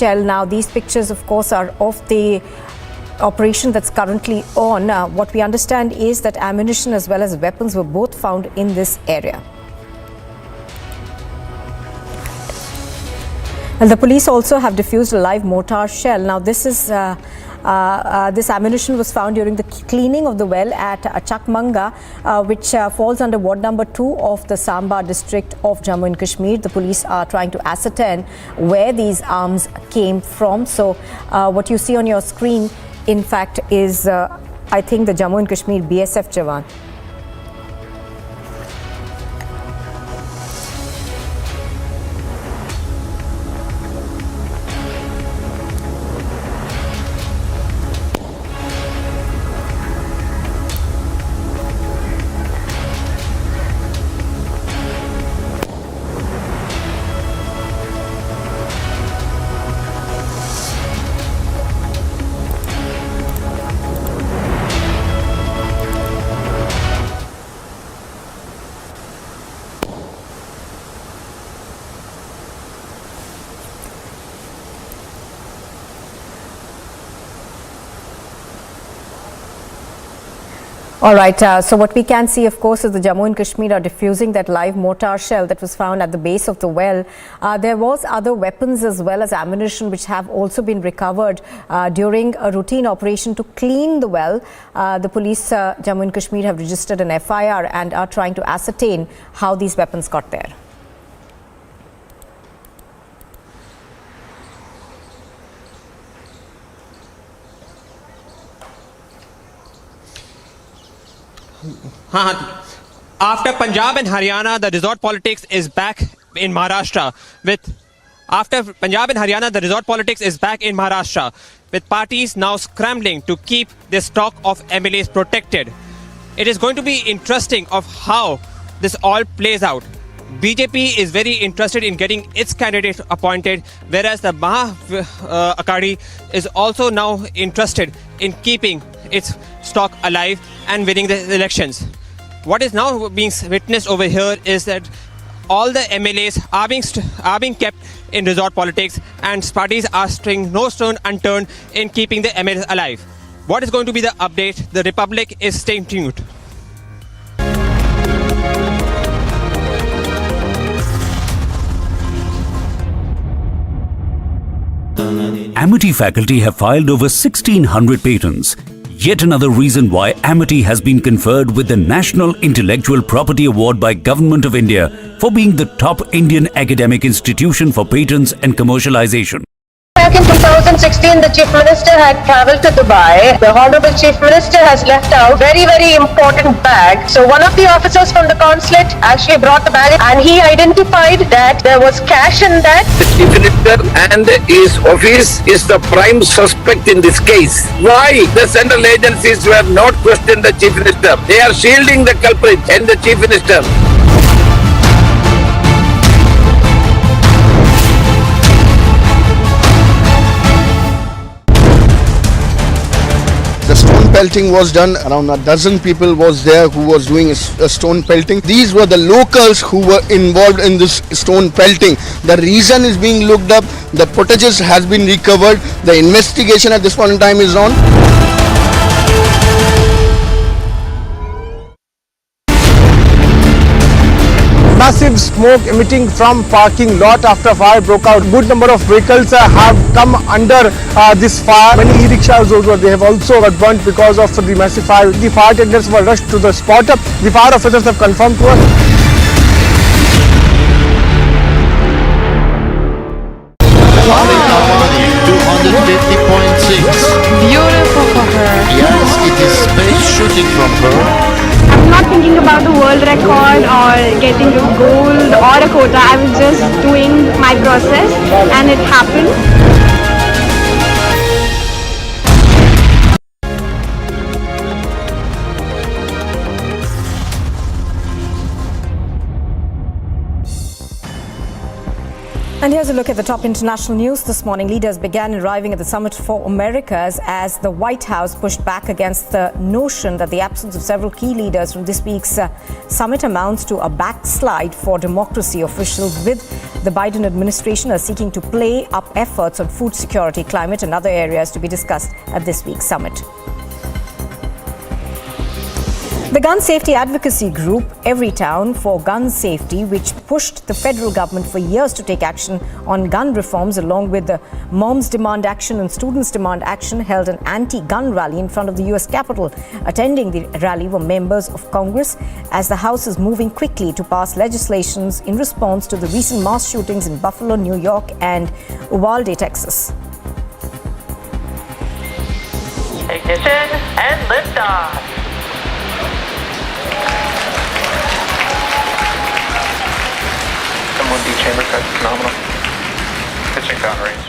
shell. Now, these pictures, of course, are of the operation that's currently on. What we understand is that ammunition as well as weapons were both found in this area. And the police also have defused a live mortar shell. Now, this ammunition was found during the cleaning of the well at Chakmanga, which falls under ward number 2 of the Samba district of Jammu and Kashmir. The police are trying to ascertain where these arms came from. So what you see on your screen, in fact, is I think the Jammu and Kashmir BSF Jawan. All right, so what we can see, of course, is the Jammu and Kashmir are defusing that live mortar shell that was found at the base of the well. There was other weapons as well as ammunition which have also been recovered during a routine operation to clean the well. The police, Jammu and Kashmir, have registered an FIR and are trying to ascertain how these weapons got there. After Punjab and Haryana, the resort politics is back in Maharashtra. With parties now scrambling to keep their stock of MLAs protected. It is going to be interesting of how this all plays out. BJP is very interested in getting its candidate appointed, whereas the Maha Akadi is also now interested in keeping its stock alive and winning the elections. What is now being witnessed over here is that all the MLAs are being kept in resort politics, and parties are stringing no stone unturned in keeping the MLAs alive. What is going to be the update? The Republic is staying tuned. Amity faculty have filed over 1,600 patents. Yet another reason why Amity has been conferred with the National Intellectual Property Award by Government of India for being the top Indian academic institution for patents and commercialization. Back in 2016, the Chief Minister had travelled to Dubai. The Honourable Chief Minister has left out very, very important bag. So one of the officers from the consulate actually brought the bag and he identified that there was cash in that. The Chief Minister and his office is the prime suspect in this case. Why the central agencies were not questioned the Chief Minister? They are shielding the culprit and the Chief Minister. The stone pelting was done. Around a dozen people was there who was doing a stone pelting. These were the locals who were involved in this stone pelting. The reason is being looked up. The footages has been recovered. The investigation at this point in time is on. Massive smoke emitting from parking lot after fire broke out. Good number of vehicles have come under this fire. Many e-rickshaws also, they have also got burnt because of the massive fire. The fire tenders were rushed to the spot. The fire officers have confirmed to us. Beautiful for her. Yes, it is space shooting from her. I'm not thinking about the world record or getting a gold or a quota. I was just doing my process and it happened. And here's a look at the top international news this morning. Leaders began arriving at the Summit for Americas as the White House pushed back against the notion that the absence of several key leaders from this week's summit amounts to a backslide for democracy. Officials with the Biden administration are seeking to play up efforts on food security, climate and other areas to be discussed at this week's summit. The gun safety advocacy group Everytown for Gun Safety, which pushed the federal government for years to take action on gun reforms, along with the Moms Demand Action and Students Demand Action, held an anti-gun rally in front of the US Capitol. Attending the rally were members of Congress, as the House is moving quickly to pass legislations in response to the recent mass shootings in Buffalo, New York and Uvalde, Texas. Ignition and liftoff. Chamber cut phenomenal. Pitching downrange.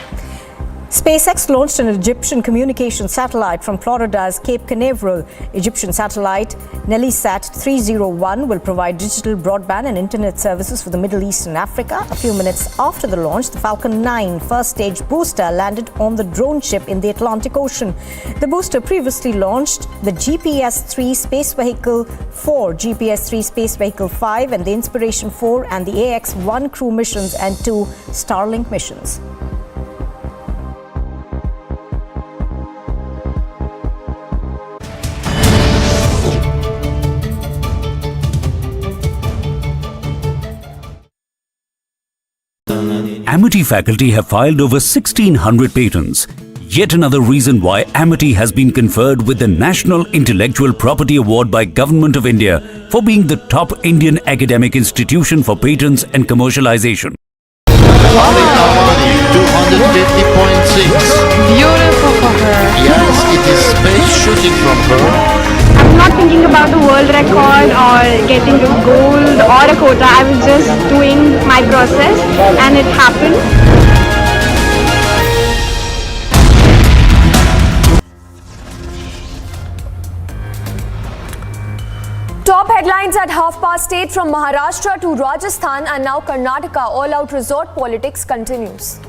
SpaceX launched an Egyptian communication satellite from Florida's Cape Canaveral. Egyptian satellite Nellisat 301 will provide digital broadband and internet services for the Middle East and Africa. A few minutes after the launch, the Falcon 9 first-stage booster landed on the drone ship in the Atlantic Ocean. The booster previously launched the GPS-3 Space Vehicle 4, GPS-3 Space Vehicle 5, and the Inspiration 4 and the AX-1 crew missions and 2 Starlink missions. Amity faculty have filed over 1,600 patents. Yet another reason why Amity has been conferred with the National Intellectual Property Award by Government of India for being the top Indian academic institution for patents and commercialization. 250.6. Beautiful for her. Yes, it is space shooting from her. I'm not thinking about the world record or getting a gold or a quota. I was just doing my process and it happened. Top headlines at 8:30 from Maharashtra to Rajasthan and now Karnataka. All-out resort politics continues.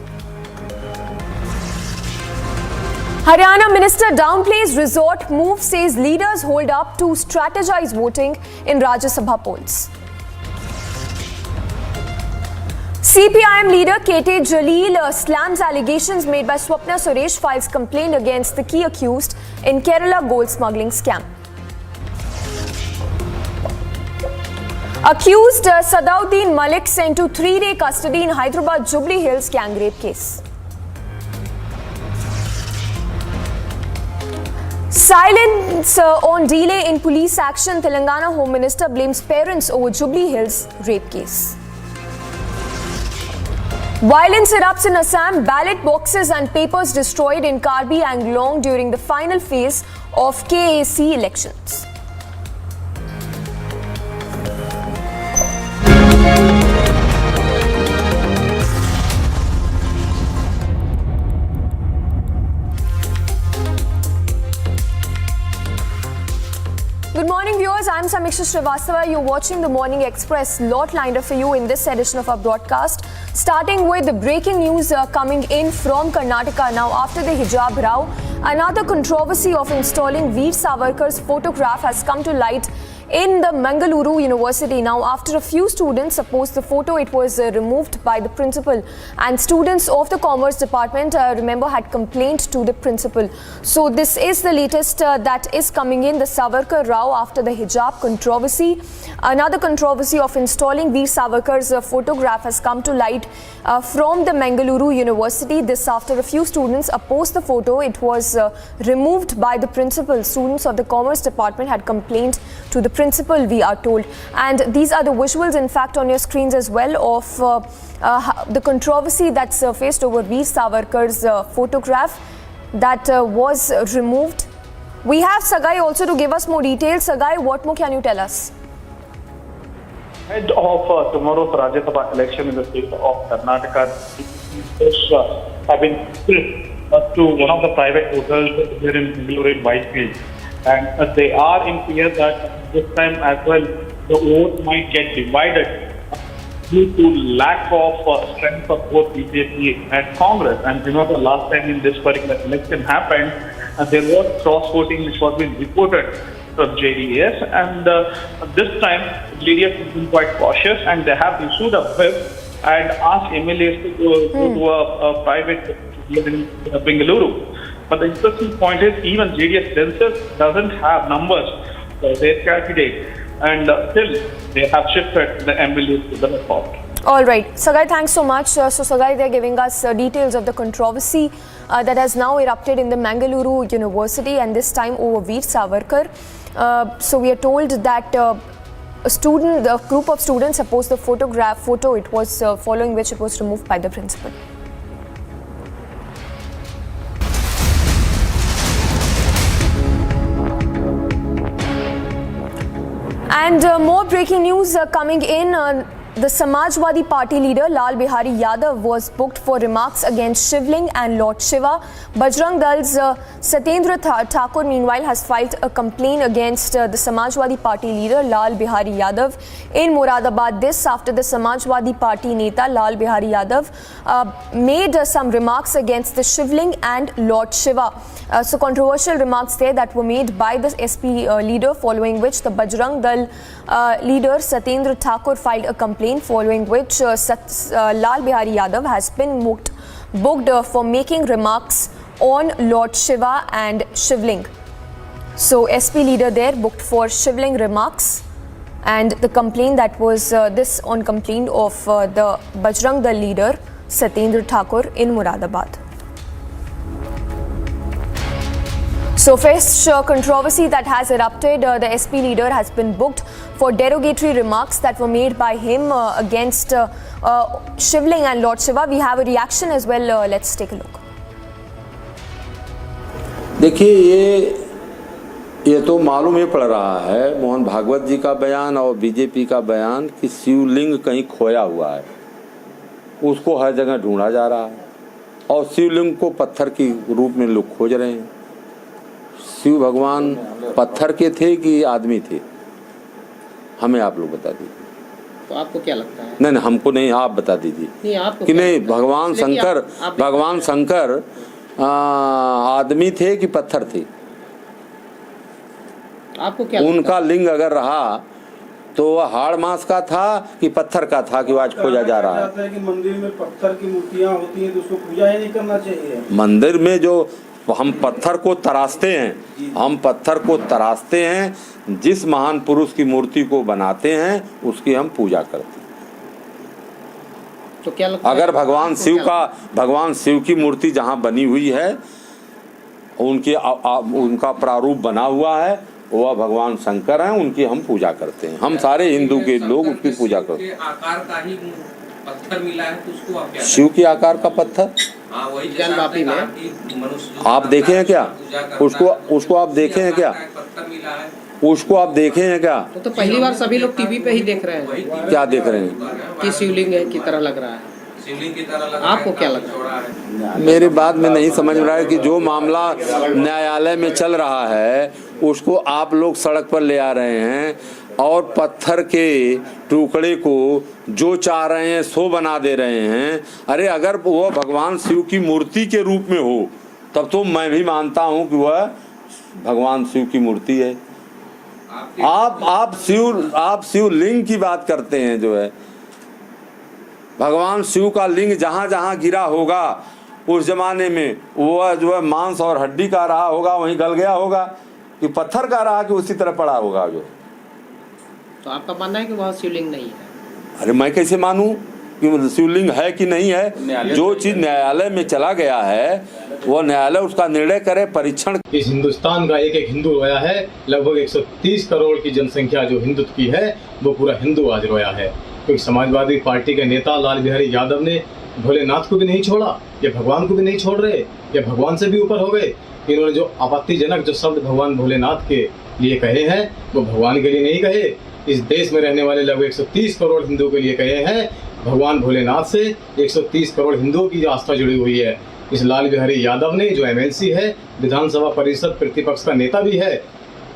Haryana minister downplays resort move, says leaders hold up to strategize voting in Rajya Sabha polls. CPIM leader KT Jaleel slams allegations made by Swapna Suresh, files complaint against the key accused in Kerala gold smuggling scam. Accused Sadauddin Malik sent to 3-day custody in Hyderabad Jubilee Hills gang rape case. Silence on delay in police action. Telangana Home Minister blames parents over Jubilee Hills rape case. Violence erupts in Assam. Ballot boxes and papers destroyed in Karbi Anglong during the final phase of KAC elections. Good morning viewers, I am Samiksha Srivastava. You're watching the Morning Express. Lot lined up for you in this edition of our broadcast. Starting with the breaking news coming in from Karnataka now. After the hijab row, another controversy of installing Veer Savarkar's photograph has come to light in the Mangaluru University. Now, after a few students opposed the photo, it was removed by the principal, and students of the Commerce Department, remember, had complained to the principal. So this is the latest that is coming in, the Savarkar row after the hijab controversy. Another controversy of installing Veer Savarkar's photograph has come to light from the Mangaluru University. This after a few students opposed the photo. It was removed by the principal. Students of the Commerce Department had complained to the principal, we are told. And these are the visuals, in fact, on your screens as well of the controversy that surfaced over Veer Savarkar's photograph that was removed. We have Sagai also to give us more details. Sagai, what more can you tell us? Ahead of tomorrow's Rajya Sabha election in the state of Karnataka, have been split to one of the private hotels here in Bangalore in Whitefield. And they are in fear that this time as well the vote might get divided due to lack of strength of both BJP and Congress. And remember, last time in this particular election happened, there was cross-voting which was being reported from JDS, and this time JDS has been quite cautious, and they have issued a whip and asked MLAs to go to a private in Bengaluru. But the interesting point is, even JDS themselves doesn't have numbers for their candidate, and still they have shifted the MLAs to the left. All right, Sagai, thanks so much. So Sagai, they're giving us details of the controversy that has now erupted in the Mangaluru University, and this time over Veer Savarkar. So we are told that a group of students opposed the photo. It was following which it was removed by the principal. And more breaking news coming in. The Samajwadi Party leader Lal Bihari Yadav was booked for remarks against Shivling and Lord Shiva. Bajrang Dal's Satyendra Thakur meanwhile has filed a complaint against the Samajwadi Party leader Lal Bihari Yadav in Moradabad. This after the Samajwadi Party Neta Lal Bihari Yadav made some remarks against the Shivling and Lord Shiva. So controversial remarks there that were made by the SP leader, following which the Bajrang Dal leader Satyendra Thakur filed a complaint, following which Lal Bihari Yadav has been booked for making remarks on Lord Shiva and Shivling. So SP leader there booked for Shivling remarks, and the complaint that was this on complaint of the Bajrang Dal leader Satyendra Thakur in Moradabad. So fresh controversy that has erupted. The SP leader has been booked for derogatory remarks that were made by him against Shivling and Lord Shiva. We have a reaction as well. Let's take a look. देखिए ये तो मालूम ही पड़ रहा है मोहन भागवत जी का बयान और बीजेपी का बयान कि शिवलिंग कहीं खोया हुआ है, उसको हर जगह ढूंढा जा रहा है और शिवलिंग को पत्थर के रूप में लोग खोज रहे हैं। शिव भगवान पत्थर के थे कि आदमी थे, हमें आप लोग बता दीजिए। तो आपको क्या लगता है? नहीं हमको नहीं, आप बता दीजिए कि नहीं भगवान शंकर आदमी थे कि पत्थर थे? आपको क्या उनका लिंग अगर रहा तो वह हाड़ मांस का था कि पत्थर का था कि आज खोजा जा रहा है? कि मंदिर में पत्थर की मूर्तियां होती हैं तो उसको पूजा ही नहीं करना चाहिए। मंदिर में जो हम पत्थर को तराशते हैं, जिस महान पुरुष की मूर्ति को बनाते हैं उसकी हम पूजा करते हैं। तो क्या लगता अगर भगवान शिव की मूर्ति जहाँ बनी हुई है, उनका प्रारूप बना हुआ है, वह भगवान शंकर हैं, उनकी हम पूजा करते हैं। हम सारे हिंदू के लोग उसकी पूजा करते हैं। आकार का ही पत्थर मिला है तो उसको आप क्या? शिव के आकार का पत्थर आप देखे हैं क्या? उसको आप देखे हैं क्या? उसको आप देखे हैं क्या? तो पहली बार सभी लोग टीवी पे ही देख रहे हैं। क्या देख रहे हैं? कि शिवलिंग है की तरह लग रहा है। आपको क्या लग रहा है? मेरे बात में नहीं समझ में रहा है कि जो मामला न्यायालय में चल रहा है उसको आप लोग सड़क पर ले आ रहे हैं और पत्थर के टुकड़े को जो चाह रहे हैं सो बना दे रहे हैं। अरे अगर वह भगवान शिव की मूर्ति के रूप में हो तब तो मैं भी मानता हूं कि वह भगवान शिव की मूर्ति है। आप शिव लिंग की बात करते हैं। जो है भगवान शिव का लिंग जहाँ जहाँ गिरा होगा उस जमाने में वह जो है मांस और हड्डी का रहा होगा, वहीं गल गया होगा, कि पत्थर का रहा कि उसी तरह पड़ा होगा। जो तो आपका मानना है कि वह शिवलिंग नहीं है? अरे मैं कैसे मानूं कि शिवलिंग है कि नहीं है? जो चीज न्यायालय में चला गया है वो न्यायालय उसका निर्णय करे, परीक्षण। इस हिंदुस्तान का एक हिंदू रोया है। लगभग 130 करोड़ की जनसंख्या जो हिंदुत्व की है वो पूरा हिंदू आज रोया है, क्योंकि समाजवादी पार्टी के नेता लाल बिहारी यादव ने भोलेनाथ को भी नहीं छोड़ा, ये भगवान को भी नहीं छोड़ रहे, ये भगवान से भी ऊपर हो गए। इन्होंने जो आपत्तिजनक जो शब्द भगवान भोलेनाथ के लिए कहे हैं वो भगवान के लिए नहीं कहे, इस देश में रहने वाले लगभग 130 करोड़ हिंदुओं के लिए कहे हैं। भगवान भोलेनाथ से 130 करोड़ हिंदुओं की आस्था जुड़ी हुई है। इस लाल बिहारी यादव ने जो MLC है, विधानसभा परिषद प्रतिपक्ष का नेता भी है,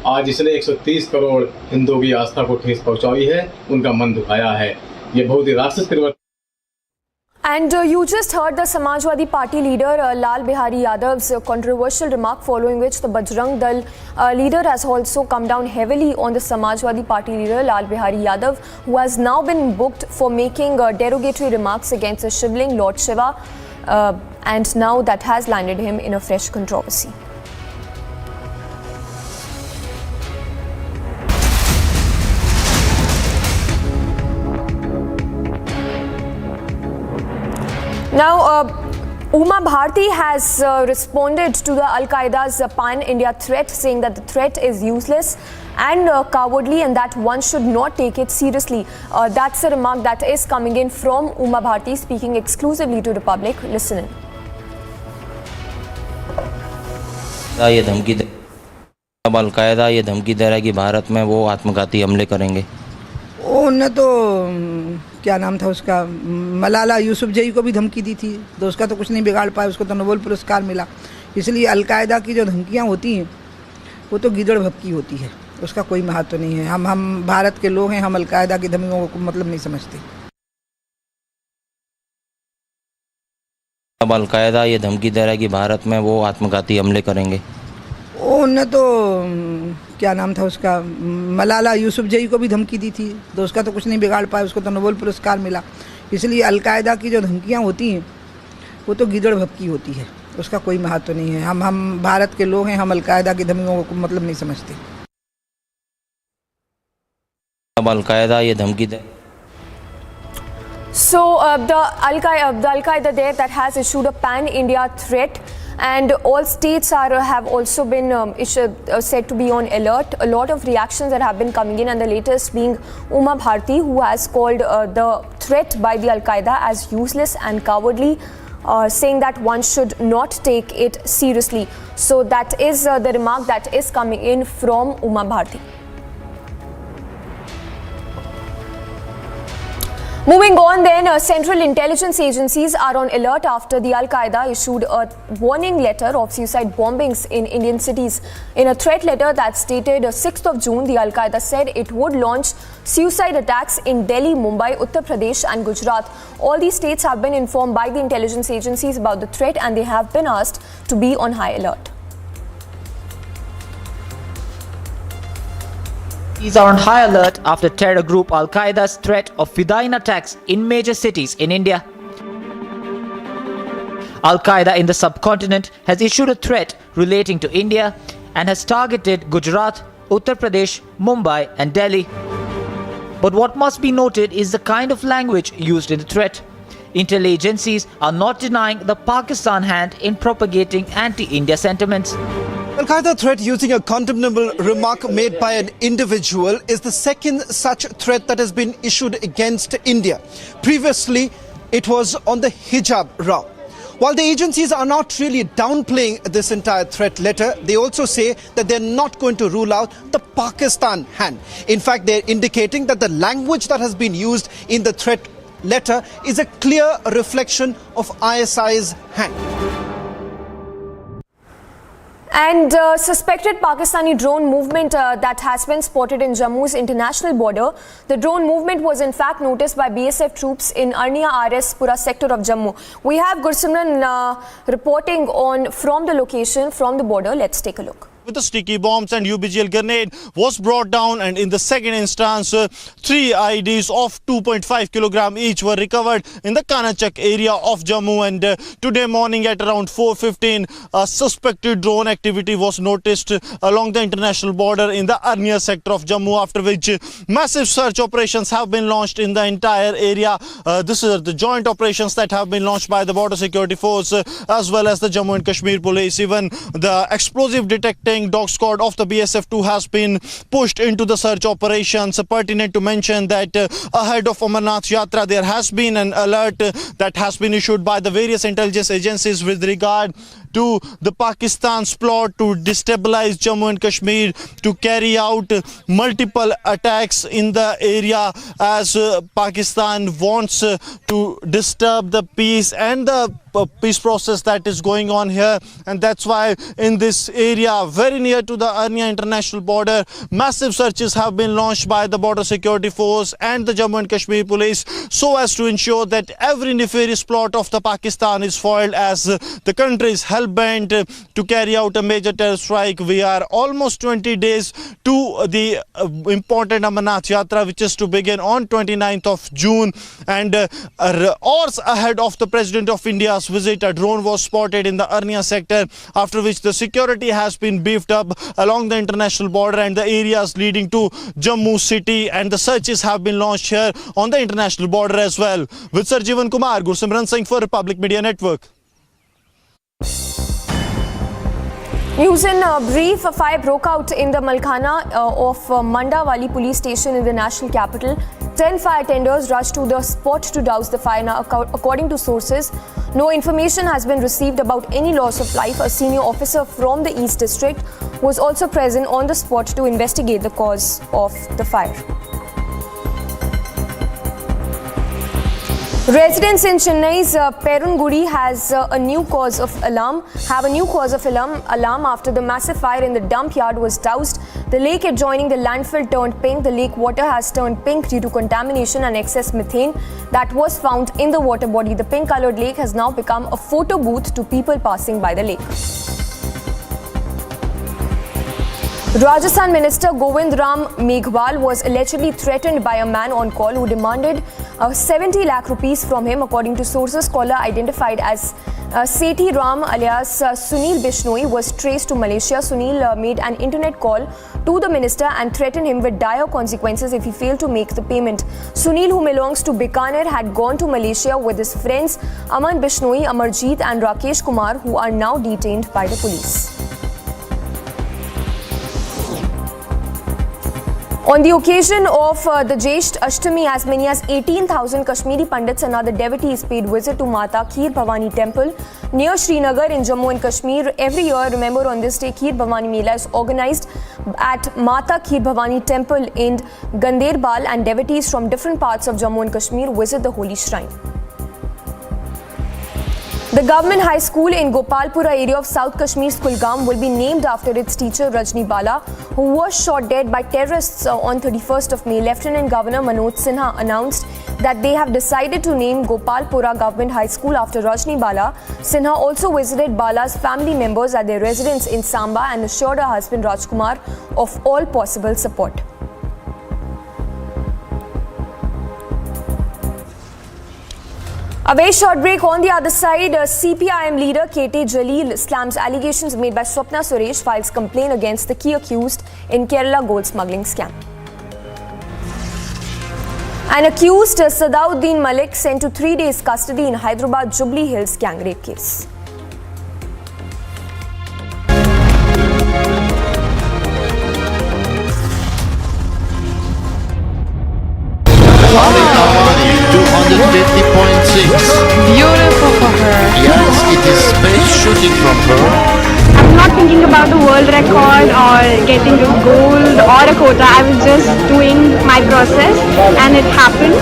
आज इसने 130 करोड़ हिंदुओं की आस्था को ठेस पहुंचाई है, उनका मन दुखाया है। ये बहुत ही राक्षस परिवर्तन। And you just heard the Samajwadi Party leader Lal Bihari Yadav's controversial remark, following which the Bajrang Dal leader has also come down heavily on the Samajwadi Party leader Lal Bihari Yadav, who has now been booked for making derogatory remarks against the Shivling Lord Shiva, and now that has landed him in a fresh controversy. Now, Uma Bharti has responded to the Al-Qaeda's pan-India threat, saying that the threat is useless and cowardly and that one should not take it seriously. That's a remark that is coming in from Uma Bharti, speaking exclusively to the public. Listen in. ये धमकी अब al Qaeda ये धमकी दे रहा है कि भारत में वो आत्मघाती हमले करेंगे। उन्होंने तो क्या नाम था उसका, मलाला यूसुफजई को भी धमकी दी थी, तो उसका तो कुछ नहीं बिगाड़ पाया, उसको तो नोबेल पुरस्कार मिला। इसलिए अलकायदा की जो धमकियां होती हैं वो तो गिदड़ भपकी होती है, उसका कोई महत्व नहीं है। हम भारत के लोग हैं, हम अलकायदा की धमकियों को मतलब नहीं समझते। अब अल-कायदा ये धमकी दे रहा है कि भारत में वो आत्मघाती हमले करेंगे। उन्होंने तो क्या नाम था उसका, मलाला यूसुफजई को भी धमकी दी थी, तो उसका तो कुछ नहीं बिगाड़ पाया, उसको तो नोबेल पुरस्कार मिला। इसलिए अलकायदा की जो धमकियां होती हैं वो तो गिदड़ भपकी होती है, उसका कोई महत्व नहीं है। हम भारत के लोग हैं, हम अलकायदा की धमकियों को मतलब नहीं समझते। अब अल-कायदा ये धमकी दे So the Al-Qaeda there that has issued a pan-India threat, and all states have also been said to be on alert. A lot of reactions that have been coming in, and the latest being Uma Bharti, who has called the threat by the Al-Qaeda as useless and cowardly, saying that one should not take it seriously. So that is the remark that is coming in from Uma Bharti. Moving on then, central intelligence agencies are on alert after the Al-Qaeda issued a warning letter of suicide bombings in Indian cities. In a threat letter that stated 6th of June, the Al-Qaeda said it would launch suicide attacks in Delhi, Mumbai, Uttar Pradesh and Gujarat. All these states have been informed by the intelligence agencies about the threat, and they have been asked to be on high alert. These are on high alert after terror group Al-Qaeda's threat of Fidaiin attacks in major cities in India. Al-Qaeda in the subcontinent has issued a threat relating to India and has targeted Gujarat, Uttar Pradesh, Mumbai and Delhi. But what must be noted is the kind of language used in the threat. Intel agencies are not denying the Pakistan hand in propagating anti-India sentiments. Al-Qaeda threat using a condemnable remark made by an individual is the second such threat that has been issued against India. Previously, it was on the hijab row. While the agencies are not really downplaying this entire threat letter, they also say that they're not going to rule out the Pakistan hand. In fact, they're indicating that the language that has been used in the threat letter is a clear reflection of ISI's hand. And suspected Pakistani drone movement that has been spotted in Jammu's international border. The drone movement was in fact noticed by BSF troops in Arnia RS Pura sector of Jammu. We have Gursimran reporting on from the location, from the border. Let's take a look. With the sticky bombs and UBGL grenade was brought down, and in the second instance 3 IEDs of 2.5 kilogram each were recovered in the Kanachak area of Jammu. And today morning at around 4:15 a suspected drone activity was noticed along the international border in the Arnia sector of Jammu, after which massive search operations have been launched in the entire area. This is the joint operations that have been launched by the Border Security Force as well as the Jammu and Kashmir Police. Even the explosive detecting dog squad of the BSF-2 has been pushed into the search operations. Pertinent to mention that ahead of Amarnath Yatra there has been an alert that has been issued by the various intelligence agencies with regard to the Pakistan's plot to destabilize Jammu and Kashmir, to carry out multiple attacks in the area, as Pakistan wants to disturb the peace and the peace process that is going on here. And that's why in this area very near to the Arnia international border, massive searches have been launched by the border security force and the Jammu and Kashmir police, so as to ensure that every nefarious plot of the Pakistan is foiled, as the country is hell-bent to carry out a major terror strike. We are almost 20 days to the important Amarnath Yatra, which is to begin on 29th of June, and hours ahead of the President of India's visit, a drone was spotted in the Arnia sector, after which the security has been beefed up along the international border and the areas leading to Jammu city, and the searches have been launched here on the international border as well. With Sir Jeevan Kumar, Gursimran Singh for Republic Media Network. News in brief, a fire broke out in the Malkhana of Mandawali police station in the national capital. 10 fire tenders rushed to the spot to douse the fire. Now, according to sources, no information has been received about any loss of life. A senior officer from the East District was also present on the spot to investigate the cause of the fire. Residents in Chennai's Perungudi have a new cause of alarm after the massive fire in the dump yard was doused. The lake adjoining the landfill turned pink. The lake water has turned pink due to contamination and excess methane that was found in the water body. The pink-colored lake has now become a photo booth to people passing by the lake. Rajasthan Minister Govind Ram Meghwal was allegedly threatened by a man on call who demanded 70 lakh rupees from him. According to sources, caller identified as Sethi Ram alias Sunil Bishnoi was traced to Malaysia. Sunil made an internet call to the minister and threatened him with dire consequences if he failed to make the payment. Sunil, who belongs to Bikaner, had gone to Malaysia with his friends Aman Bishnoi, Amarjeet and Rakesh Kumar, who are now detained by the police. On the occasion of the Jesht Ashtami, as many as 18,000 Kashmiri Pandits and other devotees paid visit to Mata Kheer Bhavani Temple near Srinagar in Jammu and Kashmir. Every year, remember, on this day, Kheer Bhavani Mela is organized at Mata Kheer Bhavani Temple in Ganderbal, and devotees from different parts of Jammu and Kashmir visit the holy shrine. The government high school in Gopalpura area of South Kashmir's Kulgam will be named after its teacher Rajni Bala, who was shot dead by terrorists on 31st of May. Lieutenant Governor Manoj Sinha announced that they have decided to name Gopalpura Government High School after Rajni Bala. Sinha also visited Bala's family members at their residence in Samba and assured her husband Rajkumar of all possible support. A very short break. On the other side, CPIM leader KT Jaleel slams allegations made by Swapna Suresh, files complaint against the key accused in Kerala gold smuggling scam. An accused, Sadauddin Malik, sent to 3 days custody in Hyderabad Jubilee Hills gang rape case. Beautiful for her. Yes, it is space shooting from her. I'm not thinking about the world record or getting a gold or a quota. I was just doing my process and it happened.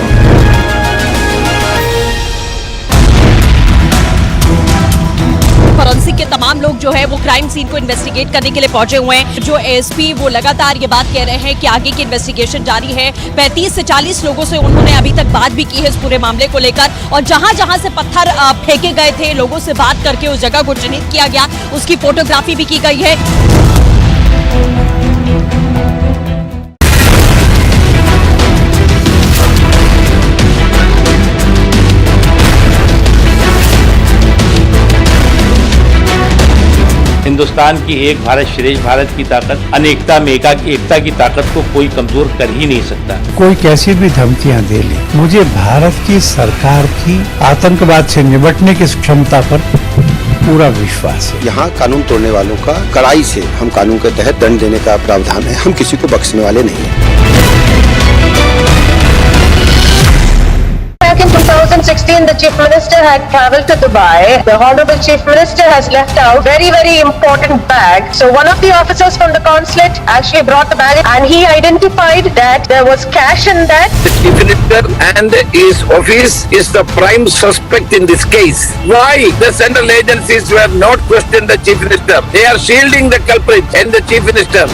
Forensic के तमाम लोग जो है वो crime scene को investigate करने के लिए पहुंचे हुए हैं। जो एएसपी वो लगातार ये बात कह रहे हैं कि आगे की इन्वेस्टिगेशन जारी है। 35 से 40 लोगों से उन्होंने अभी तक बात भी की है इस पूरे मामले को लेकर, और जहां-जहां से पत्थर फेंके गए थे, लोगों से बात करके उस जगह को चिन्हित किया गया, उसकी फोटोग्राफी भी की गई है। हिंदुस्तान की एक भारत श्रेष्ठ भारत की ताकत, अनेकता में एकता की ताकत को कोई कमजोर कर ही नहीं सकता। कोई कैसी भी धमकियां दे ले, मुझे भारत की सरकार की आतंकवाद से निपटने की क्षमता पर पूरा विश्वास है। यहाँ कानून तोड़ने वालों का कड़ाई से हम कानून के तहत दंड देने का प्रावधान है। हम किसी को बख्शने वाले नहीं हैं। 2016, the Chief Minister had travelled to Dubai. The Honourable Chief Minister has left out very, very important bag. So one of the officers from the consulate actually brought the bag and he identified that there was cash in that. The Chief Minister and his office is the prime suspect in this case. Why the central agencies were not questioned the Chief Minister? They are shielding the culprit and the Chief Minister.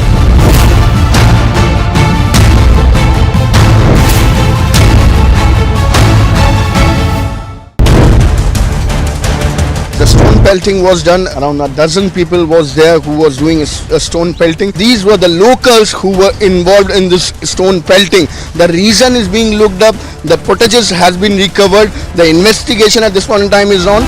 The stone pelting was done. Around a dozen people was there who was doing a stone pelting. These were the locals who were involved in this stone pelting. The reason is being looked up. The footages has been recovered. The investigation at this point in time is on.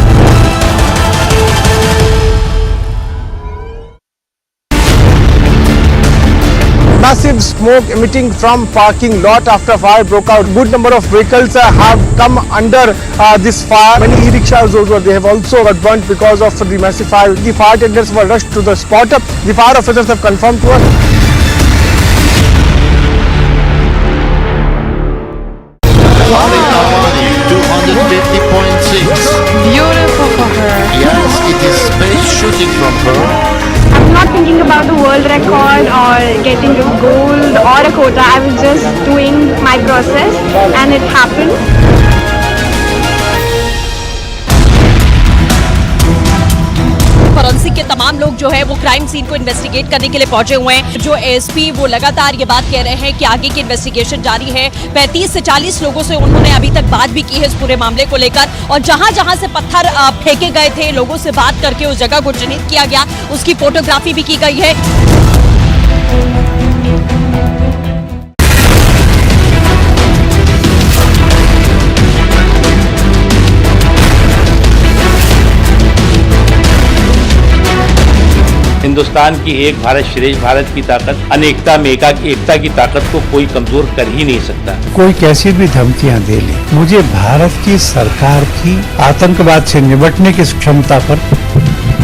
Massive smoke emitting from parking lot after fire broke out. Good number of vehicles have come under this fire. Many e-rickshaws also, they have also got burnt because of the massive fire. The fire tenders were rushed to the spot. The fire officers have confirmed to us. Beautiful for her. Yes, it is space shooting from her. I'm not thinking about the world record or getting a gold or a quota. I was just doing my process and it happened. Forensic के तमाम लोग जो है वो crime scene को investigate करने के लिए पहुंचे हुए हैं। जो एसपी वो लगातार ये बात कह रहे हैं कि आगे की इन्वेस्टिगेशन जारी है। 35 से 40 लोगों से उन्होंने अभी तक बात भी की है इस पूरे मामले को लेकर और जहां-जहां से पत्थर फेंके गए थे लोगों से बात करके उस जगह को चिन्हित किया गया, उसकी फोटोग्राफी भी की गई है। हिंदुस्तान की एक भारत श्रेष्ठ भारत की ताकत, अनेकता में एकता की ताकत को कोई कमजोर कर ही नहीं सकता। कोई कैसी भी धमकियां दे ले, मुझे भारत की सरकार की आतंकवाद से निपटने की क्षमता पर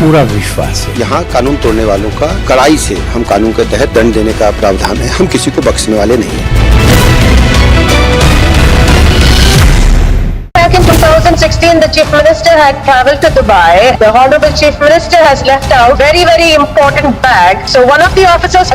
पूरा विश्वास है। यहाँ कानून तोड़ने वालों का कड़ाई से हम कानून के तहत दंड देने का प्रावधान है। हम किसी को बख्शने वाले नहीं हैं। Back in 2016, the Chief Minister had travelled to Dubai. The Honourable Chief Minister has left out very, very important bag. So one of the officers.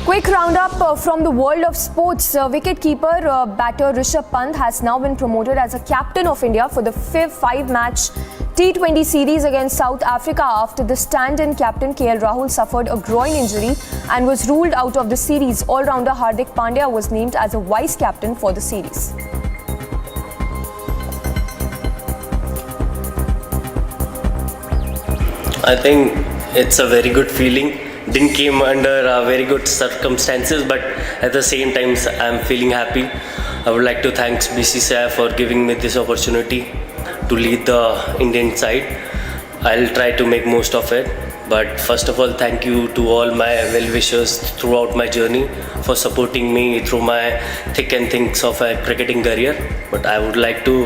Quick roundup from the world of sports. Wicket-keeper batter Rishabh Pant has now been promoted as a captain of India for the 5-match T20 series against South Africa after the stand-in captain KL Rahul suffered a groin injury and was ruled out of the series. All-rounder Hardik Pandya was named as a vice-captain for the series. I think it's a very good feeling. Didn't came under very good circumstances, but at the same time I'm feeling happy. I would like to thank BCCI for giving me this opportunity to lead the Indian side. I'll try to make most of it. But first of all, thank you to all my well-wishers throughout my journey for supporting me through my thick and thins of a cricketing career. But I would like to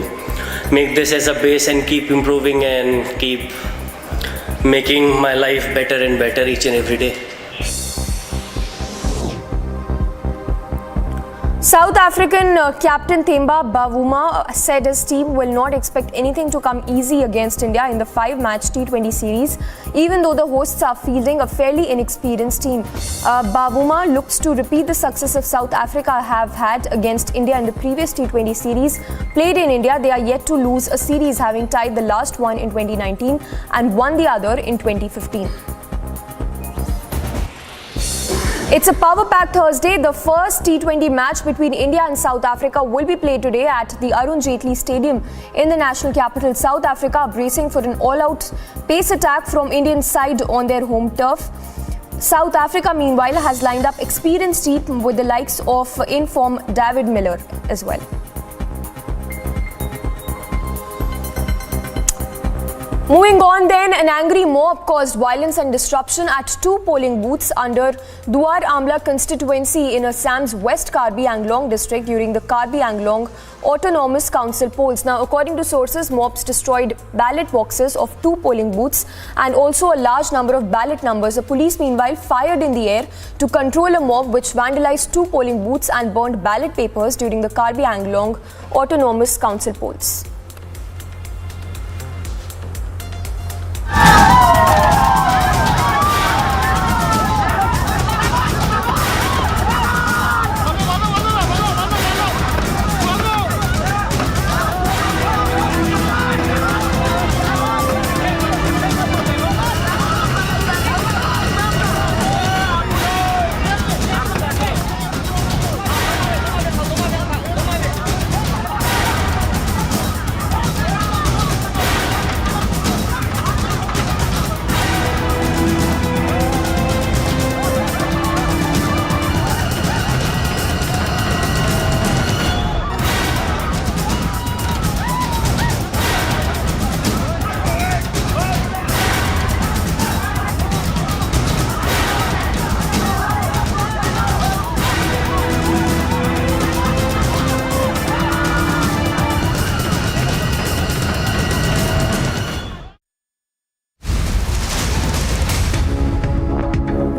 make this as a base and keep improving and keep making my life better and better each and every day. South African captain Themba Bavuma said his team will not expect anything to come easy against India in the 5-match T20 series, even though the hosts are fielding a fairly inexperienced team. Bavuma looks to repeat the success of South Africa have had against India in the previous T20 series. Played in India, they are yet to lose a series, having tied the last one in 2019 and won the other in 2015. It's a power-packed Thursday. The first T20 match between India and South Africa will be played today at the Arun Jaitley Stadium in the national capital. South Africa are bracing for an all-out pace attack from Indian side on their home turf. South Africa, meanwhile, has lined up experienced team with the likes of in-form David Miller as well. Moving on then, an angry mob caused violence and disruption at 2 polling booths under Duar Amla constituency in Assam's West Karbi Anglong district during the Karbi Anglong Autonomous Council polls. Now, according to sources, mobs destroyed ballot boxes of 2 polling booths and also a large number of ballot numbers. The police, meanwhile, fired in the air to control a mob which vandalized 2 polling booths and burned ballot papers during the Karbi Anglong Autonomous Council polls.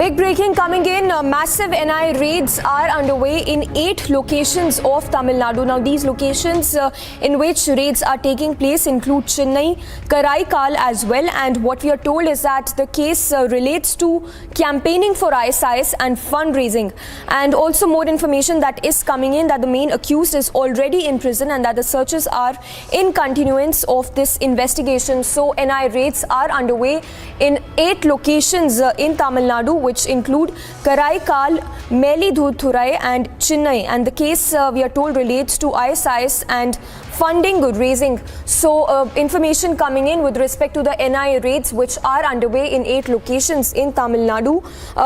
Big breaking coming in. Massive NI raids are underway in 8 locations of Tamil Nadu. Now, these locations in which raids are taking place include Chennai, Karaikal as well. And what we are told is that the case relates to campaigning for ISIS and fundraising. And also more information that is coming in that the main accused is already in prison and that the searches are in continuance of this investigation. So, NI raids are underway in 8 locations in Tamil Nadu, which include Karaikal, Meliduthurai and Chennai. And the case, we are told, relates to ISIS and funding raising. So, information coming in with respect to the NI raids which are underway in 8 locations in Tamil Nadu.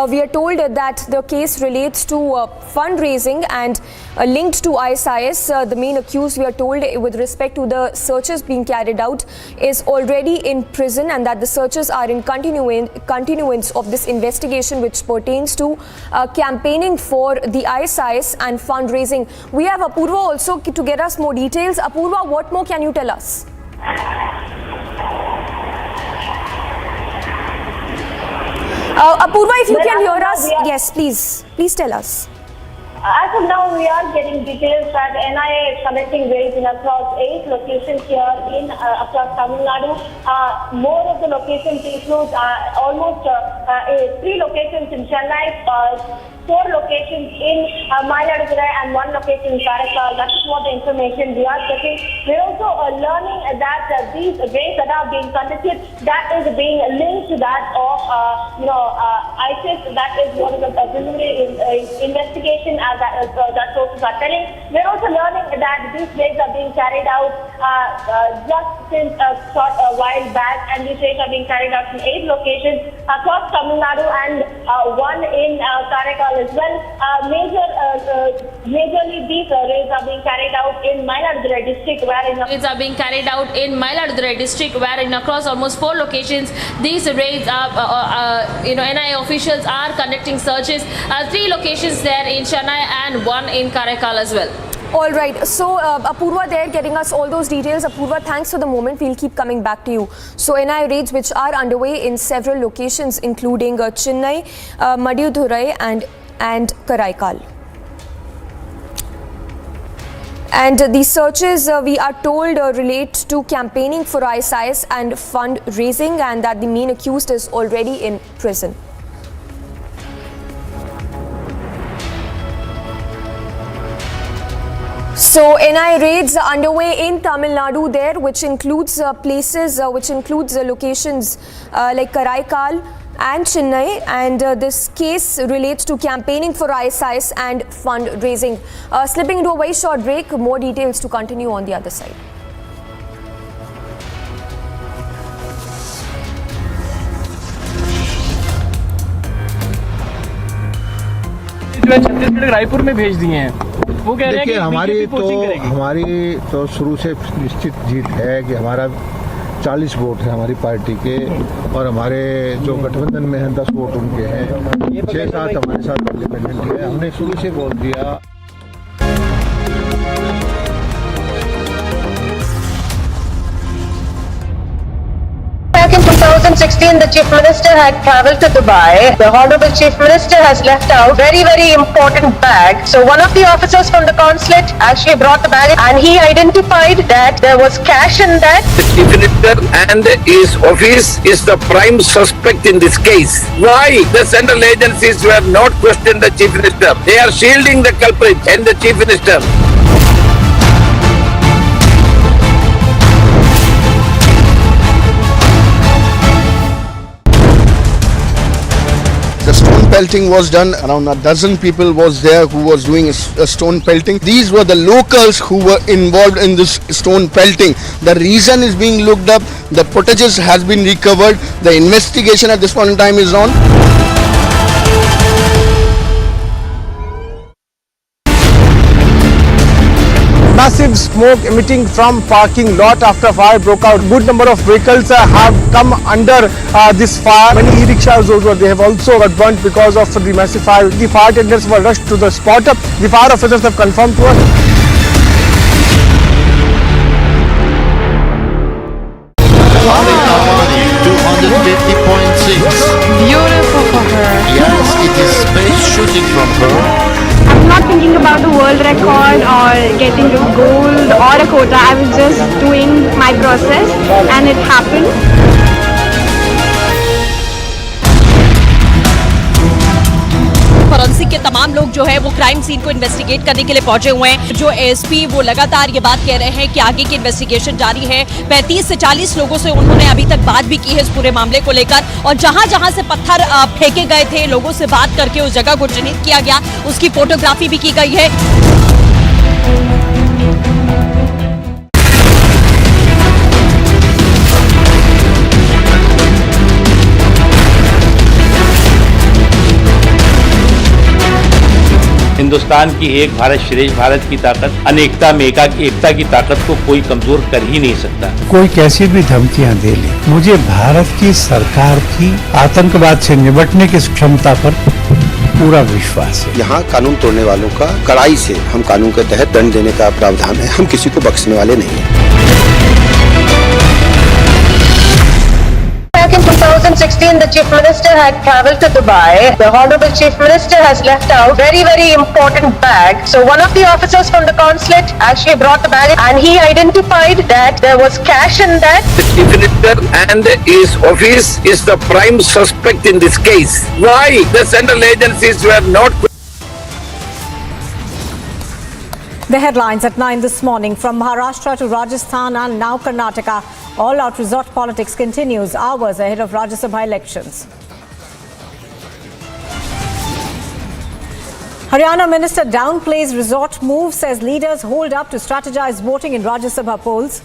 We are told that the case relates to fundraising and linked to ISIS. The main accused, we are told, with respect to the searches being carried out, is already in prison and that the searches are in continuance of this investigation which pertains to campaigning for the ISIS and fundraising. We have Apurva also to get us more details. Apurva, what more can you tell us? Apurva, if you can hear us, yes, please tell us. As of now, we are getting details that NIA is conducting raids in across 8 locations here in across Tamil Nadu. More of the locations include almost 3 locations in Chennai, 4 locations in Mayiladuthurai and 1 location in Karaikal. That is what the information we are getting. We are also learning that these raids that are being conducted, that is being linked to that of ISIS. That is what is a preliminary investigation as that sources are telling. We are also learning that these raids are being carried out just since a short while back, and these raids are being carried out in 8 locations across Tamil Nadu and 1 in Karaikal as well. Majorly these raids are being carried out in Mayiladuthurai district, wherein across almost 4 locations these raids are NIA officials are conducting searches. 3 locations there in Chennai and 1 in Karaikal as well. All right. So, Apurva there getting us all those details. Apurva, thanks for the moment. We'll keep coming back to you. So, NIA raids which are underway in several locations including Chennai, Madiyuthurai and Karaikal. And these searches, we are told, relate to campaigning for ISIS and fundraising, and that the main accused is already in prison. So, NI raids are underway in Tamil Nadu there, which includes locations like Karaikal and Chennai, and this case relates to campaigning for ISIS and fundraising. Slipping into a very short break, more details to continue on the other side. Chhattisgarh Raipur में भेज दिए हैं। वो कह रहे हैं कि हमारी तो शुरू से निश्चित जीत है कि हमारा 40 वोट हैं हमारी पार्टी के और हमारे जो गठबंधन में हैं 10 वोट उनके हैं, 6-7 हमारे साथ इंडिपेंडेंट है। हमने शुरू से बोल दिया। Back in 2016, the Chief Minister had travelled to Dubai. The Honourable Chief Minister has left out very, very important bag. So one of the officers from the consulate actually brought the bag and he identified that there was cash in that. The Chief Minister and his office is the prime suspect in this case. Why the central agencies were not questioned the Chief Minister? They are shielding the culprit and the Chief Minister. The stone pelting was done. Around a dozen people was there who was doing stone pelting. These were the locals who were involved in this stone pelting. The reason is being looked up. The footages has been recovered. The investigation at this point in time is on. Massive smoke emitting from parking lot after fire broke out. Good number of vehicles have come under this fire. Many e-rickshaws also, they have also got burnt because of the massive fire. The fire tenders were rushed to the spot. The fire officers have confirmed to us. Beautiful for her. Yes, it is space shooting from her. I'm not thinking about the world record or getting a gold or a quota. I was just doing my process and it happened. Forensic के तमाम लोग जो है वो crime scene को investigate करने के लिए पहुंचे हुए हैं। जो एसपी वो लगातार ये बात कह रहे हैं कि आगे की इन्वेस्टिगेशन जारी है। 35 से 40 लोगों से उन्होंने अभी तक बात भी की है इस पूरे मामले को लेकर और जहां-जहां से पत्थर फेंके गए थे लोगों से बात करके उस जगह को चिन्हित किया गया, उसकी फोटोग्राफी भी की गई है। हिंदुस्तान की एक भारत श्रेष्ठ भारत की ताकत, अनेकता में एकता की ताकत को कोई कमजोर कर ही नहीं सकता। कोई कैसी भी धमकियां दे ले, मुझे भारत की सरकार की आतंकवाद से निपटने की क्षमता पर पूरा विश्वास है। यहाँ कानून तोड़ने वालों का कड़ाई से हम कानून के तहत दंड देने का प्रावधान है। हम किसी को बख्शने वाले नहीं हैं। Back in 2016, the Chief Minister had travelled to Dubai. The Honourable Chief Minister has left out very, very important bag. So one of the officers from the consulate actually brought the bag and he identified that there was cash in that. The Chief Minister and his office is the prime suspect in this case. Why the central agencies were not. The headlines at 9 this morning from Maharashtra to Rajasthan and now Karnataka. All-out resort politics continues hours ahead of Rajya Sabha elections. Haryana minister downplays resort move, says leaders hold up to strategize voting in Rajya Sabha polls.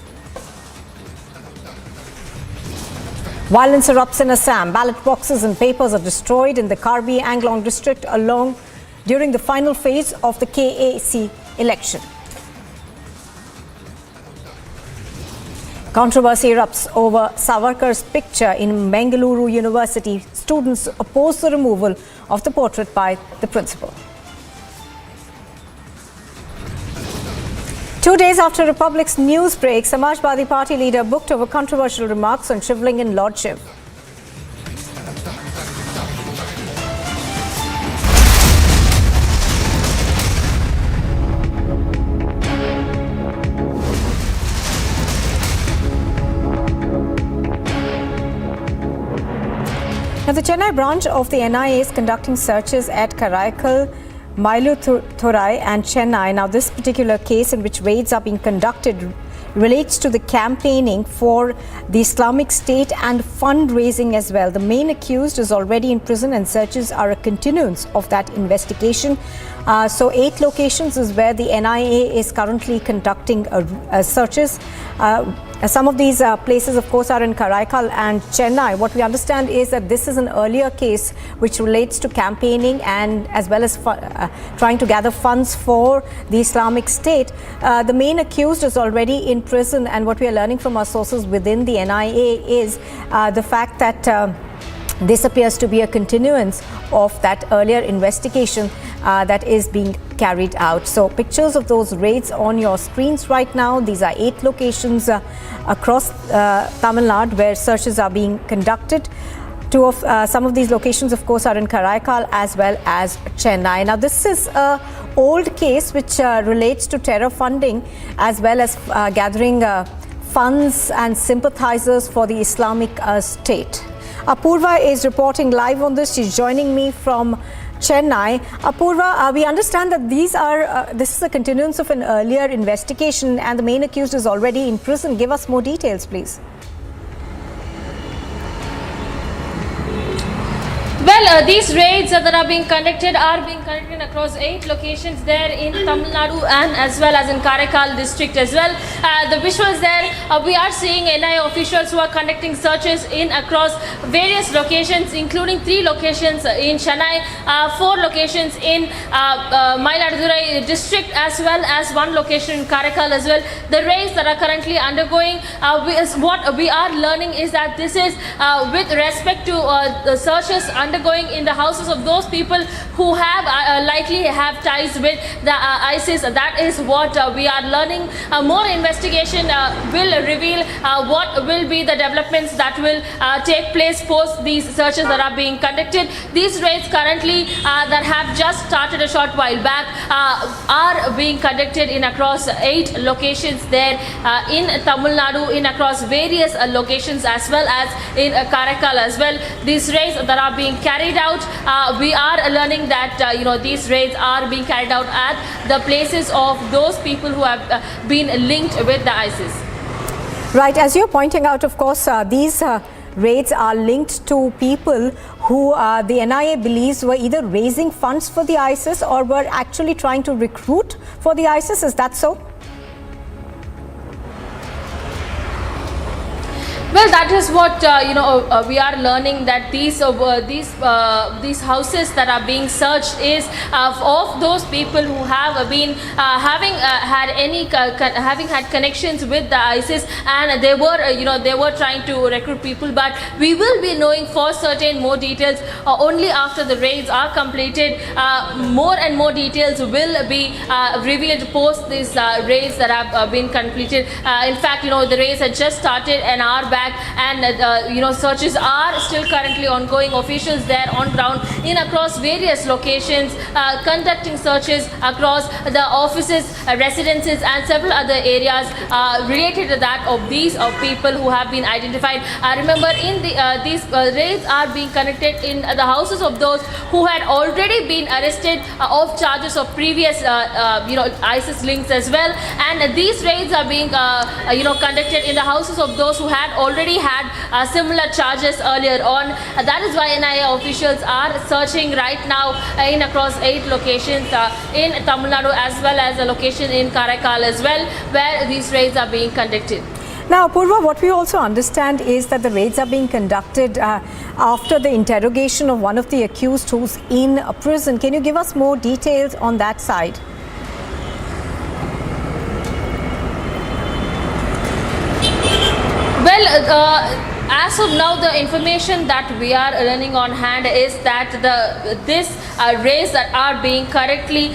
Violence erupts in Assam. Ballot boxes and papers are destroyed in the Karbi Anglong district along during the final phase of the KAC election. Controversy erupts over Savarkar's picture in Bengaluru University. Students oppose the removal of the portrait by the principal. 2 days after Republic's news break, Samajwadi Party leader booked over controversial remarks on Shivling in Lord Shiv. Now, the Chennai branch of the NIA is conducting searches at Karaikal, Mailuthurai and Chennai. Now, this particular case in which raids are being conducted relates to the campaigning for the Islamic State and fundraising as well. The main accused is already in prison and searches are a continuance of that investigation. So 8 locations is where the NIA is currently conducting searches. Some of these places, of course, are in Karaikal and Chennai. What we understand is that this is an earlier case which relates to campaigning and as well as trying to gather funds for the Islamic State. The main accused is already in prison, and what we are learning from our sources within the NIA is the fact that this appears to be a continuance of that earlier investigation that is being carried out. So pictures of those raids on your screens right now. These are 8 locations across Tamil Nadu where searches are being conducted. Some of these locations, of course, are in Karaikal as well as Chennai. Now, this is an old case which relates to terror funding as well as gathering funds and sympathizers for the Islamic State. Apurva is reporting live on this. She's joining me from Chennai. Apurva, we understand that this is a continuance of an earlier investigation and the main accused is already in prison. Give us more details, please. Well, these raids that are being conducted across 8 locations there in Tamil Nadu and as well as in Karaikal district as well. The visuals there, we are seeing NIA officials who are conducting searches across various locations, including 3 locations in Chennai, 4 locations in Mailadurai district as well as 1 location in Karaikal as well. The raids that are currently undergoing, what we are learning is that this is with respect to the searches undergoing in the houses of those people who have likely have ties with the ISIS. That is what we are learning. More investigation will reveal what will be the developments that will take place post these searches that are being conducted. These raids currently that have just started a short while back are being conducted in across 8 locations there in Tamil Nadu, in across various locations as well as in Karaikal as well. These raids that are being carried out, we are learning that these raids are being carried out at the places of those people who have been linked with the ISIS. Right, as you're pointing out, of course, these raids are linked to people who the NIA believes were either raising funds for the ISIS or were actually trying to recruit for the ISIS. Is that so? Well, that is what we are learning, that these houses that are being searched is of those people who have been having had connections with the ISIS, and they were trying to recruit people. But we will be knowing for certain more details only after the raids are completed. More and more details will be revealed post these raids that have been completed. In fact, the raids had just started an hour back, and searches are still currently ongoing. Officials there on ground in across various locations conducting searches across the offices, residences and several other areas related to that of these people who have been identified. Remember, in these raids are being conducted in the houses of those who had already been arrested of charges of previous ISIS links as well, and these raids are being conducted in the houses of those who had already had similar charges earlier on. That is why NIA officials are searching right now in across 8 locations in Tamil Nadu as well as a location in Karaikal as well, where these raids are being conducted. Now, Apurva, what we also understand is that the raids are being conducted after the interrogation of one of the accused who's in a prison. Can you give us more details on that side? Well, as of now, the information that we are learning on hand is that this raids that are being currently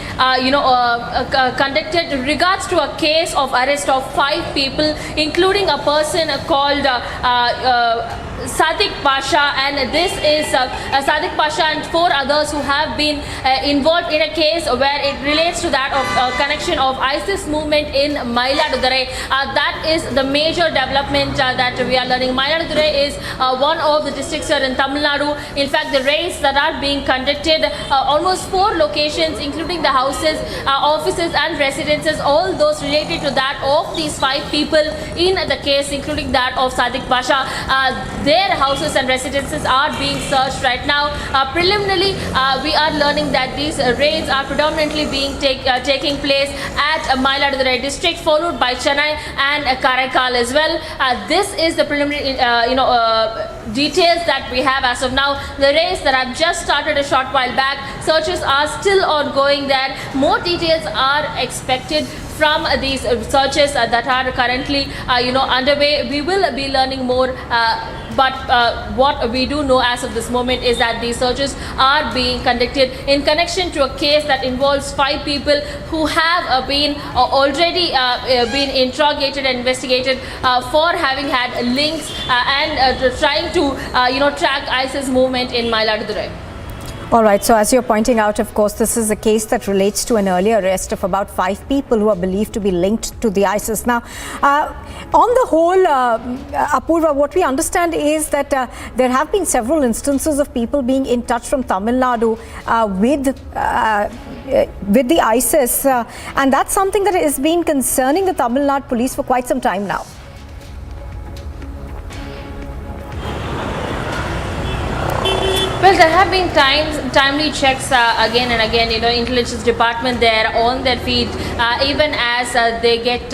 conducted in regards to a case of arrest of 5 people, including a person called Sadiq Pasha, and this is Sadiq Pasha and 4 others who have been involved in a case where it relates to that of connection of ISIS movement in Mailadurai. That is the major development that we are learning. Mailadurai is one of the districts here in Tamil Nadu. In fact, the raids that are being conducted, almost 4 locations, including the houses, offices and residences, all those related to that of these 5 people in the case, including that of Sadiq Pasha. their houses and residences are being searched right now. Preliminarily, we are learning that these raids are predominantly being taking place at Mayiladuthurai district, followed by Chennai and Karaikal as well. This is the preliminary, details that we have as of now. The raids that have just started a short while back, searches are still ongoing there. More details are expected from these searches that are currently underway. We will be learning more, but what we do know as of this moment is that these searches are being conducted in connection to a case that involves 5 people who have been already been interrogated and investigated for having had links and trying to track ISIS movement in Mayiladuthurai. All right, so as you're pointing out, of course, this is a case that relates to an earlier arrest of about 5 people who are believed to be linked to the ISIS. Now, on the whole, Apurva, what we understand is that there have been several instances of people being in touch from Tamil Nadu with the ISIS, and that's something that has been concerning the Tamil Nadu police for quite some time now. Well, there have been timely checks again and again. Intelligence department there on their feet, even as they get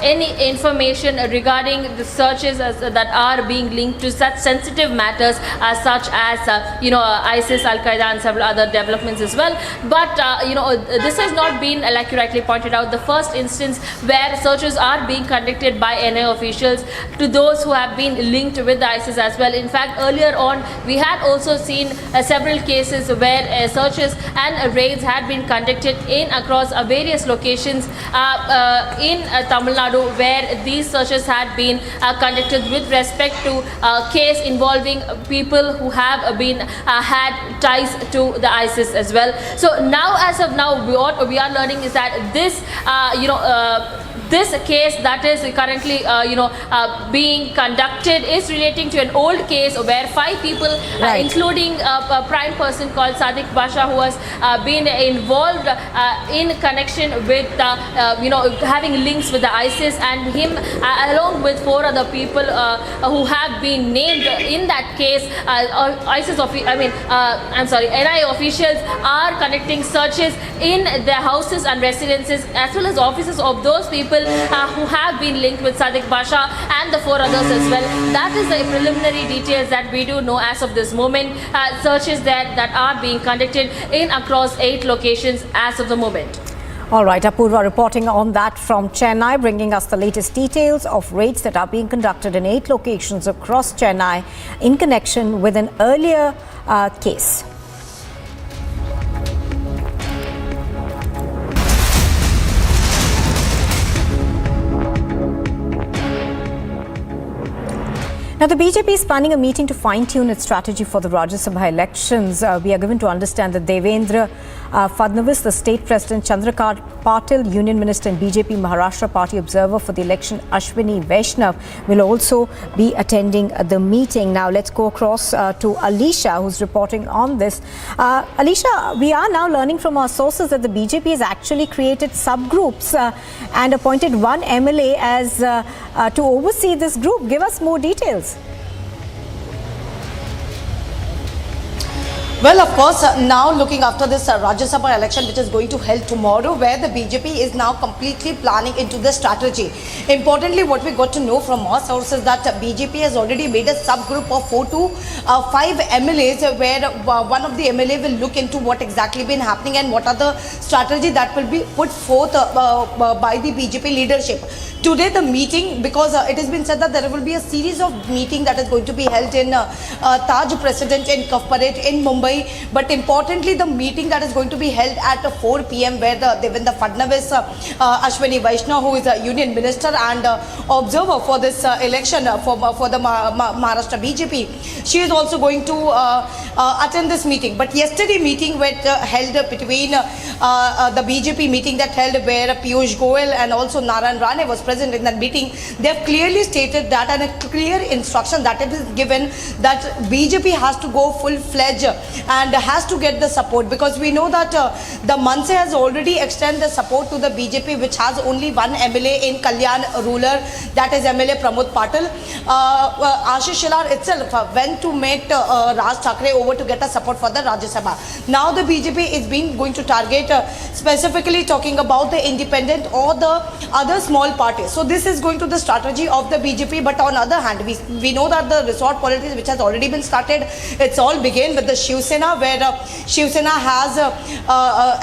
any information regarding the searches that are being linked to such sensitive matters, such as ISIS, Al Qaeda, and several other developments as well. But this has not been, like you rightly pointed out, the first instance where searches are being conducted by NIA officials to those who have been linked with the ISIS as well. In fact, earlier on, we had also seen several cases where searches and raids had been conducted in across various locations in Tamil Nadu, where these searches had been conducted with respect to a case involving people who have been had ties to the ISIS as well. So now, as of now, what we are learning is that this this case that is currently being conducted is relating to an old case where 5 people, including a prime person called Sadiq Basha, who has been involved in connection with having links with the ISIS, and him along with 4 other people who have been named in that case. NIA officials are conducting searches in their houses and residences as well as offices of those people who have been linked with Sadiq Basha and the 4 others as well. That is the preliminary details that we do know as of this moment. Searches that are being conducted in across 8 locations as of the moment. All right, Apurva reporting on that from Chennai, bringing us the latest details of raids that are being conducted in 8 locations across Chennai in connection with an earlier case. Now, the BJP is planning a meeting to fine-tune its strategy for the Rajya Sabha elections. We are given to understand that Devendra Fadnavis, the state president, Chandrakant Patil, union minister and BJP Maharashtra party observer for the election, Ashwini Vaishnav, will also be attending the meeting. Now, let's go across to Alicia, who's reporting on this. Alicia, we are now learning from our sources that the BJP has actually created subgroups and appointed one MLA as to oversee this group. Give us more details. Well, of course, now looking after this Rajya Sabha election, which is going to held tomorrow, where the BJP is now completely planning into the strategy. Importantly, what we got to know from our sources that BJP has already made a subgroup of 4 to 5 MLAs, where one of the MLA will look into what exactly been happening and what are the strategy that will be put forth by the BJP leadership. Today, the meeting, because it has been said that there will be a series of meetings that is going to be held in Taj Precedent in Kanpur in Mumbai. But importantly, the meeting that is going to be held at 4 p.m. where the Devendra Fadnavis, Ashwini Vaishnav, who is a union minister and observer for this election for the Maharashtra BJP, she is also going to attend this meeting. But yesterday meeting held between the BJP meeting that held where Piyush Goyal and also Narayan Rane was present in that meeting. They have clearly stated that, and a clear instruction that it is given that BJP has to go full-fledged and has to get the support, because we know that the Manse has already extended the support to the BJP, which has only one MLA in Kalyan rural, that is MLA Pramod Patil. Ashish Shelar itself went to meet Raj Thackeray over to get a support for the Rajya Sabha. Now the BJP is going to target specifically talking about the independent or the other small parties. So this is going to the strategy of the BJP. But on the other hand, we know that the resort politics, which has already been started, it's all began with the Shiv Sena, where Shiv Sena has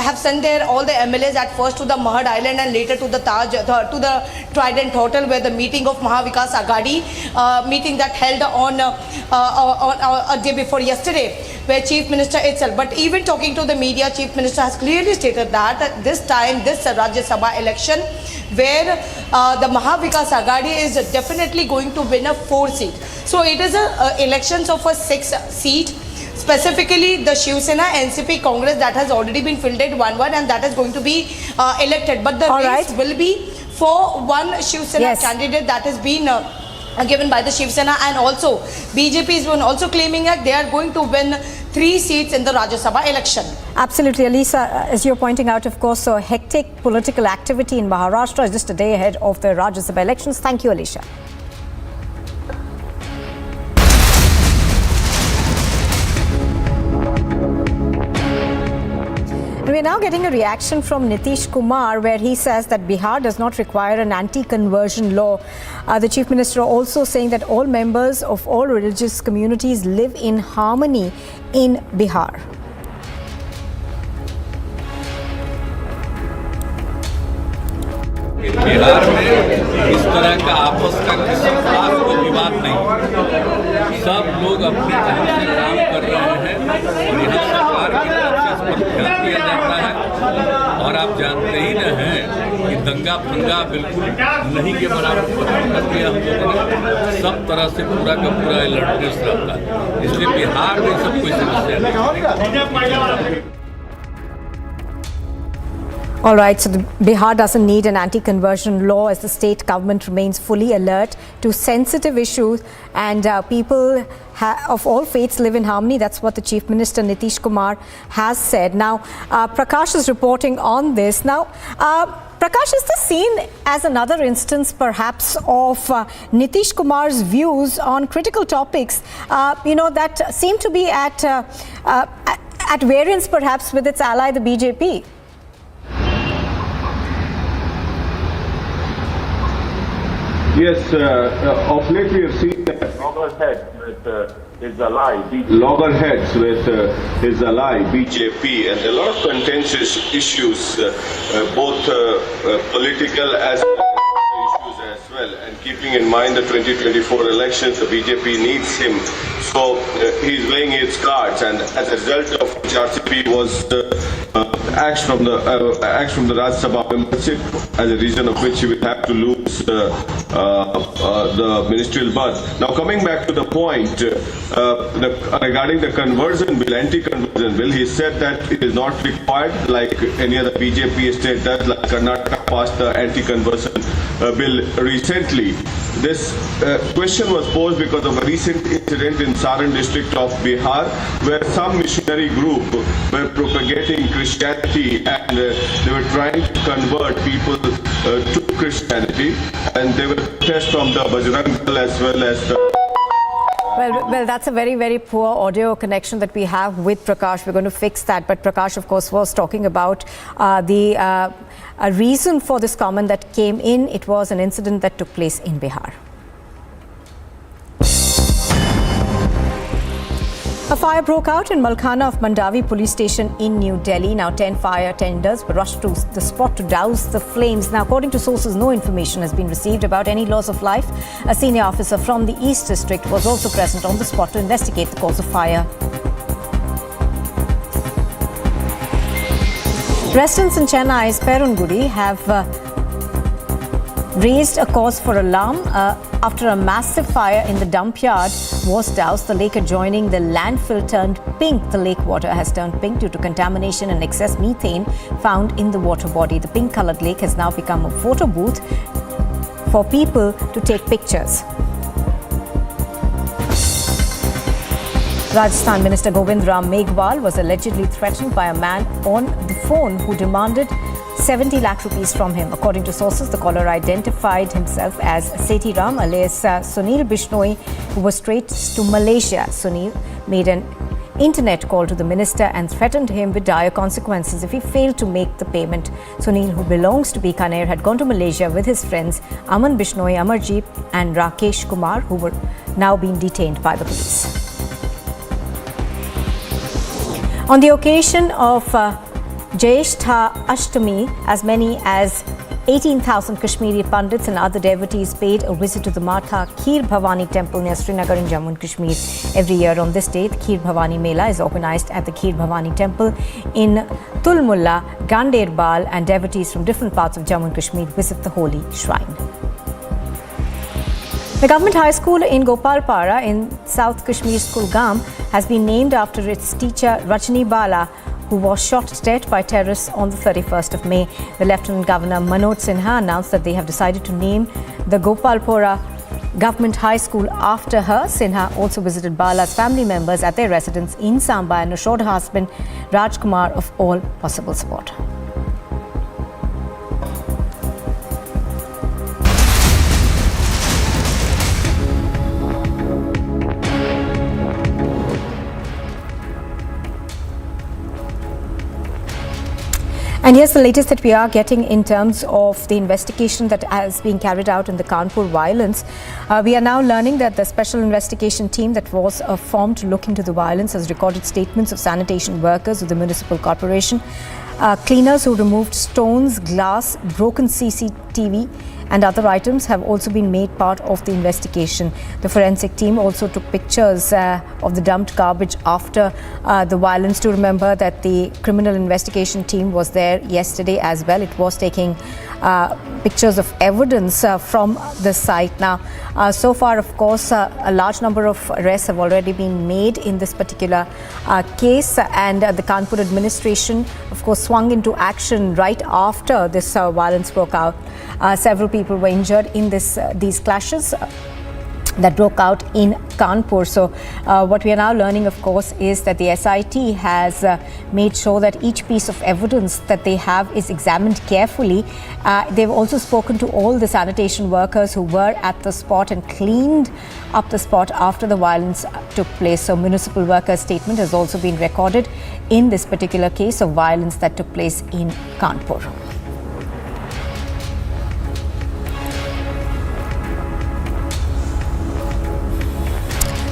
have sent their all the MLAs at first to the Mahad Island and later to the Taj, to the Trident Hotel, where the meeting of Mahavikas Aghadi, meeting that held on a day before yesterday, where Chief Minister itself, but even talking to the media, Chief Minister has clearly stated that this time, this Rajya Sabha election, where the Mahavikas Aghadi is definitely going to win a 4 seat. So it is elections of a 6 seat. Specifically, the Shiv Sena, NCP, Congress, that has already been fielded 1-1, and that is going to be elected. But the race will be for one Shiv Sena candidate that has been given by the Shiv Sena, and also BJP is also claiming that they are going to win 3 seats in the Rajya Sabha election. Absolutely, Alisa, as you're pointing out, of course, so hectic political activity in Maharashtra is just a day ahead of the Rajya Sabha elections. Thank you, Alicia. We're now getting a reaction from Nitish Kumar, where he says that Bihar does not require an anti-conversion law. The Chief Minister also saying that all members of all religious communities live in harmony in Bihar. Bihar में इस तरह का आपस का किसी खास कोई विवाद नहीं, सब लोग अपने ढंग से काम कर रहे हैं और यहाँ सरकार की तरफ से इस पर ध्यान दिया जाता है। और आप जानते ही न हैं कि दंगा फंगा बिल्कुल नहीं के बराबर कर दिया हम लोगों ने, सब तरह से पूरा का पूरा अलर्टनेस रहता है, इसलिए बिहार में सब कोई समस्या नहीं। All right, so Bihar doesn't need an anti-conversion law as the state government remains fully alert to sensitive issues, and people of all faiths live in harmony. That's what the Chief Minister Nitish Kumar has said. Now, Prakash is reporting on this. Now, Prakash, is this seen as another instance perhaps of Nitish Kumar's views on critical topics, that seem to be at variance perhaps with its ally, the BJP? Yes, of late we have seen that loggerheads with his ally, BJP, and a lot of contentious issues, both political as well, and keeping in mind the 2024 elections, the BJP needs him, so he's weighing its cards, and as a result of which RCP was axed from the Rajya Sabha membership, as a reason of which he will have to lose the ministerial berth. Now, coming back to the point regarding the conversion bill, anti-conversion bill, he said that it is not required like any other BJP state does, like Karnataka passed the anti-conversion bill recently. This question was posed because of a recent incident in Saran district of Bihar, where some missionary group were propagating Christianity, and they were trying to convert people to Christianity, and they were protest from the Bajrang Dal as well as the... Well, that's a very, very poor audio connection that we have with Prakash. We're going to fix that. But Prakash, of course, was talking about a reason for this comment that came in. It was an incident that took place in Bihar. A fire broke out in Malkhana of Mandavi police station in New Delhi. Now 10 fire tenders were rushed to the spot to douse the flames. Now, according to sources, no information has been received about any loss of life. A senior officer from the East District was also present on the spot to investigate the cause of fire. Residents in Chennai's Perungudi have raised a cause for alarm after a massive fire in the dump yard was doused. The lake adjoining the landfill turned pink. The lake water has turned pink due to contamination and excess methane found in the water body. The pink-colored lake has now become a photo booth for people to take pictures. Rajasthan Minister Govind Ram Meghwal was allegedly threatened by a man on the phone who demanded 70 lakh rupees from him. According to sources, the caller identified himself as Sethi Ram alias Sunil Bishnoi, who was traced to Malaysia. Sunil made an internet call to the minister and threatened him with dire consequences if he failed to make the payment. Sunil, who belongs to Bikaner, had gone to Malaysia with his friends Aman Bishnoi, Amarjeet and Rakesh Kumar, who were now being detained by the police. On the occasion of Jyeshtha Ashtami, as many as 18,000 Kashmiri Pandits and other devotees paid a visit to the Mata Kheer Bhavani temple near Srinagar in Jammu and Kashmir. Every year on this day, the Kheer Bhavani Mela is organized at the Kheer Bhavani temple in Tulmulla, Ganderbal, and devotees from different parts of Jammu and Kashmir visit the holy shrine. The government high school in Gopalpara in South Kashmir's Kulgam has been named after its teacher Rajni Bala, who was shot dead by terrorists on the 31st of May. The Lieutenant Governor Manoj Sinha announced that they have decided to name the Gopalpura Government High School after her. Sinha also visited Bala's family members at their residence in Samba and assured her husband Rajkumar of all possible support. And here's the latest that we are getting in terms of the investigation that has been carried out in the Kanpur violence. We are now learning that the special investigation team that was formed to look into the violence has recorded statements of sanitation workers of the municipal corporation, cleaners who removed stones, glass, broken CCTV and other items have also been made part of the investigation. The forensic team also took pictures of the dumped garbage after the violence. To remember that the criminal investigation team was there yesterday as well. It was taking pictures of evidence from the site. Now, so far, of course, a large number of arrests have already been made in this particular case, and the Kanpur administration, of course, swung into action right after this violence broke out. Several people were injured in these clashes that broke out in Kanpur. So what we are now learning, of course, is that the SIT has made sure that each piece of evidence that they have is examined carefully. They've also spoken to all the sanitation workers who were at the spot and cleaned up the spot after the violence took place. So municipal workers' statement has also been recorded in this particular case of violence that took place in Kanpur.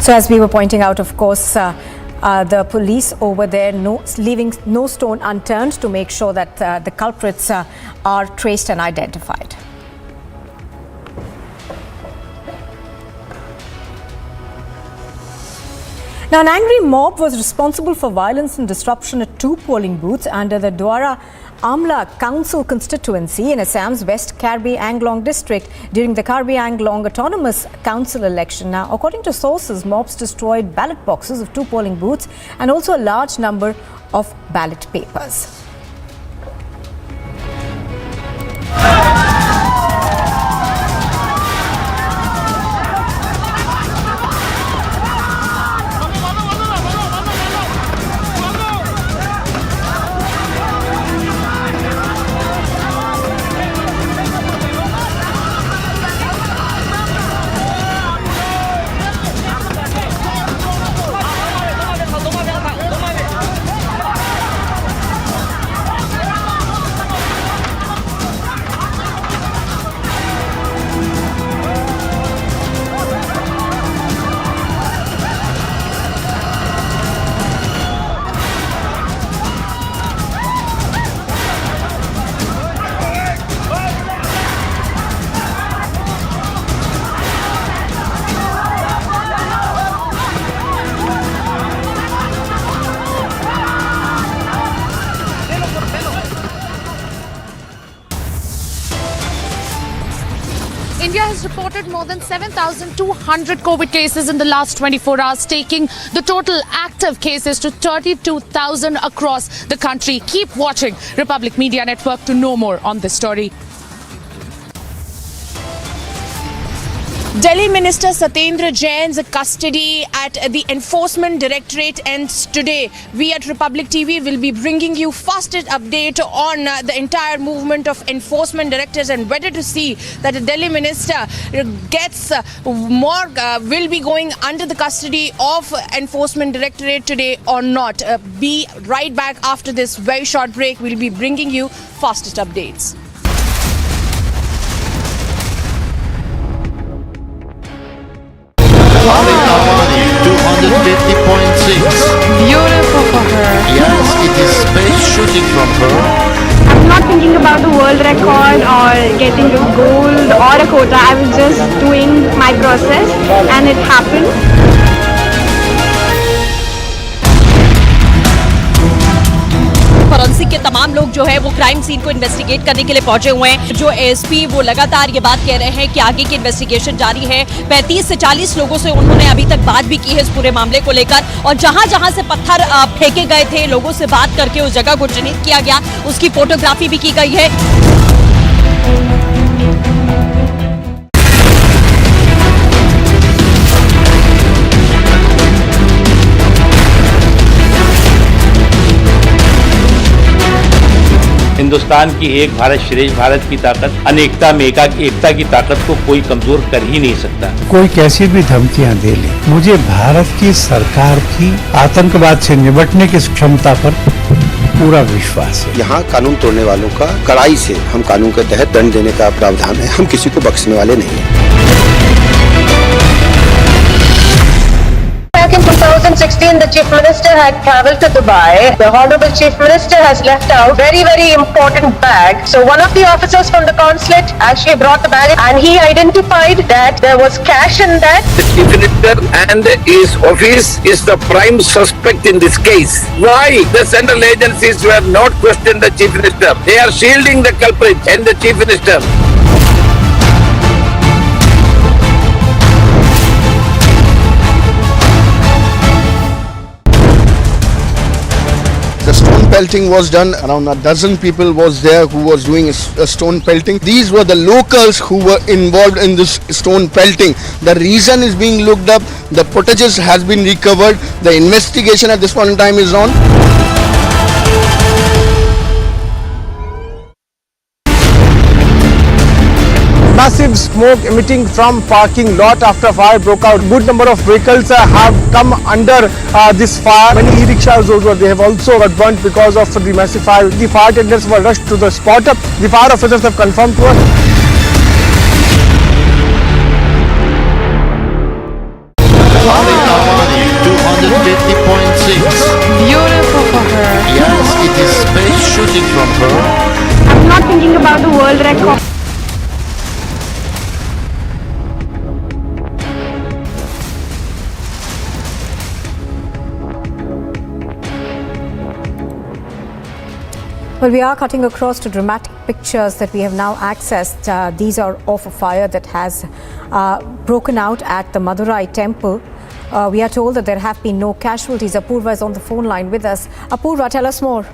So as we were pointing out, of course, the police over there leaving no stone unturned to make sure that the culprits are traced and identified. Now, an angry mob was responsible for violence and disruption at 2 polling booths under the Dwara Amla Council constituency in Assam's West Karbi Anglong district during the Karbi Anglong Autonomous Council election. Now, according to sources, mobs destroyed ballot boxes of 2 polling booths and also a large number of ballot papers. India has reported more than 7,200 COVID cases in the last 24 hours, taking the total active cases to 32,000 across the country. Keep watching Republic Media Network to know more on this story. Delhi Minister Satyendra Jain's custody at the Enforcement Directorate ends today. We at Republic TV will be bringing you fastest update on the entire movement of enforcement directors and whether to see that the Delhi Minister gets will be going under the custody of Enforcement Directorate today or not. Be right back after this very short break. We'll be bringing you fastest updates. Beautiful for her. Yes, it is space shooting from her. I'm not thinking about the world record or getting a gold or a quota. I was just doing my process and it happened. Forensic के तमाम लोग जो है वो crime scene को investigate करने के लिए पहुंचे हुए हैं। जो एसपी वो लगातार ये बात कह रहे हैं कि आगे की इन्वेस्टिगेशन जारी है। 35 से 40 लोगों से उन्होंने अभी तक बात भी की है इस पूरे मामले को लेकर और जहां-जहां से पत्थर फेंके गए थे लोगों से बात करके उस जगह को चिन्हित किया गया, उसकी फोटोग्राफी भी की गई है। हिंदुस्तान की एक भारत श्रेष्ठ भारत की ताकत, अनेकता में एकता की ताकत को कोई कमजोर कर ही नहीं सकता। कोई कैसी भी धमकियां दे ले, मुझे भारत की सरकार की आतंकवाद से निपटने की क्षमता पर पूरा विश्वास है। यहाँ कानून तोड़ने वालों का कड़ाई से हम कानून के तहत दंड देने का प्रावधान है। हम किसी को बख्शने वाले नहीं हैं। Back in 2016, the Chief Minister had travelled to Dubai. The Honourable Chief Minister has left out very, very important bag. So one of the officers from the consulate actually brought the bag and he identified that there was cash in that. The Chief Minister and his office is the prime suspect in this case. Why the central agencies were not questioned the Chief Minister? They are shielding the culprit and the Chief Minister. The stone pelting was done. Around a dozen people was there who was doing stone pelting. These were the locals who were involved in this stone pelting. The reason is being looked up. The footages has been recovered. The investigation at this point in time is on. Massive smoke emitting from parking lot after fire broke out. Good number of vehicles have come under this fire. Many e-rickshaws also, they have also got burnt because of the massive fire. The fire tenders were rushed to the spot. The fire officers have confirmed to us. Beautiful for her. Yes, it is space shooting from her. I'm not thinking about the world record. Well, we are cutting across to dramatic pictures that we have now accessed. These are of a fire that has broken out at the Madurai temple. We are told that there have been no casualties. Apurva is on the phone line with us. Apurva, tell us more.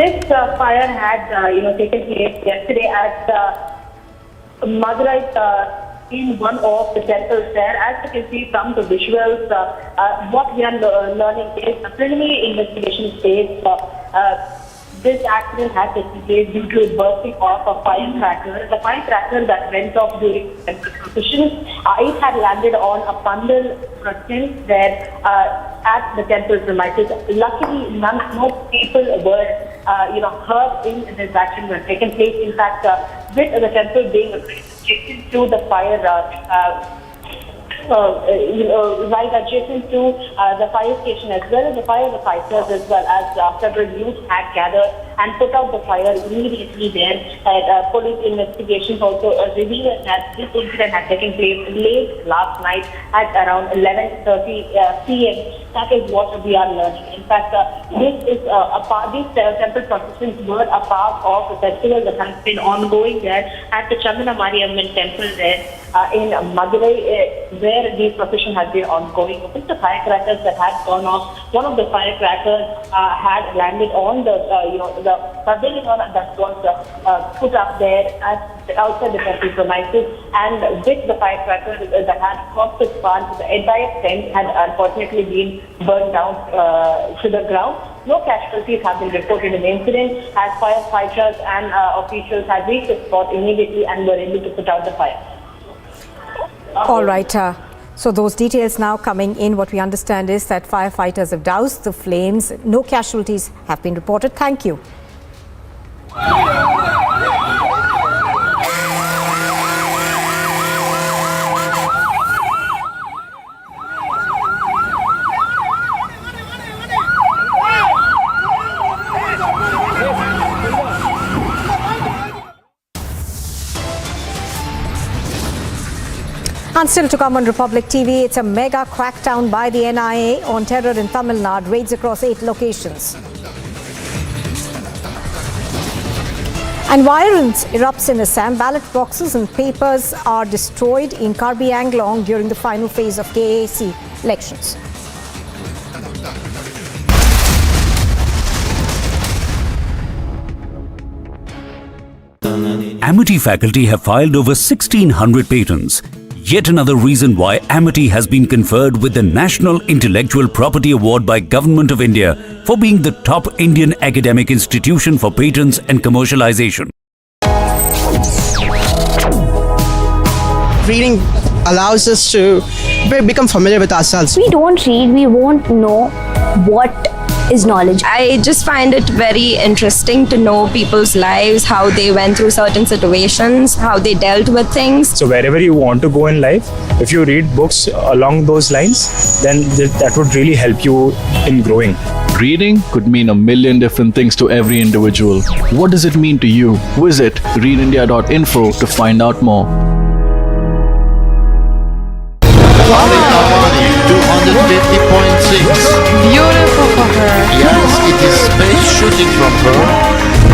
This fire had taken place yesterday at Madurai in one of the temples there. As you can see from the visuals, what we are learning is a preliminary investigation stage. This accident had taken place due to bursting off a firecracker. The firecracker that went off during the procession, it had landed on a pandal front there at the temple premises. Luckily, no people were hurt in this action when taken place. In fact, with the temple being adjacent to the fire, right adjacent to the fire station as well as the firefighters as well as several youths had gathered and put out the fire immediately there. Police investigations also revealed that this incident had taken place late last night at around 11:30 p.m. That is what we are learning. In fact, this is these temple processions were a part of a festival that has been ongoing there at the Chandana Mariamman temple there. in Madurai, where the procession had been ongoing. With the firecrackers that had gone off, one of the firecrackers had landed on the pavilion that was put up there outside the temple premises, and with the firecrackers that had crossed the span, the entire tent had unfortunately been burned down to the ground. No casualties have been reported in the incident, as firefighters and officials had reached the spot immediately and were able to put out the fire. All right. So those details now coming in. What we understand is that firefighters have doused the flames. No casualties have been reported. Thank you. And still to come on Republic TV, it's a mega crackdown by the NIA on terror in Tamil Nadu, raids across 8 locations. And violence erupts in Assam. Ballot boxes and papers are destroyed in Karbi Anglong during the final phase of KAC elections. Amity faculty have filed over 1,600 patents. Yet another reason why Amity has been conferred with the National Intellectual Property Award by Government of India for being the top Indian academic institution for patents and commercialization. Reading allows us to become familiar with ourselves. We don't read, we won't know what is knowledge. I just find it very interesting to know people's lives, how they went through certain situations, how they dealt with things. So wherever you want to go in life, if you read books along those lines, then that would really help you in growing. Reading could mean a million different things to every individual. What does it mean to you? Visit readindia.info to find out more. 250.6. Beautiful for her. Yes, it is space shooting from her.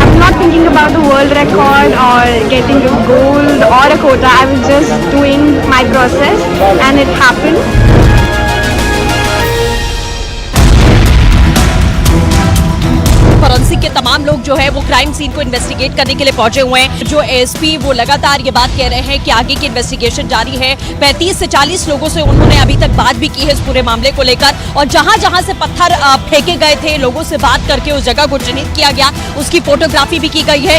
I'm not thinking about the world record or getting a gold or a quota. I was just doing my process and it happened. Forensic के तमाम लोग जो है वो crime scene को investigate करने के लिए पहुंचे हुए हैं। जो एसपी वो लगातार ये बात कह रहे हैं कि आगे की इन्वेस्टिगेशन जारी है। 35 से 40 लोगों से उन्होंने अभी तक बात भी की है इस पूरे मामले को लेकर, और जहां-जहां से पत्थर फेंके गए थे, लोगों से बात करके उस जगह को चिन्हित किया गया, उसकी फोटोग्राफी भी की गई है।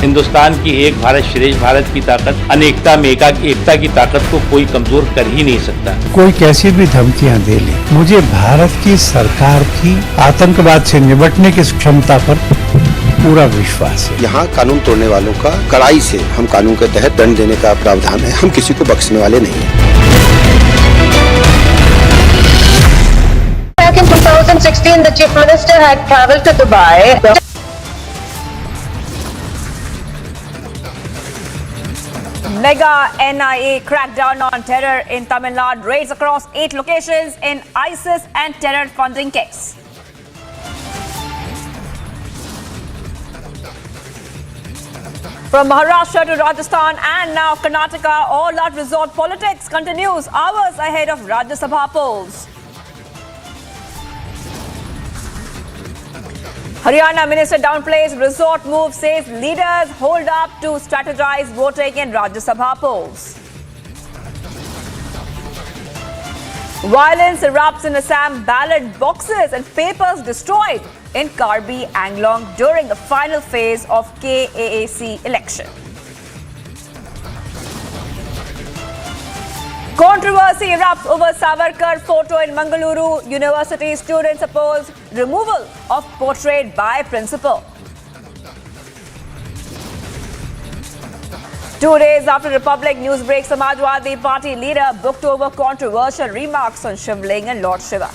हिंदुस्तान की एक भारत श्रेष्ठ भारत की ताकत, अनेकता में एकता की ताकत को कोई कमजोर कर ही नहीं सकता। कोई कैसी भी धमकियां दे ले, मुझे भारत की सरकार की आतंकवाद से निपटने की क्षमता पर पूरा विश्वास है। यहाँ कानून तोड़ने वालों का कड़ाई से हम कानून के तहत दंड देने का प्रावधान है। हम किसी को बख्शने वाले नहीं हैं। Back in 2016, the Chief Minister had travelled to Dubai. Mega NIA crackdown on terror in Tamil Nadu, raids across 8 locations in ISIS and terror funding case. From Maharashtra to Rajasthan and now Karnataka, all-out resort politics continues hours ahead of Rajya Sabha polls. Haryana Minister downplays resort move, says leaders hold up to strategize voting in Rajya Sabha polls. Violence erupts in Assam, ballot boxes and papers destroyed in Karbi Anglong during the final phase of KAC election. Controversy erupts over Savarkar photo in Mangaluru. University students oppose removal of portrait by principal. 2 days after Republic news break, Samajwadi Party leader booked over controversial remarks on Shivling and Lord Shiva.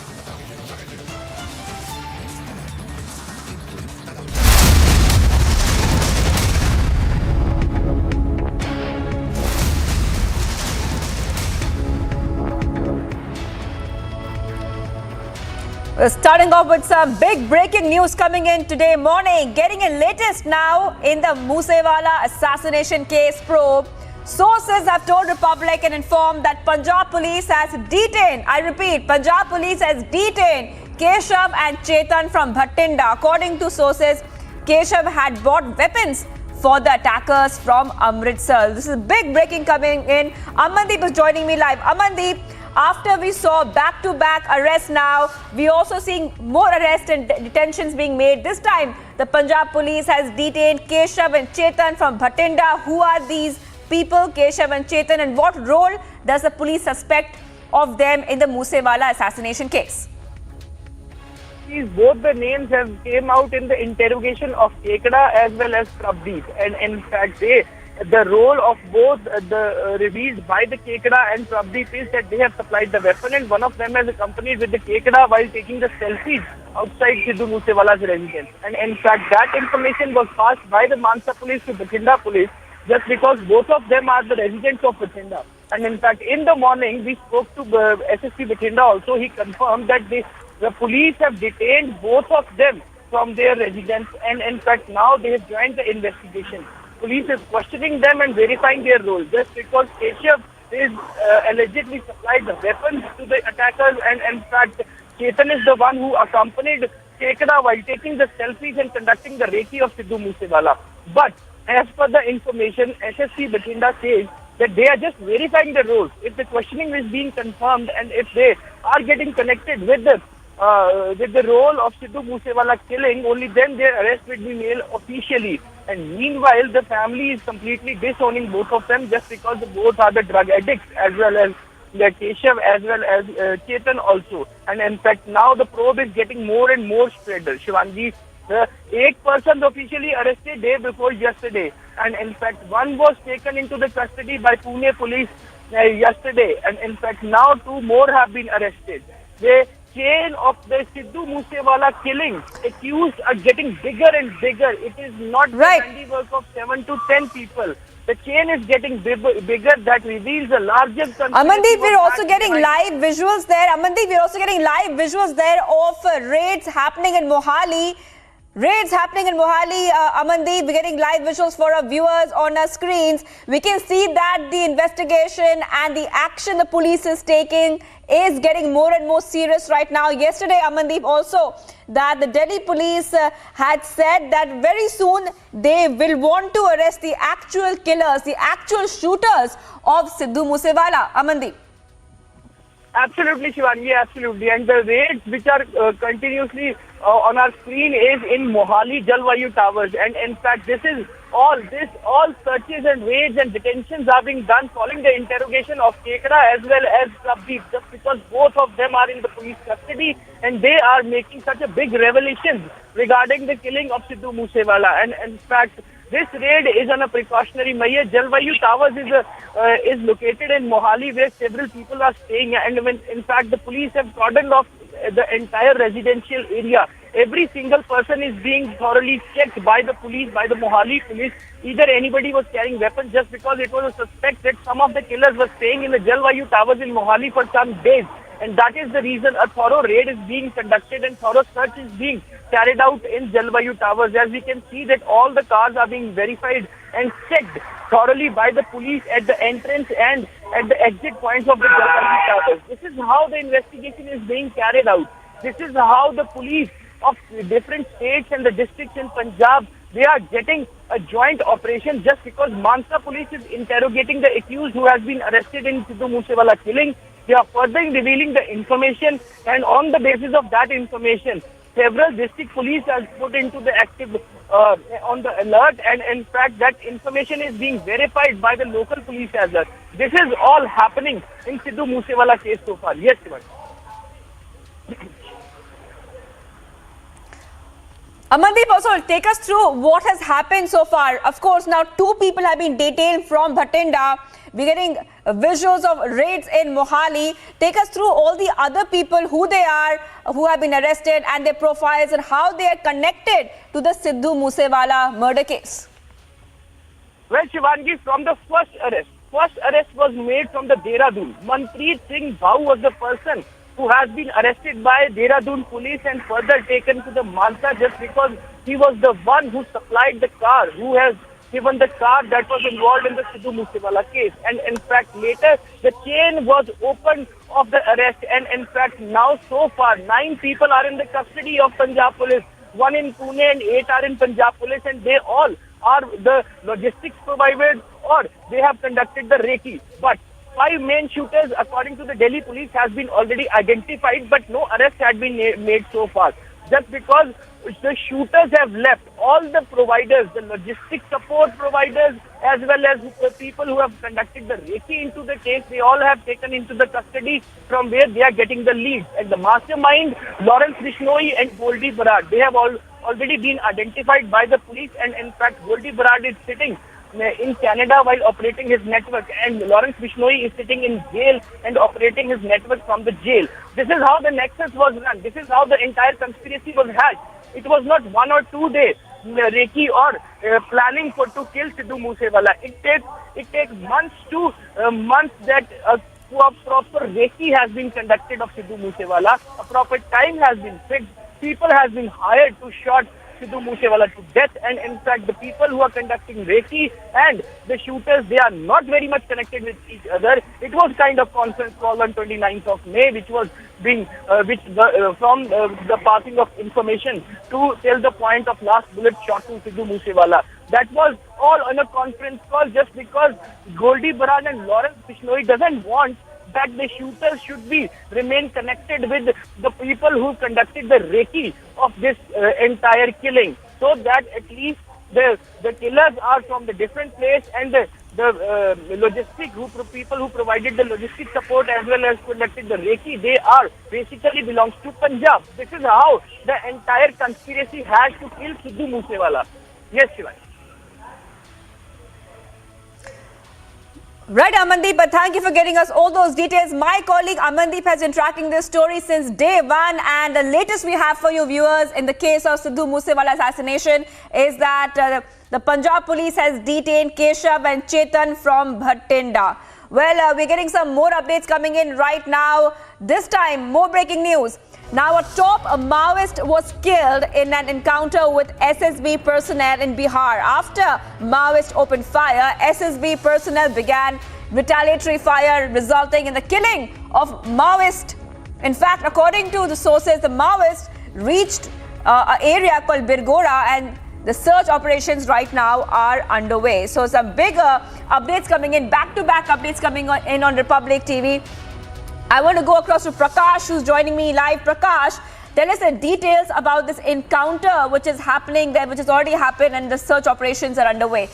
Starting off with some big breaking news coming in today morning. Getting in latest now in the Moose Wala assassination case probe. Sources have told Republic and informed that Punjab police has detained, I repeat, Punjab police has detained Keshav and Chetan from Bhatinda. According to sources, Keshav had bought weapons for the attackers from Amritsar. This is big breaking coming in. Amandeep is joining me live. Amandeep, after we saw back-to-back arrests now, we also seeing more arrests and detentions being made. This time, the Punjab police has detained Keshav and Chetan from Bhatinda. Who are these people, Keshav and Chetan, and what role does the police suspect of them in the Moose Wala assassination case? Both the names have came out in the interrogation of Kekada as well as Prabdeep, and in fact the role of both revealed by the Kekada and Prabdeep is that they have supplied the weapon, and one of them has accompanied with the Kekada while taking the selfies outside Sidhu Moose Wala's residence. And in fact that information was passed by the Mansa police to Bhatinda police, just because both of them are the residents of Bhatinda. And in fact in the morning we spoke to SSP Bhatinda also. He confirmed that the police have detained both of them from their residence, and in fact now they have joined the investigation. Police is questioning them and verifying their role, just because Keshav is allegedly supplied the weapons to the attackers, and in fact Chetan is the one who accompanied Kekada while taking the selfies and conducting the recce of Sidhu Moose Wala. But as per the information, SSP Bhatinda says that they are just verifying the roles. If the questioning is being confirmed and if they are getting connected with the role of Sidhu Moose Wala killing, only then their arrest will be made officially. And meanwhile, the family is completely disowning both of them, just because both are the drug addicts, as well as the Keshav as well as Chetan also. And in fact, now the probe is getting more and more spread. Shivanji, the 8 persons officially arrested day before yesterday, and in fact one was taken into the custody by Pune police yesterday, and in fact now 2 more have been arrested. The chain of the Sidhu Moose Wala killing accused are getting bigger and bigger. It is not the handiwork of 7 to 10 people. The chain is getting bigger. That reveals a larger conspiracy. Amandeep, we're also getting live visuals there. Amandeep, we're also getting live visuals there of raids happening in Mohali. Amandeep, we're getting live visuals for our viewers on our screens. We can see that the investigation and the action the police is taking is getting more and more serious right now. Yesterday, Amandeep, also that the Delhi police had said that very soon they will want to arrest the actual killers, the actual shooters of Sidhu Moose Wala. Amandeep. Absolutely, Shivangi, absolutely. And the raids which are continuously on our screen is in Mohali Jalvayu Towers. And in fact, all searches and raids and detentions are being done following the interrogation of Kekada as well as Prabdeep, just because both of them are in the police custody and they are making such a big revelation regarding the killing of Sidhu Moose Wala. And in fact, this raid is on a precautionary measure. Jalvayu Towers is located in Mohali, where several people are staying, and in fact the police have cordoned off the entire residential area. Every single person is being thoroughly checked by the police, by the Mohali police. Either anybody was carrying weapons, just because it was a suspect that some of the killers were staying in the Jalvayu Towers in Mohali for some days. And that is the reason a thorough raid is being conducted and thorough search is being carried out in Jalvayu Towers. As we can see that all the cars are being verified and checked thoroughly by the police at the entrance and at the exit points of the Jalvayu Towers. This is how the investigation is being carried out. This is how the police of different states and the districts in Punjab, they are getting a joint operation, just because Mansa police is interrogating the accused who has been arrested in Sidhu Moose Wala killing. They are further revealing the information, and on the basis of that information, several district police are put into the active on the alert, and in fact that information is being verified by the local police as well. This is all happening in Sidhu Moose Wala case so far. Yes, Shivan. Amandeep, also take us through what has happened so far. Of course, now 2 people have been detained from Bhatinda. We're getting visuals of raids in Mohali. Take us through all the other people, who they are, who have been arrested, and their profiles, and how they are connected to the Sidhu Moose Wala murder case. Well, Shivangi, from the first arrest was made from the Dehradun. Manpreet Singh Bhau was the person who has been arrested by Dehradun police and further taken to the Malta just because he was the one who supplied the car, who has given the car that was involved in the Sidhu Moose Wala case. And in fact, later the chain was opened of the arrest. And in fact, now so far, 9 people are in the custody of Punjab police, 1 in Pune and 8 are in Punjab police, and they all are the logistics providers or they have conducted the recce. But 5 main shooters, according to the Delhi police, has been already identified, but no arrest had been made so far. Just because the shooters have left, all the providers, the logistic support providers, as well as the people who have conducted the recce into the case, they all have taken into the custody from where they are getting the leads. And the mastermind, Lawrence Bishnoi and Goldie Barad, they have already been identified by the police. And in fact, Goldie Barad is sitting in Canada while operating his network, and Lawrence Bishnoi is sitting in jail and operating his network from the jail. This is how the nexus was run. This is how the entire conspiracy was hatched. It was not 1 or 2 days recce or planning to kill Sidhu Moose Wala. It takes months that a proper recce has been conducted of Sidhu Moose Wala. A proper time has been fixed. People has been hired to shoot Sidhu Moose Wala to death, and in fact the people who are conducting recce and the shooters, they are not very much connected with each other. It was kind of conference call on 29th of May, which was being from the passing of information to till the point of last bullet shot to Sidhu Moose Wala. That was all on a conference call just because Goldie Barad and Lawrence Bishnoi doesn't want that the shooters should remain connected with the people who conducted the recce of this entire killing, so that at least the killers are from the different place, and the people who provided the logistic support as well as conducted the recce, they are basically belongs to Punjab. This is how the entire conspiracy has to kill Sidhu Moose Wala. Yes, Shiva. Right, Amandeep, but thank you for getting us all those details. My colleague Amandeep has been tracking this story since day one, and the latest we have for you viewers in the case of Sidhu Moose Wala assassination is that the Punjab police has detained Keshav and Chetan from Bhatinda. Well, we're getting some more updates coming in right now. This time, more breaking news. Now, a top Maoist was killed in an encounter with SSB personnel in Bihar. After Maoist opened fire, SSB personnel began retaliatory fire, resulting in the killing of Maoist. In fact, according to the sources, the Maoists reached an area called Birgora, and the search operations right now are underway. So some bigger updates coming in, back-to-back updates coming in on Republic TV. I want to go across to Prakash, who's joining me live. Prakash, tell us the details about this encounter which is happening there, which has already happened, and the search operations are underway.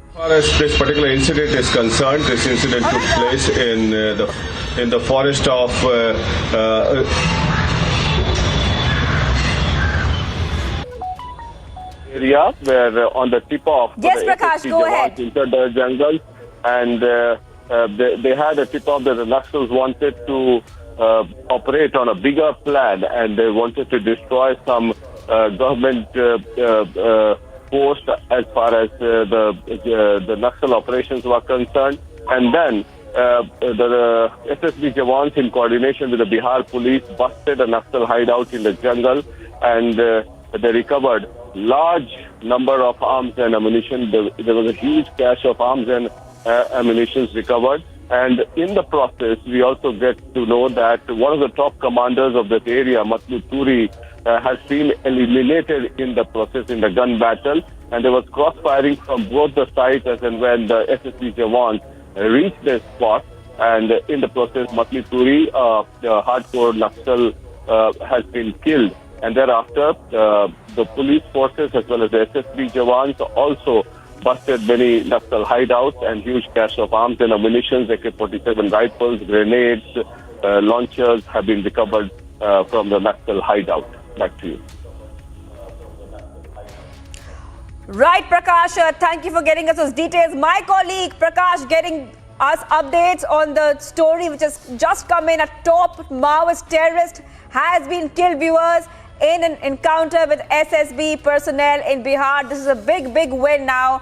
As far as this particular incident is concerned, this incident took place in the forest of area where on the tip of yes, Prakash, go ahead. Into the jungle, and they had a tip off that the Naxals wanted to operate on a bigger plan, and they wanted to destroy some government post as far as the Naxal operations were concerned. And then the SSB Jawans, in coordination with the Bihar police, busted a Naxal hideout in the jungle, and they recovered large number of arms and ammunition. There was a huge cache of arms and ammunition recovered. And in the process, we also get to know that one of the top commanders of that area, Matlu Turi, has been eliminated in the process in the gun battle. And there was cross-firing from both the sides as and when the SSB Jawans reached the spot. And in the process, Matlu Turi, the hardcore Naxal, has been killed. And thereafter, the police forces as well as the SSB Jawans also busted many Naxal hideouts, and huge cache of arms and ammunition, AK-47 rifles, grenades, launchers have been recovered from the Naxal hideout. Back to you. Right, Prakash, thank you for getting us those details. My colleague Prakash getting us updates on the story which has just come in. A top Maoist terrorist has been killed, viewers, in an encounter with SSB personnel in Bihar. This is a big win now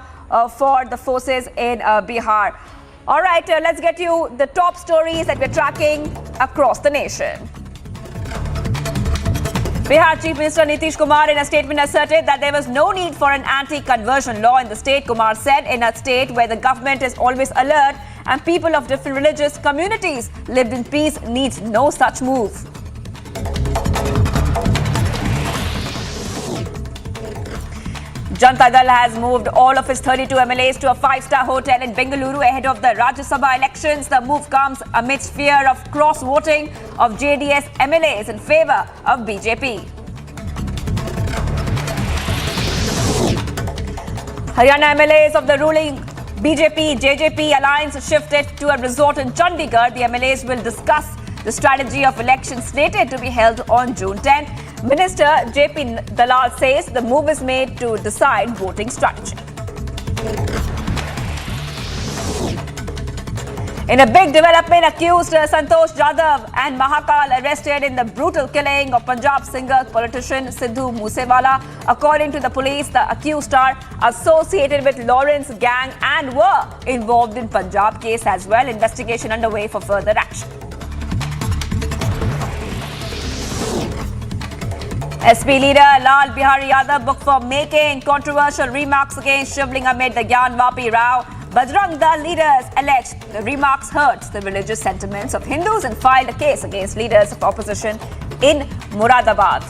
for the forces in Bihar. All right, let's get you the top stories that we're tracking across the nation. Bihar Chief Minister Nitish Kumar in a statement asserted that there was no need for an anti-conversion law in the state. Kumar said in a state where the government is always alert and people of different religious communities lived in peace needs no such move. Janata Dal has moved all of its 32 MLAs to a 5-star hotel in Bengaluru ahead of the Rajya Sabha elections. The move comes amidst fear of cross-voting of JDS MLAs in favour of BJP. Haryana MLAs of the ruling BJP-JJP alliance shifted to a resort in Chandigarh. The MLAs will discuss the strategy of elections slated to be held on June 10th. Minister JP Dalal says the move is made to decide voting strategy. In a big development, accused Santosh Jadhav and Mahakal arrested in the brutal killing of Punjab singer politician Sidhu Moose Wala. According to the police, the accused are associated with Lawrence gang and were involved in Punjab case as well. Investigation underway for further action. SP leader Lal Bihari Yadav booked for making controversial remarks against Shivling amid the Gyan Vapi row. Bajrang Dal leaders alleged the remarks hurt the religious sentiments of Hindus and filed a case against leaders of opposition in Moradabad.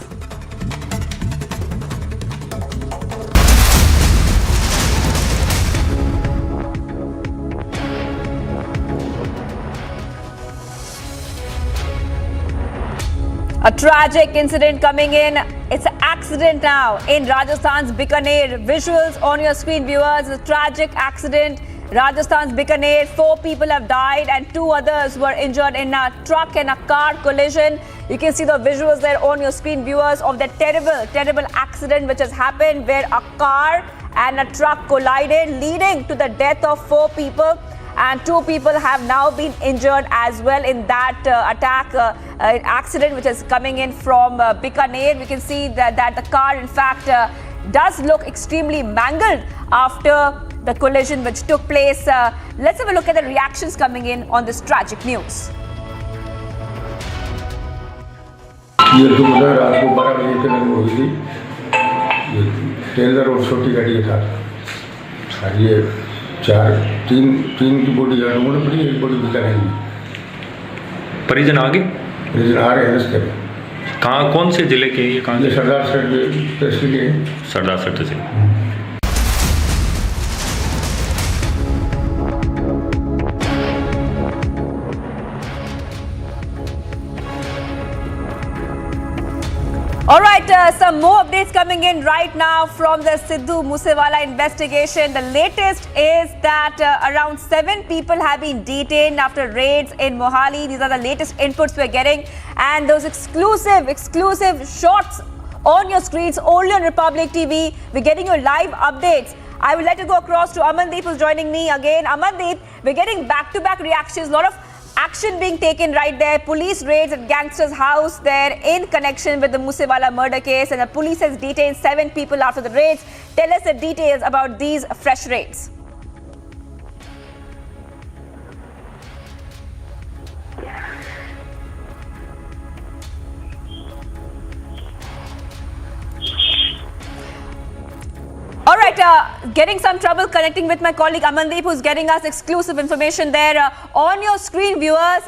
A tragic incident coming in. It's an accident now in Rajasthan's Bikaner. Visuals on your screen, viewers. A tragic accident. Rajasthan's Bikaner. 4 people have died and 2 others were injured in a truck and a car collision. You can see the visuals there on your screen, viewers, of the terrible accident which has happened where a car and a truck collided, leading to the death of 4 people. And 2 people have now been injured as well in that accident which is coming in from Bikaner. We can see that the car in fact does look extremely mangled after the collision which took place. Let's have a look at the reactions coming in on this tragic news. ये दुर्घटना रात को 12 बजे के लगभग हुई थी। ये टेलर और छोटी गाड़ी के साथ ये 3 की बॉडी ढूंढनी पड़ी, 1 बॉडी दिखा नहीं। परिजन आगे परिजन आ रहे हैं रस्ते में। कहाँ, कौन से जिले के? ये कहाँ? ये सरदार सेठ तहसील के। सरदार सेठ तहसील। All right, some more updates coming in right now from the Sidhu Moose Wala investigation. The latest is that around 7 people have been detained after raids in Mohali. These are the latest inputs we're getting, and those exclusive shots on your screens only on Republic TV. We're getting your live updates. I would like to go across to Amandeep, who's joining me again. Amandeep, we're getting back-to-back reactions. A lot of action being taken right there. Police raids at gangster's house there in connection with the Moose Wala murder case, and the police has detained 7 people after the raids. Tell us the details about these fresh raids. All right, getting some trouble connecting with my colleague Amandeep, who's getting us exclusive information there. On your screen, viewers,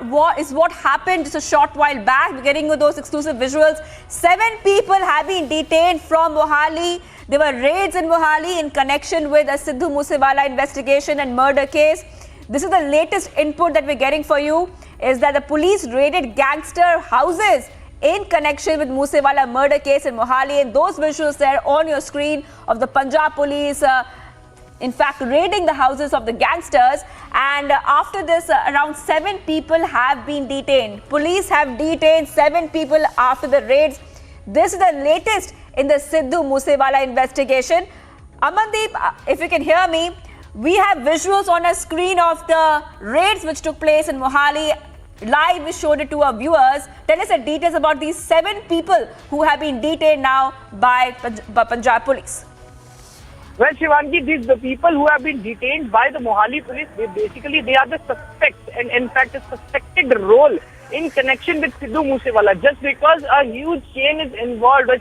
what happened just a short while back. We're getting those exclusive visuals. 7 people have been detained from Mohali. There were raids in Mohali in connection with a Sidhu Moose Wala investigation and murder case. This is the latest input that we're getting for you, is that the police raided gangster houses in connection with Moose Wala murder case in Mohali, and those visuals there on your screen of the Punjab police in fact raiding the houses of the gangsters. And after this, around 7 people have been detained. Police have detained 7 people after the raids. This is the latest in the Sidhu Moose Wala investigation. Amandeep, if you can hear me, we have visuals on a screen of the raids which took place in Mohali. live. We showed it to our viewers. Tell us the details about these 7 people who have been detained now by Punjab police. Well, Shivangi, these the people who have been detained by the Mohali police. They are the suspects, and in fact, a suspected role in connection with Sidhu Moose Wala. Just because a huge chain is involved, a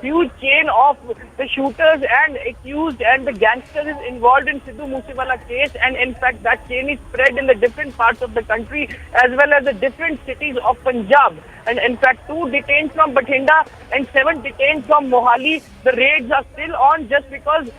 huge chain of the shooters and accused and the gangsters is involved in Sidhu Moose Wala case, and in fact, that chain is spread in the different parts of the country as well as the different cities of Punjab. And in fact, 2 detained from Bathinda and 7 detained from Mohali. The raids are still on just because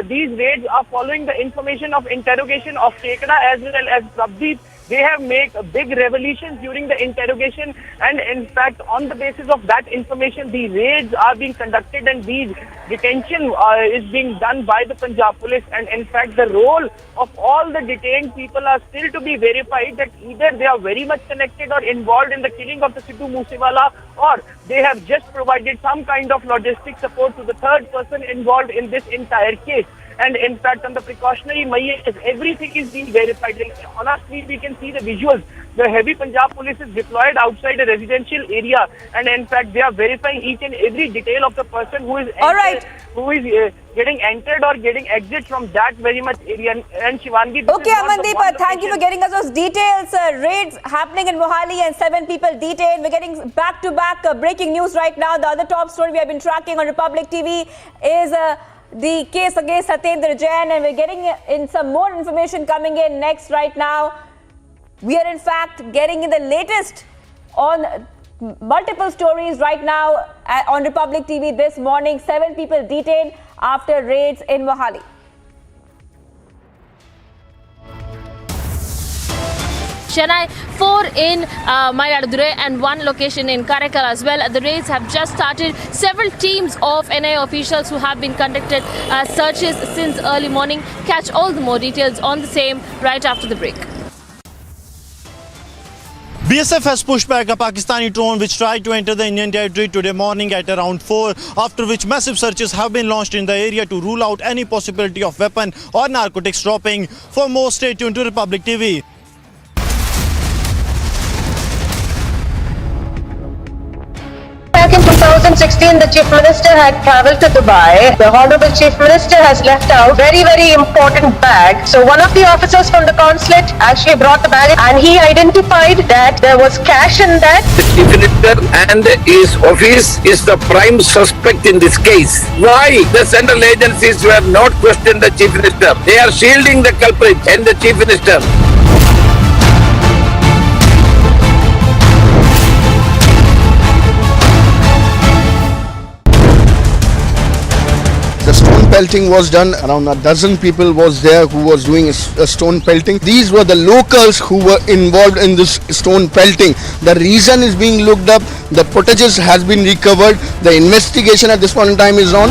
these raids are following the information of interrogation of Tekada as well as Prabdeep. They have made big revelations during the interrogation, and in fact, on the basis of that information, the raids are being conducted and these detention is being done by the Punjab police. And in fact, the role of all the detained people are still to be verified, that either they are very much connected or involved in the killing of the Sidhu Moose Wala, or they have just provided some kind of logistic support to the third person involved in this entire case. And in fact, on the precautionary measures, everything is being verified. On our screen, we can see the visuals. The heavy Punjab police is deployed outside a residential area, and in fact, they are verifying each and every detail of the person who is getting entered or getting exit from that very much area. And Shivangi, okay, Amandeep, thank you for getting us those details. Raids happening in Mohali and 7 people detained. We're getting back-to-back breaking news right now. The other top story we have been tracking on Republic TV is the case against Satyendra Jain, and we're getting in some more information coming in next right now. We are in fact getting in the latest on multiple stories right now on Republic TV this morning. 7 people detained after raids in Mohali. Chennai, 4 in Mayiladuthurai and 1 location in Karaikal as well. The raids have just started. Several teams of NIA officials who have been conducted searches since early morning. Catch all the more details on the same right after the break. BSF has pushed back a Pakistani drone which tried to enter the Indian territory today morning at around 4, after which massive searches have been launched in the area to rule out any possibility of weapon or narcotics dropping. For more, stay tuned to Republic TV. Back in 2016, the Chief Minister had travelled to Dubai. The Honourable Chief Minister has left out very, very important bag. So one of the officers from the consulate actually brought the bag, and he identified that there was cash in that. The Chief Minister and his office is the prime suspect in this case. Why the central agencies were not questioned the Chief Minister? They are shielding the culprit and the Chief Minister. The stone pelting was done. Around a dozen people was there who was doing a stone pelting. These were the locals who were involved in this stone pelting. The reason is being looked up. The footages has been recovered. The investigation at this point in time is on.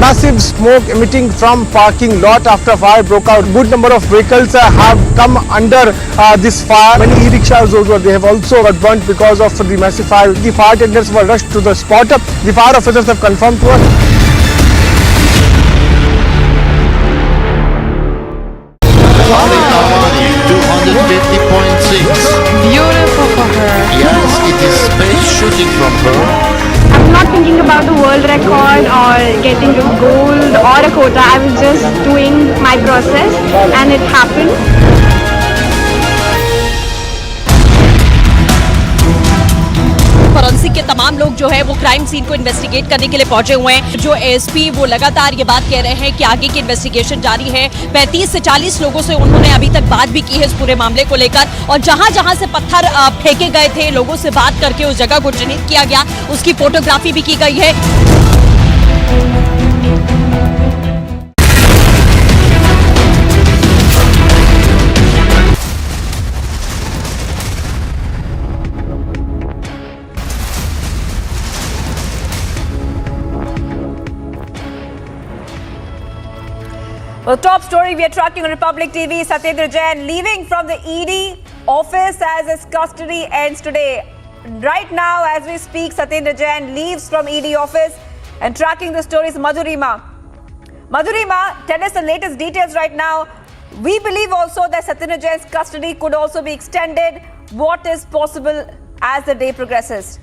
Massive smoke emitting from parking lot after fire broke out. Good number of vehicles have come under this fire. Many e-rickshaws also, they have also got burnt because of the massive fire. The fire tenders were rushed to the spot. The fire officers have confirmed to us. Wow. 250.6. Beautiful for her. Yes, it is space shooting from her. I'm not thinking about the world record or getting a gold or a quota. I was just doing my process and it happened. Forensic के तमाम लोग जो है वो crime scene को investigate करने के लिए पहुंचे हुए हैं। जो एसपी वो लगातार ये बात कह रहे हैं कि आगे की इन्वेस्टिगेशन जारी है। 35 से 40 लोगों से उन्होंने अभी तक बात भी की है इस पूरे मामले को लेकर, और जहां-जहां से पत्थर फेंके गए थे, लोगों से बात करके उस जगह को चिन्हित किया गया, उसकी फोटोग्राफी भी की गई है। Well, top story we are tracking on Republic TV. Satyendra Jain leaving from the ED office as his custody ends today. Right now, as we speak, Satyendra Jain leaves from ED office, and tracking the stories, Madhurima. Madhurima, tell us the latest details right now. We believe also that Satyendra Jain's custody could also be extended. What is possible as the day progresses?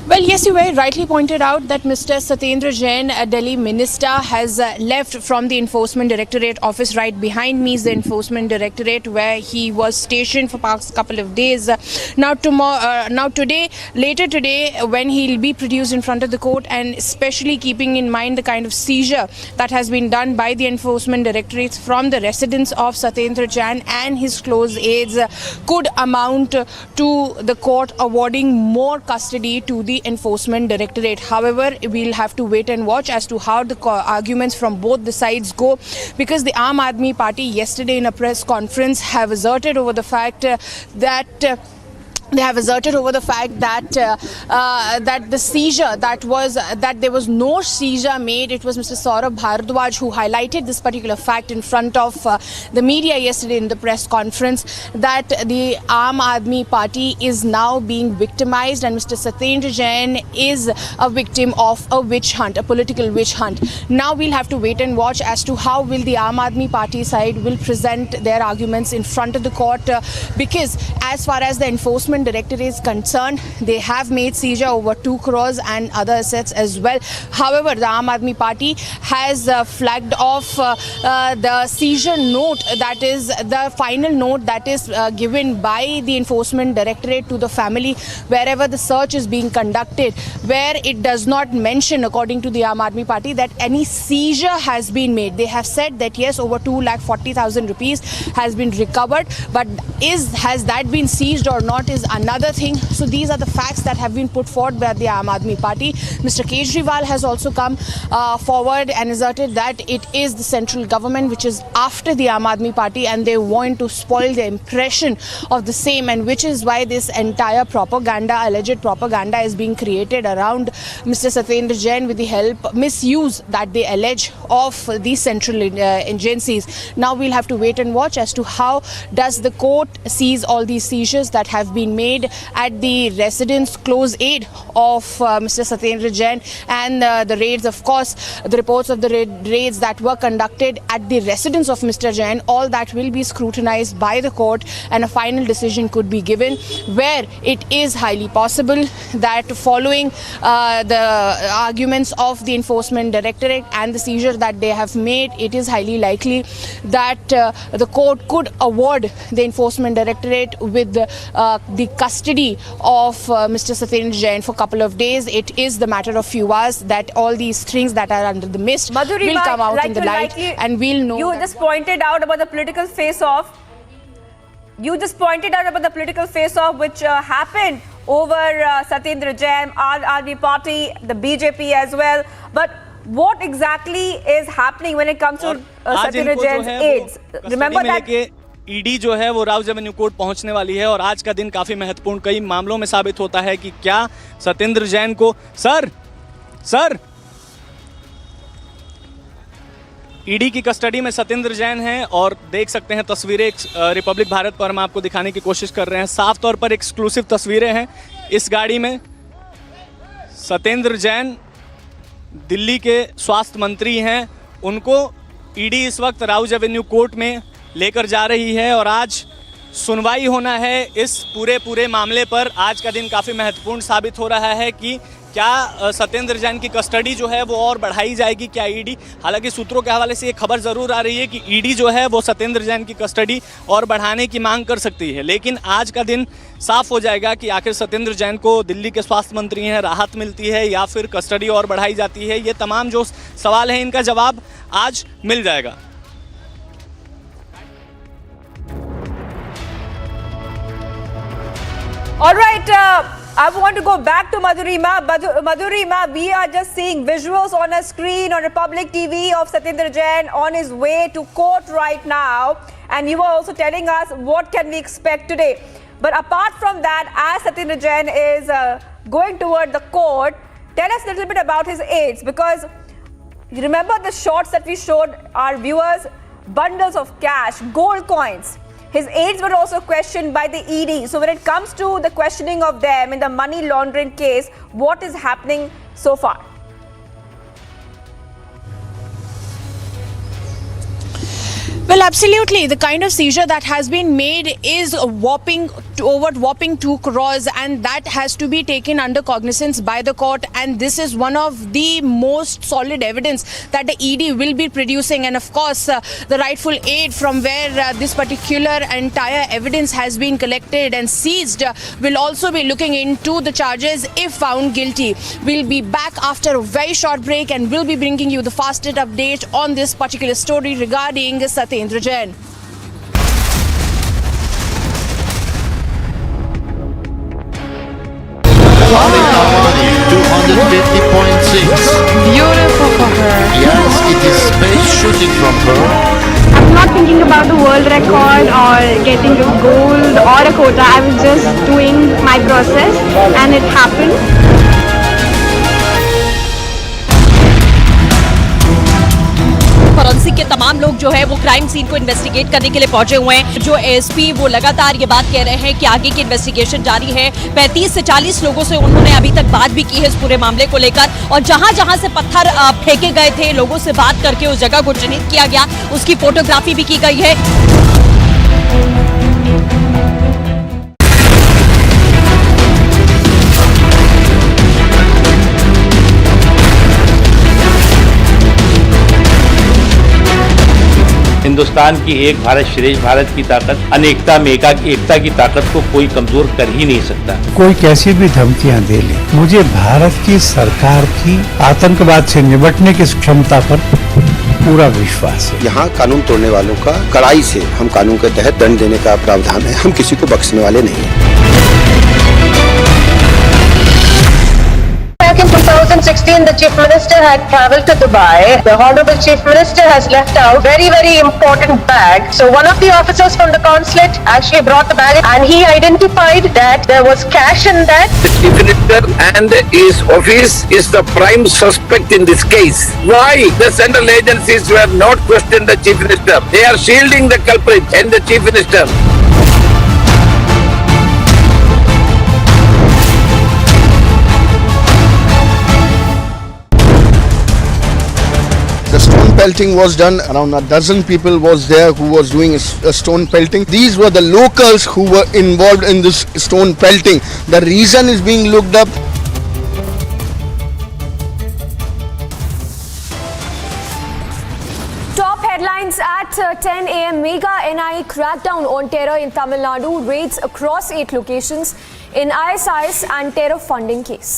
Well, yes, you very rightly pointed out that Mr. Satyendra Jain, a Delhi minister, has left from the Enforcement Directorate office. Right behind me is the Enforcement Directorate, where he was stationed for past couple of days. Later today, when he'll be produced in front of the court, and especially keeping in mind the kind of seizure that has been done by the Enforcement Directorate from the residence of Satyendra Jain and his close aides, could amount to the court awarding more custody to the Enforcement Directorate. However, we'll have to wait and watch as to how the arguments from both the sides go, because the Aam Aadmi Party yesterday in a press conference have asserted over the fact that the seizure that there was no seizure made. It was Mr. Saurabh Bharadwaj who highlighted this particular fact in front of the media yesterday in the press conference, that the Aam Aadmi Party is now being victimized and Mr. Satyendra Jain is a victim of a witch hunt, a political witch hunt. Now we'll have to wait and watch as to how will the Aam Aadmi Party side will present their arguments in front of the court, because as far as the Enforcement Directorate is concerned, they have made seizure over 2 crores and other assets as well. However, the Aam Aadmi Party has flagged off the seizure note, that is the final note that is given by the Enforcement Directorate to the family wherever the search is being conducted, where it does not mention, according to the Aam Aadmi Party, that any seizure has been made. They have said that yes, over 2,40,000 rupees has been recovered, but has that been seized or not is another thing. So these are the facts that have been put forward by the Aam Aadmi Party. Mr. Kejriwal has also come forward and asserted that it is the central government which is after the Aam Aadmi Party and they want to spoil the impression of the same, and which is why this entire propaganda, alleged propaganda, is being created around Mr. Satyendra Jain with the misuse that they allege of the central agencies. Now we'll have to wait and watch as to how does the court seize all these seizures that have been made at the residence close aid of Mr. Satyendra Jain, and the raids, of course, the reports of the raids that were conducted at the residence of Mr. Jain, all that will be scrutinized by the court and a final decision could be given, where it is highly possible that following the arguments of the Enforcement Directorate and the seizure that they have made, it is highly likely that the court could award the Enforcement Directorate with the custody of Mr. Satyendra Jain for a couple of days. It is the matter of few hours that all these things that are under the mist Madhurima, will come out in the light, and we'll know. You just pointed out about the political face-off. Which happened over Satyendra Jain, RRB party, the BJP as well. But what exactly is happening when it comes to Satyendra Jain's aides? Remember that ED जो है वो Rouse Avenue court पहुंचने वाली है और आज का दिन काफी महत्वपूर्ण कई मामलों में साबित होता है कि क्या सत्येंद्र जैन को सर ईडी की कस्टडी में सत्येंद्र जैन हैं और देख सकते हैं तस्वीरें रिपब्लिक भारत पर हम आपको दिखाने की कोशिश कर रहे हैं। साफ तौर पर एक्सक्लूसिव तस्वीरें हैं। इस गाड़ी में सत्येंद्र जैन दिल्ली के स्वास्थ्य मंत्री हैं, उनको ईडी इस वक्त राउज एवेन्यू कोर्ट में लेकर जा रही है और आज सुनवाई होना है इस पूरे मामले पर। आज का दिन काफ़ी महत्वपूर्ण साबित हो रहा है कि क्या सत्येंद्र जैन की कस्टडी जो है वो और बढ़ाई जाएगी, क्या ईडी, हालांकि सूत्रों के हवाले से ये खबर ज़रूर आ रही है कि ईडी जो है वो सत्येंद्र जैन की कस्टडी और बढ़ाने की मांग कर सकती है। लेकिन आज का दिन साफ हो जाएगा कि आखिर सत्येंद्र जैन को दिल्ली के स्वास्थ्य मंत्री हैं राहत मिलती है या फिर कस्टडी और बढ़ाई जाती है। ये तमाम जो सवाल हैं इनका जवाब आज मिल जाएगा। All right, I want to go back to Madhurima. Madhurima, we are just seeing visuals on a screen on Republic TV of Satyendra Jain on his way to court right now. And you were also telling us what can we expect today. But apart from that, as Satyendra Jain is going toward the court, tell us a little bit about his aides. Because you remember the shots that we showed our viewers? Bundles of cash, gold coins. His aides were also questioned by the ED. So when it comes to the questioning of them in the money laundering case, what is happening so far? Well, absolutely. The kind of seizure that has been made is whopping 2 crores, and that has to be taken under cognizance by the court. And this is one of the most solid evidence that the ED will be producing. And of course, the rightful aid from where this particular entire evidence has been collected and seized will also be looking into the charges if found guilty. We'll be back after a very short break and we'll be bringing you the fastest update on this particular story regarding Satyendra Jain. Beautiful for her. Yes, it is space shooting from her. I'm not thinking about the world record or getting a gold or a quota. I was just doing my process and it happened. Forensic के तमाम लोग जो है वो crime scene को investigate करने के लिए पहुंचे हुए हैं। जो एसपी वो लगातार ये बात कह रहे हैं कि आगे की इन्वेस्टिगेशन जारी है। 35 से 40 लोगों से उन्होंने अभी तक बात भी की है इस पूरे मामले को लेकर, और जहां-जहां से पत्थर फेंके गए थे, लोगों से बात करके उस जगह को चिन्हित किया गया, उसकी फोटोग्राफी भी की गई है। हिंदुस्तान की एक भारत श्रेष्ठ भारत की ताकत, अनेकता में एकता की ताकत को कोई कमजोर कर ही नहीं सकता। कोई कैसी भी धमकियां दे ले, मुझे भारत की सरकार की आतंकवाद से निपटने की क्षमता पर पूरा विश्वास है। यहाँ कानून तोड़ने वालों का कड़ाई से हम कानून के तहत दंड देने का प्रावधान है। हम किसी को बख्शने वाले नहीं हैं। Back in 2016, the Chief Minister had travelled to Dubai. The Honourable Chief Minister has left out very, very important bag. So one of the officers from the consulate actually brought the bag and he identified that there was cash in that. The Chief Minister and his office is the prime suspect in this case. Why the central agencies were not questioned the Chief Minister? They are shielding the culprit and the Chief Minister. The stone pelting was done. Around a dozen people was there who was doing a stone pelting. These were the locals who were involved in this stone pelting. The reason is being looked up. Top headlines at 10 a.m. Mega NIA crackdown on terror in Tamil Nadu. Raids across 8 locations in ISIS and terror funding case.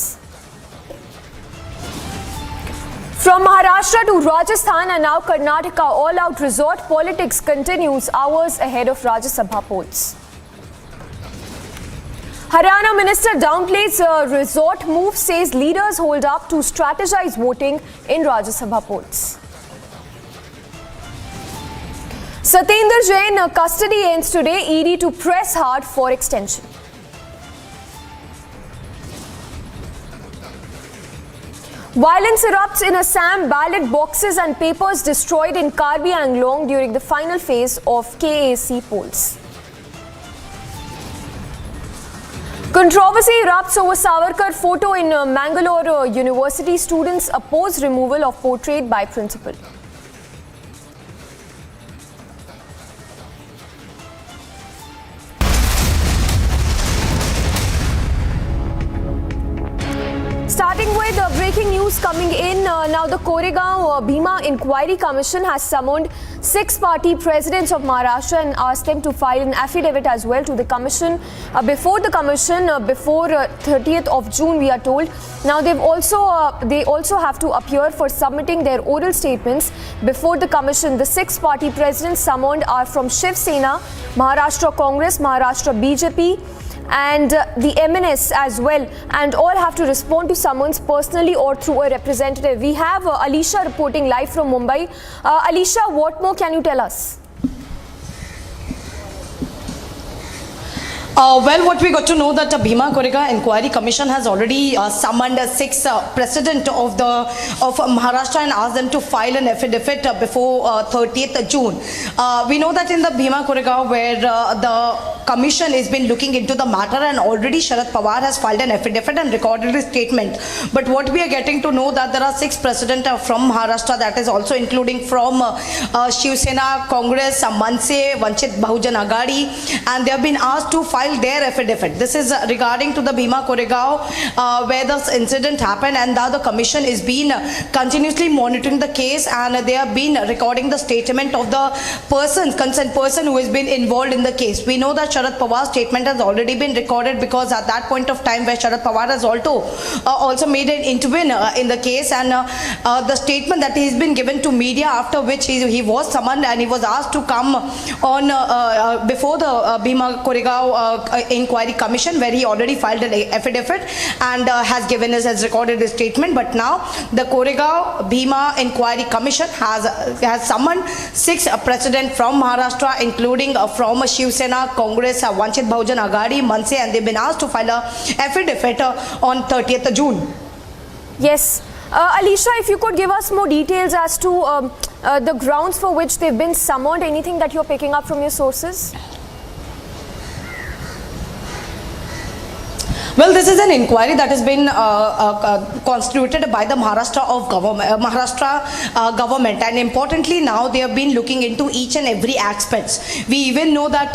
From Maharashtra to Rajasthan and now Karnataka, all-out resort politics continues hours ahead of Rajya Sabha polls. Haryana Minister downplays a resort move, says leaders hold up to strategize voting in Rajya Sabha polls. Satyendra Jain custody ends today, ED to press hard for extension. Violence erupts in Assam, ballot boxes and papers destroyed in Karbi Anglong during the final phase of KAC polls. Controversy erupts over Savarkar photo in Mangalore University. Students oppose removal of portrait by principal. Starting with breaking news coming in, now the Koregaon Bhima Inquiry Commission has summoned 6 party presidents of Maharashtra and asked them to file an affidavit as well to the commission. Before 30th of June, we are told. Now they also have to appear for submitting their oral statements before the commission. The 6 party presidents summoned are from Shiv Sena, Maharashtra Congress, Maharashtra BJP, and the MNS as well, and all have to respond to summons personally or through a representative. We have Alisha reporting live from Mumbai. Alisha, what more can you tell us? Well, what we got to know that the Bhima Koregaon Inquiry Commission has already summoned 6 president of Maharashtra and asked them to file an affidavit before 30th June. We know that in the Bhima Koregaon where the commission has been looking into the matter, and already Sharad Pawar has filed an affidavit and recorded his statement. But what we are getting to know that there are 6 president from Maharashtra, that is also including from Shiv Sena, Congress, Manse, Vanchit Bahujan Aghadi, and they have been asked to file their affidavit. This is regarding to the Bhima Koregaon where this incident happened, and now the commission is been continuously monitoring the case, and they have been recording the statement of the concerned person who has been involved in the case. We know that Sharad Pawar's statement has already been recorded, because at that point of time where Sharad Pawar has also made an intervene in the case, and the statement that he has been given to media, after which he was summoned and he was asked to come on before the Bhima Koregaon Inquiry Commission, where he already filed an affidavit and has recorded his statement. But now the Koregaon Bhima Inquiry Commission has summoned 6 president from Maharashtra, including from Shiv Sena, Congress, Vanchit Bahujan Aghadi, Manse, and they've been asked to file an affidavit on 30th June. Yes. Alisha, if you could give us more details as to the grounds for which they've been summoned, anything that you're picking up from your sources? Well, this is an inquiry that has been constituted by the Maharashtra government, and importantly now they have been looking into each and every aspects. We even know that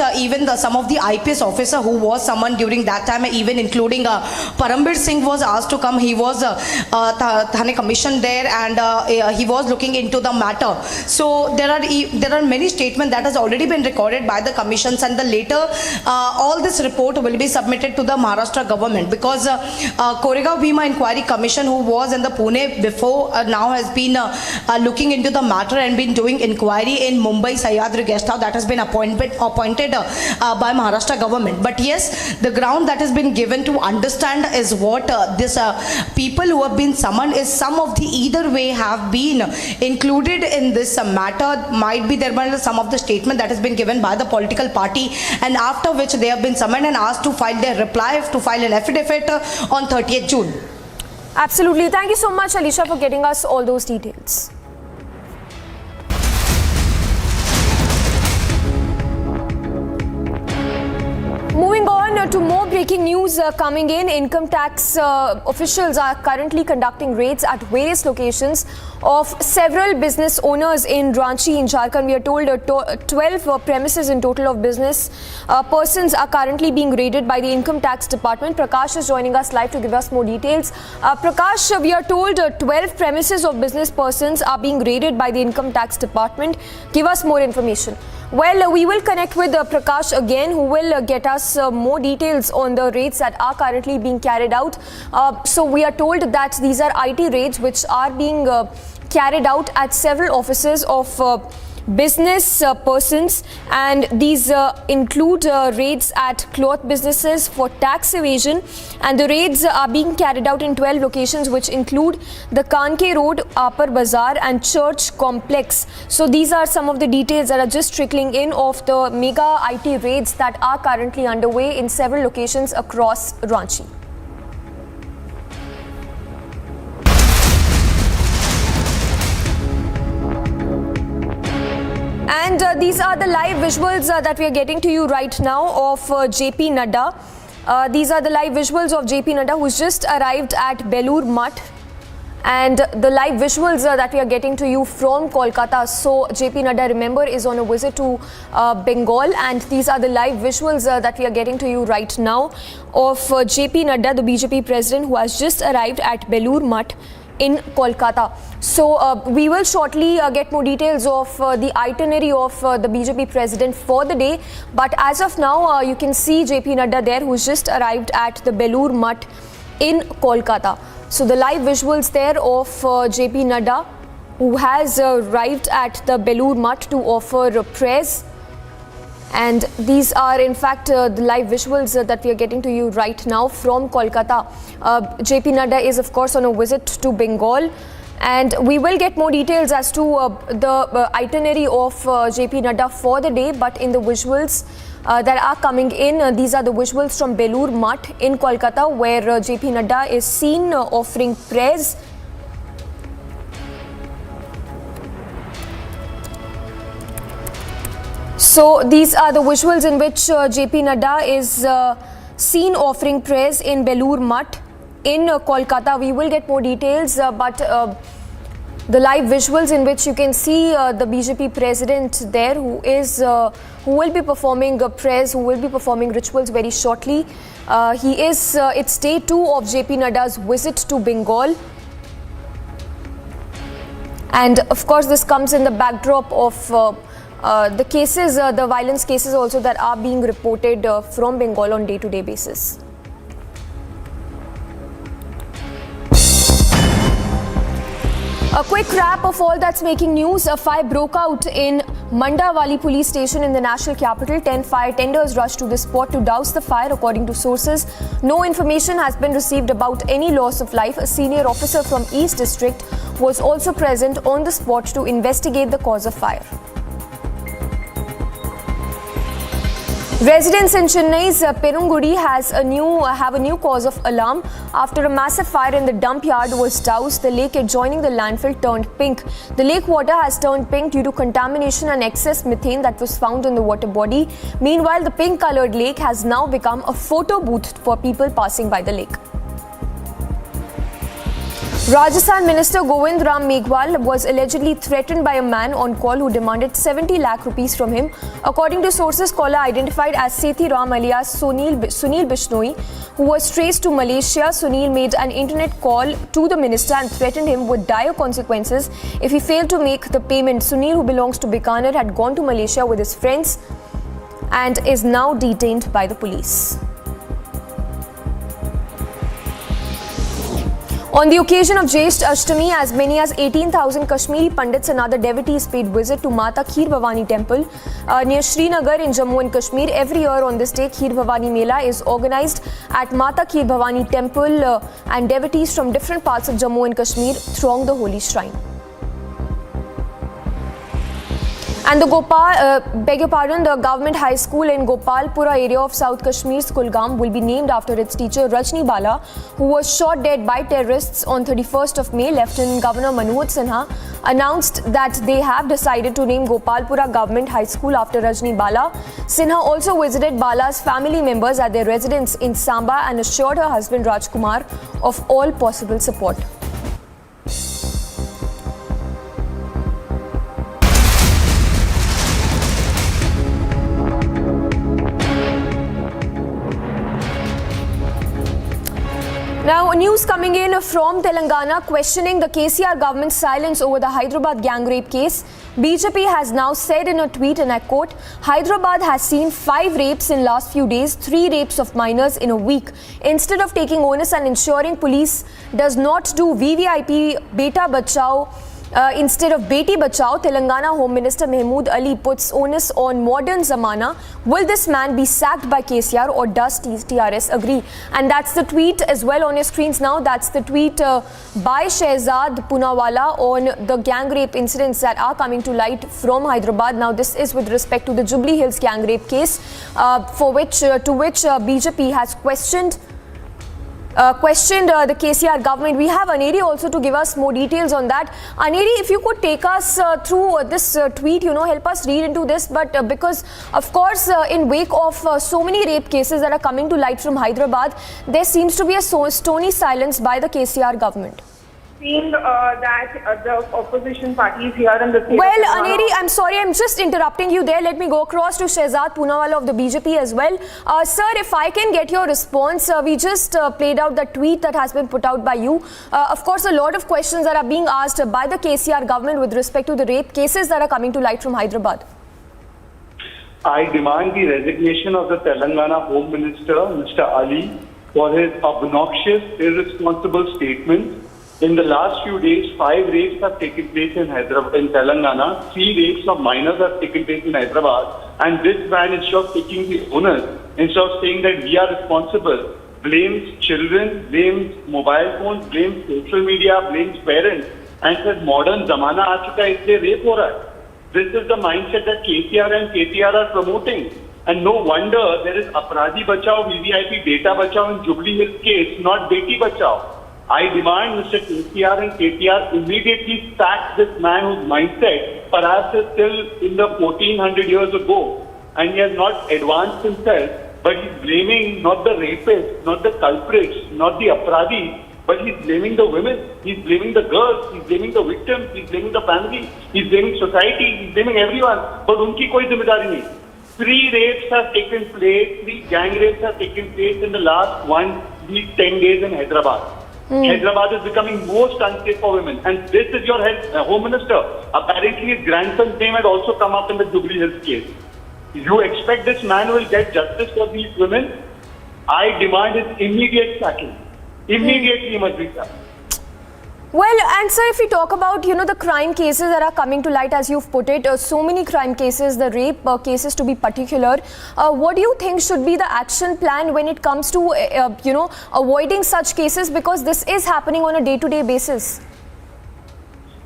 some of the IPS officer who was summoned during that time, even including Parambir Singh, was asked to come. He was Thane commissioned there, and he was looking into the matter. So there are many statements that has already been recorded by the commissions, and the later all this report will be submitted to the Maharashtra government, because Koregaon Bhima Inquiry Commission, who was in the Pune before, now has been looking into the matter and been doing inquiry in Mumbai Sahyadri guest house that has been appointed by Maharashtra government. But yes, the ground that has been given to understand is what this people who have been summoned is some of the either way have been included in this matter. Might be there were some of the statement that has been given by the political party, and after which they have been summoned and asked to file their reply, to file an affidavit on 30th June. Absolutely. Thank you so much, Alisha, for getting us all those details. Moving on to more breaking news coming in. Income tax officials are currently conducting raids at various locations of several business owners in Ranchi in Jharkhand. We are told 12 premises in total of business persons are currently being raided by the Income Tax Department. Prakash is joining us live to give us more details. Prakash, we are told 12 premises of business persons are being raided by the Income Tax Department. Give us more information. Well, we will connect with Prakash again, who will get us more details on the raids that are currently being carried out. So we are told that these are IT raids which are being carried out at several offices of business persons, and these include raids at cloth businesses for tax evasion, and the raids are being carried out in 12 locations which include the Kanke Road, Upper Bazaar and Church Complex. So these are some of the details that are just trickling in of the mega IT raids that are currently underway in several locations across Ranchi. And these are the live visuals that we are getting to you right now of JP Nadda. These are the live visuals of JP Nadda, who's just arrived at Belur Math. And the live visuals that we are getting to you from Kolkata. So JP Nadda, remember, is on a visit to Bengal, and these are the live visuals that we are getting to you right now of JP Nadda, the BJP president, who has just arrived at Belur Math in Kolkata. So we will shortly get more details of the itinerary of the BJP president for the day. But as of now, you can see JP Nadda there, who's just arrived at the Belur Math in Kolkata. So the live visuals there of JP Nadda, who has arrived at the Belur Math to offer prayers. And these are in fact the live visuals that we are getting to you right now from Kolkata. JP Nadda is of course on a visit to Bengal, and we will get more details as to the itinerary of JP Nadda for the day. But in the visuals, that are coming in. These are the visuals from Belur Math in Kolkata, where JP Nadda is seen offering prayers. So these are the visuals in which JP Nadda is seen offering prayers in Belur Math in Kolkata. We will get more details, but the live visuals in which you can see the BJP president there, who will be performing prayers, who will be performing rituals very shortly. It's day 2 of JP Nadda's visit to Bengal. And of course, this comes in the backdrop of the cases, the violence cases also that are being reported from Bengal on day-to-day basis. A quick wrap of all that's making news. A fire broke out in Mandawali police station in the national capital. 10 fire tenders rushed to the spot to douse the fire, according to sources. No information has been received about any loss of life. A senior officer from East District was also present on the spot to investigate the cause of fire. Residents in Chennai's Perungudi have a new cause of alarm after a massive fire in the dump yard was doused. The lake adjoining the landfill turned pink. The lake water has turned pink due to contamination and excess methane that was found in the water body. Meanwhile, the pink-colored lake has now become a photo booth for people passing by the lake. Rajasthan Minister Govind Ram Meghwal was allegedly threatened by a man on call who demanded 70 lakh rupees from him. According to sources, caller identified as Sethi Ram alias Sunil Bishnoi, who was traced to Malaysia. Sunil made an internet call to the minister and threatened him with dire consequences if he failed to make the payment. Sunil, who belongs to Bikaner, had gone to Malaysia with his friends and is now detained by the police. On the occasion of Jesht Ashtami, as many as 18,000 Kashmiri Pandits and other devotees paid visit to Mata Kheer Bhavani temple near Srinagar in Jammu and Kashmir. Every year on this day, Kheer Bhavani Mela is organized at Mata Kheer Bhavani temple and devotees from different parts of Jammu and Kashmir throng the holy shrine. And the government high school in Gopalpura area of South Kashmir's Kulgam will be named after its teacher Rajni Bala, who was shot dead by terrorists on 31st of May. Lieutenant Governor Manoj Sinha announced that they have decided to name Gopalpura Government High School after Rajni Bala. Sinha also visited Bala's family members at their residence in Samba and assured her husband Rajkumar of all possible support. Now, news coming in from Telangana questioning the KCR government's silence over the Hyderabad gang rape case. BJP has now said in a tweet, and I quote, Hyderabad has seen 5 rapes in last few days, 3 rapes of minors in a week. Instead of taking onus and ensuring police does not do VVIP Beta Bachao, instead of Beti Bachao, Telangana Home Minister Mahmood Ali puts onus on modern Zamana. Will this man be sacked by KCR or does TRS agree? And that's the tweet as well on your screens now. That's the tweet by Shehzad Poonawalla on the gang rape incidents that are coming to light from Hyderabad. Now this is with respect to the Jubilee Hills gang rape case to which BJP has questioned the KCR government. We have Aneri also to give us more details on that. Aneri, if you could take us through this tweet, help us read into this. But because, of course, in wake of so many rape cases that are coming to light from Hyderabad, there seems to be a stony silence by the KCR government. Seeing that the opposition parties here in the state. Well, Aneri, I'm sorry, I'm just interrupting you there. Let me go across to Shehzad Poonawalla of the BJP as well. Sir, if I can get your response, we just played out the tweet that has been put out by you. Of course, a lot of questions that are being asked by the KCR government with respect to the rape cases that are coming to light from Hyderabad. I demand the resignation of the Telangana Home Minister, Mr. Ali, for his obnoxious, irresponsible statements. In the last few days, 5 rapes have taken place in Hyderabad, in Telangana. 3 rapes of minors have taken place in Hyderabad. And this man, instead of taking the onus, instead of saying that we are responsible, blames children, blames mobile phones, blames social media, blames parents, and says modern zamana aa chuka hai, isliye rape ho raha hai. This is the mindset that KCR and KTR are promoting. And no wonder there is Aparadhi Bachao, VVIP Data Bachao in Jubilee Hills case, not Beti Bachao. I demand Mr. KCR and KTR immediately sack this man whose mindset perhaps is still in the 1400 years ago, and he has not advanced himself, but he's blaming not the rapists, not the culprits, not the Aparadhis, but he's blaming the women, he's blaming the girls, he's blaming the victims, he's blaming the family, he's blaming society, he's blaming everyone, but unki koi zimmedari nahi. 3 rapes have taken place, 3 gang rapes have taken place in the last 1 week, 10 days in Hyderabad. Hyderabad is becoming most unsafe for women. And this is your Home Minister. Apparently his grandson's name had also come up in the Jubilee Hills case. You expect this man will get justice for these women? I demand his immediate sacking. Immediately he must be sacked. Well, and sir, if we talk about, the crime cases that are coming to light, as you've put it, so many crime cases, the rape cases to be particular, what do you think should be the action plan when it comes to, avoiding such cases, because this is happening on a day-to-day basis?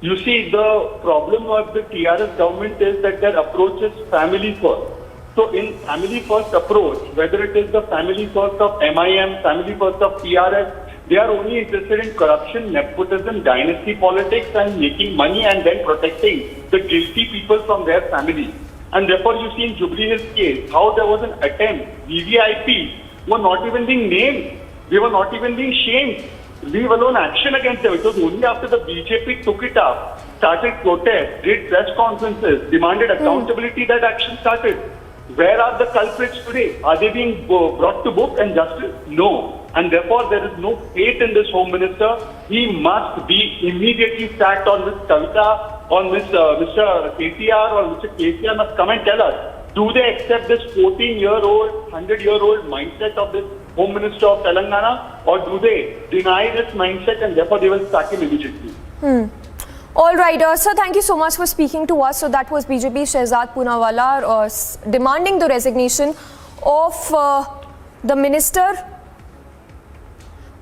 You see, the problem of the TRS government is that their approach is family first. So in family first approach, whether it is the family first of MIM, family first of TRS, they are only interested in corruption, nepotism, dynasty politics and making money and then protecting the guilty people from their family. And therefore you see in Jubilee Hills case how there was an attempt. VVIP were not even being named. They were not even being shamed. Leave alone action against them. It was only after the BJP took it up, started protests, did press conferences, demanded accountability that action started. Where are the culprits today? Are they being brought to book and justice? No. And therefore, there is no faith in this Home Minister. He must be immediately sacked, on Ms. Kavita, on Mr. KTR or Mr. KCR must come and tell us, do they accept this 14-year-old, 100-year-old mindset of this Home Minister of Telangana, or do they deny this mindset and therefore they will sack him immediately? All right, sir, thank you so much for speaking to us. So that was BJP Shehzad Poonawalla demanding the resignation of the minister.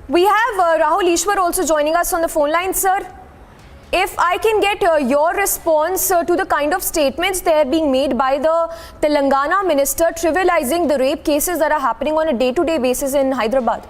We have Rahul Ishwar also joining us on the phone line, sir. If I can get your response to the kind of statements they are being made by the Telangana minister trivializing the rape cases that are happening on a day-to-day basis in Hyderabad.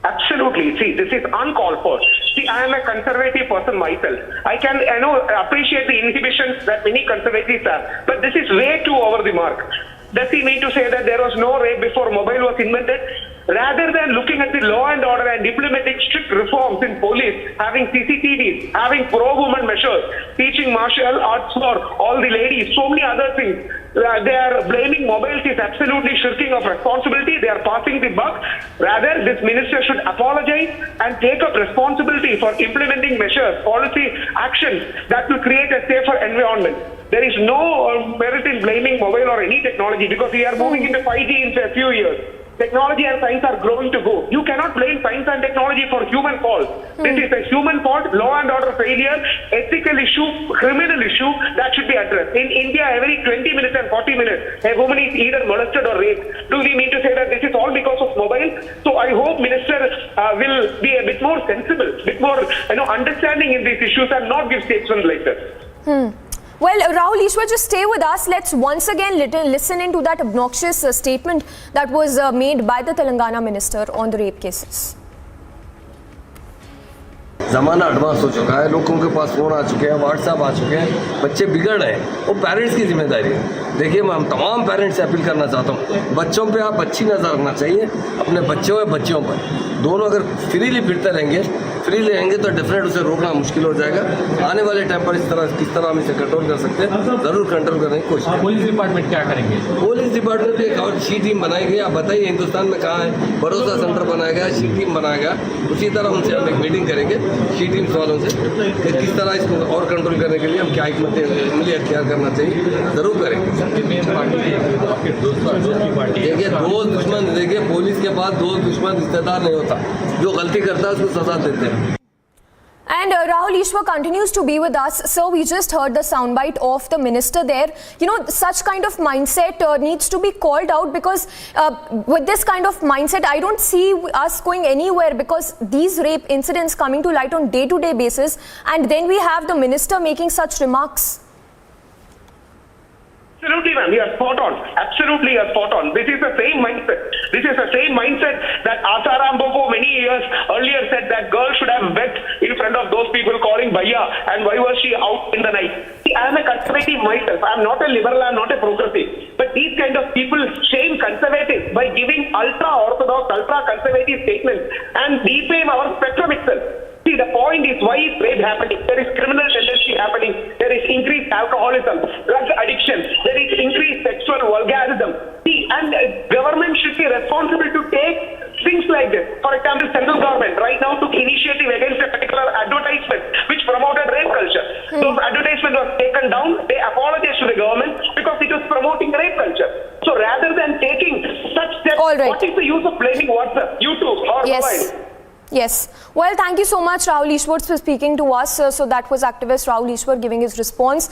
Absolutely. See, this is uncalled for. See, I am a conservative person myself. I can appreciate the inhibitions that many conservatives have, but this is way too over the mark. Does he mean to say that there was no rape before mobile was invented? Rather than looking at the law and order and implementing strict reforms in police, having CCTVs, having pro-woman measures, teaching martial arts for all the ladies, so many other things, they are blaming mobiles is absolutely shirking of responsibility. They are passing the buck. Rather, this minister should apologize and take up responsibility for implementing measures, policy actions that will create a safer environment. There is no merit in blaming mobile or any technology because we are moving into 5G in a few years. Technology and science are growing to go. You cannot blame science and technology for human fault. This is a human fault, law and order failure, ethical issue, criminal issue that should be addressed. In India, every 20 minutes and 40 minutes, a woman is either molested or raped. Do we mean to say that this is all because of mobile? So I hope Minister will be a bit more sensible, a bit more understanding in these issues and not give statements like this. Well, Rahul Ishwar, just stay with us. Let's once again listen into that obnoxious statement that was made by the Telangana minister on the rape cases. ज़माना advance हो चुका है, लोगों के पास phone आ चुके हैं, WhatsApp आ चुके हैं, बच्चे बिगड़ रहे हैं, वो पेरेंट्स की जिम्मेदारी है। देखिए, मैं तमाम पेरेंट्स से अपील करना चाहता हूँ, बच्चों पे आप अच्छी नज़र रखना चाहिए, अपने बच्चों और बच्चियों पर। दोनों अगर फ्रीली फिरते रहेंगे, फ्रीली रहेंगे तो डेफिनेट उसे रोकना मुश्किल हो जाएगा। आने वाले टाइम पर किस तरह हम इसे कंट्रोल कर सकते हैं, ज़रूर कंट्रोल करने की कोशिश। पुलिस डिपार्टमेंट क्या करेंगे? पुलिस डिपार्टमेंट एक और शी टीम बनाई गई। आप बताइए हिंदुस्तान में कहाँ है? भरोसा सेंटर बनाया गया, शी टीम बनाया गया। उसी तरह उनसे हम एक मीटिंग करेंगे शी टीम्स वालों से कि किस तरह इसको और कंट्रोल करने के लिए हम क्या अमली अख्तियार करना चाहिए, ज़रूर करेंगे। देखिए, दोस्त दुश्मन, देखिए पुलिस के पास दोस्त दुश्मन रिश्तेदार नहीं होता, जो गलती करता है उसको सजा देते हैं। And Rahul Ishwar continues to be with us. So we just heard the soundbite of the minister there. Such kind of mindset needs to be called out because with this kind of mindset, I don't see us going anywhere because these rape incidents coming to light on day-to-day basis, and then we have the minister making such remarks. Absolutely, ma'am. You are spot on. Absolutely, you are spot on. This is the same mindset. This is the same mindset that Asaram Bobo many years earlier said that girl should have wept in front of those people calling Bhaiya, and why was she out in the night? See, I am a conservative myself. I am not a liberal. I am not a progressive. But these kind of people shame conservatives by giving ultra-orthodox, ultra-conservative statements and defame our spectrum itself. See, the point is, why is rape happening? There is criminal tendency happening. There is increased alcoholism, drug addiction. There is increased sexual vulgarism. See, and government should be responsible to take things like this. For example, central government right now took initiative against a particular advertisement which promoted rape culture. Those advertisements were taken down. They apologized to the government because it was promoting rape culture. So rather than taking such steps, what is the use of blaming WhatsApp, YouTube, or mobile? Yes. Well, thank you so much, Rahul Ishwar, for speaking to us. So that was activist Rahul Ishwar giving his response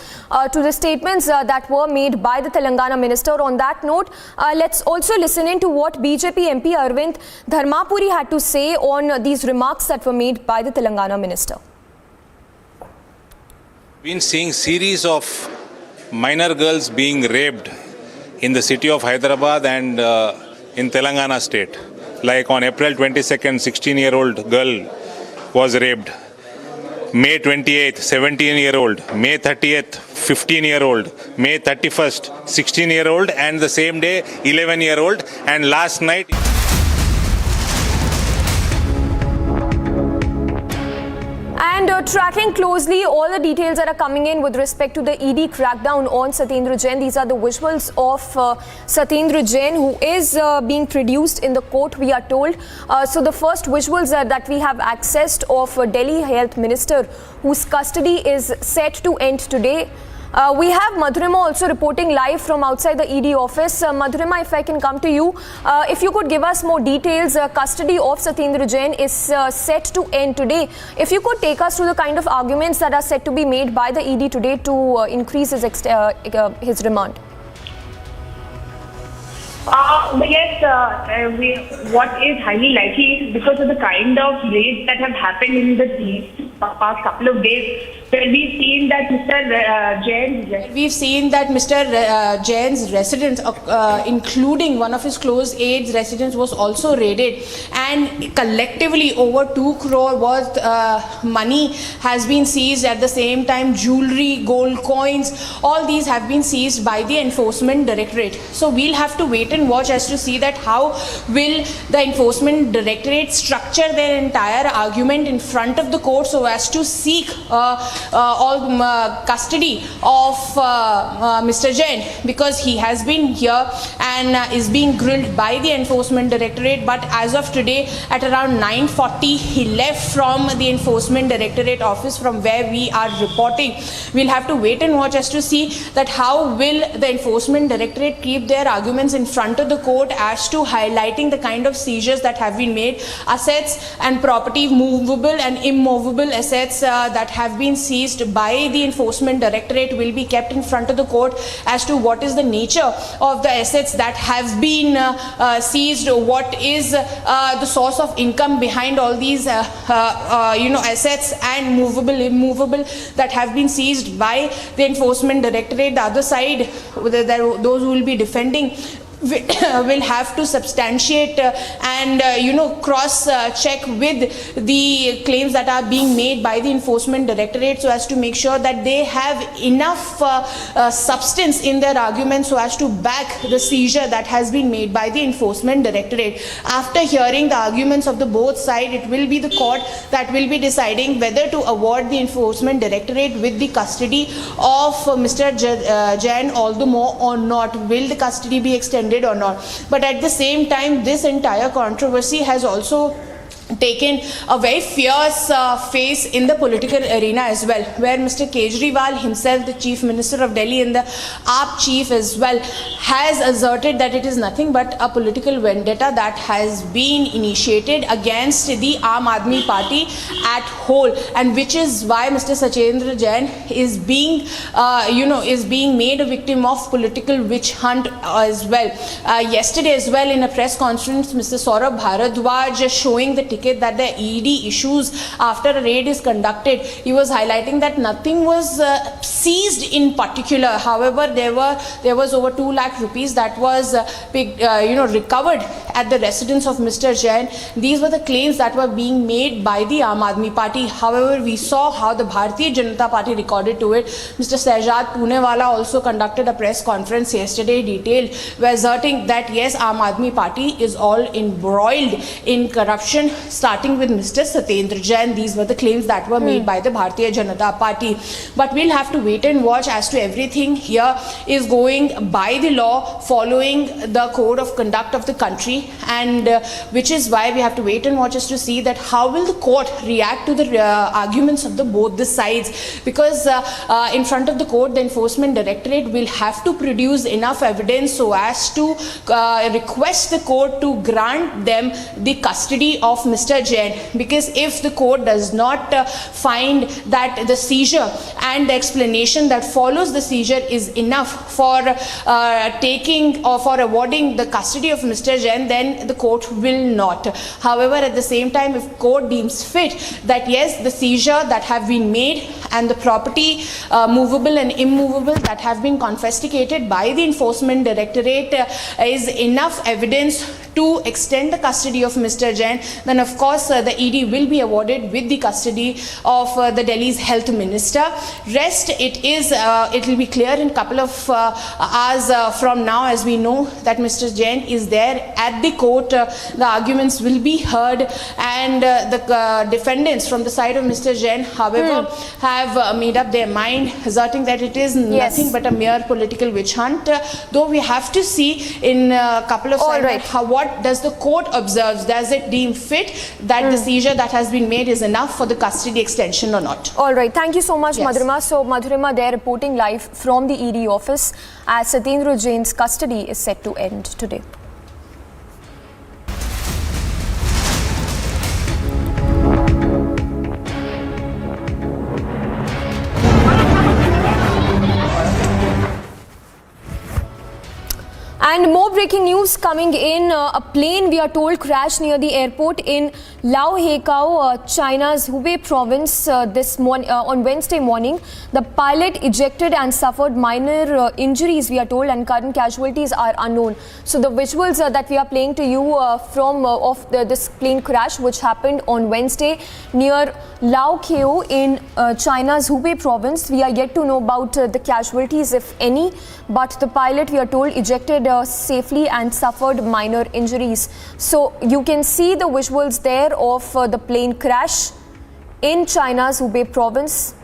to the statements that were made by the Telangana minister. On that note, let's also listen in to what BJP MP Arvind Dharmapuri had to say on these remarks that were made by the Telangana minister. Been seeing series of minor girls being raped in the city of Hyderabad and in Telangana state. Like on April 22nd, 16-year-old girl was raped. May 28th, 17-year-old. May 30th, 15-year-old. May 31st, 16-year-old. And the same day, 11-year-old. And last night... And tracking closely all the details that are coming in with respect to the ED crackdown on Satyendra Jain. These are the visuals of Satyendra Jain, who is being produced in the court, we are told. So the first visuals that we have accessed of Delhi Health Minister, whose custody is set to end today. We have Madhurima also reporting live from outside the ED office. Madhurima, if I can come to you, if you could give us more details. Custody of Satyendra Jain is set to end today. If you could take us through the kind of arguments that are set to be made by the ED today to increase his remand. Yes, what is highly likely is because of the kind of raids that have happened in the past couple of days, where we've seen that Mr. Jain's residence, including one of his close aides' residence, was also raided, and collectively over 2 crore worth money has been seized. At the same time, jewelry, gold coins, all these have been seized by the Enforcement Directorate. So we'll have to wait and watch as to see that how will the Enforcement Directorate structure their entire argument in front of the court so as to seek custody of Mr. Jain, because he has been here and is being grilled by the Enforcement Directorate. But as of today, at around 9:40, he left from the Enforcement Directorate office from where we are reporting. We'll have to wait and watch as to see that how will the Enforcement Directorate keep their arguments in front of the court as to highlighting the kind of seizures that have been made, assets and property, movable and immovable assets that have been seized by the Enforcement Directorate will be kept in front of the court as to what is the nature of the assets that have been seized, what is the source of income behind all these assets and movable, immovable that have been seized by the Enforcement Directorate. The other side, those who will be defending, will have to substantiate and cross check with the claims that are being made by the Enforcement Directorate, so as to make sure that they have enough substance in their arguments so as to back the seizure that has been made by the Enforcement Directorate. After hearing the arguments of the both sides, it will be the court that will be deciding whether to award the Enforcement Directorate with the custody of Mr. Jain all the more or not. Will the custody be extended or not? But at the same time, this entire controversy has also taken a very fierce face in the political arena as well, where Mr. Kejriwal himself, the Chief Minister of Delhi and the AAP chief as well, has asserted that it is nothing but a political vendetta that has been initiated against the Aam Aadmi Party at whole, and which is why Mr. Satyendra Jain is being made a victim of political witch hunt as well. Yesterday as well, in a press conference, Mr. Saurabh Bharadwaj, showing the ticket indicate that the ED issues after a raid is conducted. He was highlighting that nothing was seized in particular. However, there was over 2 lakh rupees that was recovered at the residence of Mr. Jain. These were the claims that were being made by the Aam Aadmi Party. However, we saw how the Bharatiya Janata Party recorded to it. Mr. Shehzad Poonewala also conducted a press conference yesterday, detailed, asserting that yes, Aam Aadmi Party is all embroiled in corruption, starting with Mr. Satyendra Jain. These were the claims that were made by the Bharatiya Janata Party. But we'll have to wait and watch as to everything here is going by the law, following the code of conduct of the country, and which is why we have to wait and watch as to see that how will the court react to the arguments of both the sides, because in front of the court, the Enforcement Directorate will have to produce enough evidence so as to request the court to grant them the custody of Mr. Jain, because if the court does not find that the seizure and the explanation that follows the seizure is enough for taking or for awarding the custody of Mr. Jain, then the court will not. However, at the same time, if court deems fit that yes, the seizure that have been made and the property movable and immovable that have been confiscated by the Enforcement Directorate is enough evidence to extend the custody of Mr. Jain, then of course the ED will be awarded with the custody of the Delhi's health minister. Rest, it will be clear in a couple of hours from now, as we know that Mr. Jain is there at the court. The arguments will be heard, and the defendants from the side of Mr. Jain, however, have made up their mind, asserting that it is nothing but a mere political witch hunt. Though we have to see in a couple of seconds what does the court observe. Does it deem fit that the seizure that has been made is enough for the custody extension or not? All right. Thank you so much, Madhurima. So, Madhurima, they're reporting live from the ED office as Satyendra Jain's custody is set to end today. And more breaking news coming in. A plane, we are told, crashed near the airport in Lao Hekao, China's Hubei province on Wednesday morning. The pilot ejected and suffered minor injuries, we are told, and current casualties are unknown. So the visuals that we are playing to you of this plane crash, which happened on Wednesday near Lao Hekao in China's Hubei province. We are yet to know about the casualties, if any, but the pilot, we are told, ejected safely and suffered minor injuries. So you can see the visuals there of the plane crash in China's Hubei province,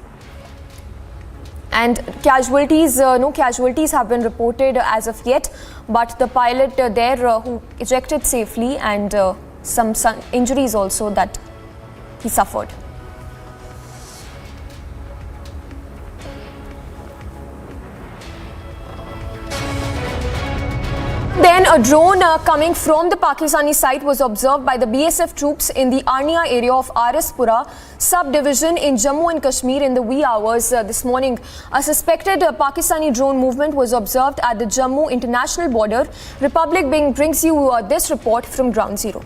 and casualties, no casualties have been reported as of yet, but the pilot there who ejected safely, and some injuries also that he suffered. Then a drone coming from the Pakistani side was observed by the BSF troops in the Arnia area of Arispura subdivision in Jammu and Kashmir in the wee hours this morning. A suspected Pakistani drone movement was observed at the Jammu international border. Republic brings you this report from Ground Zero.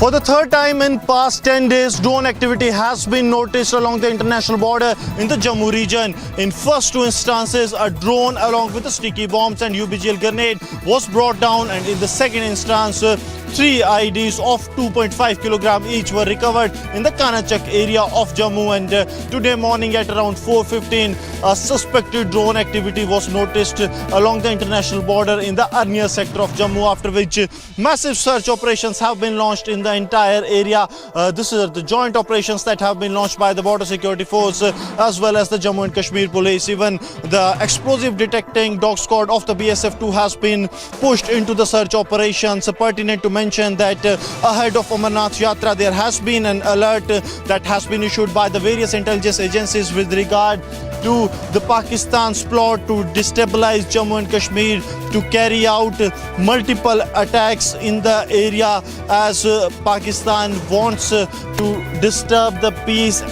For the third time in past 10 days, drone activity has been noticed along the international border in the Jammu region. In first two instances, a drone along with the sticky bombs and UBGL grenade was brought down, and in the second instance, 3 IEDs of 2.5 kilogram each were recovered in the Kanachak area of Jammu. And today morning at around 4:15, a suspected drone activity was noticed along the international border in the Arnia sector of Jammu, after which massive search operations have been launched in the entire area. This is the joint operations that have been launched by the Border Security Force as well as the Jammu and Kashmir Police. Even the explosive detecting dog squad of the BSF-2 has been pushed into the search operations. Pertinent to mention that ahead of Amarnath Yatra, there has been an alert that has been issued by the various intelligence agencies with regard to the Pakistan's plot to destabilize Jammu and Kashmir, to carry out multiple attacks in the area, as Pakistan wants to disturb the peace.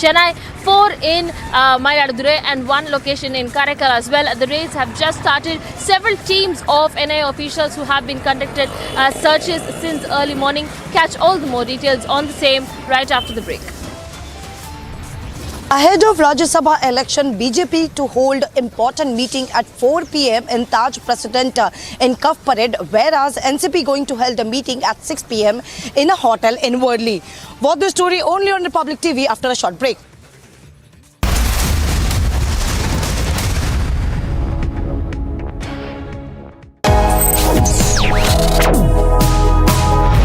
Chennai, 4 in Mayiladuthurai and 1 location in Karaikal as well. The raids have just started. Several teams of NIA officials who have been conducted searches since early morning. Catch all the more details on the same right after the break. Ahead of Rajya Sabha election, BJP to hold important meeting at 4 p.m. in Taj President in Cuff Parade, whereas NCP going to hold a meeting at 6 p.m. in a hotel in Worli. Watch the story only on Republic TV after a short break.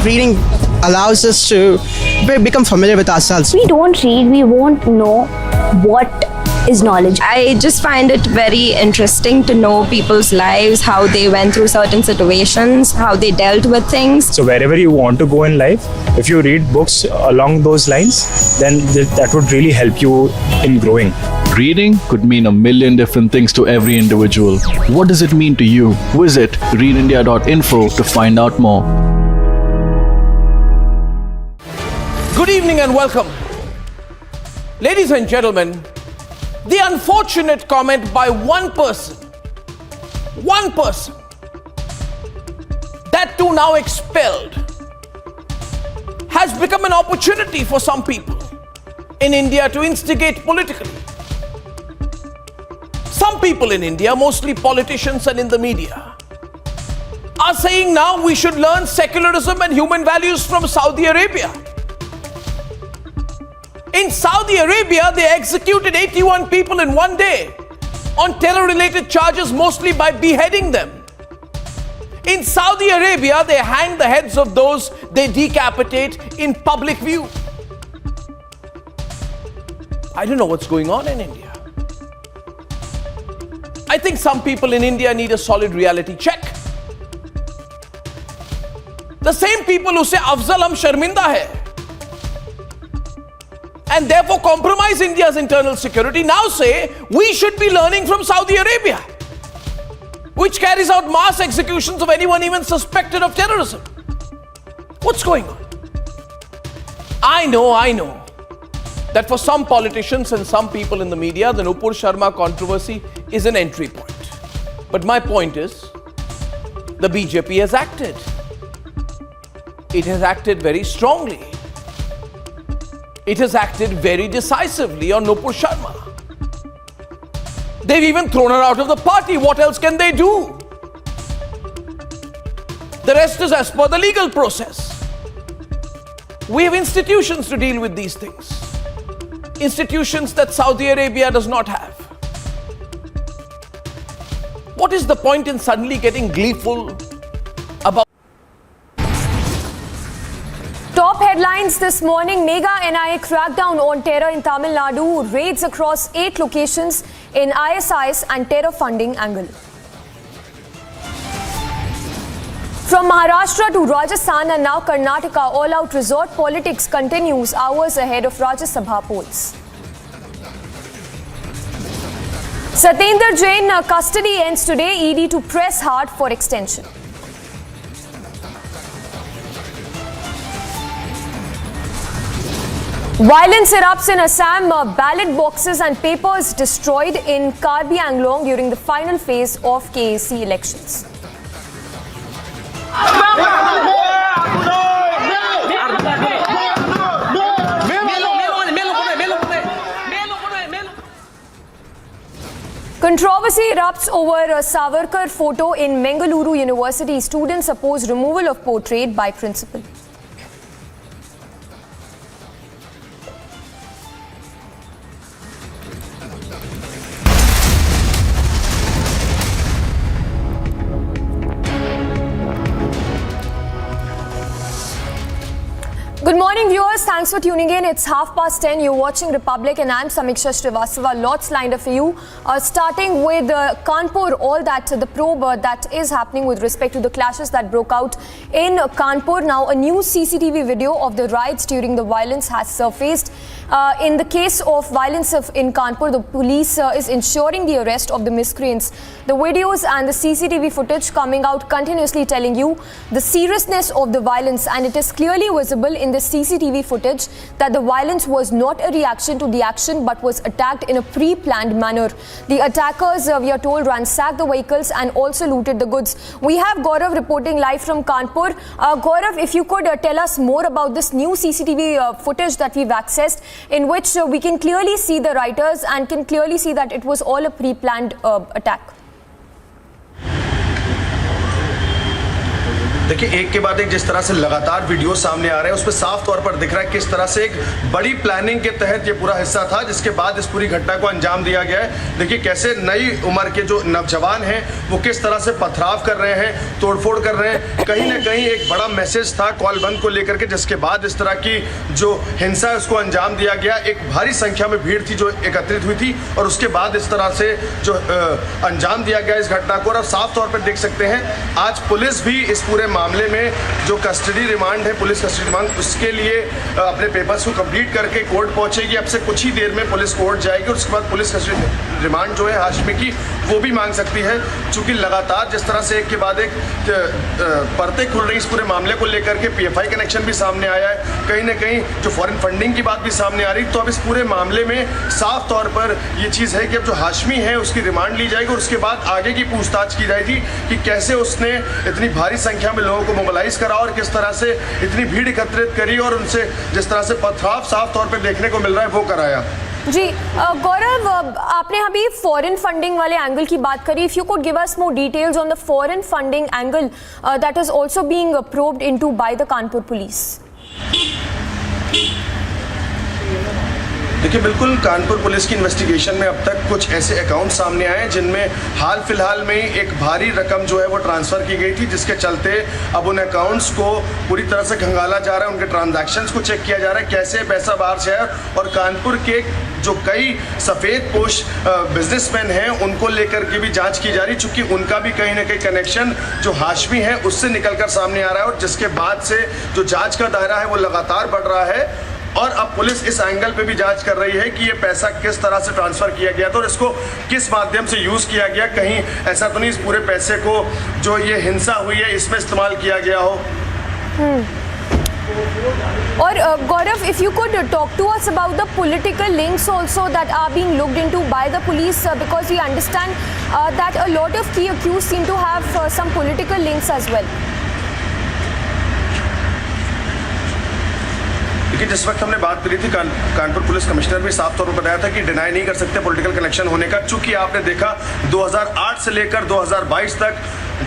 Reading allows us to become familiar with ourselves. We don't read, we won't know what is knowledge. I just find it very interesting to know people's lives, how they went through certain situations, how they dealt with things. So wherever you want to go in life, if you read books along those lines, then that would really help you in growing. Reading could mean a million different things to every individual. What does it mean to you? Visit readindia.info to find out more. Good evening and welcome. Ladies and gentlemen, the unfortunate comment by one person, that too now expelled, has become an opportunity for some people in India to instigate politically. Some people in India, mostly politicians and in the media, are saying now we should learn secularism and human values from Saudi Arabia. In Saudi Arabia, they executed 81 people in one day on terror-related charges, mostly by beheading them. In Saudi Arabia, they hang the heads of those they decapitate in public view. I don't know what's going on in India. I think some people in India need a solid reality check. The same people who say Afzal hum sharminda hai and therefore compromise India's internal security now say we should be learning from Saudi Arabia, which carries out mass executions of anyone even suspected of terrorism. What's going on? I know that for some politicians and some people in the media, the Nupur Sharma controversy is an entry point. But my point is, the BJP has acted. It has acted very strongly. It has acted very decisively on Nupur Sharma. They've even thrown her out of the party. What else can they do? The rest is as per the legal process. We have institutions to deal with these things. Institutions that Saudi Arabia does not have. What is the point in suddenly getting gleeful about? Top headlines this morning: mega NIA crackdown on terror in Tamil Nadu, raids across 8 locations in ISIS and terror funding angle. From Maharashtra to Rajasthan and now Karnataka, all-out resort politics continues hours ahead of Rajya Sabha polls. Satyendra Jain custody ends today, ED to press hard for extension. Violence erupts in Assam, ballot boxes and papers destroyed in Karbi Anglong during the final phase of KAC elections. Controversy erupts over a Savarkar photo in Mangaluru University. Students oppose removal of portrait by principal. Good morning, viewers. Thanks for tuning in. It's 10:30. You're watching Republic and I'm Samiksha Srivastava. Lots lined up for you. Starting with Kanpur, all that the probe that is happening with respect to the clashes that broke out in Kanpur. Now, a new CCTV video of the riots during the violence has surfaced. In the case of violence in Kanpur, the police is ensuring the arrest of the miscreants. The videos and the CCTV footage coming out continuously telling you the seriousness of the violence, and it is clearly visible in the CCTV footage that the violence was not a reaction to the action but was attacked in a pre-planned manner. The attackers, we are told, ransacked the vehicles and also looted the goods. We have Gaurav reporting live from Kanpur. Gaurav, if you could tell us more about this new CCTV footage that we've accessed, in which we can clearly see the rioters and can clearly see that it was all a pre-planned attack. देखिए, एक के बाद एक जिस तरह से लगातार video सामने आ रहे हैं उसमें साफ तौर पर दिख रहा है किस तरह से एक बड़ी प्लानिंग के तहत ये पूरा हिस्सा था, जिसके बाद इस पूरी घटना को अंजाम दिया गया है। देखिए कैसे नई उम्र के जो नौजवान हैं वो किस तरह से पथराव कर रहे हैं, तोड़फोड़ कर रहे हैं। कहीं ना कहीं एक बड़ा मैसेज था कॉल बंद को लेकर के, जिसके बाद इस तरह की जो हिंसा है उसको अंजाम दिया गया। एक भारी संख्या में भीड़ थी जो एकत्रित हुई थी और उसके बाद इस तरह से जो अंजाम दिया गया इस घटना को। और अब साफ तौर पर देख सकते हैं आज पुलिस भी इस पूरे मामले में जो कस्टडी रिमांड है, पुलिस कस्टडी रिमांड, उसके लिए अपने पेपर्स को कंप्लीट करके कोर्ट पहुंचेगी। अब से कुछ ही देर में पुलिस कोर्ट जाएगी और उसके बाद पुलिस कस्टडी रिमांड जो है हाशमी की वो भी मांग सकती है। चूंकि लगातार जिस तरह से एक के बाद एक परतें खुल रही इस पूरे मामले को लेकर के, PFI कनेक्शन भी सामने आया है, कहीं ना कहीं जो फॉरेन फंडिंग की बात भी सामने आ रही। तो अब इस पूरे मामले में साफ तौर पर ये चीज़ है कि अब जो हाशमी है उसकी रिमांड ली जाएगी और उसके बाद आगे की पूछताछ की जाएगी कि कैसे उसने इतनी भारी संख्या में लोगों को मोबिलाइज करा और किस तरह से इतनी भीड़ एकत्रित करी और उनसे जिस तरह से पथराव साफ तौर पर देखने को मिल रहा है वो कराया। जी गौरव, आपने अभी फॉरेन फंडिंग वाले एंगल की बात करी. If you could give us more details on the foreign funding angle that is also being probed into by the Kanpur police. देखिए बिल्कुल, कानपुर पुलिस की इन्वेस्टिगेशन में अब तक कुछ ऐसे अकाउंट सामने आए हैं जिनमें हाल फिलहाल में एक भारी रकम जो है वो ट्रांसफ़र की गई थी, जिसके चलते अब उन अकाउंट्स को पूरी तरह से खंगाला जा रहा है, उनके ट्रांजैक्शंस को चेक किया जा रहा है, कैसे पैसा बाहर से आया. और कानपुर के जो कई सफ़ेद पोश बिजनेसमैन हैं उनको लेकर के भी जांच की जा रही, चूँकि उनका भी कहीं ना कहीं कनेक्शन जो हाशमी है उससे निकल कर सामने आ रहा है. और जिसके बाद से जो जाँच का दायरा है वो लगातार बढ़ रहा है और अब पुलिस इस एंगल पे भी जांच कर रही है कि ये पैसा किस तरह से ट्रांसफ़र किया गया था और इसको किस माध्यम से यूज़ किया गया. कहीं ऐसा तो नहीं इस पूरे पैसे को जो ये हिंसा हुई है इसमें इस्तेमाल किया गया हो. और Gaurav, if you could talk to us about the political links also that are being looked into by the police, because we understand that a lot of key accused seem to have some political links as well. देखिए जिस वक्त हमने बात करी थी Kanpur police commissioner भी साफ तौर पर बताया था कि डिनाई नहीं कर सकते पॉलिटिकल कनेक्शन होने का, चूंकि आपने देखा 2008 से लेकर 2022 तक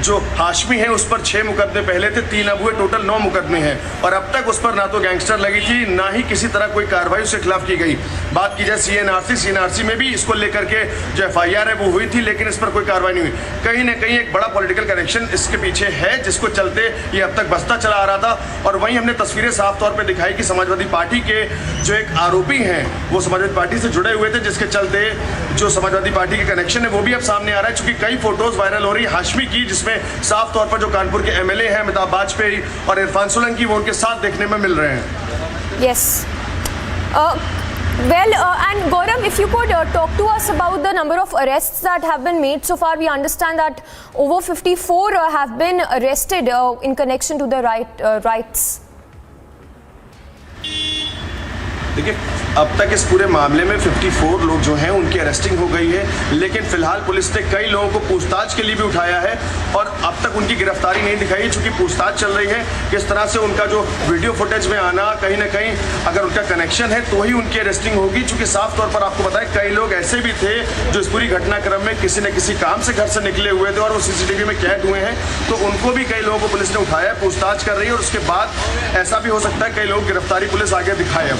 जो हाशमी है उस पर 6 मुकदमे पहले थे, 3 अब हुए, टोटल 9 मुकदमे हैं और अब तक उस पर ना तो गैंगस्टर लगी थी ना ही किसी तरह कोई कार्रवाई उसके खिलाफ की गई. बात की जाए CNRC में भी इसको लेकर के जो FIR है वो हुई थी, लेकिन इस पर कोई कार्रवाई नहीं हुई. कहीं ना कहीं एक बड़ा पॉलिटिकल कनेक्शन इसके पीछे है जिसको चलते ये अब तक बसता चला आ रहा था. और वहीं हमने तस्वीरें साफ तौर पर दिखाई कि समाजवादी पार्टी के जो एक आरोपी हैं वो समाजवादी पार्टी से जुड़े हुए थे, जिसके चलते जो समाजवादी पार्टी के कनेक्शन है वो भी अब सामने आ रहा है, चूंकि कई फोटोज वायरल हो रही है हाशमी की जिसमें साफ तौर पर जो कानपुर के MLA हैं अमिताभ वाजपेयी और इरफान सोलंकी वो उनके साथ देखने में मिल रहे हैं. Yes. And Gaurav, if you could talk to us about the number of arrests that have been made so far. We understand that over 54 have been arrested in connection to the riots. देखिए अब तक इस पूरे मामले में 54 लोग जो हैं उनकी अरेस्टिंग हो गई है, लेकिन फिलहाल पुलिस ने कई लोगों को पूछताछ के लिए भी उठाया है और अब तक उनकी गिरफ्तारी नहीं दिखाई है, चूंकि पूछताछ चल रही है किस तरह से उनका जो वीडियो फुटेज में आना, कहीं ना कहीं अगर उनका कनेक्शन है तो ही उनकी अरेस्टिंग होगी. चूँकि साफ तौर पर आपको बताएं कई लोग ऐसे भी थे जो इस पूरी घटनाक्रम में किसी न किसी काम से घर से निकले हुए थे और वो CCTV में कैद हुए हैं, तो उनको भी कई लोगों को पुलिस ने उठाया, पूछताछ कर रही है और उसके बाद ऐसा भी हो सकता है कई लोग गिरफ्तारी पुलिस आगे दिखाए.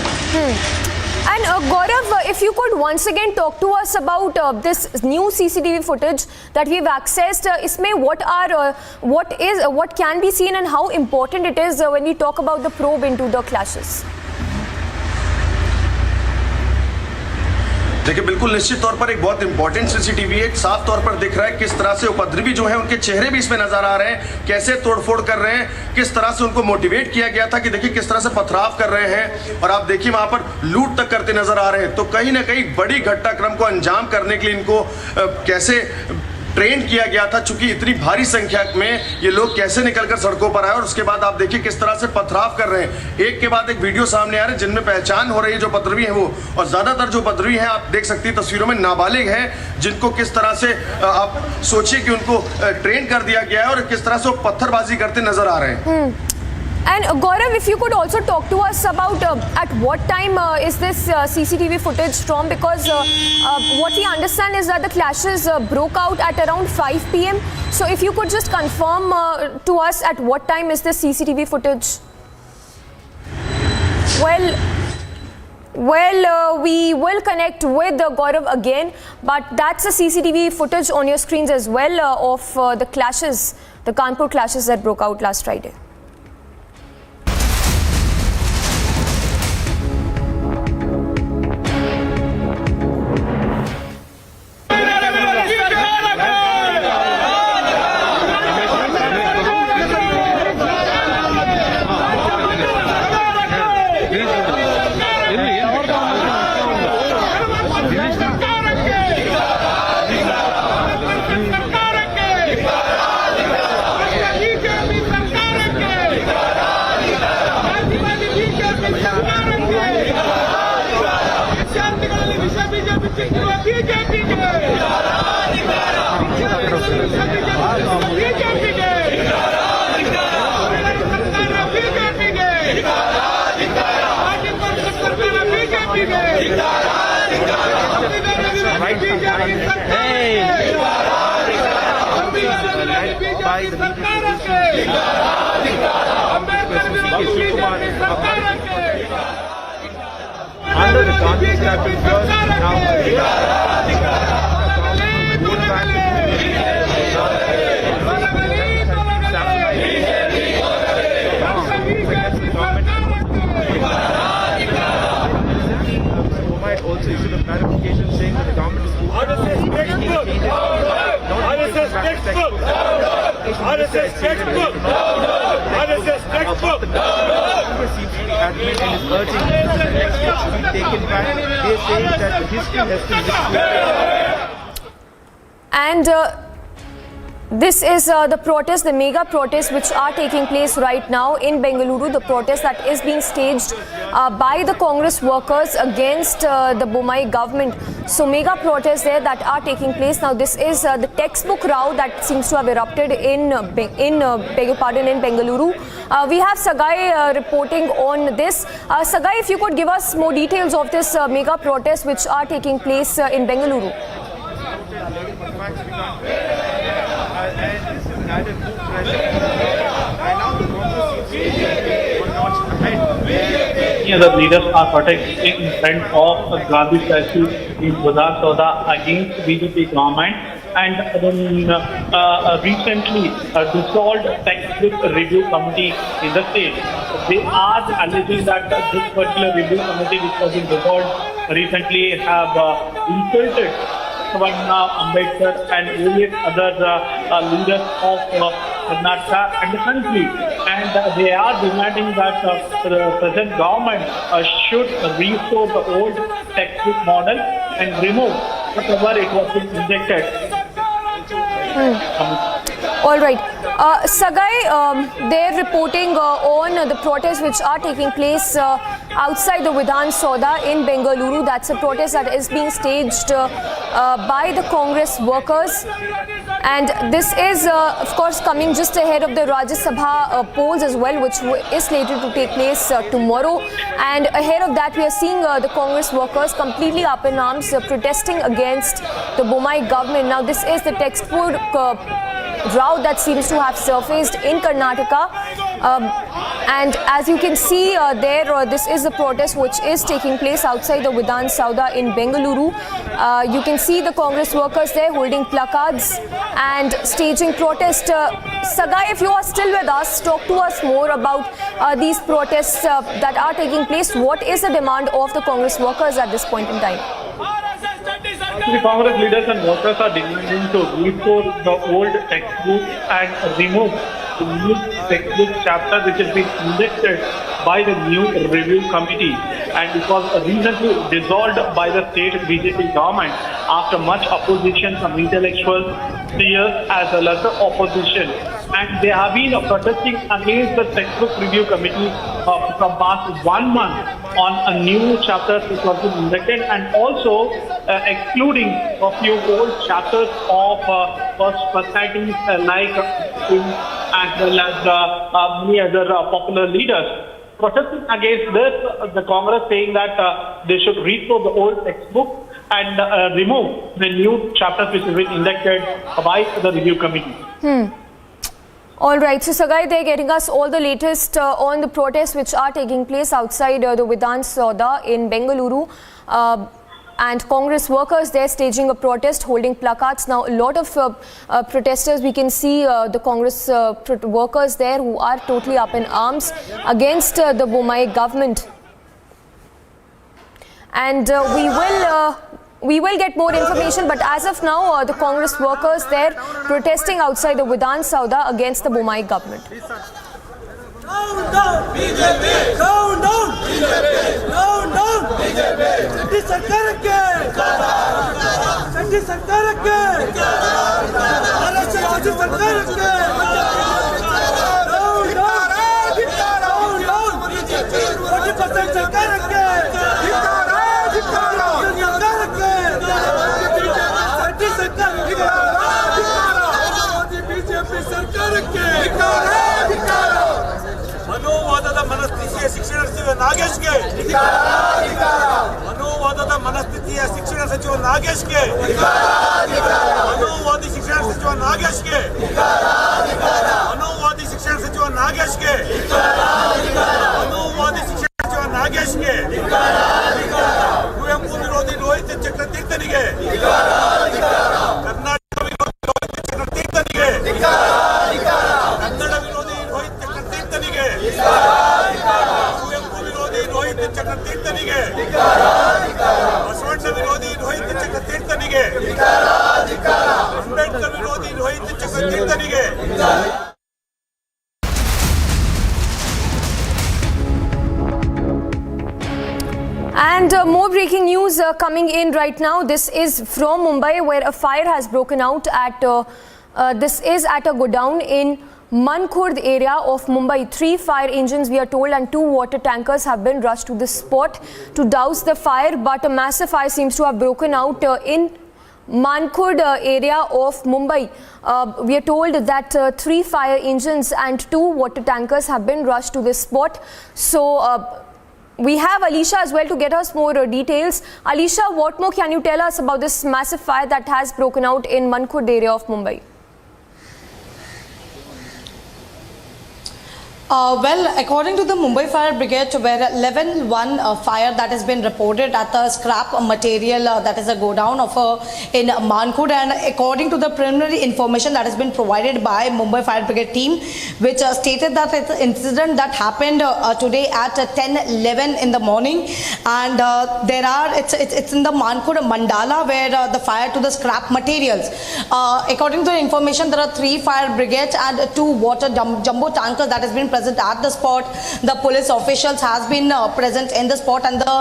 And Gaurav, if you could once again talk to us about this new CCTV footage that we've accessed, isme what can be seen and how important it is when we talk about the probe into the clashes. देखिए बिल्कुल निश्चित तौर पर एक बहुत important CCTV है, साफ तौर पर दिख रहा है किस तरह से उपद्रवी जो है उनके चेहरे भी इसमें नजर आ रहे हैं, कैसे तोड़फोड़ कर रहे हैं, किस तरह से उनको मोटिवेट किया गया था कि देखिए किस तरह से पथराव कर रहे हैं और आप देखिए वहां पर लूट तक करते नजर आ रहे हैं। तो कहीं ना कहीं बड़ी घटनाक्रम को अंजाम करने के लिए इनको कैसे ट्रेन किया गया था, चूंकि इतनी भारी संख्या में ये लोग कैसे निकलकर सड़कों पर आए और उसके बाद आप देखिए किस तरह से पथराव कर रहे हैं। एक के बाद एक वीडियो सामने आ रहे हैं जिनमें पहचान हो रही है जो उपद्रवी है वो, और ज्यादातर जो उपद्रवी हैं आप देख सकती हैं तस्वीरों में नाबालिग हैं जिनको किस तरह से आप सोचिए कि उनको ट्रेन कर दिया गया है और किस तरह से वो पत्थरबाजी करते नजर आ रहे हैं। And Gaurav, if you could also talk to us about at what time is this CCTV footage from, because what we understand is that the clashes broke out at around 5 p.m. So if you could just confirm to us at what time is this CCTV footage? Well, we will connect with Gaurav again, but that's the CCTV footage on your screens as well of the clashes, the Kanpur clashes that broke out last Friday. Under the context that we first now also issued a clarification saying that the government is And this is the protest, the mega protests which are taking place right now in Bengaluru, the protest that is being staged by the Congress workers against the Mumbai government. So mega protests there that are taking place. Now this is the textbook row that seems to have erupted in Bengaluru. We have Sagai reporting on this. Sagai, if you could give us more details of this mega protests which are taking place in Bengaluru. The leaders are protesting in front of a Gandhi statue in Bihar against BJP government, and then recently dissolved textbook review committee in the state. They are alleging that this particular review committee, which was dissolved recently, have insulted Swapna Ambedkar and various other leaders of Karnataka and the country, and they are demanding that the present government should restore the old textbook model and remove whatever it was injected. All right. Sagai, they're reporting on the protests which are taking place outside the Vidhan Sauda in Bengaluru. That's a protest that is being staged by the Congress workers. And this is, of course, coming just ahead of the Rajya Sabha polls as well, which is slated to take place tomorrow. And ahead of that, we are seeing the Congress workers completely up in arms, protesting against the Mumbai government. Now, this is the textbook row that seems to have surfaced in Karnataka. And as you can see there, this is the protest which is taking place outside the Vidhan Sauda in Bengaluru. You can see the Congress workers there holding placards and staging protest. Sagai, if you are still with us, talk to us more about these protests that are taking place. What is the demand of the Congress workers at this point in time? The Congress leaders and workers are demanding to restore the old textbook and remove the new textbook chapter which has been indexed by the new review committee, and it was recently dissolved by the state BJP government after much opposition from intellectuals, peers as well as the opposition. And they have been protesting against the textbook review committee from past 1 month on a new chapter which was indexed, and also excluding a few old chapters of personalities like as well as many other popular leaders. Protesting against this, the Congress saying that they should restore the old textbook and remove the new chapters which have been indexed by the review committee. All right, so Sagai, they're getting us all the latest on the protests which are taking place outside the Vidhan Sauda in Bengaluru. And Congress workers, they're staging a protest, holding placards. Now, a lot of protesters, we can see the Congress workers there who are totally up in arms against the Mumbai government. And we will get more information, but as of now, the Congress workers, they're protesting outside the Vidhan Sauda against the Mumbai government. Down, down, BJP! Down, down, BJP! Down, down, BJP! Chatti sarkar ke! Chatti sarkar ke! Maharashtra chatti sarkar ke! Down, down, down, down, BJP! 40% sarkar ke! Chatti sarkar ke! BJP sarkar ke! ಮನೋವಾದದ ಮನಸ್ಥಿತಿಯ ಶಿಕ್ಷಣ ಸಚಿವ ನಾಗೇಶ್ಗೆ ಮನೋವಾದದ ಮನಸ್ಥಿತಿಯ ಶಿಕ್ಷಣ ಸಚಿವ ನಾಗೇಶ್ಗೆ ಮನೋವಾದಿ ಶಿಕ್ಷಣ ಸಚಿವ ನಾಗೇಶ್ಗೆ ಮನೋವಾದಿ ಶಿಕ್ಷಣ ಸಚಿವ ನಾಗೇಶ್ಗೆ ಮನೋವಾದಿ ಶಿಕ್ಷಣ ಸಚಿವ ನಾಗೇಶ್ಗೆ ಕುವೆಂಪು ವಿರೋಧಿ ರೋಹಿತ್ ಚಕ್ರತೀರ್ಥನಿಗೆ ಕರ್ನಾಟಕ ವಿರೋಧಿ ರೋಹಿತ್ ಚಕ್ರತೀರ್ಥನಿಗೆ ಕನ್ನಡ ವಿರೋಧಿ ರೋಹಿತ್ ಚಕ್ರತೀರ್ಥನಿಗೆ ಕುವೆಂಪು ವಿರೋಧಿ ರೋಹಿತ್ ಚಕ್ರತೀರ್ಥನಿಗೆ ಬಸವಣ್ಣ ವಿರೋಧಿ ರೋಹಿತ್ ಚಕ್ರತೀರ್ಥನಿಗೆ ಅಂಬೇಡ್ಕರ್ ವಿರೋಧಿ Rohit ಚಕ್ರತೀರ್ಥನಿಗೆ. And more breaking news coming in right now. This is from Mumbai, where a fire has broken out at this is at a godown in Mankhurd area of Mumbai. 3 fire engines, we are told, and 2 water tankers have been rushed to the spot to douse the fire, but a massive fire seems to have broken out in Mankhurd area of Mumbai. We are told that 3 fire engines and 2 water tankers have been rushed to this spot. So we have Alisha as well to get us more details. Alisha, what more can you tell us about this massive fire that has broken out in Mankhurd area of Mumbai? Well, according to the Mumbai Fire Brigade, where level 1 fire that has been reported at the scrap material that is a godown of in Mankhurd, and according to the preliminary information that has been provided by Mumbai Fire Brigade team, which stated that it's an incident that happened today at 10:11 in the morning, and it's in the Mankhurd mandala where the fire to the scrap materials. According to the information, there are 3 fire brigades and 2 water jumbo tankers that has been present at the spot. The police officials has been present in the spot, and the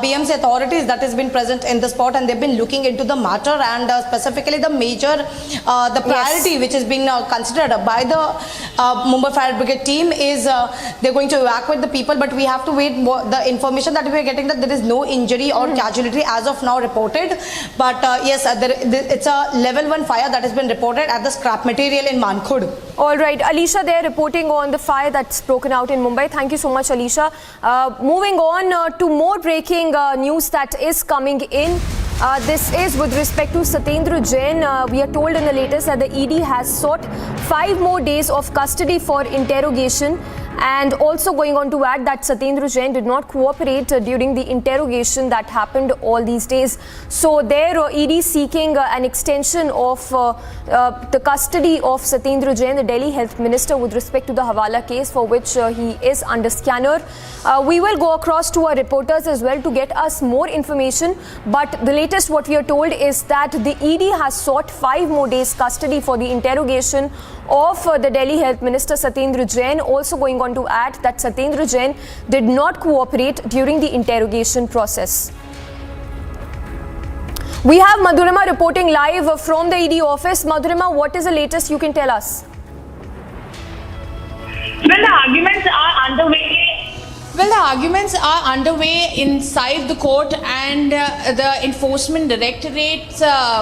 BMC authorities that has been present in the spot, and they've been looking into the matter, and specifically the major the priority which is being considered by the Mumbai Fire Brigade team is they're going to evacuate the people, but we have to wait the information that we are getting that there is no injury or casualty as of now reported, but yes, it's a level 1 fire that has been reported at the scrap material in Mankhurd. All right, Alisha, they're reporting on the fire that's broken out in Mumbai. Thank you so much, Alisha. Moving on to more breaking news that is coming in. This is with respect to Satyendra Jain. We are told in the latest that the ED has sought 5 more days of custody for interrogation, and also going on to add that Satyendra Jain did not cooperate during the interrogation that happened all these days. So there ED seeking an extension of the custody of Satyendra Jain, the Delhi Health Minister, with respect to the Hawala case for which he is under scanner. We will go across to our reporters as well to get us more information, but the latest what we are told is that the ED has sought 5 more days custody for the interrogation of the Delhi Health Minister Satyendra Jain, also going on to add that Satyendra Jain did not cooperate during the interrogation process. We have Madhurima reporting live from the ED office. Madhurima, what is the latest you can tell us? Well, the arguments are underway. Well, the arguments are underway inside the court, and the Enforcement Directorate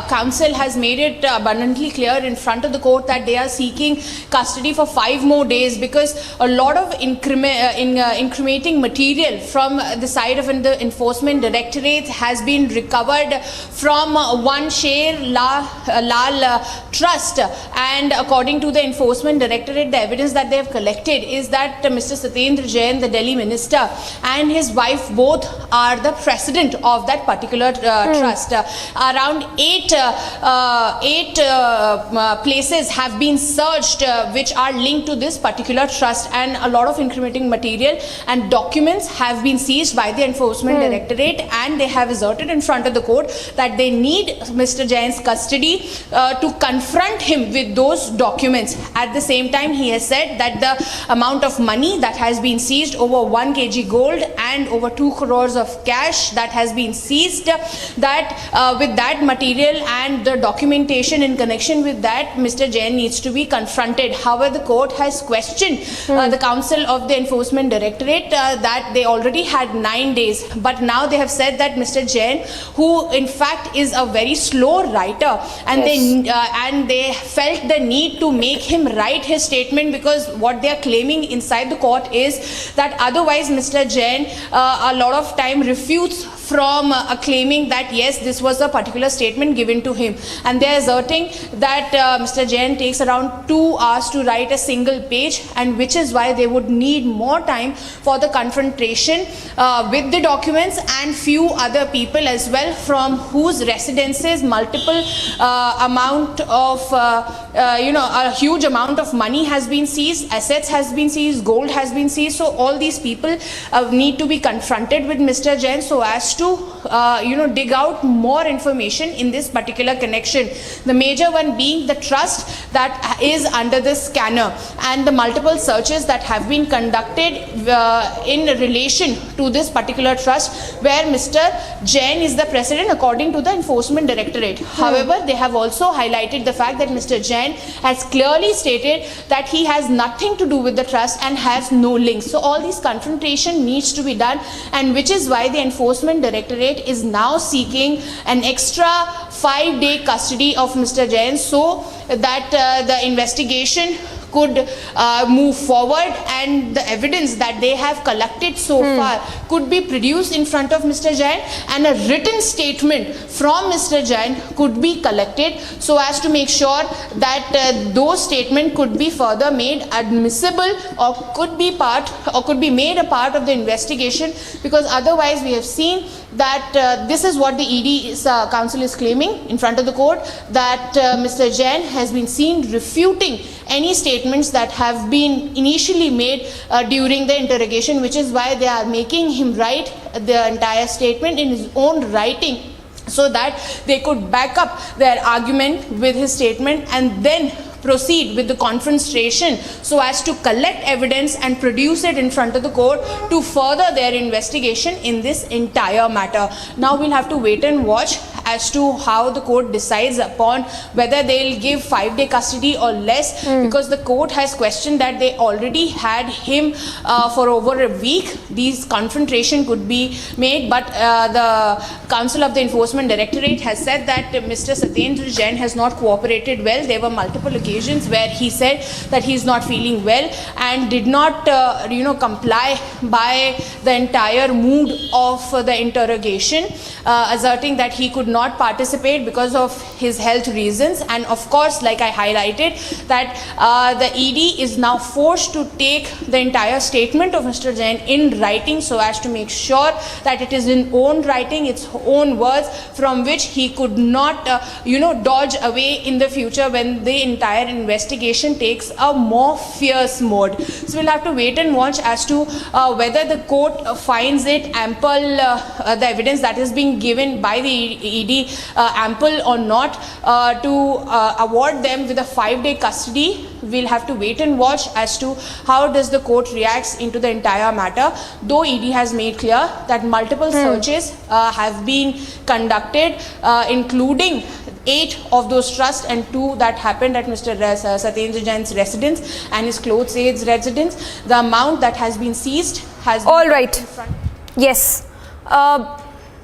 Council has made it abundantly clear in front of the court that they are seeking custody for 5 more days, because a lot of incriminating material from the side of the Enforcement Directorate has been recovered from one Sher Lal Trust, and according to the Enforcement Directorate, the evidence that they have collected is that Mr. Satyendra Jain, the Delhi Minister, and his wife both are the president of that particular trust. Around 8 places have been searched which are linked to this particular trust, and a lot of incriminating material and documents have been seized by the Enforcement Directorate, and they have asserted in front of the court that they need Mr. Jain's custody to confront him with those documents. At the same time, he has said that the amount of money that has been seized, over 1 kg gold and over 2 crores of cash that has been seized, that with that material and the documentation in connection with that, Mr. Jain needs to be confronted. However, the court has questioned the counsel of the Enforcement Directorate that they already had 9 days, but now they have said that Mr. Jain, who in fact is a very slow writer, and they felt the need to make him write his statement, because what they are claiming inside the court is that otherwise Mr. Jain a lot of time refutes from claiming that yes, this was a particular statement given to him, and they are asserting that Mr. Jain takes around 2 hours to write a single page, and which is why they would need more time for the confrontation with the documents and few other people as well, from whose residences multiple amount of a huge amount of money has been seized, assets has been seized, gold has been seized. So all these people need to be confronted with Mr. Jain so as to dig out more information in this particular connection. The major one being the trust that is under the scanner, and the multiple searches that have been conducted in relation to this particular trust, where Mr. Jain is the president according to the Enforcement Directorate. However, they have also highlighted the fact that Mr. Jain has clearly stated that he has nothing to do with the trust and has no links. So all these confrontation needs to be done, and which is why the Enforcement Directorate is now seeking an extra 5-day custody of Mr. Jain, so that the investigation could move forward, and the evidence that they have collected so far could be produced in front of Mr. Jain, and a written statement from Mr. Jain could be collected so as to make sure that those statements could be further made admissible, or could be made a part of the investigation, because otherwise we have seen that this is what the ED counsel is claiming in front of the court, that Mr. Jain has been seen refuting any statements that have been initially made during the interrogation, which is why they are making him write the entire statement in his own writing, so that they could back up their argument with his statement and then proceed with the confrontation so as to collect evidence and produce it in front of the court to further their investigation in this entire matter. Now we'll have to wait and watch as to how the court decides upon whether they'll give 5-day custody or less, because the court has questioned that they already had him for over a week. These confrontation could be made, but the counsel of the Enforcement Directorate has said that Mr. Satyendra Jain has not cooperated well. There were multiple occasions where he said that he is not feeling well and did not comply by the entire mood of the interrogation, asserting that he could not participate because of his health reasons. And of course, like I highlighted, that the ED is now forced to take the entire statement of Mr. Jain in writing, so as to make sure that it is in own writing, its own words, from which he could not dodge away in the future when the entire investigation takes a more fierce mode. So we'll have to wait and watch as to whether the court finds it ample, the evidence that is being given by the ED ample or not to award them with a 5-day custody. We'll have to wait and watch as to how does the court reacts into the entire matter, though ED has made clear that multiple searches have been conducted, including 8 of those trusts and 2 that happened at Mr. Satyendra Jain's residence and his clothes aide's residence. The amount that has been seized has been... All right. Yes.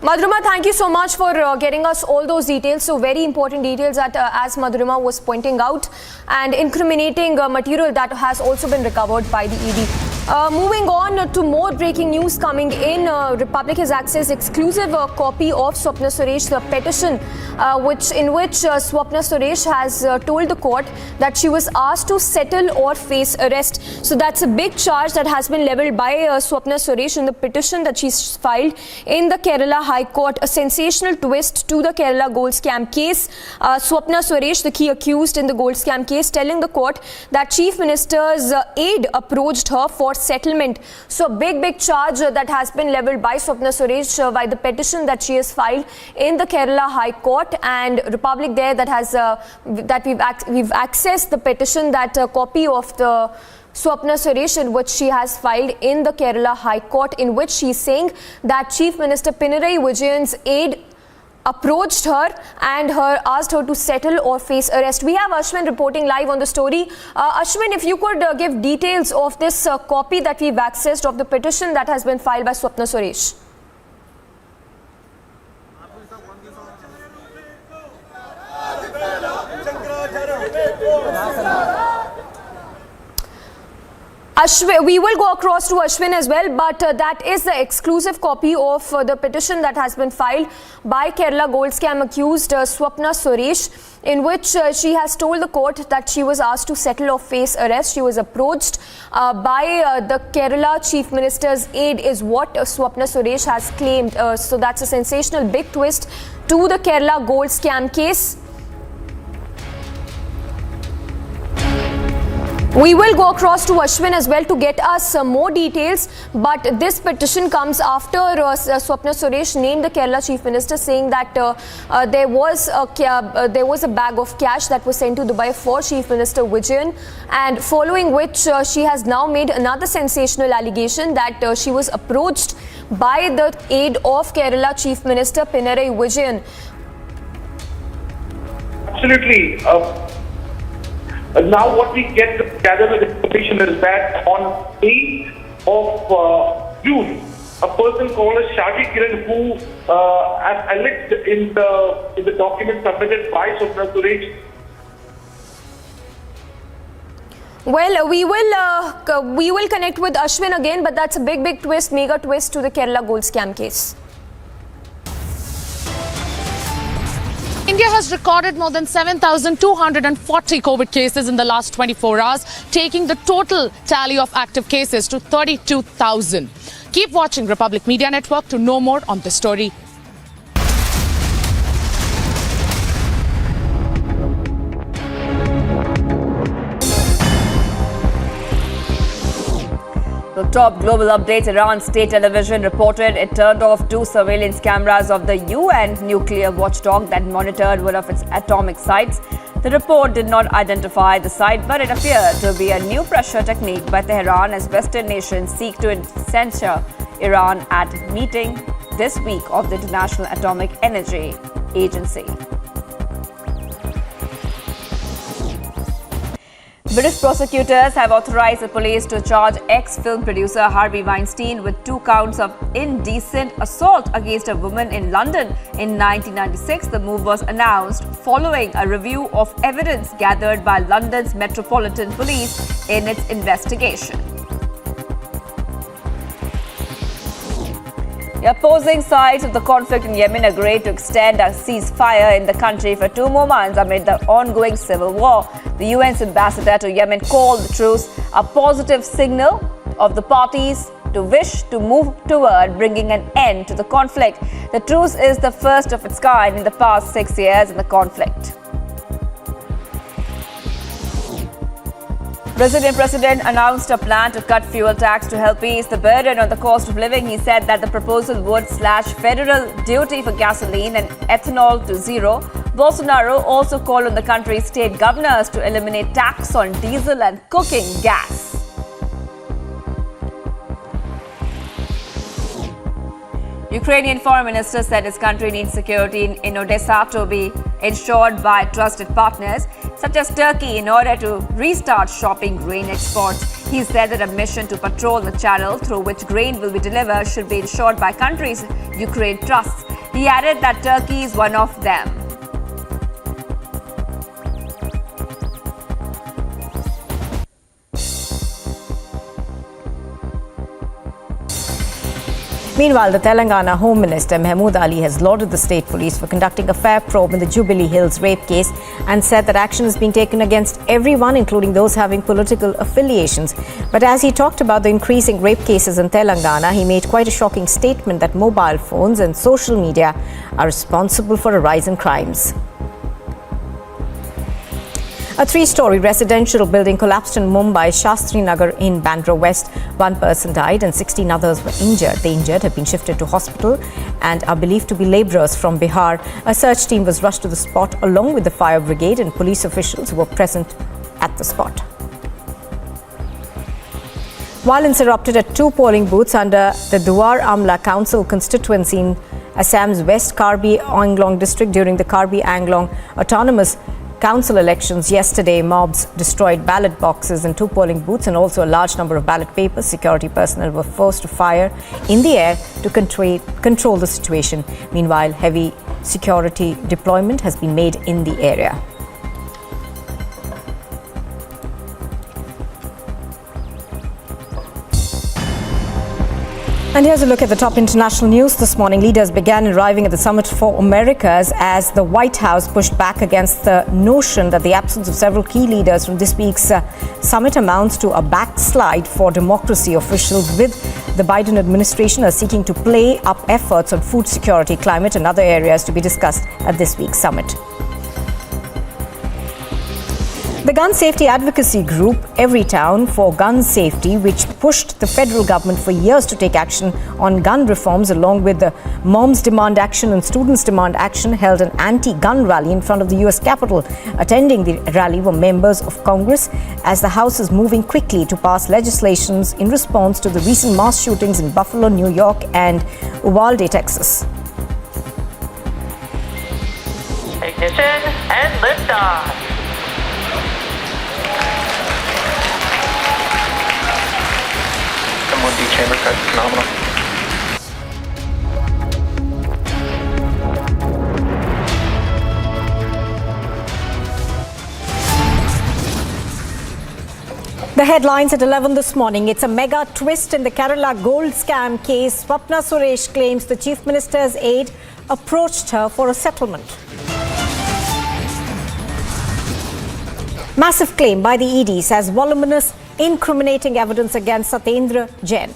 Madhurima, thank you so much for getting us all those details. So very important details that as Madhurima was pointing out, and incriminating material that has also been recovered by the ED. Moving on to more breaking news coming in. Republic has accessed exclusive copy of Swapna Suresh, the petition in which Swapna Suresh has told the court that she was asked to settle or face arrest. So that's a big charge that has been leveled by Swapna Suresh in the petition that she's filed in the Kerala High Court. A sensational twist to the Kerala gold scam case. Swapna Suresh, the key accused in the gold scam case, telling the court that Chief Minister's aide approached her for settlement. So big charge that has been leveled by Swapna Suresh by the petition that she has filed in the Kerala High Court, and Republic there that has we've accessed the petition, that copy of the Swapna Suresh in which she has filed in the Kerala High Court, in which she is saying that Chief Minister Pinarayi Vijayan's aide approached her and asked her to settle or face arrest. We have Ashwin reporting live on the story. Ashwin, if you could give details of this copy that we've accessed of the petition that has been filed by Swapna Suresh. Ashwin, we will go across to Ashwin as well, but that is the exclusive copy of the petition that has been filed by Kerala gold scam accused Swapna Suresh, in which she has told the court that she was asked to settle or face arrest. She was approached by the Kerala Chief Minister's aide, is what Swapna Suresh has claimed. So that's a sensational big twist to the Kerala gold scam case. We will go across to Ashwin as well to get us some more details, but this petition comes after Swapna Suresh named the Kerala Chief Minister, saying that there was a bag of cash that was sent to Dubai for Chief Minister Vijayan, and following which she has now made another sensational allegation that she was approached by the aide of Kerala Chief Minister Pinarayi Vijayan. Absolutely. Now what we gather with information is that on 8th of June, a person called as Shaji Kiran, who as alleged in the document submitted by Swapna Suresh. Well, we will connect with Ashwin again, but that's a big twist, mega twist to the Kerala gold scam case. India has recorded more than 7,240 COVID cases in the last 24 hours, taking the total tally of active cases to 32,000. Keep watching Republic Media Network to know more on this story. The top global updates. Iran state television reported it turned off 2 surveillance cameras of the UN nuclear watchdog that monitored one of its atomic sites. The report did not identify the site, but it appeared to be a new pressure technique by Tehran as Western nations seek to censure Iran at meeting this week of the International Atomic Energy Agency. British prosecutors have authorized the police to charge ex-film producer Harvey Weinstein with 2 counts of indecent assault against a woman in London in 1996. The move was announced following a review of evidence gathered by London's Metropolitan Police in its investigation. The opposing sides of the conflict in Yemen agreed to extend a ceasefire in the country for 2 more months amid the ongoing civil war. The UN's ambassador to Yemen called the truce a positive signal of the parties to wish to move toward bringing an end to the conflict. The truce is the first of its kind in the past 6 years in the conflict. Brazilian president announced a plan to cut fuel tax to help ease the burden on the cost of living. He said that the proposal would slash federal duty for gasoline and ethanol to zero. Bolsonaro also called on the country's state governors to eliminate tax on diesel and cooking gas. Ukrainian foreign minister said his country needs security in Odessa to be ensured by trusted partners such as Turkey in order to restart shopping grain exports. He said that a mission to patrol the channel through which grain will be delivered should be ensured by countries Ukraine trusts. He added that Turkey is one of them. Meanwhile, the Telangana Home Minister Mahmood Ali has lauded the state police for conducting a fair probe in the Jubilee Hills rape case and said that action is being taken against everyone, including those having political affiliations. But as he talked about the increasing rape cases in Telangana, he made quite a shocking statement that mobile phones and social media are responsible for a rise in crimes. A 3-story residential building collapsed in Mumbai, Shastri Nagar in Bandra West. 1 person died and 16 others were injured. The injured have been shifted to hospital and are believed to be labourers from Bihar. A search team was rushed to the spot along with the fire brigade and police officials who were present at the spot. Violence erupted at 2 polling booths under the Duar Amla Council constituency in Assam's West Karbi Anglong district during the Karbi Anglong Autonomous Council elections yesterday. Mobs destroyed ballot boxes in 2 polling booths and also a large number of ballot papers. Security personnel were forced to fire in the air to control the situation. Meanwhile, heavy security deployment has been made in the area. And here's a look at the top international news this morning. Leaders began arriving at the Summit for Americas as the White House pushed back against the notion that the absence of several key leaders from this week's summit amounts to a backslide for democracy. Officials with the Biden administration are seeking to play up efforts on food security, climate and other areas to be discussed at this week's summit. The gun safety advocacy group Everytown for Gun Safety, which pushed the federal government for years to take action on gun reforms, along with the Moms Demand Action and Students Demand Action, held an anti-gun rally in front of the US Capitol. Attending the rally were members of Congress as the House is moving quickly to pass legislations in response to the recent mass shootings in Buffalo, New York and Uvalde, Texas. Ignition and liftoff. Chamber cut phenomenal. The headlines at 11 this morning. It's a mega twist in the Kerala gold scam case. Swapna Suresh claims the Chief Minister's aide approached her for a settlement. Massive claim by the ED says voluminous incriminating evidence against Satyendra Jain.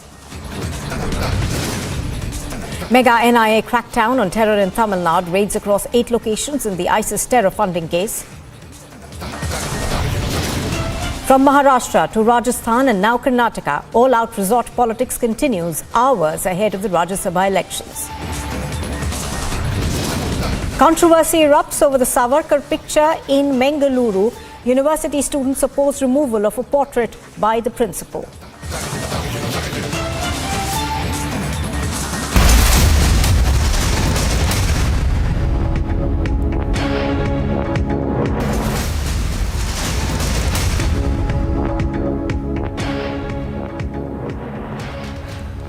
Mega NIA crackdown on terror in Tamil Nadu, raids across 8 locations in the ISIS terror funding case. From Maharashtra to Rajasthan and now Karnataka, all-out resort politics continues hours ahead of the Rajya Sabha elections. Controversy erupts over the Savarkar picture in Bengaluru. University students oppose removal of a portrait by the principal.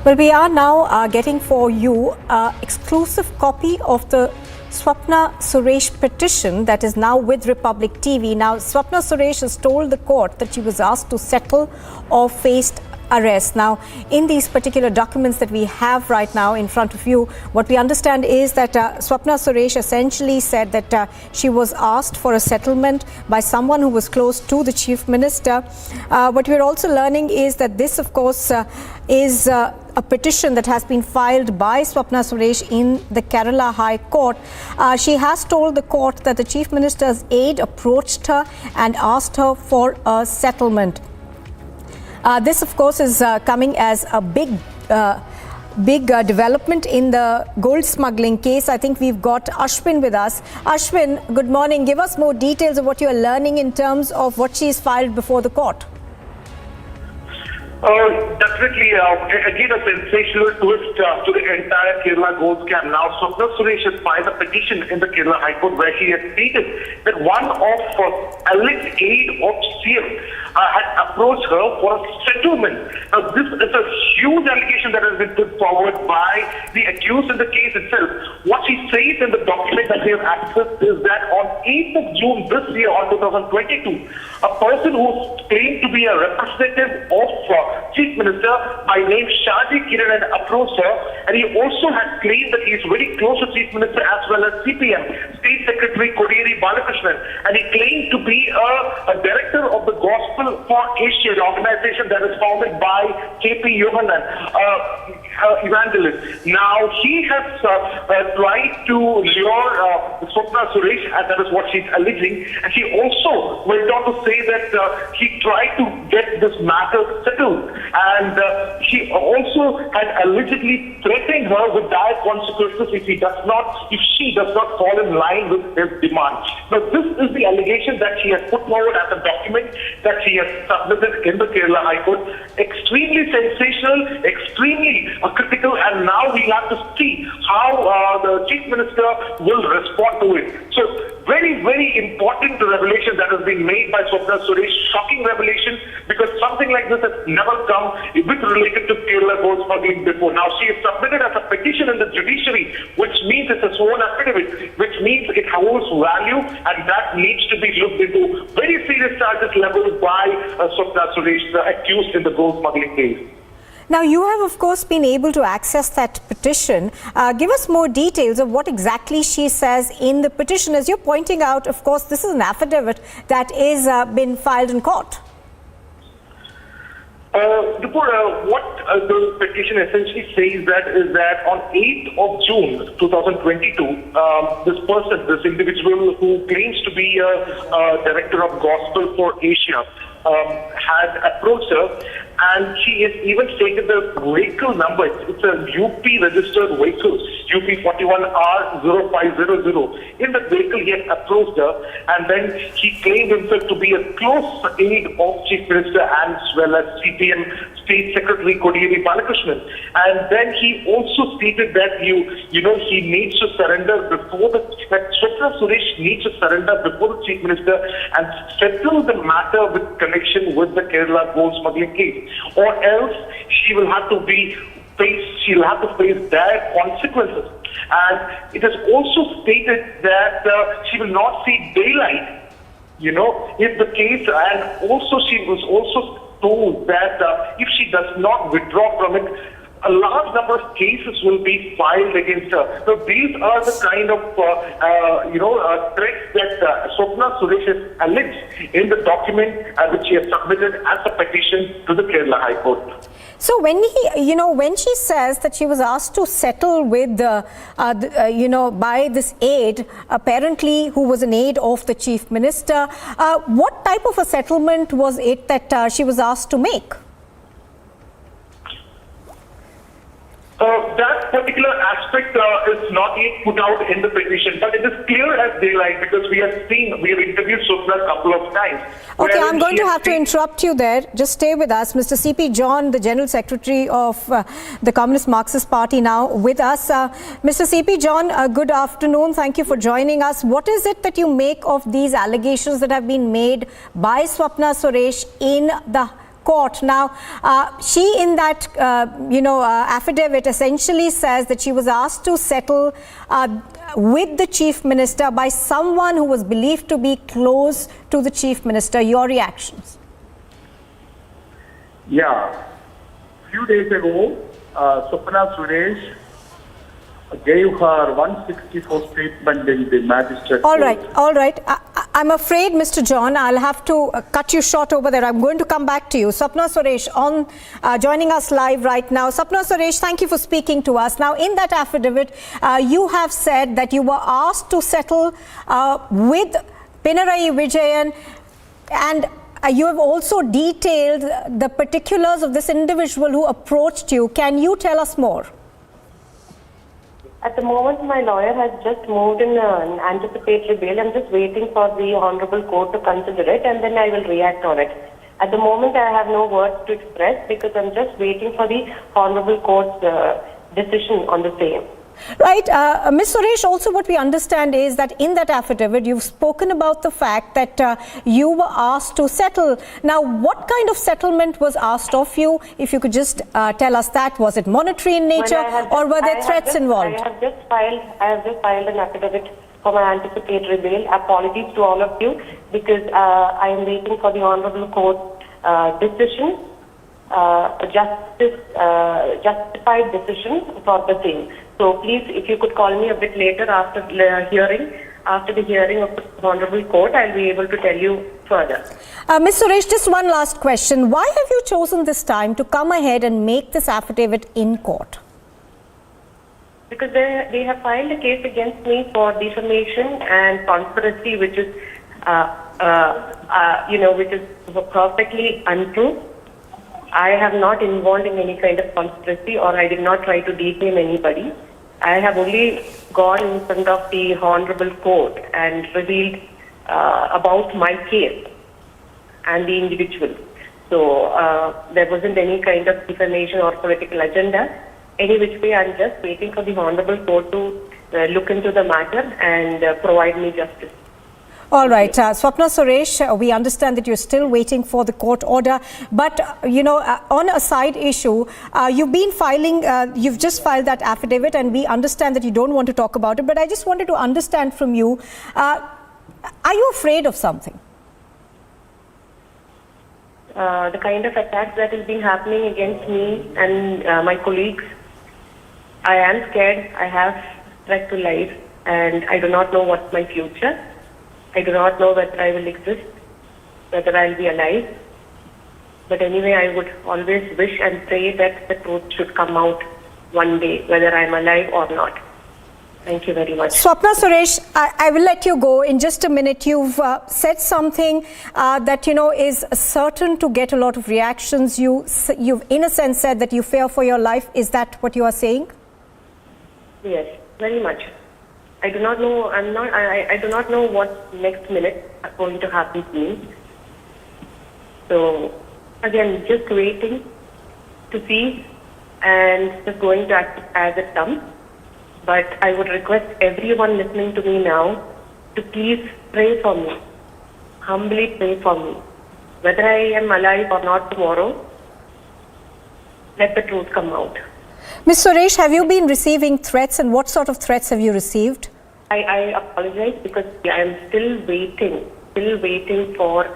Well, we are now getting for you an exclusive copy of the Swapna Suresh petition that is now with Republic TV. Now, Swapna Suresh has told the court that she was asked to settle or faced arrest. Now, in these particular documents that we have right now in front of you, what we understand is that Swapna Suresh essentially said that she was asked for a settlement by someone who was close to the Chief Minister. What we're also learning is that this, of course, is a petition that has been filed by Swapna Suresh in the Kerala High Court. She has told the court that the Chief Minister's aide approached her and asked her for a settlement. This, of course, is coming as a big development in the gold smuggling case. I think we've got Ashwin with us. Ashwin, good morning. Give us more details of what you are learning in terms of what she's filed before the court. Definitely, again, a sensational twist to the entire Kerala gold scam. Now, Swapna Suresh has filed a petition in the Kerala High Court where she has stated that one of alleged aide of CM had approached her for a settlement. Now, this is a huge allegation that has been put forward by the accused in the case itself. What she says in the document that we have accessed is that on 8th of June this year, on 2022, a person who claimed to be a representative of Chief Minister by name Shaji Kiran had approached her, and he also had claimed that he is very close to Chief Minister as well as CPM, State Secretary Kodiyeri Balakrishnan, and he claimed to be a director of the Gospel for Asia, an organization that is founded by KP Yohanan, evangelist. Now, he has tried to lure Swapna Suresh, and that is what she's alleging, and she also went on to say that he tried to get this matter settled, and she also had allegedly threatened her with dire consequences if she does not fall in line with his demand. Now, this is the allegation that she has put forward as a document that she has submitted in the Kerala High Court. Extremely sensational, extremely critical, and now we have to see how the Chief Minister will respond to it. So, very, very important revelation that has been made by Swapna Suresh. Shocking revelation, because something like this has never come with related to Kerala gold smuggling before. Now, she is submitted as a petition in the judiciary, which means it's a sworn affidavit, which means it holds value, and that needs to be looked into very serious charges leveled by Swapna Suresh, the accused in the gold smuggling case. Now, you have, of course, been able to access that petition. Give us more details of what exactly she says in the petition. As you're pointing out, of course, this is an affidavit that is been filed in court. What the petition essentially says is that on 8th of June 2022, this individual who claims to be a director of Gospel for Asia had approached her, and she has even stated the vehicle number. It's a UP registered vehicle, UP 41R0500. In the vehicle, he had approached her, and then he claimed himself to be a close aide of Chief Minister as well as CPM State Secretary Kodiyeri Balakrishnan. And then he also stated that he needs to surrender before that Swapna Suresh needs to surrender before the Chief Minister and settle the matter with connection with the Kerala gold smuggling case. Or else she will have to face dire consequences. And it is also stated that she will not see daylight, if the case, and also she was also told that if she does not withdraw from it, a large number of cases will be filed against her. So these are the kind of threats that Swapna Suresh has alleged in the document which she has submitted as a petition to the Kerala High Court. So when when she says that she was asked to settle with, by this aide, apparently who was an aide of the Chief Minister, what type of a settlement was it that she was asked to make? That particular aspect is not yet put out in the petition, but it is clear as daylight because we have interviewed Swapna a couple of times. Okay, I'm going to have to interrupt you there. Just stay with us. Mr. C.P. John, the General Secretary of the Communist Marxist Party, now with us. Mr. C.P. John, good afternoon. Thank you for joining us. What is it that you make of these allegations that have been made by Swapna Suresh in the court? Now, she in that, affidavit essentially says that she was asked to settle with the Chief Minister by someone who was believed to be close to the Chief Minister. Your reactions? Yeah. few days ago, Swapna Suresh gave her 164 statement in the magistrate All court. right. I'm afraid, Mr. John, I'll have to cut you short over there. I'm going to come back to you. Swapna Suresh joining us live right now. Swapna Suresh, thank you for speaking to us. Now, in that affidavit, you have said that you were asked to settle with Pinarayi Vijayan, and you have also detailed the particulars of this individual who approached you. Can you tell us more? At the moment, my lawyer has just moved in an anticipatory bail. I'm just waiting for the Honorable Court to consider it, and then I will react on it. At the moment, I have no words to express because I'm just waiting for the Honorable Court's decision on the same. Right. Ms. Suresh, also what we understand is that in that affidavit, you've spoken about the fact that you were asked to settle. Now, what kind of settlement was asked of you? If you could just tell us that. Was it monetary in nature, or were there threats involved? I have just filed an affidavit for my anticipatory bail. Apologies to all of you because I am waiting for the Honorable Court decision, justified decision for the same. So please, if you could call me a bit later after the hearing of the Honorable Court, I'll be able to tell you further. Ms. Suresh, just one last question. Why have you chosen this time to come ahead and make this affidavit in court? Because they have filed a case against me for defamation and conspiracy, which is, which is perfectly untrue. I have not involved in any kind of conspiracy, or I did not try to defame anybody. I have only gone in front of the Honorable Court and revealed about my case and the individual. So there wasn't any kind of defamation or political agenda. Any which way, I'm just waiting for the Honorable Court to look into the matter and provide me justice. All right, Swapna Suresh, we understand that you're still waiting for the court order, but on a side issue, you've just filed that affidavit, and we understand that you don't want to talk about it, but I just wanted to understand from you, are you afraid of something? The kind of attacks that has been happening against me and my colleagues, I am scared. I have threat to life, and I do not know what's my future. I do not know whether I will exist, whether I will be alive. But anyway, I would always wish and pray that the truth should come out one day, whether I am alive or not. Thank you very much. Swapna Suresh, I will let you go in just a minute. You've said something that, is certain to get a lot of reactions. You've in a sense said that you fear for your life. Is that what you are saying? Yes, very much. I do not know. I do not know what next minute is going to happen to me. So again, just waiting to see and just going to act as it comes. But I would request everyone listening to me now to please pray for me. Humbly pray for me. Whether I am alive or not tomorrow, let the truth come out. Ms. Suresh, have you been receiving threats, and what sort of threats have you received? I apologize because I am still waiting for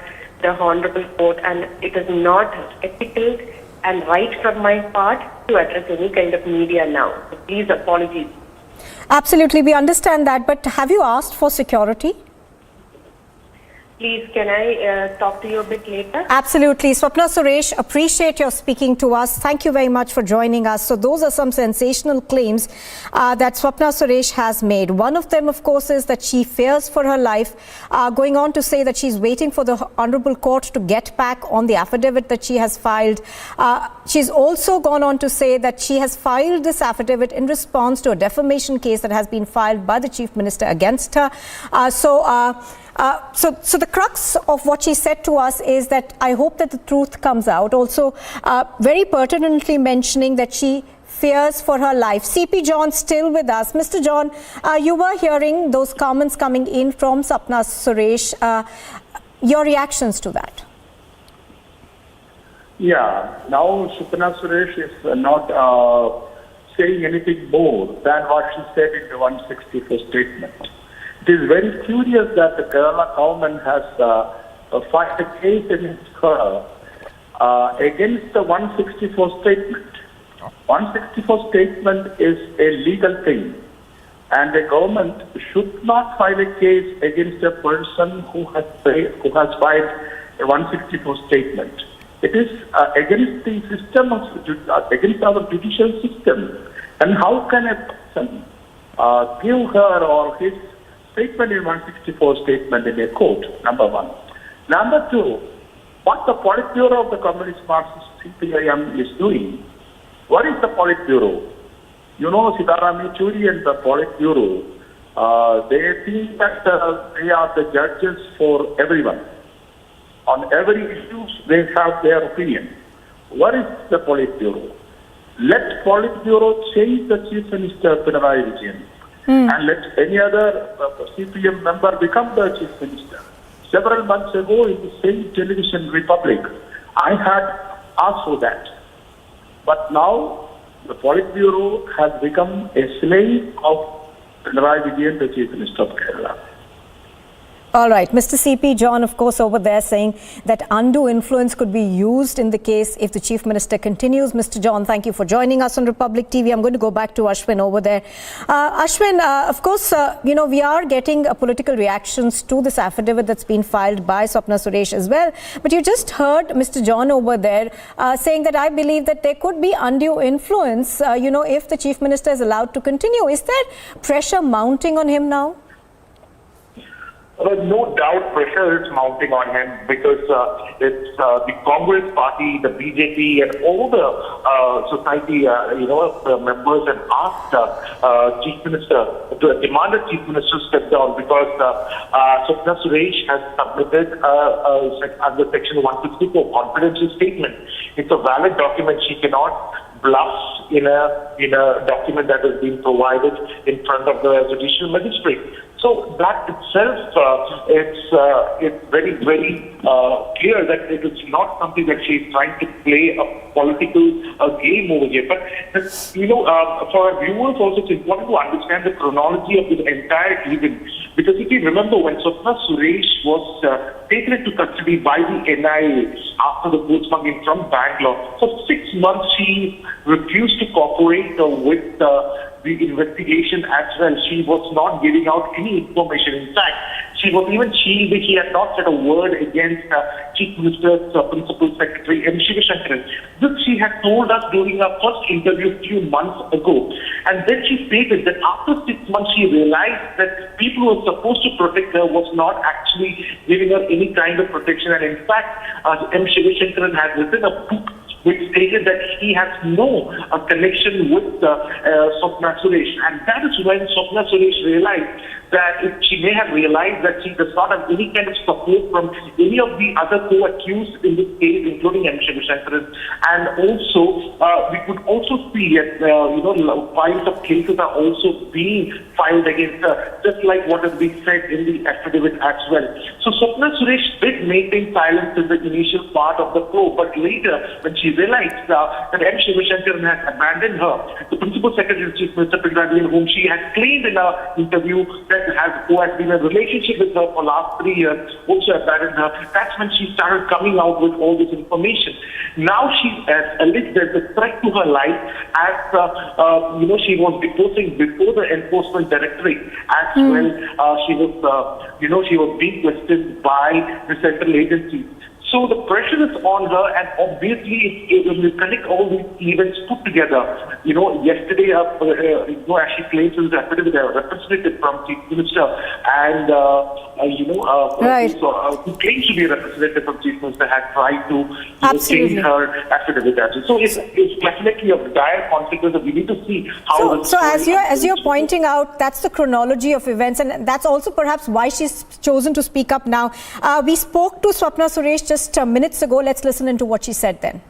the Honorable Court, and it is not ethical and right from my part to address any kind of media now. So please, apologies. Absolutely, we understand that, but have you asked for security? Please, can I talk to you a bit later? Absolutely. Swapna Suresh, appreciate your speaking to us. Thank you very much for joining us. So those are some sensational claims that Swapna Suresh has made. One of them, of course, is that she fears for her life, going on to say that she's waiting for the Honorable Court to get back on the affidavit that she has filed. She's also gone on to say that she has filed this affidavit in response to a defamation case that has been filed by the Chief Minister against her. So the crux of what she said to us is that I hope that the truth comes out. Also, very pertinently mentioning that she fears for her life. CP John still with us. Mr. John, you were hearing those comments coming in from Swapna Suresh. Your reactions to that? Yeah, now Swapna Suresh is not saying anything more than what she said in the 164 statement. It is very curious that the Kerala government has filed a case against her against the 164 statement. 164 statement is a legal thing, and the government should not file a case against a person who has filed a 164 statement. It is against the system against our judicial system. And how can a person give her or his statement in 164 statement in a court? Number one. Number two, what the Politburo of the Communist Marxist CPIM is doing. What is the Politburo? You know, Sitaram Yechury and the Politburo, they think that they are the judges for everyone. On every issue, they have their opinion. What is the Politburo? Let Politburo change the Chief Minister, Pinarayi Vijayan, and let any other CPM member become the Chief Minister. Several months ago, in the same television Republic, I had asked for that. But now, the Politburo has become a slave of Pinarayi Vijayan, the Chief Minister of Kerala. All right. Mr. CP John, of course, over there saying that undue influence could be used in the case if the Chief Minister continues. Mr. John, thank you for joining us on Republic TV. I'm going to go back to Ashwin over there. Ashwin, of course, you know, we are getting political reactions to this affidavit that's been filed by Swapna Suresh as well. But you just heard Mr. John over there saying that I believe that there could be undue influence, you know, if the Chief Minister is allowed to continue. Is there pressure mounting on him now? No doubt pressure is mounting on him because it's the Congress party, the BJP, and all the society, members have asked Chief Minister to demand a Chief Minister step down because Swapna Suresh has submitted under Section 164 confidential statement. It's a valid document. She cannot bluff in a document that has been provided in front of the judicial magistrate. So that itself, it's very, very clear that it is not something that she is trying to play a political game over here. But, for our viewers also, it's important to understand the chronology of this entire event. Because if you remember, when Swapna Suresh was taken into custody by the NIA after the boot smuggling from Bangalore, for 6 months she refused to cooperate with the investigation as well. She was not giving out any information. In fact, she was even shielded. She had not said a word against Chief Minister's Principal Secretary M. Shivashankaran. This she had told us during her first interview a few months ago. And then she stated that after 6 months she realized that people who were supposed to protect her was not actually giving her any kind of protection. And in fact, M. Shivashankaran had written a book which stated that he has no connection with Swapna Suresh. And that is when Swapna Suresh realized that she may have realized that she does not have any kind of support from any of the other co-accused in this case, including M. Shivashankaran. And also, we could also see that, files of cases are also being filed against her, just like what has been said in the affidavit as well. So Swapna Suresh did maintain silence in the initial part of the probe, but later, when she realized that M. Shivashankaran had abandoned her, the Principal Secretary of Chief Minister Pinarayi, whom she had claimed in an interview that who has been in a relationship with her for the last 3 years, also abandoned her, that's when she started coming out with all this information. Now she has alleged there's a threat to her life as, she was deposing before the Enforcement Directorate as well. She was being questioned by the central agencies. So the pressure is on her, and obviously, when we connect all these events put together, yesterday, as she claims in the affidavit, a representative from Chief Minister, and who claims to be a representative from Chief Minister, had tried to change her affidavit as well. So it's definitely of dire consequence that we need to see how. So as you're pointing out, that's the chronology of events, and that's also perhaps why she's chosen to speak up now. We spoke to Swapna Suresh just minutes ago. Let's listen into what she said then.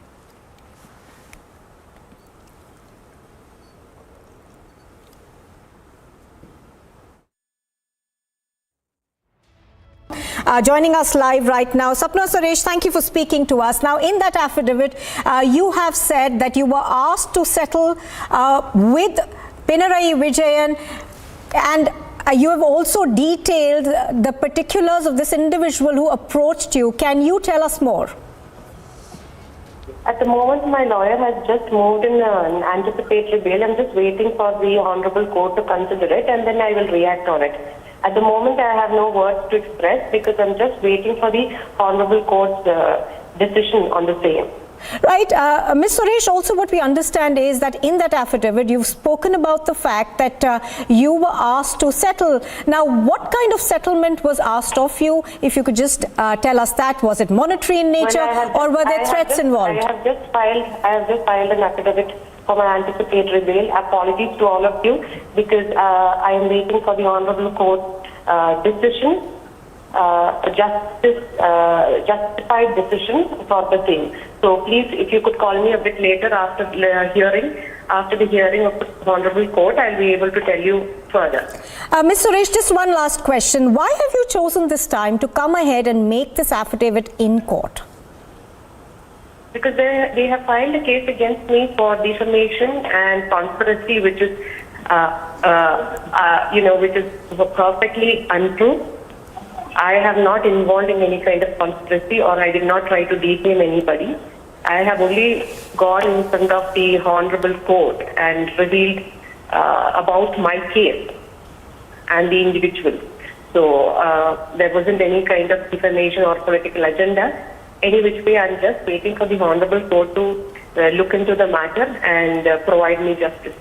Joining us live right now, Swapna Suresh, thank you for speaking to us. Now, in that affidavit, you have said that you were asked to settle with Pinarayi Vijayan, and you have also detailed the particulars of this individual who approached you. Can you tell us more? At the moment, my lawyer has just moved in an anticipatory bail. I'm just waiting for the Honorable Court to consider it, and then I will react on it. At the moment, I have no words to express because I'm just waiting for the Honorable Court's decision on the same. Right. Ms. Suresh, also what we understand is that in that affidavit, you've spoken about the fact that you were asked to settle. Now, what kind of settlement was asked of you? If you could just tell us that. Was it monetary in nature, or were there threats involved? I have just filed an affidavit for my anticipatory bail. Apologies to all of you because I am waiting for the Honorable Court decision. Justified decision for the same. So please, if you could call me a bit later after the hearing of the Honorable Court, I'll be able to tell you further. Ms. Suresh, just one last question. Why have you chosen this time to come ahead and make this affidavit in court? Because they have filed a case against me for defamation and conspiracy, which is, which is perfectly untrue. I have not involved in any kind of conspiracy, or I did not try to defame anybody. I have only gone in front of the Honorable Court and revealed about my case and the individual. So there wasn't any kind of defamation or political agenda. Any which way, I'm just waiting for the Honorable Court to look into the matter and provide me justice.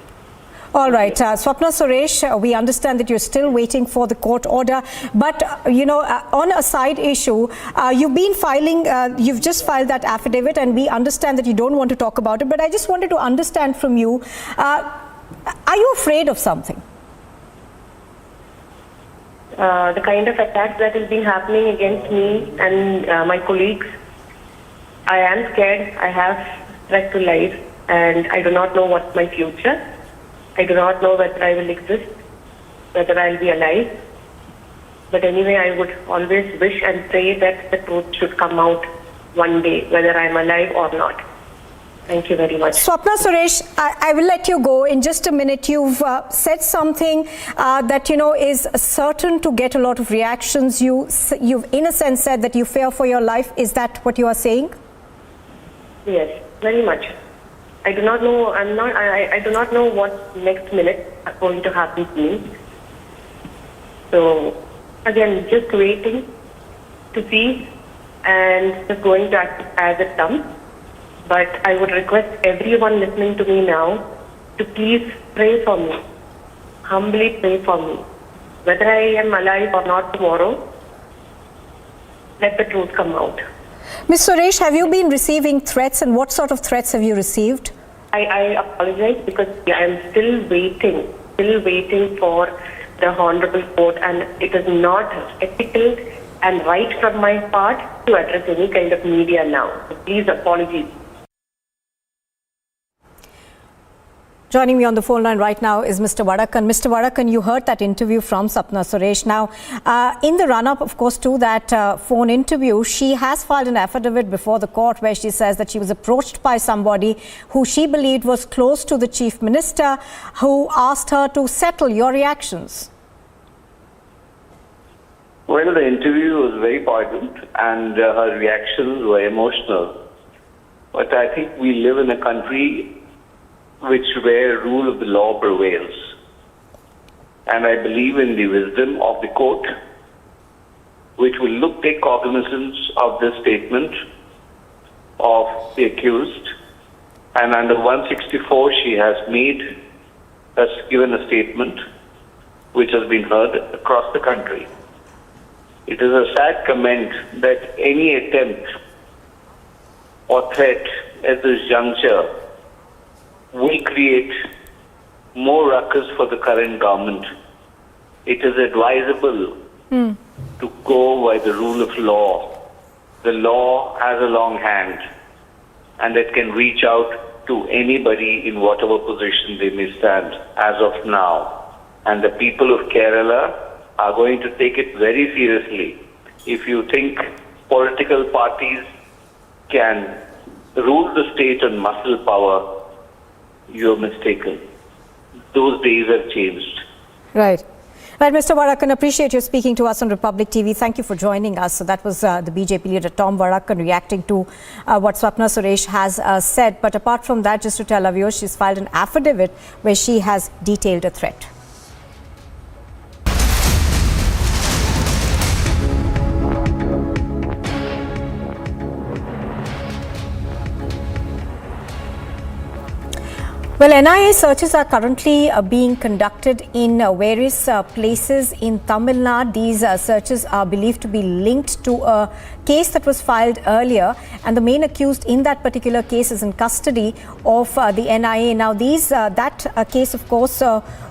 All right, Swapna Suresh, we understand that you're still waiting for the court order, but on a side issue, you've just filed that affidavit, and we understand that you don't want to talk about it, but I just wanted to understand from you, are you afraid of something? The kind of attacks that has been happening against me and my colleagues, I am scared. I have threat to life, and I do not know what's my future. I do not know whether I will exist, whether I'll be alive. But anyway, I would always wish and pray that the truth should come out one day, whether I'm alive or not. Thank you very much. Swapna Suresh, I will let you go in just a minute. You've said something that is certain to get a lot of reactions. You've in a sense said that you fear for your life. Is that what you are saying? Yes, very much. I do not know. I do not know what next minute is going to happen to me. So again, just waiting to see and just going to act as it comes. But I would request everyone listening to me now to please pray for me. Humbly pray for me. Whether I am alive or not tomorrow, let the truth come out. Ms. Suresh, have you been receiving threats, and what sort of threats have you received? I apologize because I am still waiting for the Honorable Court, and it is not ethical and right from my part to address any kind of media now. So please, apologies. Joining me on the phone line right now is Mr. Vadakan. Mr. Vadakan, you heard that interview from Swapna Suresh. Now, in the run-up, of course, to that phone interview, she has filed an affidavit before the court where she says that she was approached by somebody who she believed was close to the Chief Minister, who asked her to settle. Your reactions? Well, the interview was very poignant and her reactions were emotional. But I think we live in a country where rule of the law prevails. And I believe in the wisdom of the court, which will take cognizance of this statement of the accused. And under 164, she has given a statement which has been heard across the country. It is a sad comment that any attempt or threat at this juncture will create more ruckus for the current government. It is advisable to go by the rule of law. The law has a long hand, and it can reach out to anybody in whatever position they may stand as of now. And the people of Kerala are going to take it very seriously. If you think political parties can rule the state on muscle power, you're mistaken. Those days have changed. Right. Well, Mr. Varakan, appreciate you speaking to us on Republic TV. Thank you for joining us. So that was the BJP leader Tom Varakan reacting to what Swapna Suresh has said. But apart from that, just to tell our viewers, she's filed an affidavit where she has detailed a threat. Well, NIA searches are currently being conducted in various places in Tamil Nadu. These searches are believed to be linked to a case that was filed earlier, and the main accused in that particular case is in custody of the NIA. Now, that case, of course,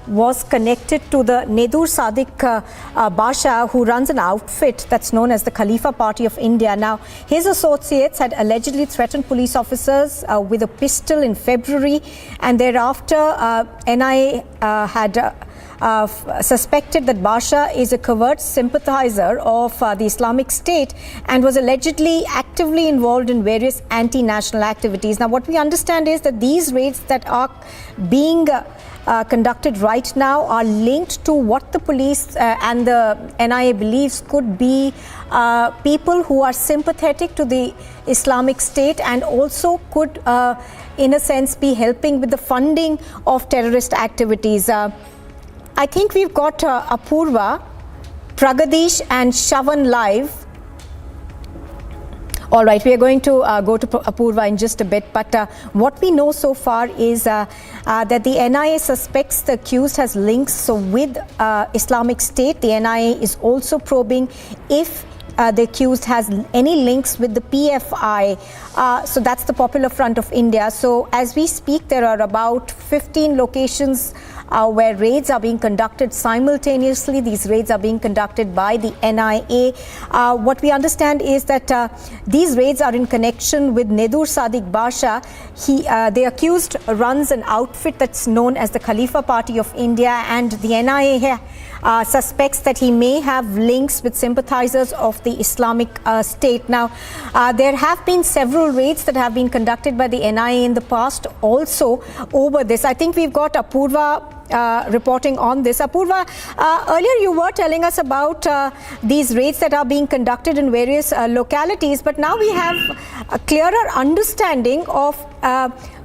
was connected to the Nedur Sadiq Basha, who runs an outfit that's known as the Khalifa Party of India. Now, his associates had allegedly threatened police officers with a pistol in February, and thereafter NIA had suspected that Basha is a covert sympathizer of the Islamic State and was allegedly actively involved in various anti-national activities. Now, what we understand is that these raids that are being conducted right now are linked to what the police and the NIA believes could be people who are sympathetic to the Islamic State and also could, in a sense, be helping with the funding of terrorist activities. I think we've got Apurva, Pragadish and Shavan live. All right, we are going to go to Apurva in just a bit, but what we know so far is that the NIA suspects the accused has links with Islamic State. The NIA is also probing if the accused has any links with the PFI. So that's the Popular Front of India. So as we speak, there are about 15 locations where raids are being conducted simultaneously. These raids are being conducted by the NIA. What we understand is that these raids are in connection with Nedur Sadiq Basha. The accused runs an outfit that's known as the Khalifa Party of India, and the NIA suspects that he may have links with sympathizers of the Islamic State. Now, there have been several raids that have been conducted by the NIA in the past also over this. I think we've got Apurva reporting on this. Apurva, earlier you were telling us about these raids that are being conducted in various localities, but now we have a clearer understanding of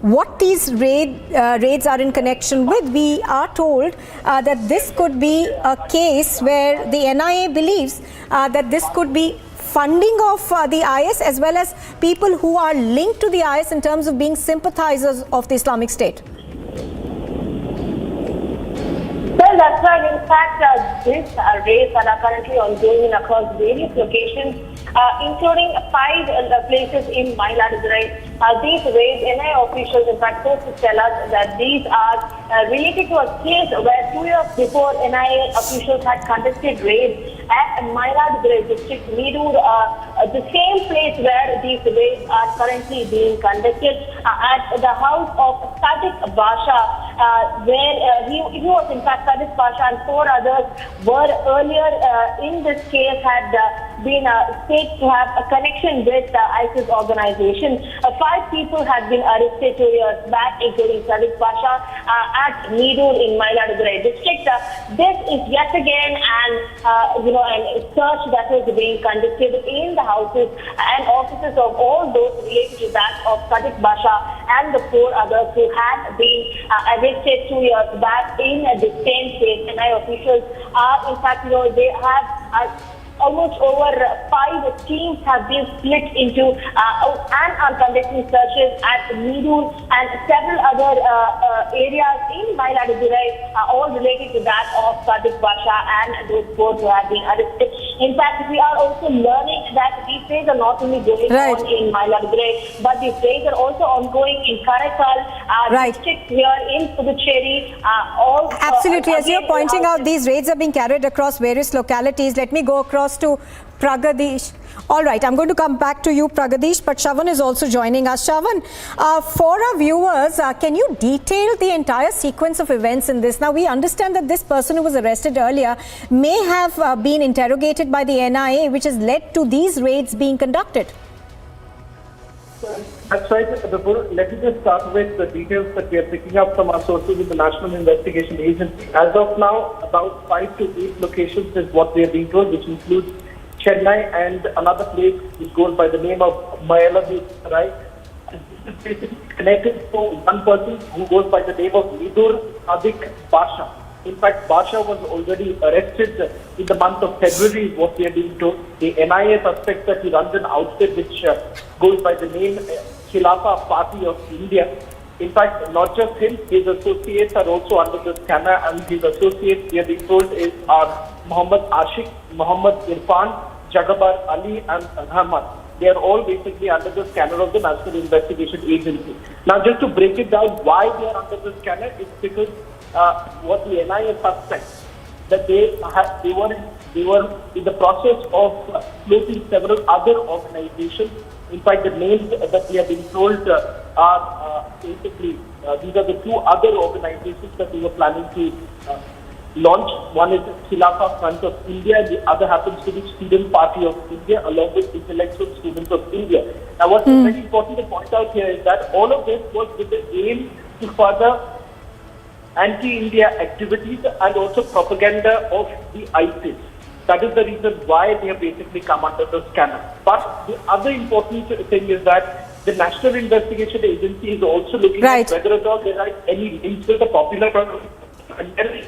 what these raids are in connection with. We are told that this could be a case where the NIA believes that this could be funding of the IS as well as people who are linked to the IS in terms of being sympathizers of the Islamic State. Well, that's right. In fact, these raids that are currently ongoing across various locations, including 5 places in Mailadurai. These raids, NIA officials in fact supposed to tell us that these are related to a case where 2 years before NIA officials had conducted raids at Mailadurai district, Nedur, the same place where these raids are currently being conducted, at the house of Sadiq Basha, where he was in fact Sadiq Basha and 4 others were earlier in this case had been stated to have a connection with the ISIS organization. 5 people had been arrested 2 years back, including Sadiq Basha, at Nedur in Mailadurai district. This is yet again a search that was being conducted in the houses and offices of all those related to that of Sadiq Basha and the 4 others who had been arrested 2 years back in the same case. NIA officials are, in fact, they have almost over 5 teams have been split into and are conducting searches at Nedur and several other areas in Mailadurai, all related to that of Sadiq Basha and those 4 who have been arrested. In fact, we are also learning that these raids are not only going on in Mailadurai, but these raids are also ongoing in Karaikal district here in Puducherry. Absolutely. As you're pointing out, these raids are being carried across various localities. Let me go across to Pragadish. All right, I'm going to come back to you, Pragadish, but Shavan is also joining us. Shavan, for our viewers, can you detail the entire sequence of events in this? Now, we understand that this person who was arrested earlier may have been interrogated by the NIA, which has led to these raids being conducted. That's right, Vipul. Let me just start with the details that we are picking up from our sources in the National Investigation Agency. As of now, about 5 to 8 locations is what we are being told, which includes Chennai and another place which goes by the name of Right? This is basically connected to one person who goes by the name of Nidur Adik Basha. In fact, Basha was already arrested in the month of February, is what we are being told. The NIA suspects that he runs an outfit which goes by the name Khilafa Party of India. In fact, not just him, his associates are also under the scanner, and his associates, we are being told, are Muhammad Ashik, Muhammad Irfan, Jagabar Ali and Ahmad. They are all basically under the scanner of the National Investigation Agency. Now, just to break it down, why they are under the scanner, it's because what the NIA suspects that they were in the process of floating several other organizations. In fact, the names that we have been told are basically these are the two other organizations that we were planning to launch. One is Khilafa Front of India, and the other happens to be Student Party of India, along with Intellectual Students of India. Now, what's very important to point out here is that all of this was with the aim to further anti-India activities and also propaganda of the ISIS. That is the reason why they have basically come under the scanner. But the other important thing is that the National Investigation Agency is also looking at whether or not there are any links with the popular front.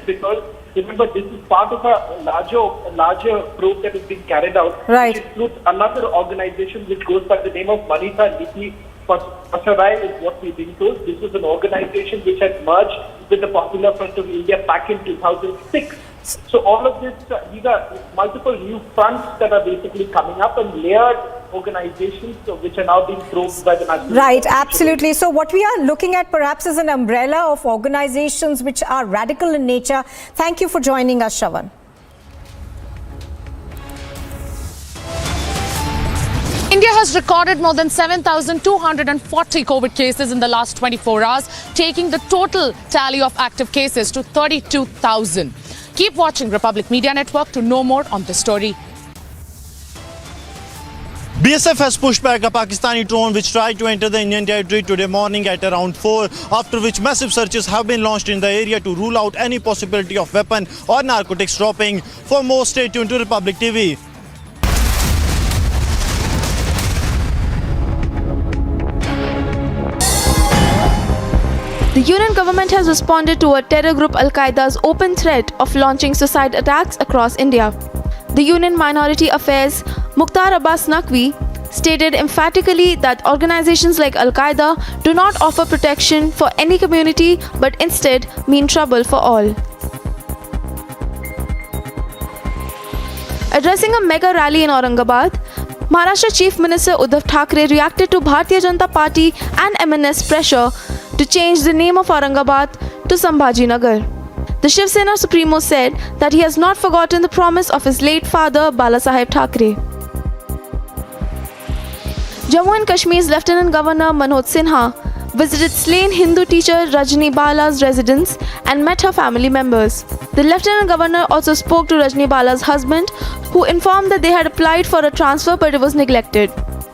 Because remember, this is part of a larger probe that is being carried out, which includes another organization which goes by the name of Manita Niti Pasarai, is what we've been told. This is an organization which had merged with the Popular Front of India back in 2006. So all of this, these are multiple new fronts that are basically coming up, and layered organizations which are now being probed by the National Right, absolutely. So what we are looking at perhaps is an umbrella of organizations which are radical in nature. Thank you for joining us, Shravan. India has recorded more than 7,240 COVID cases in the last 24 hours, taking the total tally of active cases to 32,000. Keep watching Republic Media Network to know more on this story. BSF has pushed back a Pakistani drone which tried to enter the Indian territory today morning at around 4, after which massive searches have been launched in the area to rule out any possibility of weapon or narcotics dropping. For more, stay tuned to Republic TV. The union government has responded to a terror group Al-Qaeda's open threat of launching suicide attacks across India. The Union Minority Affairs Mukhtar Abbas Naqvi stated emphatically that organizations like Al-Qaeda do not offer protection for any community but instead mean trouble for all. Addressing a mega rally in Aurangabad, Maharashtra Chief Minister Uddhav Thackeray reacted to Bharatiya Janata Party and MNS pressure to change the name of Aurangabad to Sambhajinagar. The Shiv Sena Supremo said that he has not forgotten the promise of his late father Balasaheb Thackeray. Jammu and Kashmir's Lieutenant Governor Manoj Sinha visited slain Hindu teacher Rajni Bala's residence and met her family members. The Lieutenant Governor also spoke to Rajni Bala's husband, who informed that they had applied for a transfer but it was neglected.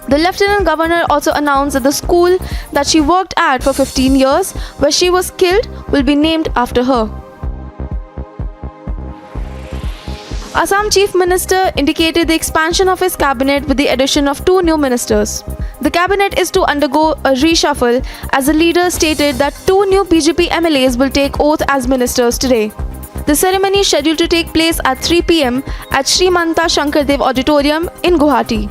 The Lieutenant Governor also announced that the school that she worked at for 15 years, where she was killed, will be named after her. Assam Chief Minister indicated the expansion of his cabinet with the addition of 2 new ministers. The cabinet is to undergo a reshuffle, as the leader stated that 2 new BJP MLAs will take oath as ministers today. The ceremony is scheduled to take place at 3 p.m. at Sri Manta Shankardev Auditorium in Guwahati.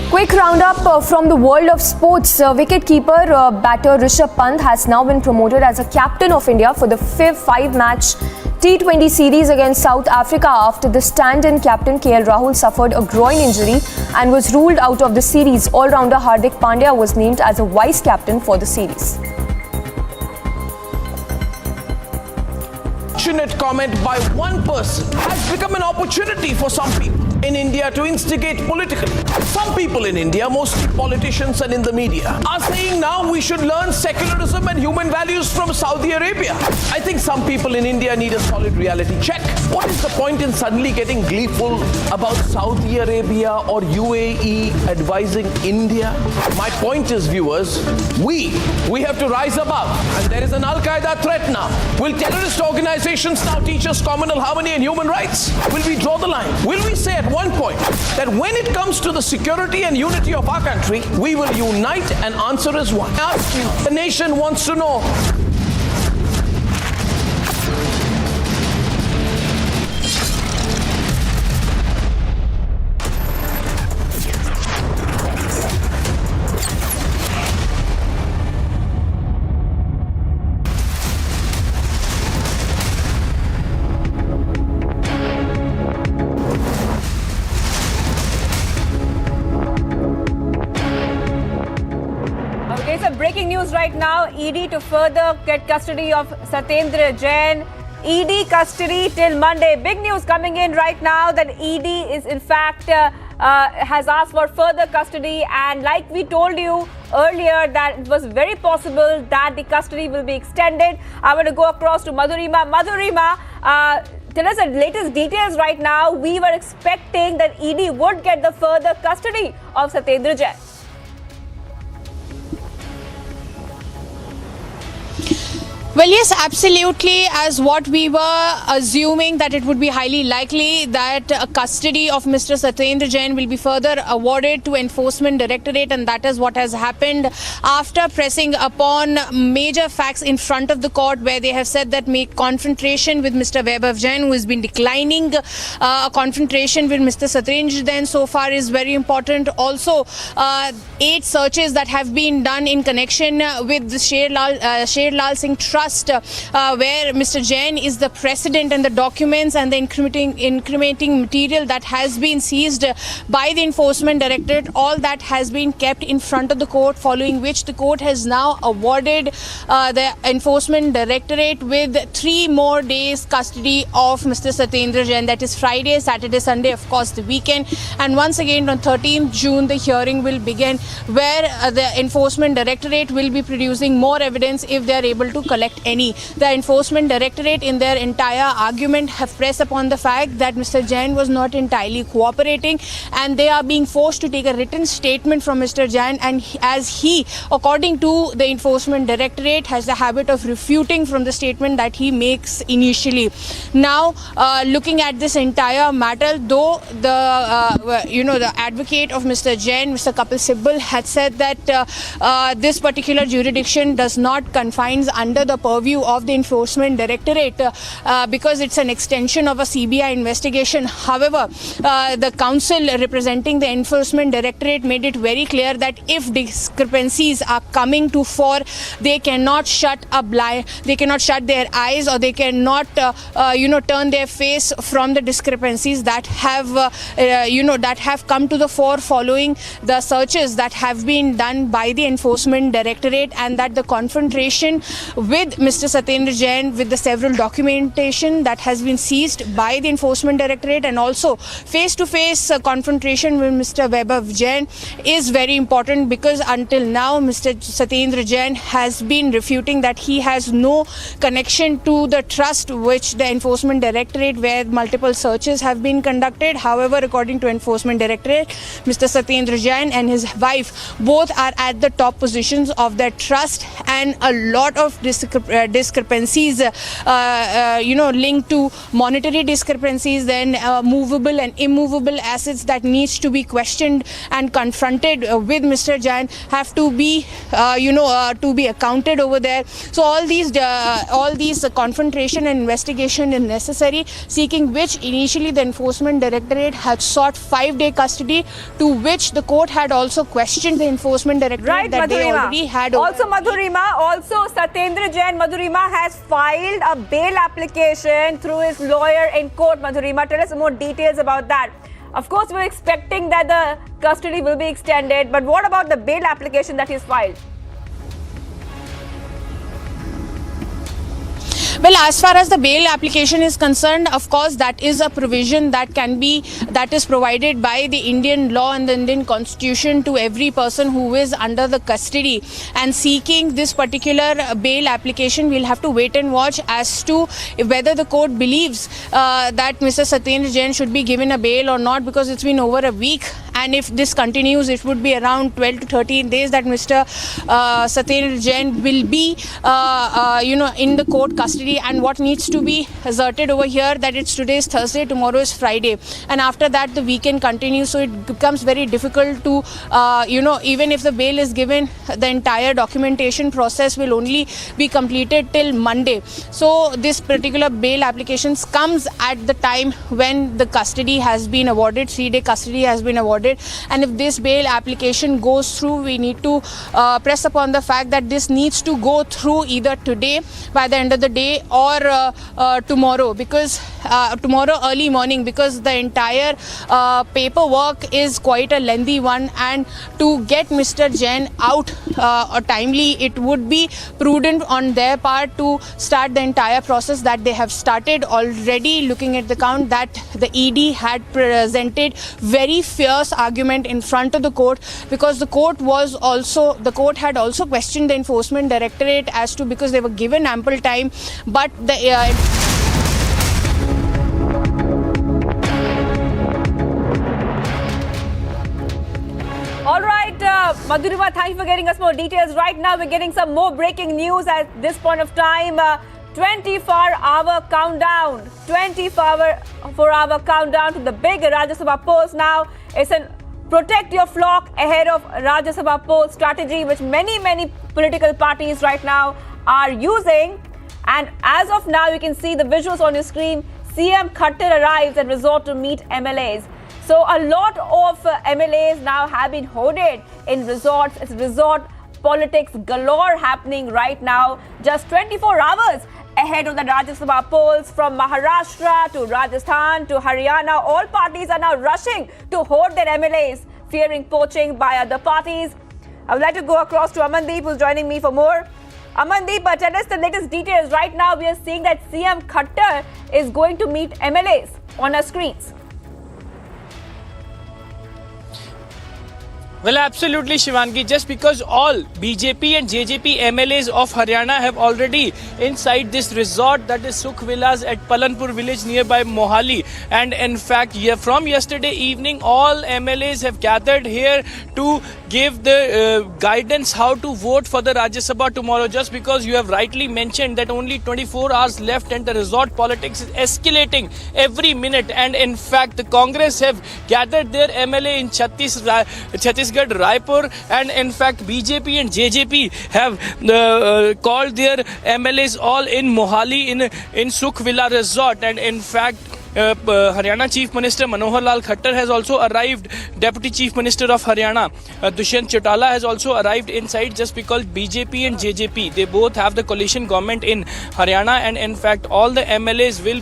Quick roundup from the world of sports. Wicket-keeper batter Rishabh Pant has now been promoted as a captain of India for the 5-match T20 series against South Africa after the stand-in captain KL Rahul suffered a groin injury and was ruled out of the series. All-rounder Hardik Pandya was named as a vice-captain for the series. passionate comment by one person has become an opportunity for some people in India to instigate politically. Some people in India, mostly politicians and in the media, are saying now we should learn secularism and human values from Saudi Arabia. I think some people in India need a solid reality check. What is the point in suddenly getting gleeful about Saudi Arabia or UAE advising India? My point is, viewers, we have to rise above. And there is an Al-Qaeda threat now. Will terrorist organizations now teach us communal harmony and human rights? Will we draw the line? Will we say at one point that when it comes to the security and unity of our country, we will unite and answer as one? I ask you, the nation wants to know. Okay, so breaking news right now, ED to further get custody of Satyendra Jain. ED custody till Monday. Big news coming in right now that ED is in fact has asked for further custody, and like we told you earlier that it was very possible that the custody will be extended. I want to go across to Madhurima. Madhurima, tell us the latest details right now. We were expecting that ED would get the further custody of Satyendra Jain. Well, yes, absolutely. As what we were assuming that it would be highly likely that custody of Mr. Satyendra Jain will be further awarded to Enforcement Directorate, and that is what has happened after pressing upon major facts in front of the court, where they have said that make confrontation with Mr. Vaibhav Jain, who has been declining a confrontation with Mr. Satyendra Jain so far, is very important. Also, 8 searches that have been done in connection with the Sher Lal Singh Trust, where Mr. Jain is the president, and the documents and the incriminating material that has been seized by the Enforcement Directorate, all that has been kept in front of the court, following which the court has now awarded the Enforcement Directorate with 3 more days custody of Mr. Satyendra Jain. That is Friday, Saturday, Sunday, of course the weekend. And once again on 13th June the hearing will begin, where the Enforcement Directorate will be producing more evidence if they are able to collect any. The Enforcement Directorate in their entire argument have pressed upon the fact that Mr. Jain was not entirely cooperating, and they are being forced to take a written statement from Mr. Jain, and as he, according to the Enforcement Directorate, has the habit of refuting from the statement that he makes initially. Now, looking at this entire matter, though the advocate of Mr. Jain, Mr. Kapil Sibal, had said that this particular jurisdiction does not confines under the purview of the Enforcement Directorate because it's an extension of a CBI investigation. However, the counsel representing the Enforcement Directorate made it very clear that if discrepancies are coming to fore, they cannot shut their eyes, or they cannot turn their face from the discrepancies that have come to the fore following the searches that have been done by the Enforcement Directorate, and that the confrontation with Mr. Satyendra Jain, with the several documentation that has been seized by the Enforcement Directorate, and also face-to-face confrontation with Mr. Vaibhav Jain is very important, because until now Mr. Satyendra Jain has been refuting that he has no connection to the trust which the Enforcement Directorate, where multiple searches have been conducted. However, according to Enforcement Directorate, Mr. Satyendra Jain and his wife both are at the top positions of that trust, and a lot of discrepancies linked to monetary discrepancies, then movable and immovable assets that needs to be questioned and confronted with Mr. Jain have to be accounted over there. So all these confrontation and investigation is necessary, seeking which initially the Enforcement Directorate had sought 5-day custody, to which the court had also questioned the Enforcement Directorate, right, that Madhurima. they already had. Also, Satyendra Jain, Madhurima, has filed a bail application through his lawyer in court. Madhurima, tell us more details about that. Of course, we're expecting that the custody will be extended, but what about the bail application that he's filed? Well, as far as the bail application is concerned, of course, that is a provision that is provided by the Indian law and the Indian constitution to every person who is under the custody and seeking this particular bail application. We'll have to wait and watch as to whether the court believes that Mr. Satyendra Jain should be given a bail or not, because it's been over a week, and if this continues, it would be around 12 to 13 days that Mr. Satyendra Jain will be in the court custody. And what needs to be asserted over here, that it's today's Thursday, tomorrow is Friday, and after that the weekend continues, so it becomes very difficult to even if the bail is given, the entire documentation process will only be completed till Monday. So this particular bail applications comes at the time when the custody has been awarded, 3-day custody has been awarded, and if this bail application goes through, we need to press upon the fact that this needs to go through either today by the end of the day or tomorrow, because tomorrow early morning, because the entire paperwork is quite a lengthy one, and to get Mr. Jain out timely, it would be prudent on their part to start the entire process that they have started already. Looking at the count that the ED had presented very fierce argument in front of the court, because the court had also questioned the enforcement directorate as to, because they were given ample time, but All right, Madhurima, thank you for getting us more details. Right now, we're getting some more breaking news at this point of time. 24-hour countdown. 24-hour countdown to the big Rajya Sabha polls now. It's an protect your flock ahead of Rajya Sabha poll strategy, which many political parties right now are using. And as of now, you can see the visuals on your screen. CM Khattar arrives and resort to meet MLAs. So a lot of MLAs now have been hoarded in resorts. It's resort politics galore happening right now. Just 24 hours ahead of the Rajya Sabha polls, from Maharashtra to Rajasthan to Haryana, all parties are now rushing to hoard their MLAs, fearing poaching by other parties. I would like to go across to Amandeep, who's joining me for more. Amandeep, tell us the latest details. Right now, we are seeing that CM Khattar is going to meet MLAs on our screens. Well, absolutely, Shivangi. Just because all BJP and JJP MLAs of Haryana have already inside this resort, that is Sukh Villas at Palanpur village nearby Mohali. And in fact, from yesterday evening, all MLAs have gathered here to give the guidance how to vote for the Rajya Sabha tomorrow. Just because you have rightly mentioned that only 24 hours left and the resort politics is escalating every minute. And in fact, the Congress have gathered their MLA in Chhattisgarh, Raipur, and in fact BJP and JJP have called their MLAs all in Mohali in Sukh Villa Resort. And in fact, Haryana Chief Minister Manohar Lal Khattar has also arrived. Deputy Chief Minister of Haryana Dushyant Chautala has also arrived inside, just because BJP and JJP, they both have the coalition government in Haryana, and in fact all the MLAs will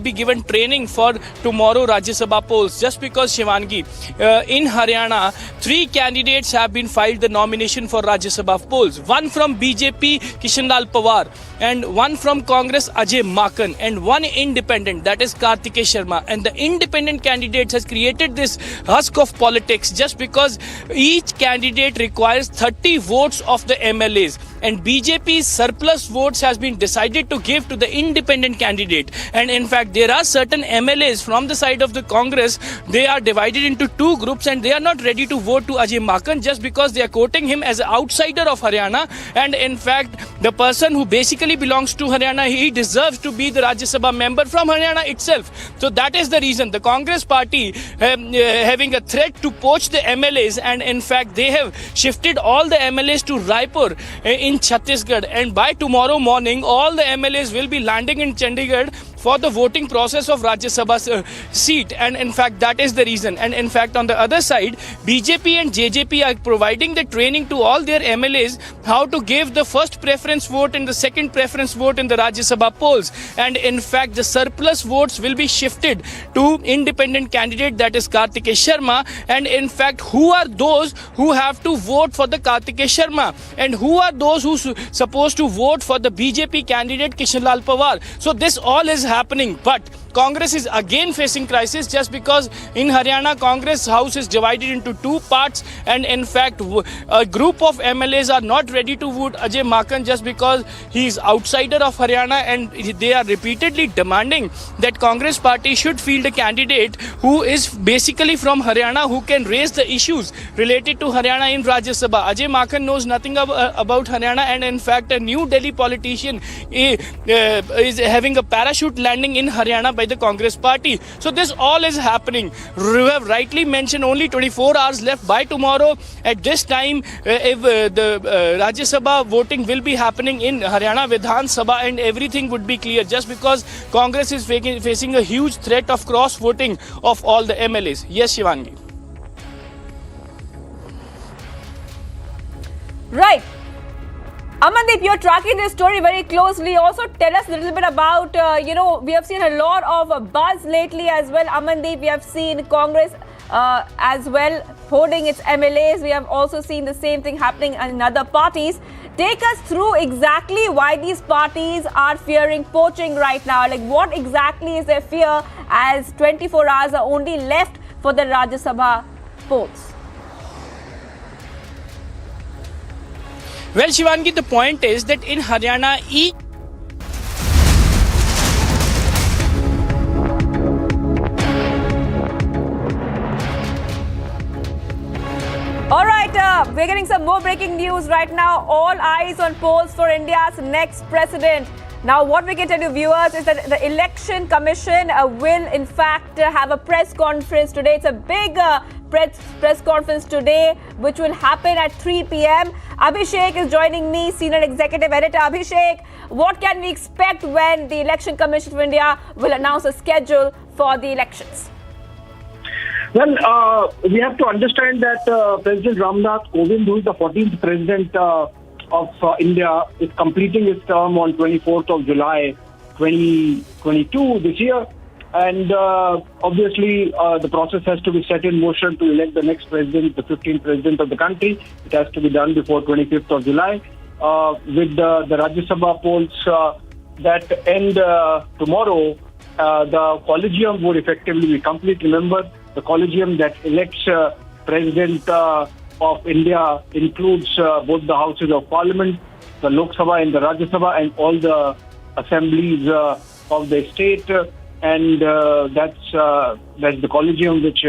be given training for tomorrow Rajya Sabha polls. Just because, Shivangi, in Haryana 3 candidates have been filed the nomination for Rajya Sabha polls. One from BJP Kishan Lal Pawar, and one from Congress Ajay Makan, and one independent, that is Kartikeya Sharma. And the independent candidates has created this husk of politics, just because each candidate requires 30 votes of the MLAs, and BJP's surplus votes has been decided to give to the independent candidate. And in fact, there are certain MLAs from the side of the Congress, they are divided into 2 groups, and they are not ready to vote to Ajay Makan, just because they are quoting him as an outsider of Haryana. And in fact, the person who basically belongs to Haryana, he deserves to be the Rajya Sabha member from Haryana itself. So that is the reason the Congress party having a threat to poach the MLAs, and in fact they have shifted all the MLAs to Raipur in Chhattisgarh, and by tomorrow morning all the MLAs will be landing in Chandigarh for the voting process of Rajya Sabha seat, and in fact that is the reason. And in fact on the other side, BJP and JJP are providing the training to all their MLAs how to give the first preference vote and the second preference vote in the Rajya Sabha polls. And in fact the surplus votes will be shifted to independent candidate, that is Kartikeya Sharma. And in fact, who are those who have to vote for the Kartikeya Sharma, and who are those who supposed to vote for the BJP candidate Kishan Lal Pawar? So this all is happening, but Congress is again facing crisis just because in Haryana Congress house is divided into two parts, and in fact a group of MLAs are not ready to vote Ajay Makhan just because he is outsider of Haryana, and they are repeatedly demanding that Congress party should field a candidate who is basically from Haryana, who can raise the issues related to Haryana in Rajya Sabha. Ajay Makhan knows nothing about Haryana, and in fact a New Delhi politician is having a parachute landing in Haryana by the Congress party. So this all is happening. You have rightly mentioned only 24 hours left by tomorrow. At this time, if the Rajya Sabha voting will be happening in Haryana Vidhan Sabha, and everything would be clear just because Congress is facing a huge threat of cross voting of all the MLAs. Yes, Shivangi. Right. Amandeep, you're tracking this story very closely. Also, tell us a little bit about, we have seen a lot of buzz lately as well. Amandeep, we have seen Congress as well holding its MLAs. We have also seen the same thing happening in other parties. Take us through exactly why these parties are fearing poaching right now. Like, what exactly is their fear as 24 hours are only left for the Rajya Sabha polls? Well, Shivangi, the point is that in Haryana, All right, we're getting some more breaking news right now. All eyes on polls for India's next president. Now, what we can tell you, viewers, is that the Election Commission will, in fact, have a press conference today. It's a big press conference today, which will happen at 3 p.m. Abhishek is joining me, Senior Executive Editor. Abhishek, what can we expect when the Election Commission of India will announce a schedule for the elections? Well, we have to understand that President Ramnath Kovind, who is the 14th President of India, is completing his term on 24th of July 2022 this year. And obviously, the process has to be set in motion to elect the next president, the 15th president of the country. It has to be done before 25th of July. With the Rajya Sabha polls that end tomorrow, the collegium would effectively be complete. Remember, the collegium that elects President of India includes both the houses of parliament, the Lok Sabha and the Rajya Sabha, and all the assemblies of the state. And that's the collegium which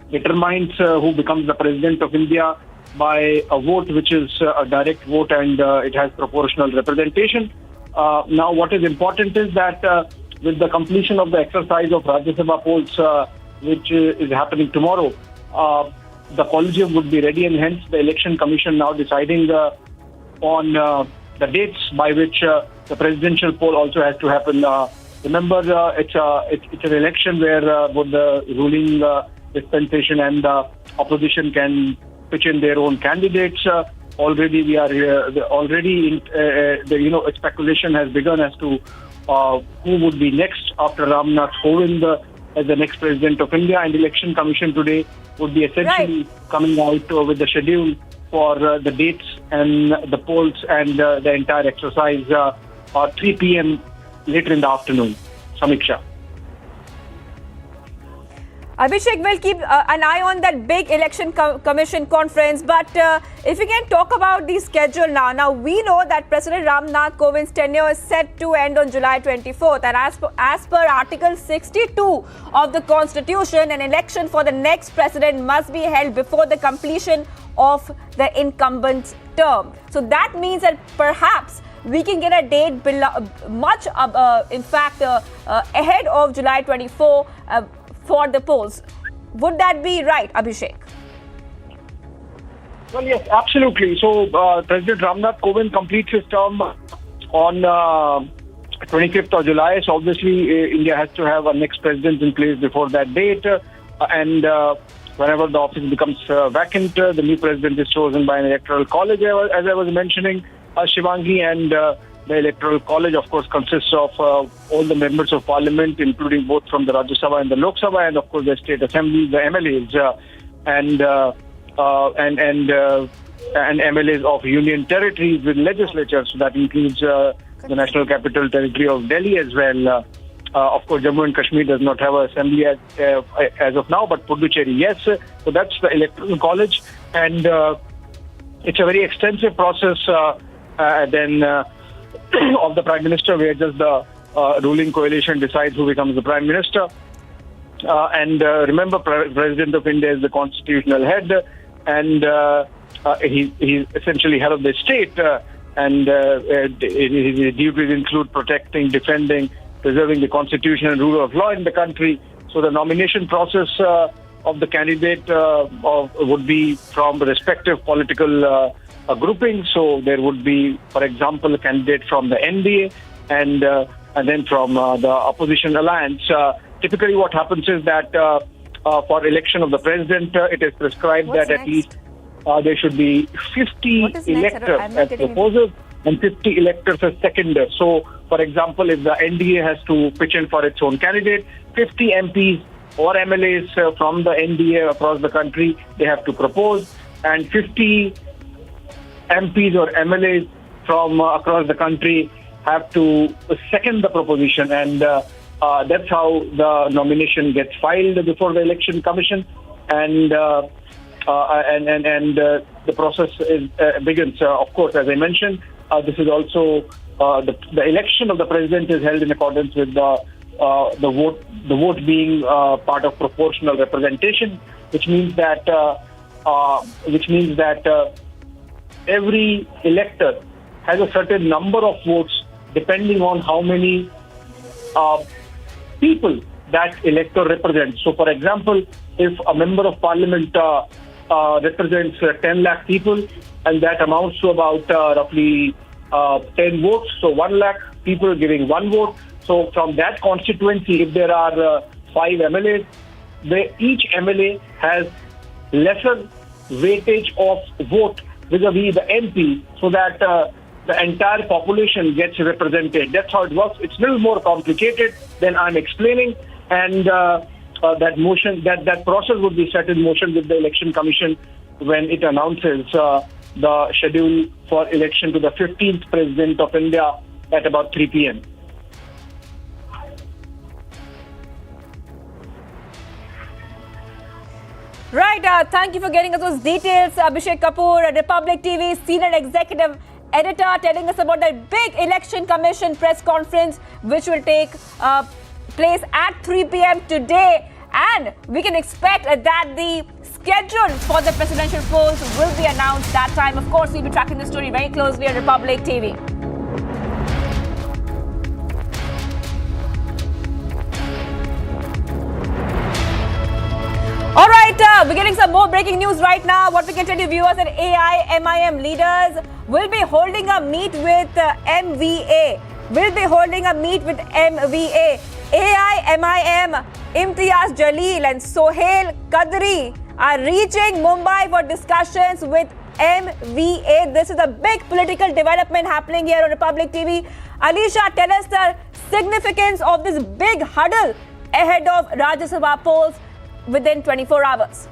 determines who becomes the president of India by a vote which is a direct vote, and it has proportional representation. Now, what is important is that with the completion of the exercise of Rajya Sabha polls, which is happening tomorrow, the collegium would be ready, and hence the Election Commission now deciding on the dates by which the presidential poll also has to happen. Remember, it's an election where both the ruling dispensation and the opposition can pitch in their own candidates. Already, speculation has begun as to who would be next after Ramnath Kovind as the next president of India. And the Election Commission today would be essentially coming out with the schedule for the dates and the polls and the entire exercise 3 p.m. later in the afternoon. Samiksha. Abhishek, will keep an eye on that big election commission conference. But if we can talk about the schedule now. Now, we know that President Ramnath Kovind's tenure is set to end on July 24th. And as per Article 62 of the Constitution, an election for the next president must be held before the completion of the incumbent's term. So that means that perhaps we can get a date much, ahead of July 24 for the polls. Would that be right, Abhishek? Well, yes, absolutely. So, President Ramnath Kovind completes his term on 25th of July. So obviously, India has to have a next president in place before that date. And whenever the office becomes vacant, the new president is chosen by an electoral college, as I was mentioning, Shivangi. And the electoral college, of course, consists of all the members of parliament, including both from the Rajya Sabha and the Lok Sabha, and of course the state assembly, the MLAs, and MLAs of union territories with legislatures. So that includes the National Capital Territory of Delhi as well. Of course, Jammu and Kashmir does not have an assembly as of now, but Puducherry, yes. So that's the electoral college, and it's a very extensive process then of the Prime Minister, where just the ruling coalition decides who becomes the Prime Minister. And remember, President of India is the constitutional head, and he's essentially head of the state, and his duties include protecting, defending, preserving the constitution and rule of law in the country. So the nomination process of the candidate would be from the respective political grouping. So there would be, for example, a candidate from the NDA and then from the opposition alliance. Typically what happens is that for election of the president, it is prescribed that at least there should be 50 electors as proposers and 50 electors as seconders. So, for example, if the NDA has to pitch in for its own candidate, 50 MPs or MLAs from the NDA across the country, they have to propose, and 50 MPs or MLAs from across the country have to second the proposition, and that's how the nomination gets filed before the Election Commission, and the process begins. Of course, as I mentioned, this is also the election of the president is held in accordance with the vote being part of proportional representation, which means that every elector has a certain number of votes depending on how many people that elector represents. So, for example, if a member of parliament represents 10 lakh people, and that amounts to about roughly 10 votes, so 1 lakh people giving one vote. So from that constituency, if there are 5 MLAs, each MLA has lesser weightage of vote vis-a-vis the MP, so that the entire population gets represented. That's how it works. It's a little more complicated than I'm explaining, and that process would be set in motion with the Election Commission when it announces the schedule for election to the 15th President of India at about 3 p.m. Right, thank you for getting us those details. Abhishek Kapoor, Republic TV Senior Executive Editor, telling us about the big Election Commission press conference which will take place at 3 p.m. today. And we can expect that the schedule for the presidential polls will be announced that time. Of course, we'll be tracking the story very closely on Republic TV. All right, we're getting some more breaking news right now. What we can tell you, viewers, that AIMIM leaders will be holding a meet with MVA. AIMIM, Imtiaz Jalil and Sohail Qadri are reaching Mumbai for discussions with MVA. This is a big political development happening here on Republic TV. Alisha, tell us the significance of this big huddle ahead of Rajya Sabha polls within 24 hours.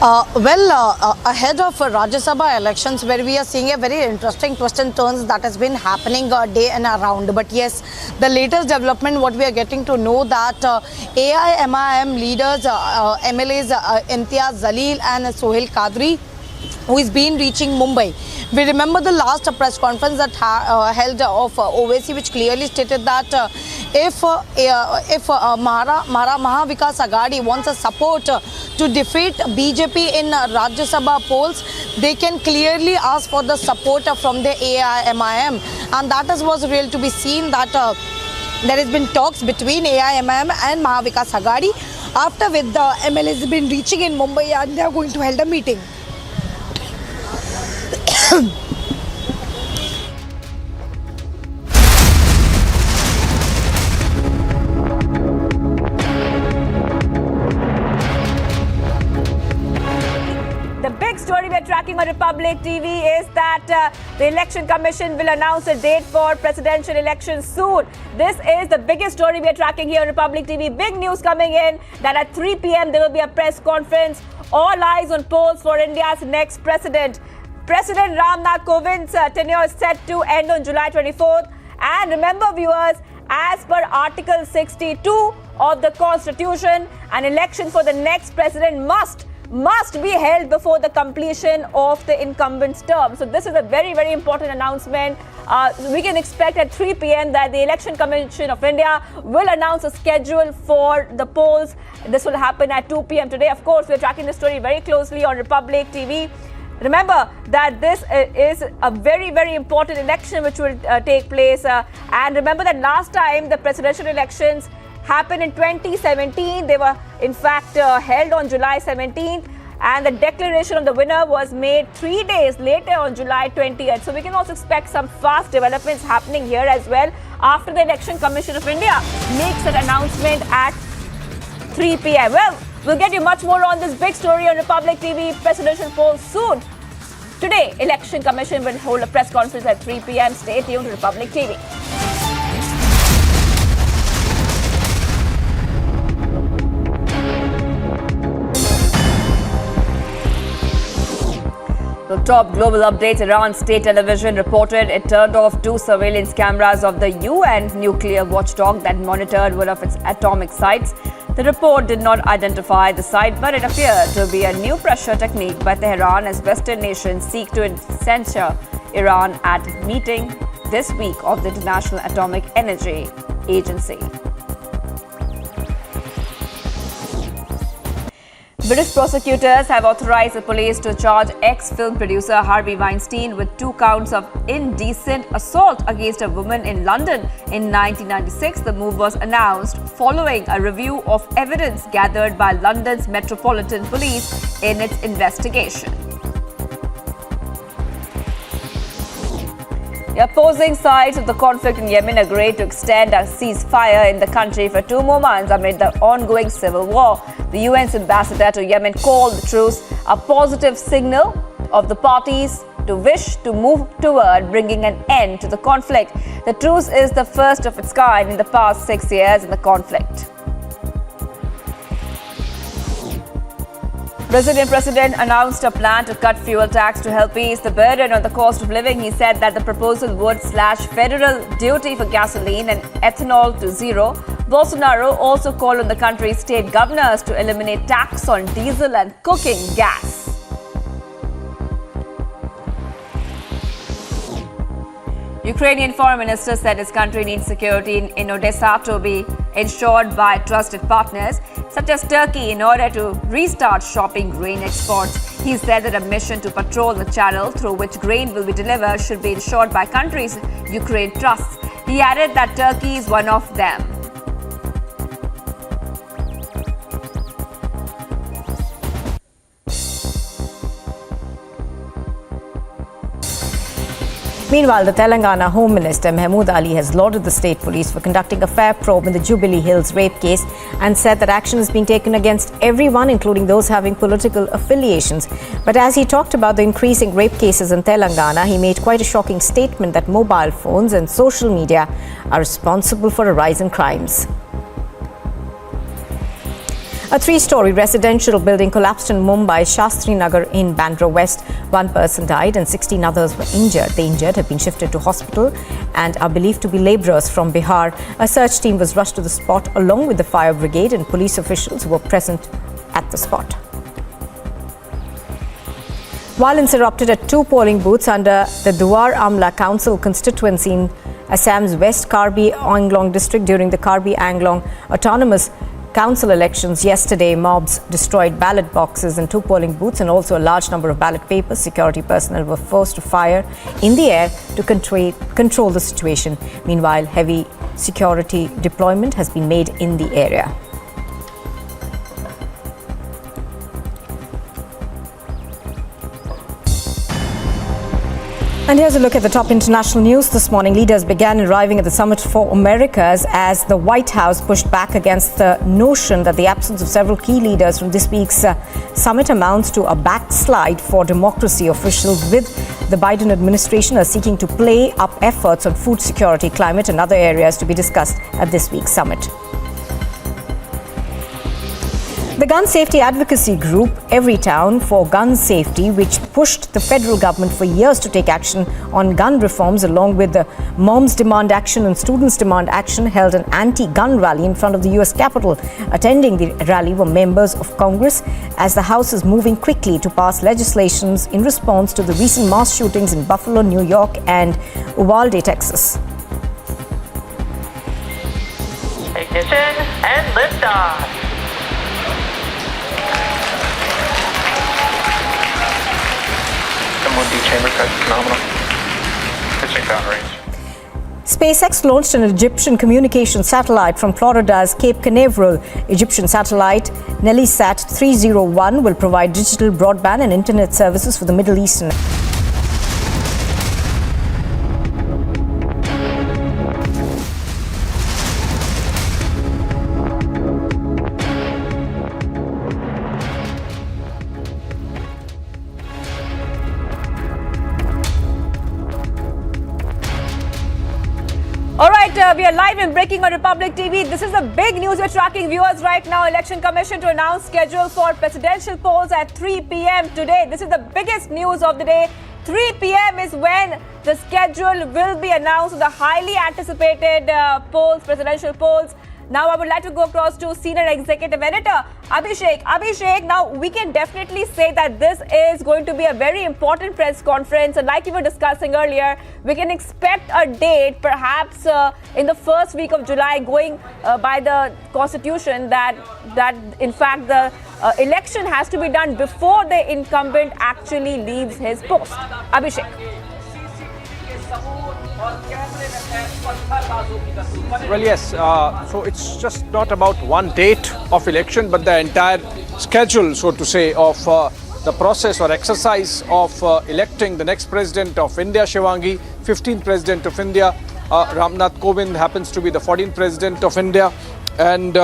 Ahead of Rajya Sabha elections, where we are seeing a very interesting twist and turns that has been happening day and around. But yes, the latest development, what we are getting to know that AIMIM leaders, MLAs Imtiaz Jalil and Sohail Qadri, who is been reaching Mumbai. We remember the last press conference that held of OVC, which clearly stated that if Mahavikas Aghadi wants a support to defeat BJP in Rajya Sabha polls, they can clearly ask for the support from the AIMIM, and that was real to be seen that there has been talks between AIMIM and Mahavikas Aghadi, after which the MLAs have been reaching in Mumbai and they are going to hold a meeting. story we're tracking on Republic TV is that the Election Commission will announce a date for presidential elections soon. This is the biggest story we're tracking here on Republic TV. Big news coming in that at 3 p.m. there will be a press conference. All eyes on polls for India's next president. President Ramnath Kovind's tenure is set to end on July 24th. And remember, viewers, as per Article 62 of the Constitution, an election for the next president must be held before the completion of the incumbent's term. So this is a very, very important announcement. We can expect at 3 p.m. that the Election Commission of India will announce a schedule for the polls. This will happen at 2 p.m. today. Of course, we're tracking the story very closely on Republic TV. Remember that this is a very, very important election which will take place. And remember that last time the presidential elections happened in 2017. They were in fact held on July 17th, and the declaration of the winner was made 3 days later on July 20th. So we can also expect some fast developments happening here as well after the Election Commission of India makes an announcement at 3 p.m. Well, we'll get you much more on this big story on Republic TV. Presidential polls soon. Today, Election Commission will hold a press conference at 3 p.m. Stay tuned to Republic TV. The top global updates. Iran state television reported it turned off 2 surveillance cameras of the UN nuclear watchdog that monitored one of its atomic sites. The report did not identify the site, but it appeared to be a new pressure technique by Tehran as Western nations seek to censure Iran at meeting this week of the International Atomic Energy Agency. British prosecutors have authorized the police to charge ex-film producer Harvey Weinstein with 2 counts of indecent assault against a woman in London in 1996. The move was announced following a review of evidence gathered by London's Metropolitan Police in its investigation. The opposing sides of the conflict in Yemen agreed to extend a ceasefire in the country for 2 more months amid the ongoing civil war. The UN's ambassador to Yemen called the truce a positive signal of the parties to wish to move toward bringing an end to the conflict. The truce is the first of its kind in the past 6 years in the conflict. Brazilian president announced a plan to cut fuel tax to help ease the burden on the cost of living. He said that the proposal would slash federal duty for gasoline and ethanol to zero. Bolsonaro also called on the country's state governors to eliminate tax on diesel and cooking gas. Ukrainian foreign minister said his country needs security in Odessa to be ensured by trusted partners such as Turkey in order to restart shopping grain exports. He said that a mission to patrol the channel through which grain will be delivered should be ensured by countries Ukraine trusts. He added that Turkey is one of them. Meanwhile, the Telangana Home Minister Mahmood Ali has lauded the state police for conducting a fair probe in the Jubilee Hills rape case and said that action is being taken against everyone, including those having political affiliations. But as he talked about the increasing rape cases in Telangana, he made quite a shocking statement that mobile phones and social media are responsible for a rise in crimes. A 3-story residential building collapsed in Mumbai, Shastri Nagar in Bandra West. 1 person died and 16 others were injured. The injured have been shifted to hospital and are believed to be labourers from Bihar. A search team was rushed to the spot along with the fire brigade and police officials who were present at the spot. Violence erupted at 2 polling booths under the Duar Amla Council constituency in Assam's West Karbi Anglong district during the Karbi Anglong Autonomous Council elections yesterday. Mobs destroyed ballot boxes in 2 polling booths and also a large number of ballot papers. Security personnel were forced to fire in the air to control the situation. Meanwhile, heavy security deployment has been made in the area. And here's a look at the top international news this morning. Leaders began arriving at the Summit for Americas as the White House pushed back against the notion that the absence of several key leaders from this week's summit amounts to a backslide for democracy. Officials with the Biden administration are seeking to play up efforts on food security, climate and other areas to be discussed at this week's summit. The gun safety advocacy group Everytown for Gun Safety, which pushed the federal government for years to take action on gun reforms, along with the Moms Demand Action and Students Demand Action, held an anti-gun rally in front of the US Capitol. Attending the rally were members of Congress, as the House is moving quickly to pass legislations in response to the recent mass shootings in Buffalo, New York and Uvalde, Texas. Ignition and liftoff. Chamber cut phenomenal. Pitching downrange. SpaceX launched an Egyptian communication satellite from Florida's Cape Canaveral. Egyptian satellite Nellisat 301 will provide digital broadband and internet services for the Middle East. All right, we are live and breaking on Republic TV. This is the big news we're tracking, viewers, right now. Election Commission to announce schedule for presidential polls at 3 p.m. today. This is the biggest news of the day. 3 p.m. is when the schedule will be announced, the highly anticipated presidential polls. Now I would like to go across to Senior Executive Editor Abhishek. Abhishek, now we can definitely say that this is going to be a very important press conference. And like you were discussing earlier, we can expect a date perhaps in the first week of July, going by the constitution that in fact the election has to be done before the incumbent actually leaves his post. Abhishek. Well, yes, so it's just not about one date of election, but the entire schedule, so to say, of the process or exercise of electing the next president of India, Shivangi, 15th president of India. Ramnath Kovind happens to be the 14th president of India. And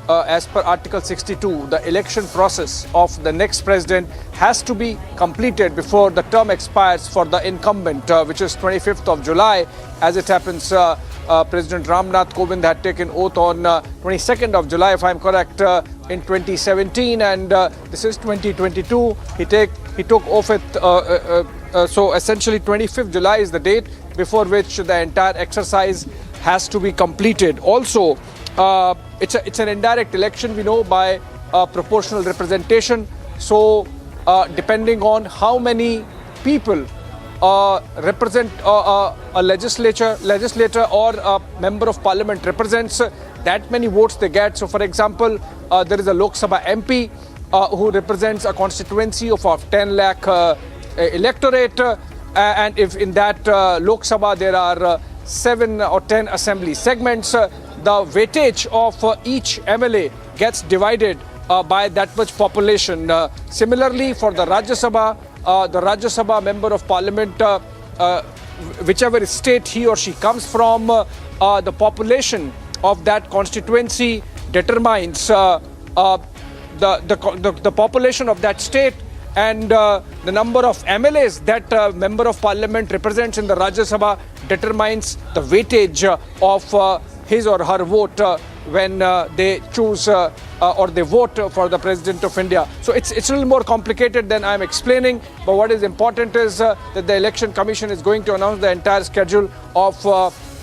as per Article 62, the election process of the next president has to be completed before the term expires for the incumbent, which is 25th of July. As it happens, President Ramnath Kovind had taken oath on 22nd of July, if I'm correct, in 2017, and this is 2022. He took oath at, so essentially 25th July is the date before which the entire exercise has to be completed. Also, it's an indirect election, we know, by proportional representation. So depending on how many people represent a legislator or a member of parliament represents, that many votes they get. So for example, there is a Lok Sabha MP who represents a constituency of 10 lakh electorate, and if in that Lok Sabha there are 7 or 10 assembly segments, the weightage of each MLA gets divided by that much population. Similarly, for the Rajya Sabha member of parliament, whichever state he or she comes from, the population of that constituency determines the population of that state, and the number of MLAs that member of parliament represents in the Rajya Sabha determines the weightage of his or her vote when they choose or they vote for the President of India. So it's a little more complicated than I'm explaining, but what is important is that the Election Commission is going to announce the entire schedule of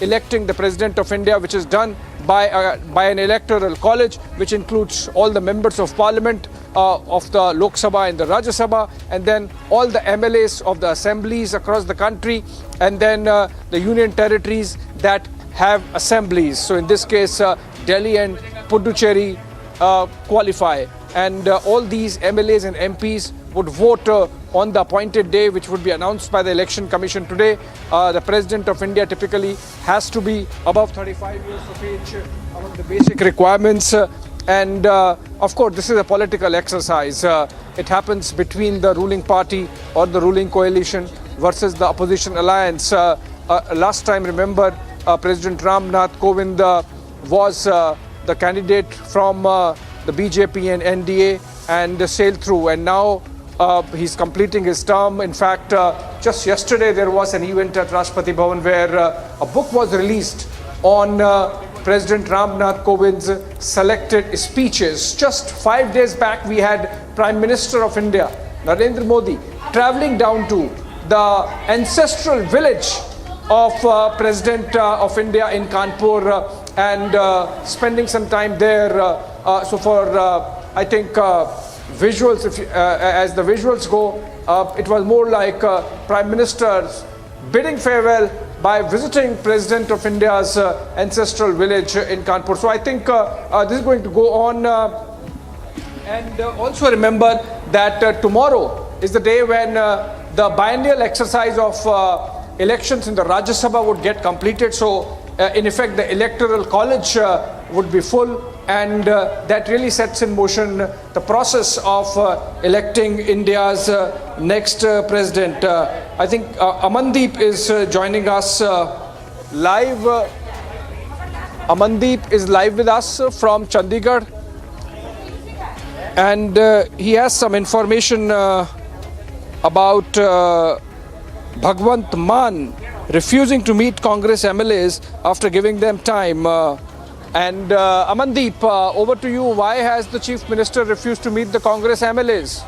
electing the President of India, which is done by an electoral college, which includes all the members of parliament of the Lok Sabha and the Rajya Sabha, and then all the MLAs of the assemblies across the country, and then the union territories that have assemblies. So in this case, Delhi and Puducherry qualify, and all these MLAs and MPs would vote on the appointed day, which would be announced by the Election Commission today. The President of India typically has to be above 35 years of age, among the basic requirements. And of course, this is a political exercise. It happens between the ruling party or the ruling coalition versus the opposition alliance. Last time, remember, President Ramnath Kovind was the candidate from the BJP and NDA and sailed through, and now he's completing his term. In fact, just yesterday there was an event at Rashtrapati Bhavan where a book was released on President Ramnath Kovind's selected speeches. Just 5 days back, we had Prime Minister of India, Narendra Modi, traveling down to the ancestral village of President of India in Kanpur and spending some time there. So for, I think, visuals, as the visuals go, it was more like Prime Minister's bidding farewell by visiting President of India's ancestral village in Kanpur. So I think this is going to go on. And also remember that tomorrow is the day when the biennial exercise of elections in the Rajya Sabha would get completed. So in effect, the electoral college would be full, and that really sets in motion the process of electing India's next president. I think Amandeep is joining us live. Amandeep is live with us from Chandigarh, and he has some information about Bhagwant Mann refusing to meet Congress MLAs after giving them time. And Amandeep, over to you. Why has the Chief Minister refused to meet the Congress MLAs?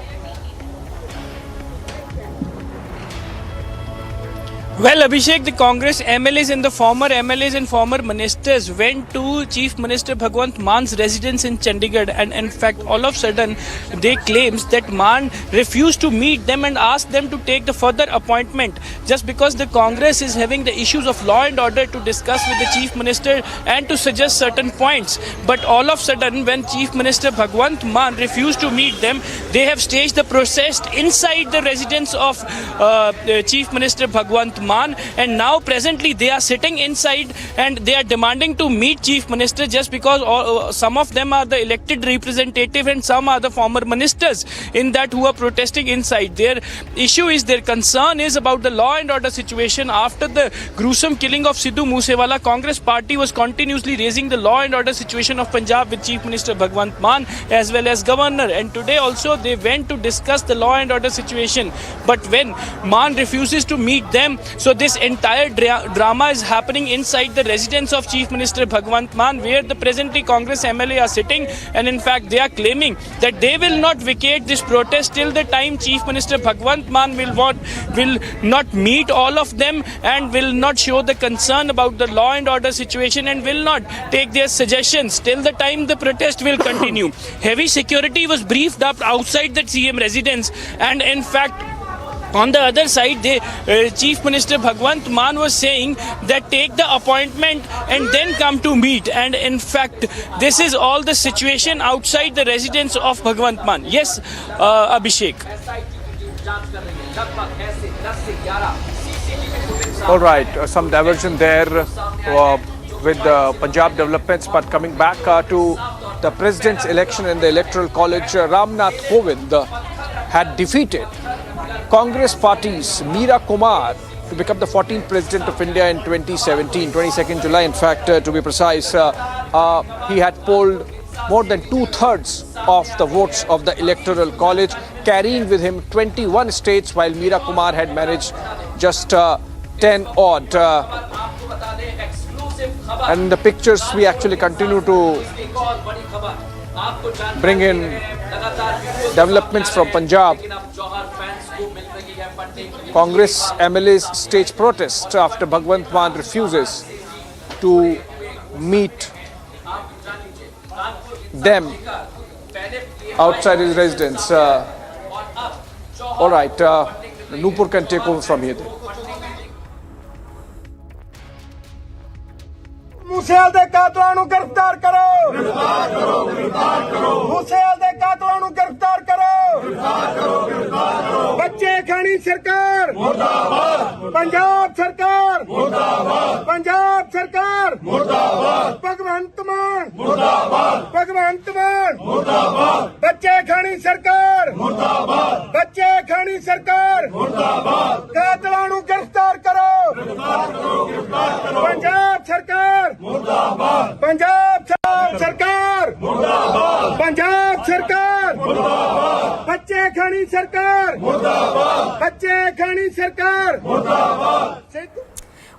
Well, Abhishek, the Congress MLAs and the former MLAs and former ministers went to Chief Minister Bhagwant Mann's residence in Chandigarh, and in fact, all of a sudden, they claims that Mann refused to meet them and asked them to take the further appointment just because the Congress is having the issues of law and order to discuss with the Chief Minister and to suggest certain points. But all of a sudden, when Chief Minister Bhagwant Mann refused to meet them, they have staged the protest inside the residence of Chief Minister Bhagwant Mann, and now presently they are sitting inside and they are demanding to meet Chief Minister just because some of them are the elected representative and some are the former ministers in that who are protesting inside. Their issue is, their concern is about the law and order situation after the gruesome killing of Sidhu Moose Wala. Congress party was continuously raising the law and order situation of Punjab with Chief Minister Bhagwant Mann as well as Governor, and today also they went to discuss the law and order situation. But when Mann refuses to meet them, so this entire drama is happening inside the residence of Chief Minister Bhagwant Mann, where the presently Congress MLA are sitting, and in fact they are claiming that they will not vacate this protest till the time Chief Minister Bhagwant Mann will not meet all of them and will not show the concern about the law and order situation and will not take their suggestions. Till the time the protest will continue. Heavy security was briefed up outside the CM residence, and in fact on the other side, Chief Minister Bhagwant Mann was saying that take the appointment and then come to meet. And in fact, this is all the situation outside the residence of Bhagwant Mann. Yes, Abhishek. All right, some diversion there with the Punjab developments, but coming back to the president's election and the electoral college, Ramnath Kovind had defeated Congress party's Meera Kumar to become the 14th president of India in 2017, 22nd July, in fact, to be precise. He had polled more than 2/3 of the votes of the electoral college, carrying with him 21 states, while Meera Kumar had managed just 10 odd. And the pictures we actually continue to bring in developments from Punjab. Congress MLAs stage protest after Bhagwant Mann refuses to meet them outside his residence. All right, Nupur can take over from here. मूसेवाल ਦੇ ਕਾਤਲਾਂ ਨੂੰ ਗ੍ਰਿਫਤਾਰ ਕਰੋ ਗ੍ਰਿਫਤਾਰ ਕਰੋ ਗ੍ਰਿਫਤਾਰ ਕਰੋ मूसेवाल ਦੇ ਕਾਤਲਾਂ ਨੂੰ ਗ੍ਰਿਫਤਾਰ ਕਰੋ ਗ੍ਰਿਫਤਾਰ ਕਰੋ ਗ੍ਰਿਫਤਾਰ ਕਰੋ ਬੱਚੇ ਖਾਣੀ ਸਰਕਾਰ ਮੁਰਦਾਬਾਦ ਪੰਜਾਬ ਸਰਕਾਰ ਮੁਰਦਾਬਾਦ ਪੰਜਾਬ ਸਰਕਾਰ ਮੁਰਦਾਬਾਦ ਭਗਵੰਤ ਮਾਨ ਮੁਰਦਾਬਾਦ ਭਗਵੰਤ ਮਾਨ ਮੁਰਦਾਬਾਦ ਬੱਚੇ ਖਾਣੀ ਸਰਕਾਰ ਮੁਰਦਾਬਾਦ ਬੱਚੇ ਖਾਣੀ ਸਰਕਾਰ ਮੁਰਦਾਬਾਦ ਕਾਤਲਾਂ पंजाब सरकार मुर्दाबाद, पंजाब सरकार मुर्दाबाद, पंजाब सरकार मुर्दाबाद, बच्चे खानी सरकार मुर्दाबाद, बच्चे खानी सरकार मुर्दाबाद।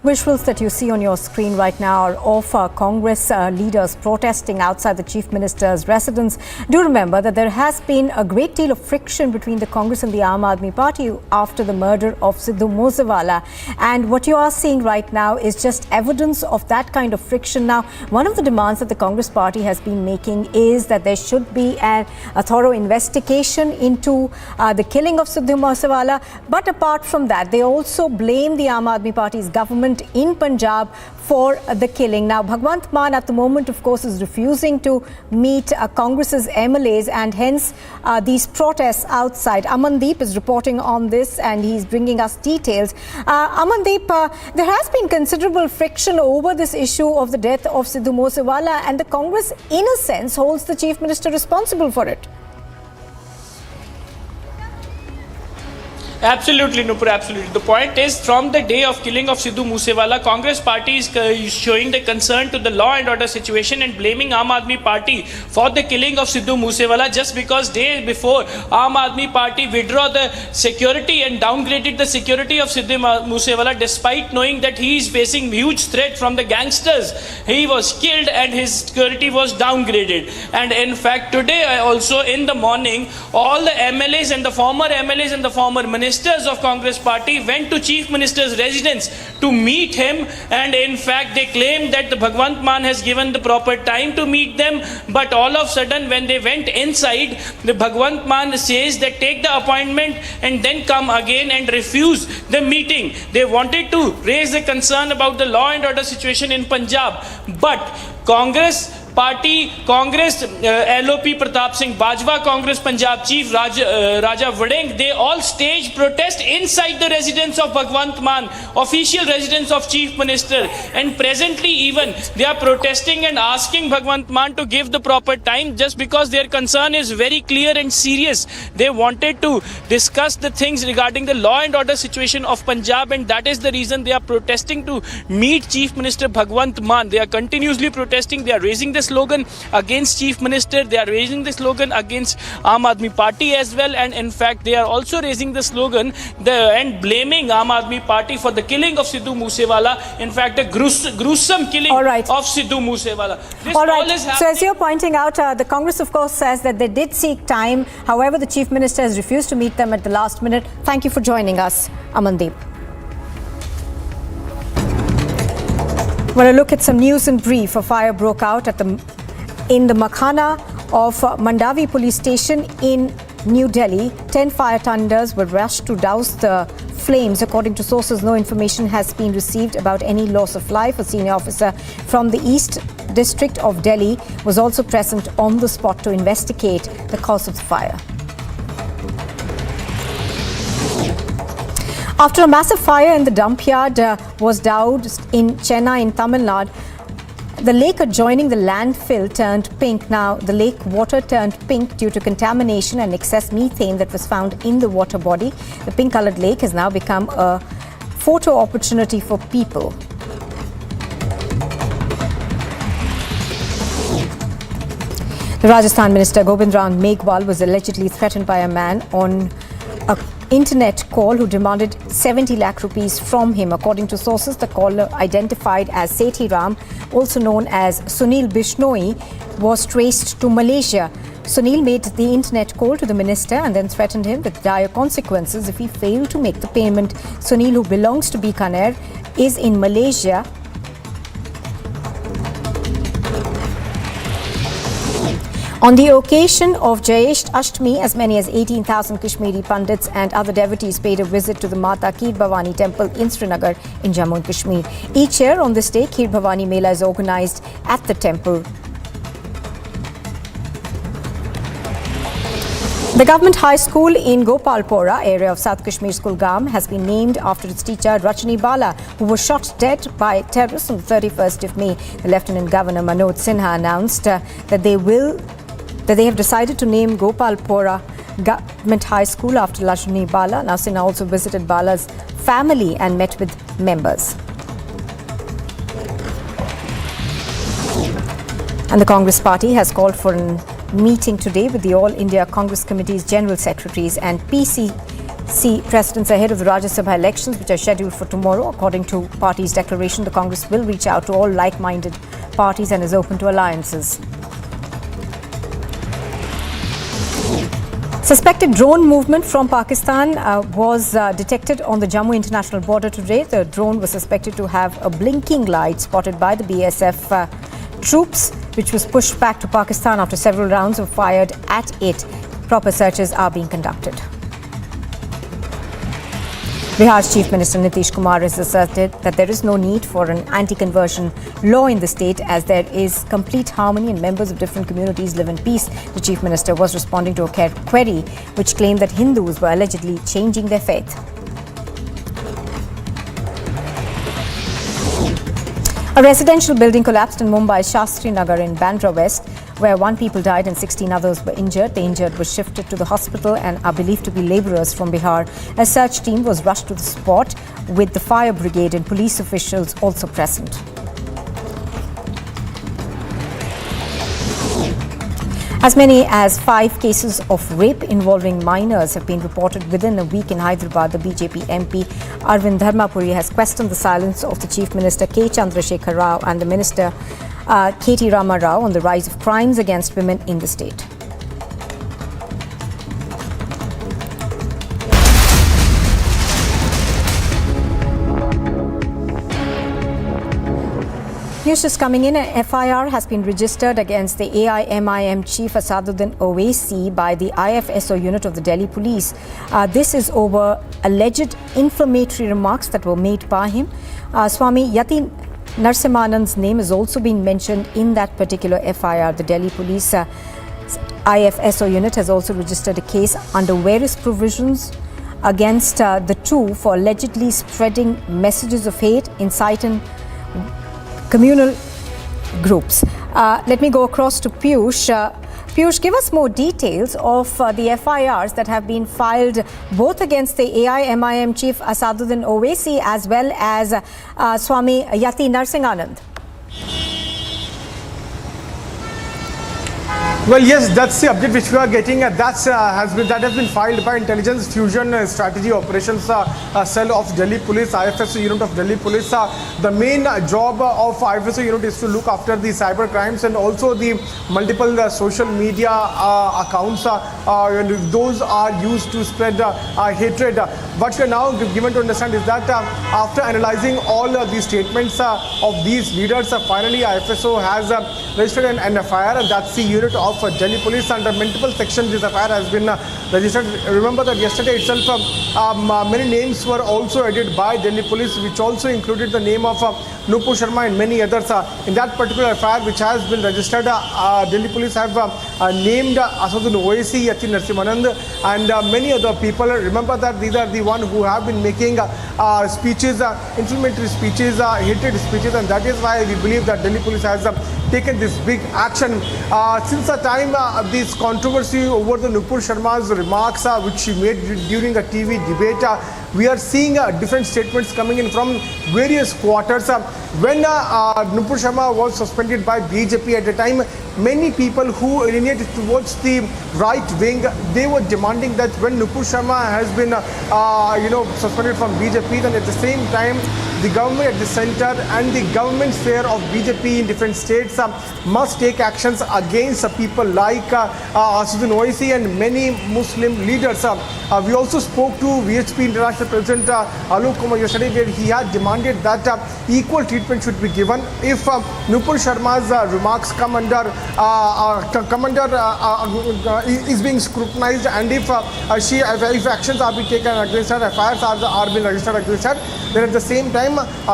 Visuals that you see on your screen right now are of Congress leaders protesting outside the Chief Minister's residence. Do remember that there has been a great deal of friction between the Congress and the Aam Aadmi Party after the murder of Sidhu Moose Wala. And what you are seeing right now is just evidence of that kind of friction. Now, one of the demands that the Congress Party has been making is that there should be a thorough investigation into the killing of Sidhu Moose Wala. But apart from that, they also blame the Aam Aadmi Party's government in Punjab for the killing. Now, Bhagwant Mann at the moment, of course, is refusing to meet Congress's MLAs, and hence these protests outside. Amandeep is reporting on this and he's bringing us details. Amandeep, there has been considerable friction over this issue of the death of Sidhu Moose Wala, and the Congress, in a sense, holds the Chief Minister responsible for it. Absolutely, Nupur, absolutely. The point is, from the day of killing of Sidhu Moose Wala, Congress party is showing the concern to the law and order situation and blaming Aam Aadmi Party for the killing of Sidhu Moose Wala, just because day before Aam Aadmi Party withdraw the security and downgraded the security of Sidhu Moose Wala, despite knowing that he is facing huge threat from the gangsters. He was killed and his security was downgraded. And in fact, today also in the morning, all the MLAs and the former MLAs and the former ministers of Congress party went to Chief Minister's residence to meet him, and in fact they claim that the Bhagwant Mann has given the proper time to meet them, but all of a sudden when they went inside, the Bhagwant Mann says that take the appointment and then come again, and refuse the meeting. They wanted to raise the concern about the law and order situation in Punjab, but Congress party, Congress, LOP Pratap Singh Bajwa, Congress Punjab Chief Raja Vadeng, they all staged protest inside the residence of Bhagwant Mann, official residence of Chief Minister, and presently even they are protesting and asking Bhagwant Mann to give the proper time, just because their concern is very clear and serious. They wanted to discuss the things regarding the law and order situation of Punjab, and that is the reason they are protesting to meet Chief Minister Bhagwant Mann. They are continuously protesting, they are raising the slogan against Chief Minister, they are raising the slogan against Aam Aadmi Party as well, and in fact they are also raising the slogan and blaming Aam Aadmi Party for the killing of Sidhu Moose Wala. In fact, a gruesome killing of Sidhu Moose Wala. This all is happening. So as you're pointing out, the Congress of course says that they did seek time. However, the Chief Minister has refused to meet them at the last minute. Thank you for joining us, Amandeep. Well, a look at some news in brief. A fire broke out in the Makhana of Mandavi police station in New Delhi. 10 fire tenders were rushed to douse the flames. According to sources, no information has been received about any loss of life. A senior officer from the East District of Delhi was also present on the spot to investigate the cause of the fire. After a massive fire in the dump yard was doused in Chennai in Tamil Nadu, the lake adjoining the landfill turned pink. Now, the lake water turned pink due to contamination and excess methane that was found in the water body. The pink-coloured lake has now become a photo opportunity for people. The Rajasthan Minister Gobind Ram Meghwal was allegedly threatened by a man on an internet call who demanded 70 lakh rupees from him. According to sources, the caller, identified as Sethi Ram, also known as Sunil Bishnoi, was traced to Malaysia. Sunil made the internet call to the minister and then threatened him with dire consequences if he failed to make the payment. Sunil, who belongs to Bikaner, is in Malaysia. On the occasion of Jayesh Ashtami, as many as 18,000 Kashmiri Pandits and other devotees paid a visit to the Mata Kheer Bhavani temple in Srinagar in Jammu and Kashmir. Each year on this day, Kheer Bhavani Mela is organised at the temple. The government high school in Gopalpora area of South Kashmir's Kulgam has been named after its teacher Rajni Bala, who was shot dead by terrorists on the 31st of May. The Lieutenant Governor Manoj Sinha announced that they have decided to name Gopalpora Government High School after Rajni Bala. Now, Sinha also visited Bala's family and met with members. And the Congress party has called for a meeting today with the All India Congress Committee's General Secretaries and PCC presidents ahead of the Rajya Sabha elections, which are scheduled for tomorrow. According to party's declaration, the Congress will reach out to all like-minded parties and is open to alliances. Suspected drone movement from Pakistan was detected on the Jammu international border today. The drone was suspected to have a blinking light spotted by the BSF troops, which was pushed back to Pakistan after several rounds were fired at it. Proper searches are being conducted. Bihar's Chief Minister Nitish Kumar has asserted that there is no need for an anti-conversion law in the state as there is complete harmony and members of different communities live in peace. The Chief Minister was responding to a query which claimed that Hindus were allegedly changing their faith. A residential building collapsed in Mumbai Shastri Nagar in Bandra West, where 1 people died and 16 others were injured. The injured were shifted to the hospital and are believed to be labourers from Bihar. A search team was rushed to the spot with the fire brigade and police officials also present. As many as 5 cases of rape involving minors have been reported within a week in Hyderabad. The BJP MP Arvind Dharmapuri has questioned the silence of the Chief Minister K. Chandrasekhar Rao and the Minister K.T. Rama Rao on the rise of crimes against women in the state. News is coming in. An FIR has been registered against the AIMIM chief Asaduddin Owaisi by the IFSO unit of the Delhi police. This is over alleged inflammatory remarks that were made by him. Swami Yati Narsimanand's name has also been mentioned in that particular FIR. The Delhi police IFSO unit has also registered a case under various provisions against the two for allegedly spreading messages of hate, inciting communal groups. Let me go across to Piyush. Piyush, give us more details of the FIRs that have been filed both against the AIMIM chief Asaduddin Owaisi as well as Swami Yati Narsinganand. Well, yes, that's the update which we are getting. That has been filed by Intelligence Fusion Strategy Operations Cell of Delhi Police, IFSO unit of Delhi Police. The main job of IFSO unit is to look after the cyber crimes and also the multiple social media accounts. Those are used to spread hatred. What we are now given to understand is that after analyzing all the statements of these leaders, finally IFSO has registered an FIR. That's the unit of Delhi Police. Under multiple sections this FIR has been registered. Remember that yesterday itself many names were also added by Delhi Police, which also included the name of Nupur Sharma and many others. In that particular FIR which has been registered, Delhi Police have named Asaduddin Owaisi, Yati Narsimanand and many other people. Remember that these are the one who have been making speeches, inflammatory speeches, hatred speeches, and that is why we believe that Delhi Police has taken this big action. Since the time this controversy over the Nupur Sharma's remarks which she made during a TV debate, we are seeing different statements coming in from various quarters. When Nupur Sharma was suspended by BJP at the time, many people who originated towards the right wing, they were demanding that when Nupur Sharma has been suspended from BJP, then at the same time the government at the center and the government sphere of BJP in different states must take actions against people like Asaduddin Owaisi and many Muslim leaders. We also spoke to VHP International President Alok Kumar yesterday, where he had demanded that equal treatment should be given if Nupur Sharma's remarks is being scrutinized, and if actions are being taken against her, FIRs are being registered against her, then at the same time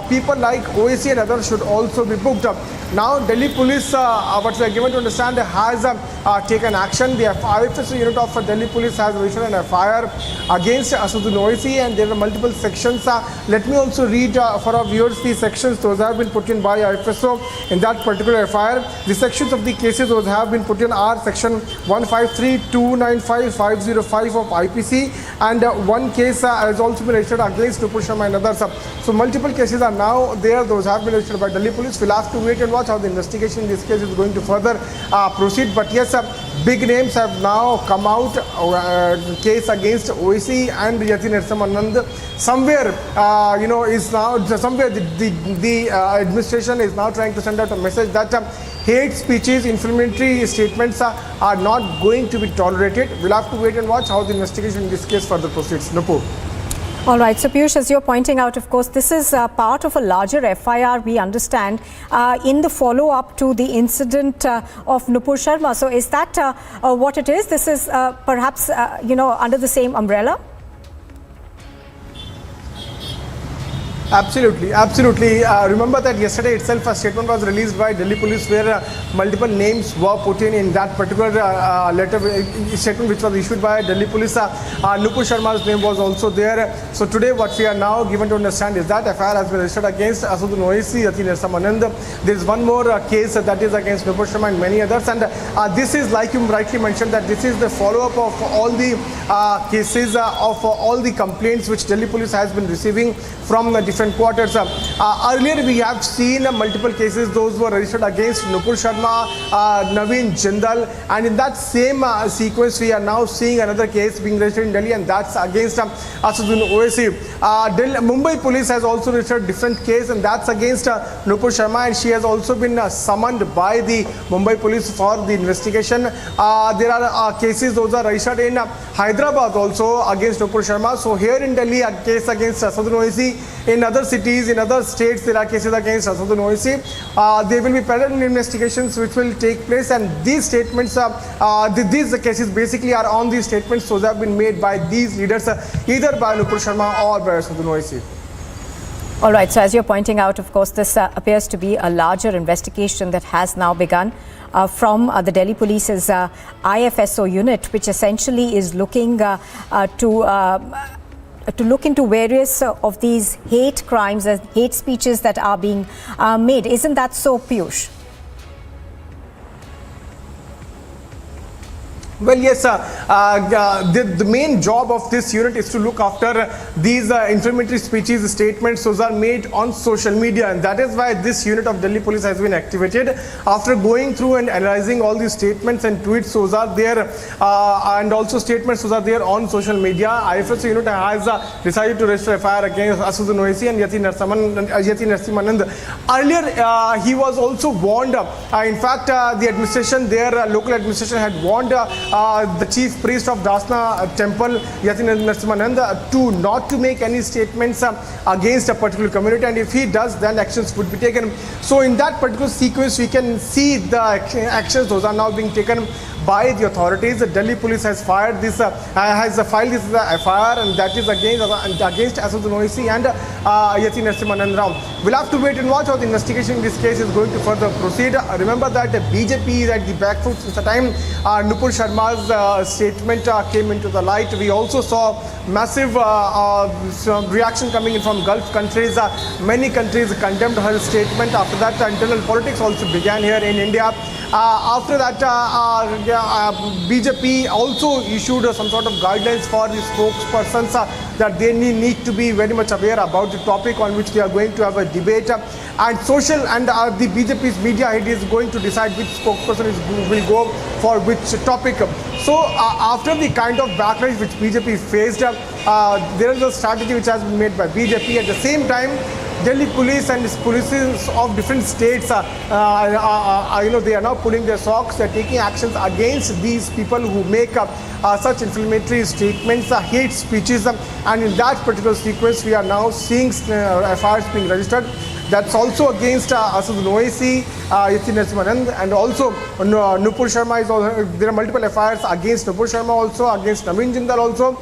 people like Owaisi and others should also be booked up. Now Delhi Police, what we are given to understand, has taken action. The IFSO unit of Delhi Police has registered an FIR against Asaduddin Owaisi, and there are multiple sections. Let me also read for our viewers the sections those have been put in by IFSO in that particular FIR. The sections of the cases those have been put in are section 153, 295, 505 of IPC, and one case has also been registered against Nupur Sharma and others. So multiple multiple cases are now there. Those have been registered by Delhi police. We'll have to wait and watch how the investigation in this case is going to further proceed. But yes, big names have now come out. Case against OIC and Yati Narasimhanand. Somewhere, is now somewhere the administration is now trying to send out a message that hate speeches, inflammatory statements are not going to be tolerated. We'll have to wait and watch how the investigation in this case further proceeds. Nupur. All right, so Piyush, as you're pointing out, of course, this is part of a larger FIR, we understand, in the follow-up to the incident of Nupur Sharma. So is that what it is? This is perhaps, under the same umbrella? Absolutely. Remember that yesterday itself a statement was released by Delhi police where multiple names were put in that particular statement which was issued by Delhi police. Nupur Sharma's name was also there. So today what we are now given to understand is that FIR has been registered against Sidhu Moose Wala, Yati Narasimhanand. There is one more case that is against Nupur Sharma and many others. And this is, like you rightly mentioned, that this is the follow-up of all the cases of all the complaints which Delhi police has been receiving from different quarters. Earlier we have seen multiple cases. Those were registered against Nupur Sharma, Naveen Jindal, and in that same sequence we are now seeing another case being registered in Delhi, and that's against Sidhu Moose Wala. Mumbai police has also registered different case, and that's against Nupur Sharma, and she has also been summoned by the Mumbai police for the investigation. There are cases, those are registered in Hyderabad also against Nupur Sharma. So here in Delhi, a case against Sidhu Moose Wala. In other cities, in other states, there are cases against Sidhu Moose Wala. There will be parallel investigations which will take place, and these statements, these cases basically are on these statements. Those have been made by these leaders, either by Nupur Sharma or by Sidhu Moose Wala. All right, so as you're pointing out, of course, this appears to be a larger investigation that has now begun from the Delhi Police's IFSO unit, which essentially is looking to look into various of these hate crimes and hate speeches that are being made. Isn't that so, Piyush? Well, yes, the main job of this unit is to look after these inflammatory speeches, statements, those are made on social media, and that is why this unit of Delhi Police has been activated. After going through and analyzing all these statements and tweets, those are there, and also statements, those are there on social media, IFSO unit has decided to register FIR against Sidhu Moose Wala and Yati Narasimhanand. Earlier, he was also warned, in fact, the administration there, local administration had warned the chief priest of Dasna temple, Yati Narasimhanand, to not to make any statements against a particular community, and if he does, then actions would be taken. So in that particular sequence, we can see the actions, those are now being taken by the authorities. The Delhi police has filed this FIR, and that is against Sidhu Moose Wala and Yati Narasimhanand. We'll have to wait and watch how the investigation in this case is going to further proceed. Remember that the BJP is at the back foot since the time Nupur Sharma's statement came into the light. We also saw massive reaction coming in from Gulf countries. Many countries condemned her statement. After that, internal politics also began here in India. After that, BJP also issued some sort of guidelines for the spokespersons that they need to be very much aware about the topic on which they are going to have a debate. And the BJP's media head is going to decide which spokesperson will go for which topic. So after the kind of backlash which BJP faced, there is a strategy which has been made by BJP. At the same time, Delhi police and polices of different states, they are now pulling their socks. They are taking actions against these people who make such inflammatory statements, hate speeches, and in that particular sequence, we are now seeing FIRs being registered. That's also against Sidhu Moose Wala, Yati Narasimhanand, and also Nupur Sharma is also, there are multiple FIRs against Nupur Sharma also, against Naveen Jindal also.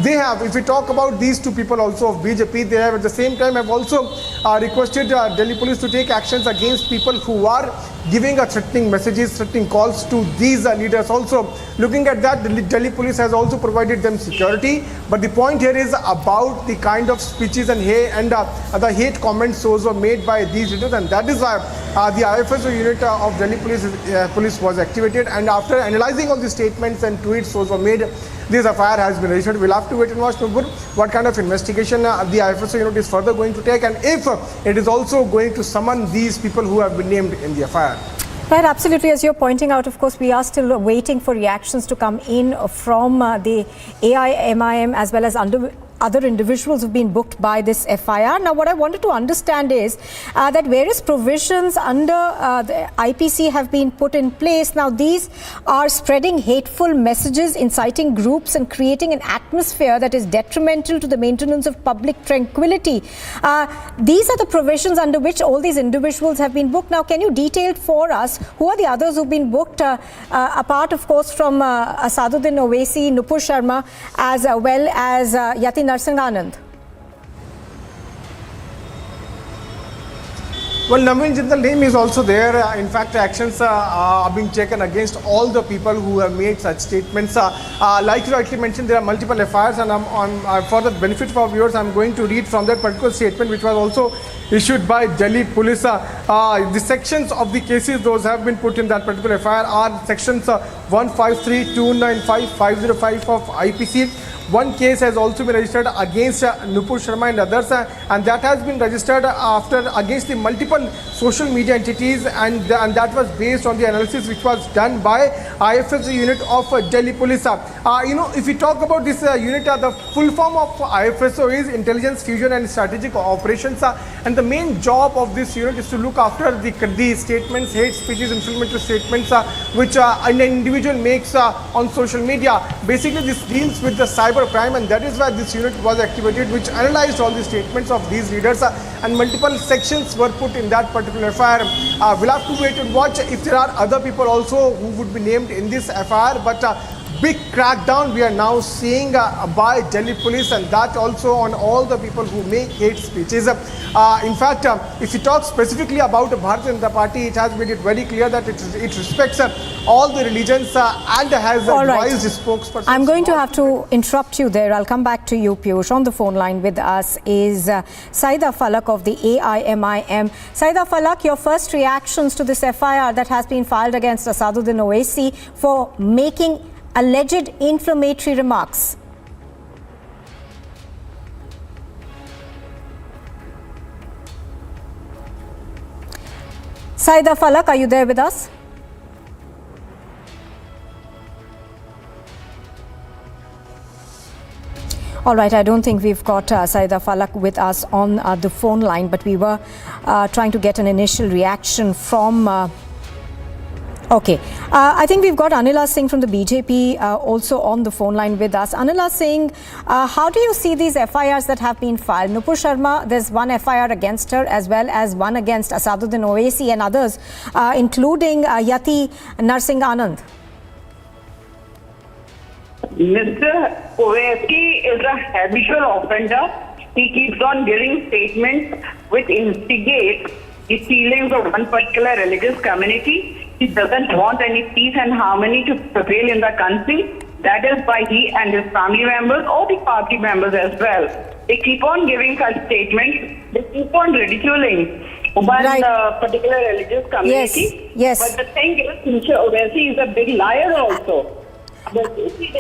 They have, if we talk about these two people also of BJP, they have at the same time have also requested Delhi police to take actions against people who are giving threatening messages, threatening calls to these leaders also. Looking at that, the Delhi police has also provided them security, but the point here is about the kind of speeches and the hate comments those were made by these leaders, and that is why the IFSO unit of Delhi police was activated. And after analyzing all the statements and tweets those were made, this FIR has been registered. We'll have to wait and watch what kind of investigation the IFSO unit is further going to take, and if it is also going to summon these people who have been named in the FIR. Right, absolutely. As you're pointing out, of course, we are still waiting for reactions to come in from the AIMIM as well as other individuals who've been booked by this FIR. Now, what I wanted to understand is that various provisions under the IPC have been put in place. Now, these are spreading hateful messages, inciting groups and creating an atmosphere that is detrimental to the maintenance of public tranquility. These are the provisions under which all these individuals have been booked. Now, can you detail for us who are the others who've been booked, apart, of course, from Asaduddin Owaisi, Nupur Sharma, as well as Yati Narsinganand? Well, Naveen Jindal name is also there. In fact, actions are being taken against all the people who have made such statements. Like you rightly mentioned, there are multiple FIRs, and for the benefit of our viewers, I'm going to read from that particular statement, which was also issued by Delhi Police. The sections of the cases, those have been put in that particular FIR, are sections 153, 295, 505 of IPC. One case has also been registered against Nupur Sharma and others, and that has been registered against the multiple social media entities, and that was based on the analysis which was done by IFSO unit of Delhi Police. If we talk about this unit, the full form of IFSO is Intelligence, Fusion and Strategic Operations, and the main job of this unit is to look after the statements, hate speeches, inflammatory statements which an individual makes on social media. Basically, this deals with the cyber crime, and that is why this unit was activated, which analyzed all the statements of these leaders, and multiple sections were put in that particular FIR. We'll have to wait and watch if there are other people also who would be named in this FIR, but big crackdown we are now seeing by Delhi Police, and that also on all the people who make hate speeches. In fact, if you talk specifically about Bharatiya Janata Party, it has made it very clear that it respects all the religions and has advised spokespersons. I'm going to have to interrupt you there. I'll come back to you, Piyush. On the phone line with us is Saida Falak of the AIMIM. Saida Falak, your first reactions to this FIR that has been filed against Asaduddin Owaisi for making alleged inflammatory remarks. Saida Falak, are you there with us? All right, I don't think we've got Saida Falak with us on the phone line, but we were trying to get an initial reaction from Okay, I think we've got Anila Singh from the BJP also on the phone line with us. Anila Singh, how do you see these FIRs that have been filed? Nupur Sharma, there's one FIR against her as well as one against Asaduddin Owaisi and others, including Yati Narsinganand. Mr. Owaisi is a habitual offender. He keeps on giving statements which instigate the feelings of one particular religious community. He doesn't want any peace and harmony to prevail in the country. That is why he and his family members or the party members as well, they keep on giving such statements. They keep on ridiculing one particular religious community. Yes. But the thing is, Mr. Owaisi is a big liar also.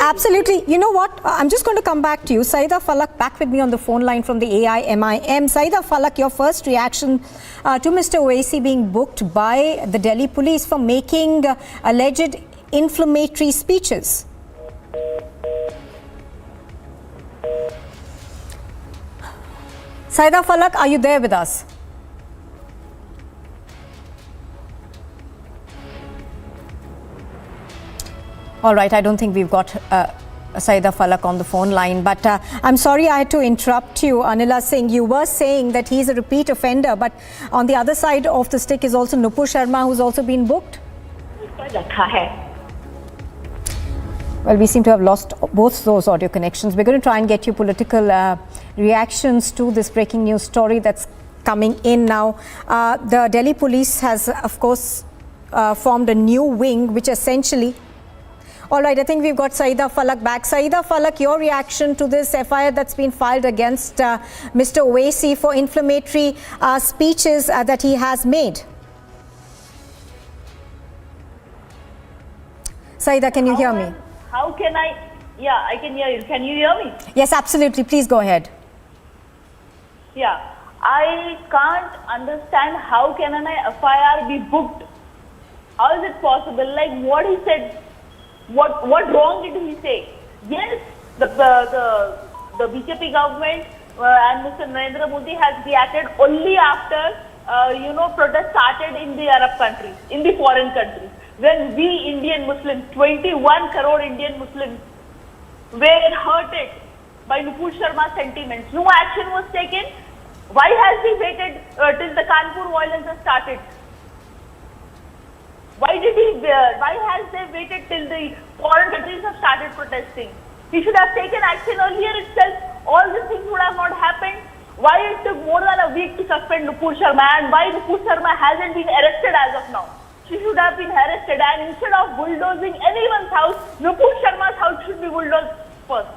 Absolutely. You know what? I'm just going to come back to you. Saida Falak, back with me on the phone line from the AIMIM. Saida Falak, your first reaction to Mr. Owaisi being booked by the Delhi police for making alleged inflammatory speeches. Saida Falak, are you there with us? All right, I don't think we've got Saida Falak on the phone line, but I'm sorry I had to interrupt you. Anila Singh, you were saying that he's a repeat offender, but on the other side of the stick is also Nupur Sharma, who's also been booked. Well, we seem to have lost both those audio connections. We're going to try and get you political reactions to this breaking news story that's coming in now. The Delhi police has, of course, formed a new wing, which essentially... All right, I think we've got Saida Falak back. Saida Falak, your reaction to this FIR that's been filed against Mr. Owaisi for inflammatory speeches that he has made. Saida, can you hear me? How can I Yeah, I can hear you. Can you hear me? Yes, absolutely. Please go ahead. Yeah. I can't understand how can an FIR be booked. How is it possible? Like what he said, what wrong did he say? Yes, the BJP government and Mr. Narendra Modi has reacted only after protests started in the Arab countries, in the foreign countries. When we Indian Muslims, 21 crore Indian Muslims, were hurted by Nupur Sharma's sentiments, no action was taken. Why has he waited till the Kanpur violence has started? Why has they waited till the foreign countries have started protesting? He should have taken action earlier itself. All these things would have not happened. Why it took more than a week to suspend Nupur Sharma, and why Nupur Sharma hasn't been arrested as of now? She should have been arrested, and instead of bulldozing anyone's house, Nupur Sharma's house should be bulldozed first.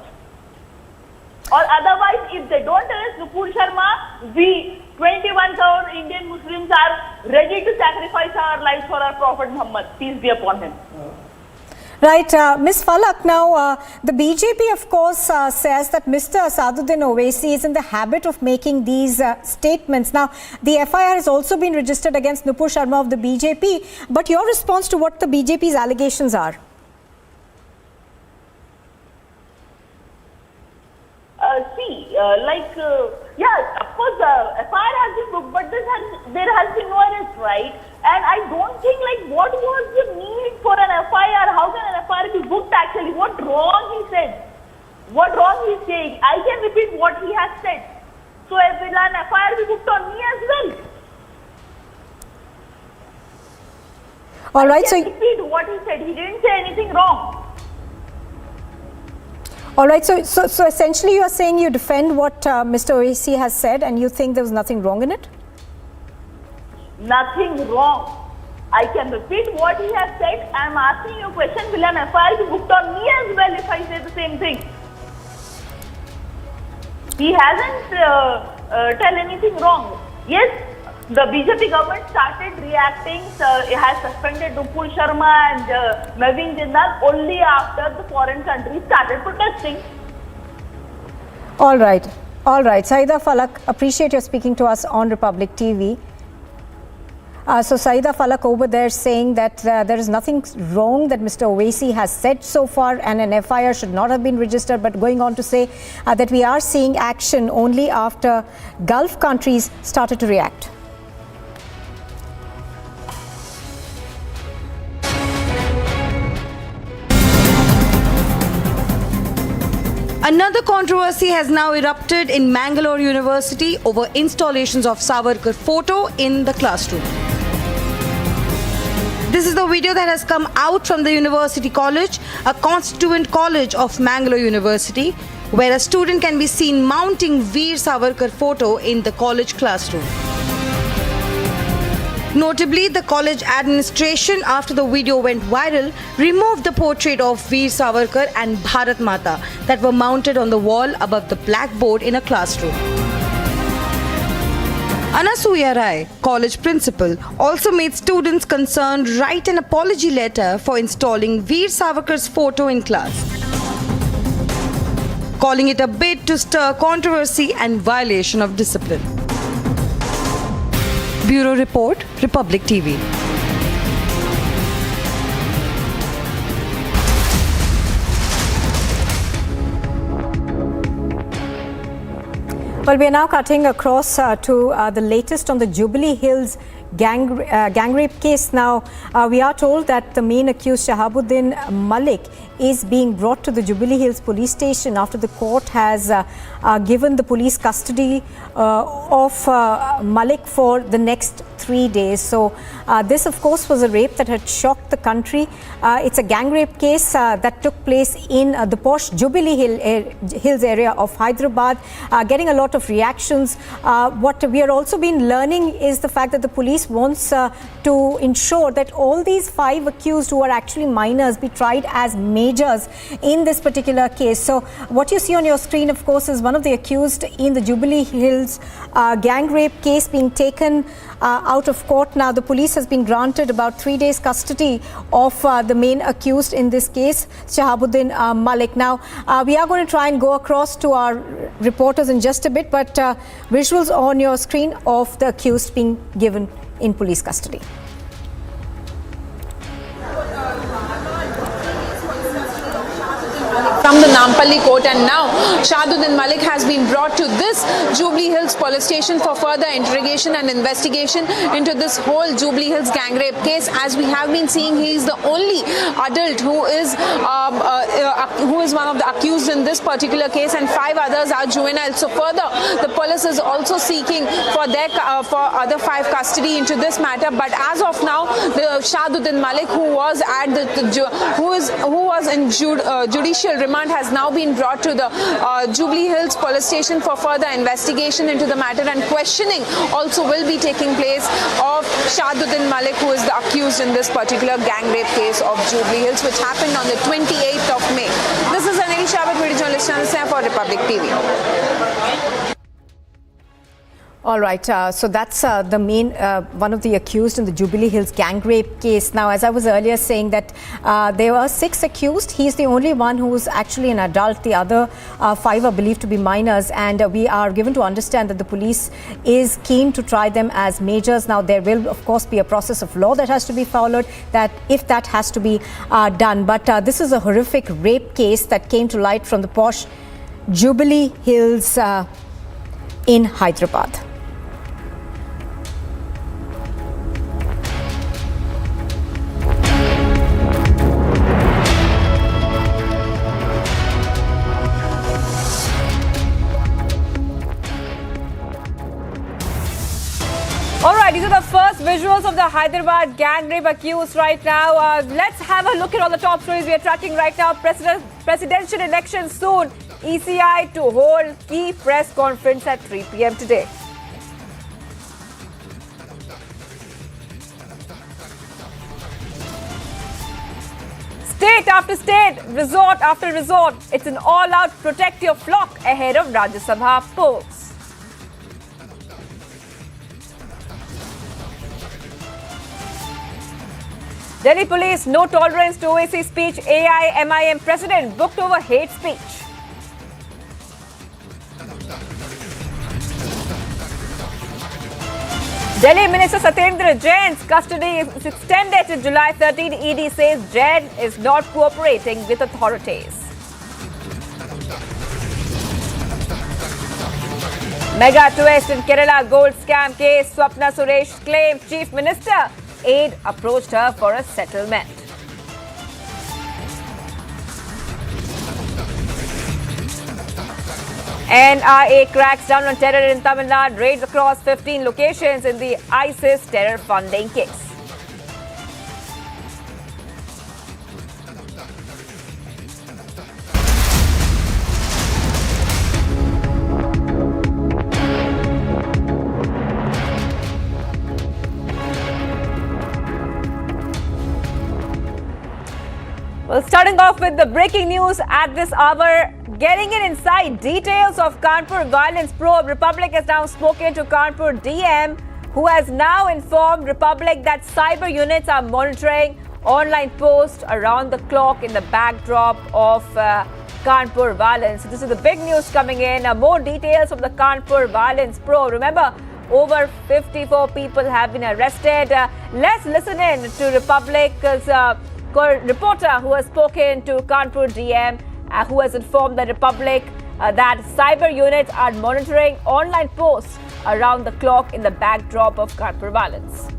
Or otherwise, if they don't arrest Nupur Sharma, we 21 crore Indian Muslims are ready to sacrifice our lives for our Prophet Muhammad, peace be upon him. Right, Ms. Falak, now the BJP of course says that Mr. Asaduddin Owaisi is in the habit of making these statements. Now, the FIR has also been registered against Nupur Sharma of the BJP, but your response to what the BJP's allegations are? Yeah, of course, FIR has been booked, but there has been no arrest, right? And I don't think, what was the need for an FIR? How can an FIR be booked actually? What wrong he said? What wrong he's saying? I can repeat what he has said. So, will an FIR be booked on me as well? All right, I can repeat what he said. He didn't say anything wrong. All right, so essentially you are saying you defend what Mr. Owaisi has said and you think there was nothing wrong in it? Nothing wrong. I can repeat what he has said. I am asking you a question. Will an FIR be booked on me as well if I say the same thing? He hasn't tell anything wrong. Yes, the BJP government started reacting. It has suspended Nupur Sharma and Naveen Jindal only after the foreign countries started protesting. All right. Saida Falak, appreciate your speaking to us on Republic TV. So Saida Falak over there saying that there is nothing wrong that Mr. Owaisi has said so far and an FIR should not have been registered, but going on to say that we are seeing action only after Gulf countries started to react. Another controversy has now erupted in Mangalore University over installations of Savarkar photo in the classroom. This is the video that has come out from the University College, a constituent college of Mangalore University, where a student can be seen mounting Veer Savarkar photo in the college classroom. Notably, the college administration, after the video went viral, removed the portrait of Veer Savarkar and Bharat Mata that were mounted on the wall above the blackboard in a classroom. Anasuya Rai, college principal, also made students concerned write an apology letter for installing Veer Savarkar's photo in class, calling it a bid to stir controversy and violation of discipline. Bureau Report, Republic TV. Well, we are now cutting across to the latest on the Jubilee Hills gang rape case. Now, we are told that the main accused, Shahabuddin Malik, is being brought to the Jubilee Hills police station after the court has given the police custody of Malik for the next 3 days. So this of course was a rape that had shocked the country. It's a gang rape case that took place in the posh Jubilee Hills area of Hyderabad, getting a lot of reactions. What we are also been learning is the fact that the police police wants to ensure that all these 5 accused who are actually minors be tried as majors in this particular case. So what you see on your screen, of course, is one of the accused in the Jubilee Hills gang rape case being taken out of court. Now the police has been granted about 3 days custody of the main accused in this case, Shahabuddin Malik. Now we are going to try and go across to our reporters in just a bit, but visuals on your screen of the accused being given in police custody. From the Nampally court, and now Shahabuddin Malik has been brought to this Jubilee Hills police station for further interrogation and investigation into this whole Jubilee Hills gang rape case. As we have been seeing, he is the only adult who is one of the accused in this particular case, and 5 others are juvenile. So further, the police is also seeking for their for other 5 custody into this matter. But as of now, the Shahabuddin Malik, who was at who was in judicial remand, has now been brought to the Jubilee Hills police station for further investigation into the matter, and questioning also will be taking place of Shahabuddin Malik, who is the accused in this particular gang rape case of Jubilee Hills, which happened on the 28th of May. This is Anil Shabbat, video journalist for Republic TV. All right, so that's the main, one of the accused in the Jubilee Hills gang rape case. Now, as I was earlier saying that there were 6 accused. He's the only one who is actually an adult. The other 5 are believed to be minors, and we are given to understand that the police is keen to try them as majors. Now, there will, of course, be a process of law that has to be followed, that if that has to be done. But this is a horrific rape case that came to light from the posh Jubilee Hills in Hyderabad. These are the first visuals of the Hyderabad gang rape accused right now. Let's have a look at all the top stories we are tracking right now. Presidential election soon. ECI to hold key press conference at 3 p.m. today. State after state, resort after resort. It's an all-out protect your flock ahead of Rajya Sabha polls. Delhi police, no tolerance to OAC speech. AIMIM president booked over hate speech. Delhi Minister Satyendra Jain's custody is extended to July 13. ED says Jain is not cooperating with authorities. Mega twist in Kerala gold scam case. Swapna Suresh claims Chief Minister aide approached her for a settlement. NIA cracks down on terror in Tamil Nadu, raids across 15 locations in the ISIS terror funding case. Well, starting off with the breaking news at this hour, getting it inside details of Kanpur violence probe. Republic has now spoken to Kanpur DM, who has now informed Republic that cyber units are monitoring online posts around the clock in the backdrop of Kanpur violence. This is the big news coming in. More details of the Kanpur violence probe. Remember, over 54 people have been arrested. Let's listen in to Republic's reporter who has spoken to Kanpur DM, who has informed the Republic that cyber units are monitoring online posts around the clock in the backdrop of Kanpur violence.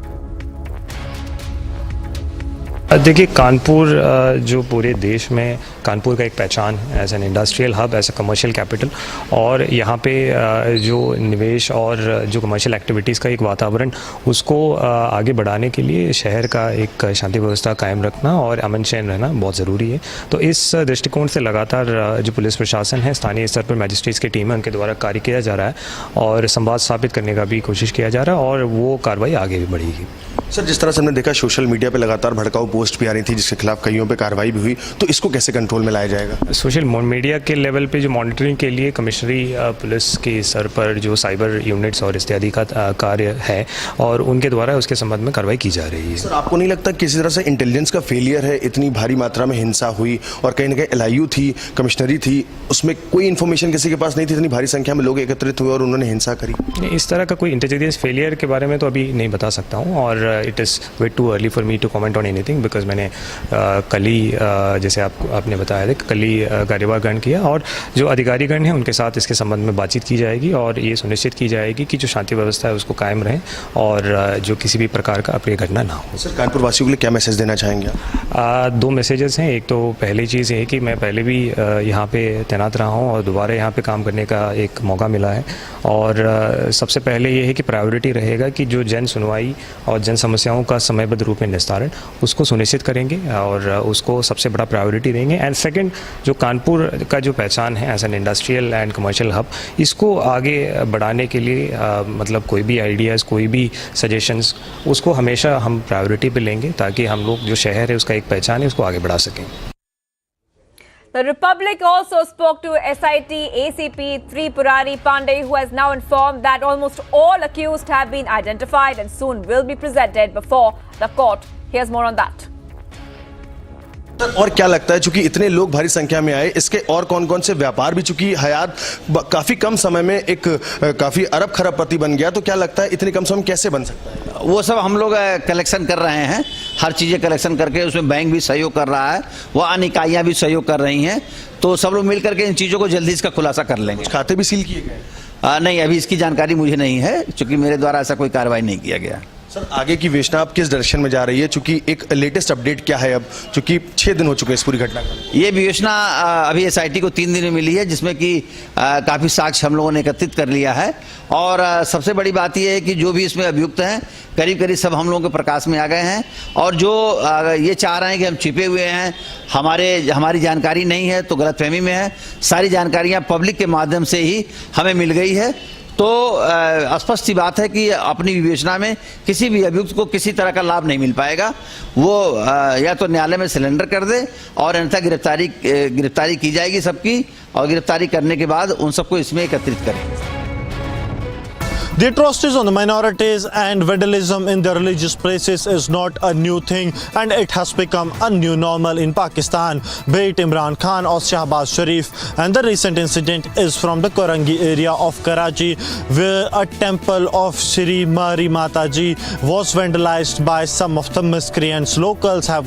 देखिए कानपुर जो पूरे देश में कानपुर का एक पहचान है as an industrial hub, as a commercial capital, और यहाँ पे जो निवेश और जो कमर्शियल एक्टिविटीज़ का एक वातावरण उसको आगे बढ़ाने के लिए शहर का एक शांति व्यवस्था कायम रखना और अमन चैन रहना बहुत ज़रूरी है। तो इस दृष्टिकोण से लगातार जो पुलिस प्रशासन है, स्थानीय स्तर पर मैजिस्ट्रेट्स की टीम है, उनके द्वारा कार्य किया जा रहा है और संवाद स्थापित करने का भी कोशिश किया जा रहा है और वो कार्रवाई आगे भी बढ़ेगी। सर, जिस तरह से हमने देखा सोशल मीडिया पे लगातार भड़काऊ पोस्ट भी आ रही थी जिसके खिलाफ कईयों पे कार्रवाई भी हुई, तो इसको कैसे कंट्रोल में लाया जाएगा? सोशल मीडिया के लेवल पे जो मॉनिटरिंग के लिए कमिश्नरी पुलिस के स्तर पर जो साइबर यूनिट्स और इत्यादि का कार्य है और उनके द्वारा उसके संबंध में कार्रवाई की जा रही है। सर, आपको नहीं लगता किसी तरह से इंटेलिजेंस का फेलियर है? इतनी भारी मात्रा में हिंसा हुई और कहीं ना कहीं LIU थी, कमिश्नरी थी, उसमें कोई इन्फॉर्मेशन किसी के पास नहीं थी, इतनी भारी संख्या में लोग एकत्रित हुए और उन्होंने हिंसा करी। इस तरह का कोई इंटेलिजेंस फेलियर के बारे में तो अभी नहीं बता सकता हूँ और it is way too early for me to comment on anything because मैंने कल ही जैसे आपने बताया था कल ही कार्यभार ग्रहण किया और जो अधिकारीगण हैं उनके साथ इसके संबंध में बातचीत की जाएगी और ये सुनिश्चित की जाएगी कि जो शांति व्यवस्था है उसको कायम रहे और जो किसी भी प्रकार का अप्रिय घटना ना हो। सर, कानपुर वासियों के लिए क्या मैसेज देना चाहेंगे आप? 2 मैसेजेस हैं। एक तो पहली चीज़ ये है कि मैं पहले भी यहाँ पे तैनात रहा हूँ और दोबारा यहाँ पे काम करने का एक मौका मिला है और सबसे पहले ये है कि प्रायोरिटी रहेगा कि जो जन सुनवाई और जन समस्याओं का समयबद्ध रूप में निस्तारण उसको सुनिश्चित करेंगे और उसको सबसे बड़ा प्रायोरिटी देंगे। एंड सेकंड, जो कानपुर का जो पहचान है as an industrial and commercial hub, इसको आगे बढ़ाने के लिए मतलब कोई भी आइडियाज़, कोई भी सजेशंस, उसको हमेशा हम प्रायोरिटी पे लेंगे ताकि हम लोग जो शहर है उसका एक पहचान है उसको आगे बढ़ा सकें। The Republic also spoke to SIT ACP Tripurari Pandey, who has now informed that almost all accused have been identified and soon will be presented before the court. Here's more on that. और क्या लगता है, चूंकि इतने लोग भारी संख्या में आए, इसके और कौन कौन से व्यापार भी, चूंकि हयात काफी कम समय में एक काफी अरब खरबपति बन गया, तो क्या लगता है इतने कम समय में कैसे बन सकता है? वो सब हम लोग कलेक्शन कर रहे हैं, हर चीज़ें कलेक्शन करके उसमें बैंक भी सहयोग कर रहा है, वो अन्य इकाइयाँ भी सहयोग कर रही हैं, तो सब लोग मिल करके इन चीज़ों को जल्दी इसका खुलासा कर लेंगे। खाते भी सील किए गए? नहीं, अभी इसकी जानकारी मुझे नहीं है क्योंकि मेरे द्वारा ऐसा कोई कार्रवाई नहीं किया गया। सर, आगे की विवेचना आप किस डायरेक्शन में जा रही है, चूंकि एक लेटेस्ट अपडेट क्या है अब, चूंकि 6 दिन हो चुके हैं इस पूरी घटना का? ये विवेचना अभी SIT को 3 दिन में मिली है जिसमें कि काफ़ी साक्ष्य हम लोगों ने एकत्रित कर लिया है और सबसे बड़ी बात यह है कि जो भी इसमें अभियुक्त हैं करीब करीब सब हम लोगों के प्रकाश में आ गए हैं और जो ये चाह रहे हैं कि हम छिपे हुए हैं, हमारी जानकारी नहीं है, तो गलतफहमी में है। सारी जानकारियाँ पब्लिक के माध्यम से ही हमें मिल गई है, तो स्पष्ट सी बात है कि अपनी विवेचना में किसी भी अभियुक्त को किसी तरह का लाभ नहीं मिल पाएगा। वो या तो न्यायालय में सरेंडर कर दे और अन्यथा गिरफ्तारी की जाएगी सबकी, और गिरफ्तारी करने के बाद उन सबको इसमें एकत्रित करेंगे। The atrocities on the minorities and vandalism in the religious places is not a new thing and it has become a new normal in Pakistan, be it Imran Khan or Shahbaz Sharif. And the recent incident is from the Korangi area of Karachi where a temple of Shri Mari Mataji was vandalized by some of the miscreants. Locals have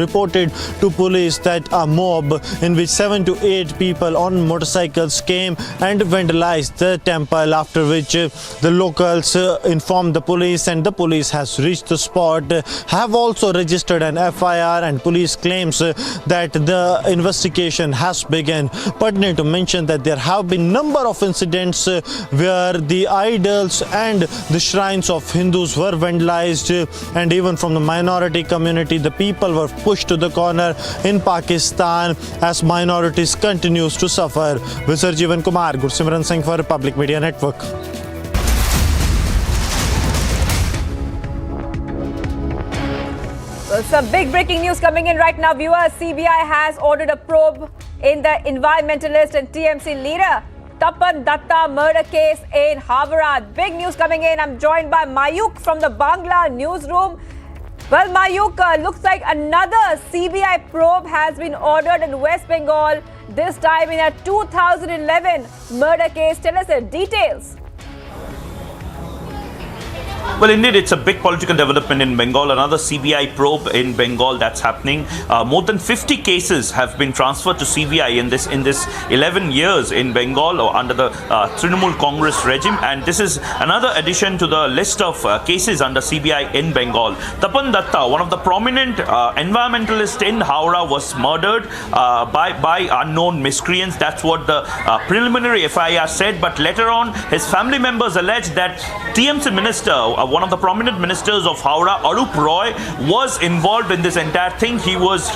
reported to police that a mob in which 7 to 8 people on motorcycles came and vandalized the temple, after which the locals informed the police and the police has reached the spot, have also registered an FIR, and police claims that the investigation has begun. Pertinent to mention that there have been number of incidents where the idols and the shrines of Hindus were vandalized, and even from the minority community the people were pushed to the corner in Pakistan as minorities continues to suffer. Visar Jeevan Kumar, Gursimran Singh for Republic Media Network. Some big breaking news coming in right now, viewers. CBI has ordered a probe in the environmentalist and TMC leader Tapan Datta murder case in Hyderabad. Big news coming in. I'm joined by Mayuk from the Bangla newsroom. Well, Mayuk, looks like another CBI probe has been ordered in West Bengal, this time in a 2011 murder case. Tell us the details. Well, indeed, it's a big political development in Bengal. Another CBI probe in Bengal that's happening. More than 50 cases have been transferred to CBI in this 11 years in Bengal or under the Trinamool Congress regime, and this is another addition to the list of cases under CBI in Bengal. Tapan Datta, one of the prominent environmentalists in Howrah, was murdered by unknown miscreants. That's what the preliminary FIR said. But later on, his family members alleged that TMC minister, one of the prominent ministers of Howrah, Arup Roy, was involved in this entire thing. He was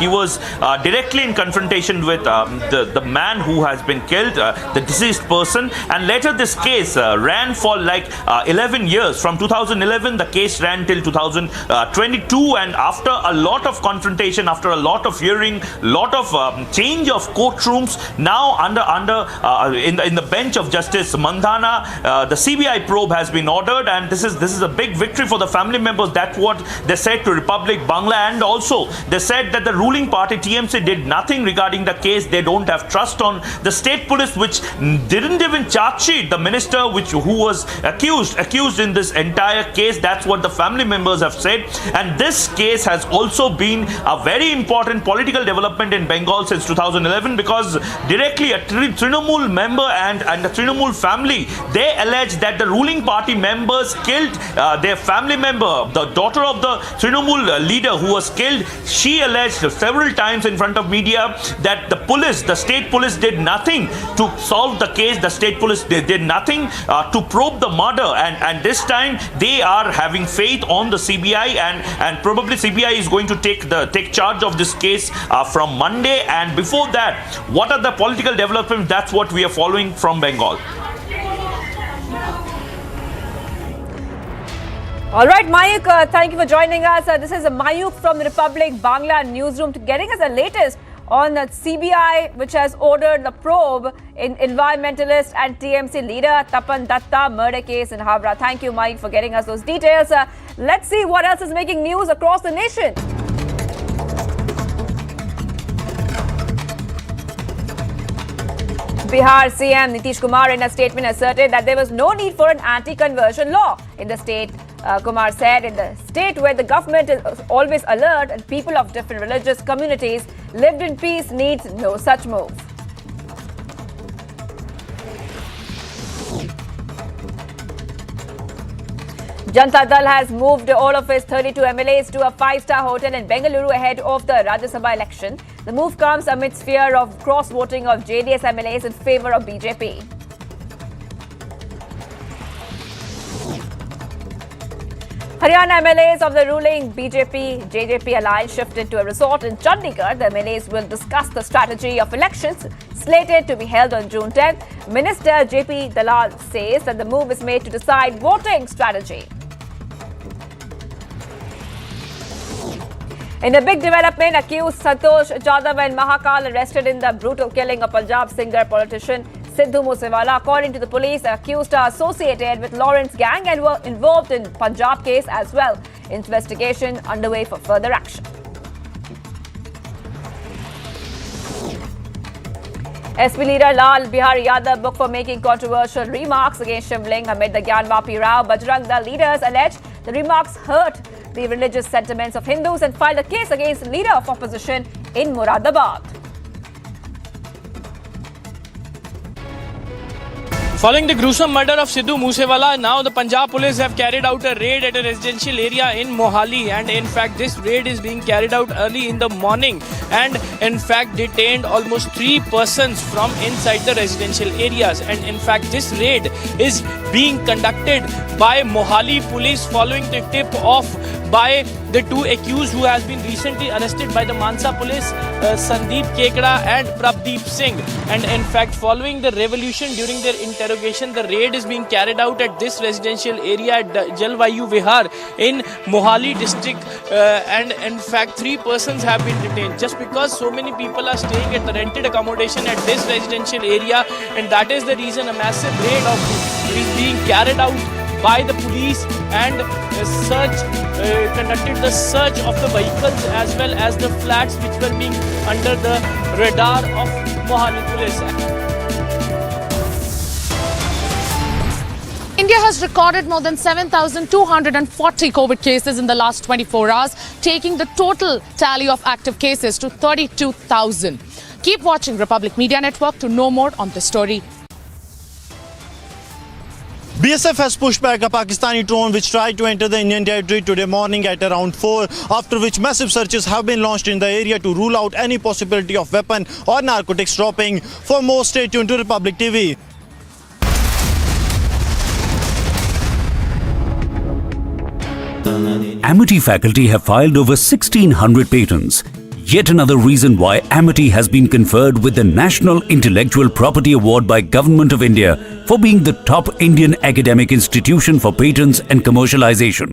directly in confrontation with the man who has been killed, the deceased person, and later this case ran for like 11 years. From 2011, the case ran till 2022, and after a lot of confrontation, after a lot of hearing, lot of change of courtrooms, now in the bench of Justice Mandhana, the CBI probe has been ordered, and this is a big victory for the family members. That's what they said to Republic Bangla, and also they said that the ruling party TMC did nothing regarding the case. They don't have trust on the state police, which didn't even charge sheet the minister who was accused in this entire case. That's what the family members have said. And this case has also been a very important political development in Bengal since 2011, because directly a Trinamool member and the Trinamool family, they allege that the ruling party members killed their family member, the daughter of the Trinamool leader who was killed. She alleged several times in front of media that the state police did nothing to solve the case. The state police did nothing to probe the murder, and this time they are having faith on the CBI, and probably CBI is going to take charge of this case from Monday. And before that, what are the political developments? That's what we are following from Bengal. All right, Mayuk, thank you for joining us. This is Mayuk from the Republic Bangla newsroom, getting us the latest on the CBI, which has ordered the probe in environmentalist and TMC leader Tapan Datta murder case in Howrah. Thank you, Mayuk, for getting us those details. Let's see what else is making news across the nation. Bihar CM Nitish Kumar in a statement asserted that there was no need for an anti-conversion law in the state. Kumar said, in the state where the government is always alert and people of different religious communities lived in peace needs no such move. Janata Dal has moved all of its 32 MLAs to a 5-star hotel in Bengaluru ahead of the Rajya Sabha election. The move comes amidst fear of cross-voting of JDS MLAs in favour of BJP. Haryana MLAs of the ruling BJP-JJP alliance shifted to a resort in Chandigarh. The MLAs will discuss the strategy of elections slated to be held on June 10th. Minister JP Dalal says that the move is made to decide voting strategy. In a big development, accused Santosh Jadhav and Mahakal arrested in the brutal killing of Punjab singer politician Sidhu Moose Wala. According to the police, the accused are associated with Lawrence gang and were involved in Punjab case as well. Investigation underway for further action. SP leader Lal Bihari Yadav booked for making controversial remarks against Shivling amid the Gyanvapi row. Bajrang Dal leaders alleged the remarks hurt the religious sentiments of Hindus and filed a case against the leader of opposition in Moradabad. Following the gruesome murder of Sidhu Moose Wala, now the Punjab police have carried out a raid at a residential area in Mohali, and in fact this raid is being carried out early in the morning and in fact detained almost 3 persons from inside the residential areas. And in fact this raid is being conducted by Mohali police following the tip off by the 2 accused who has been recently arrested by the Mansa police, Sandeep Kekda and Prabdeep Singh. And in fact, following the revolution during their interrogation, the raid is being carried out at this residential area at Jalvayu Vihar in Mohali district, and in fact 3 persons have been detained just because so many people are staying at the rented accommodation at this residential area, and that is the reason a massive raid is being carried out by the police and conducted the search of the vehicles as well as the flats which were being under the radar of Mohali police. India has recorded more than 7,240 COVID cases in the last 24 hours, taking the total tally of active cases to 32,000. Keep watching Republic Media Network to know more on this story. BSF has pushed back a Pakistani drone which tried to enter the Indian territory today morning at around 4, after which massive searches have been launched in the area to rule out any possibility of weapon or narcotics dropping. For more, stay tuned to Republic TV. Amity faculty have filed over 1,600 patents. Yet another reason why Amity has been conferred with the National Intellectual Property Award by Government of India for being the top Indian academic institution for patents and commercialization.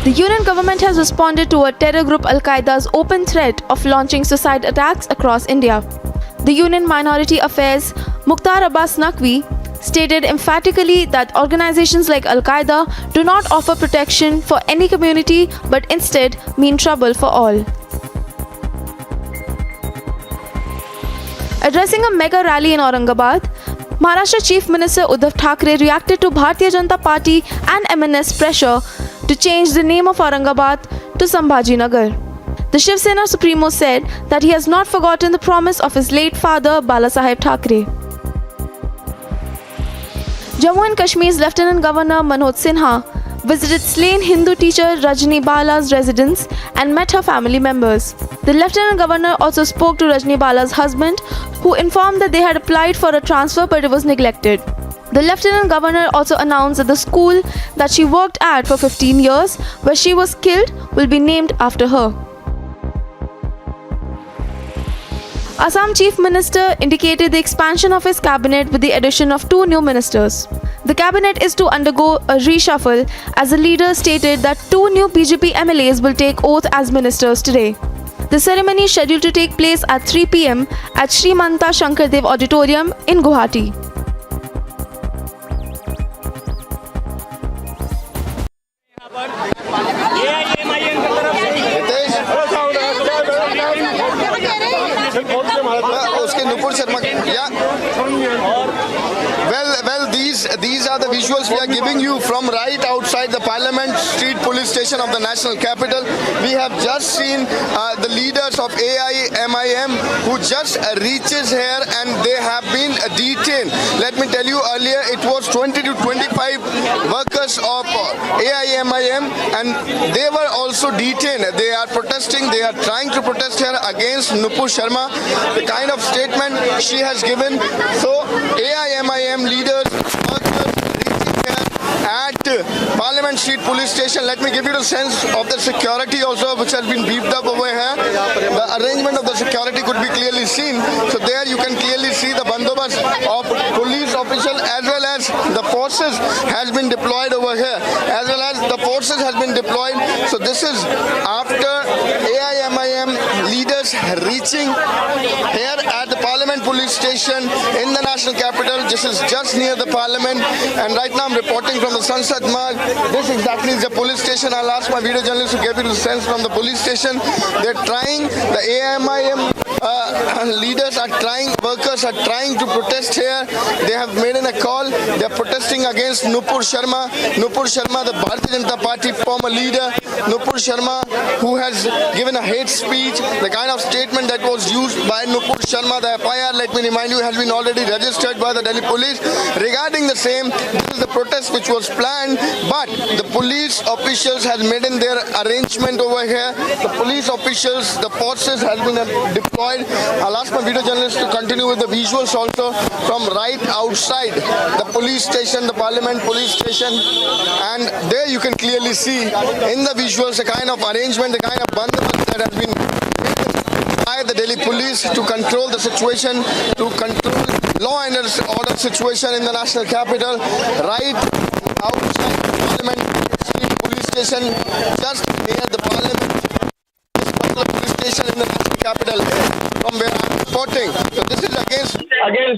The Union government has responded to a terror group Al-Qaeda's open threat of launching suicide attacks across India. The Union Minority Affairs Mukhtar Abbas Naqvi stated emphatically that organizations like Al-Qaeda do not offer protection for any community but instead mean trouble for all. Addressing a mega rally in Aurangabad, Maharashtra Chief Minister Uddhav Thackeray reacted to Bharatiya Janata Party and MNS pressure to change the name of Aurangabad to Sambhajinagar. The Shiv Sena Supremo said that he has not forgotten the promise of his late father Balasaheb Thackeray. Jammu and Kashmir's Lieutenant Governor Manoj Sinha visited slain Hindu teacher Rajni Bala's residence and met her family members. The Lieutenant Governor also spoke to Rajni Bala's husband, who informed that they had applied for a transfer but it was neglected. The Lieutenant Governor also announced that the school that she worked at for 15 years, where she was killed, will be named after her. Assam Chief Minister indicated the expansion of his cabinet with the addition of 2 new ministers. The cabinet is to undergo a reshuffle, as the leader stated that 2 new BJP MLAs will take oath as ministers today. The ceremony is scheduled to take place at 3 p.m. at Sri Manta Shankardev Auditorium in Guwahati. Well, these are the visuals we are giving you from right outside the Parliament Street Police Station of the national capital. We have just seen the leaders of AIMIM who just reaches here and they have been detained. Let me tell you, earlier it was 20 to 25 workers of AIMIM and they were also detained. They are protesting, they are trying to protest here against Nupur Sharma, the kind of statement she has given. So AIMIM leaders, workers reaching here at Parliament Street Police Station. Let me give you the sense of the security also, which has been beefed up over here. The arrangement of the security could be clearly seen. So there you can clearly see the bandobast of police officials as well as the forces has been deployed over here. As well as the forces has been deployed. So this is after AIMIM leaders reaching here at the Parliament Police Station in the national capital. This is just near the Parliament, and right now I'm reporting from the Sansad Marg. This exactly is the police station. I'll ask my video journalist to give you the sense from the police station. They're trying, the AIMIM leaders are trying, workers are trying to protest here. They have made in a call. They're protesting against Nupur Sharma. Nupur Sharma, the Bharatiya Janata Party former leader. Nupur Sharma, who has given a hate speech, the kind of statement that was used by Nupur Sharma. The FIR, let me remind you, has been already registered by the Delhi police. Regarding the same, this is the protest which was planned, but the police officials has made in their arrangement over here. The police officials, the forces has been deployed. I'll ask my video journalist to continue with the visuals also from right outside the police station, the Parliament Police Station, and there you can clearly see in the visuals the kind of arrangement, the kind of bandobast that has been by the Delhi police to control the situation, to control law and order situation in the national capital, right outside the Parliament Street Police Station, just near the Parliament Police Station in the national capital, from where I'm reporting. So this is against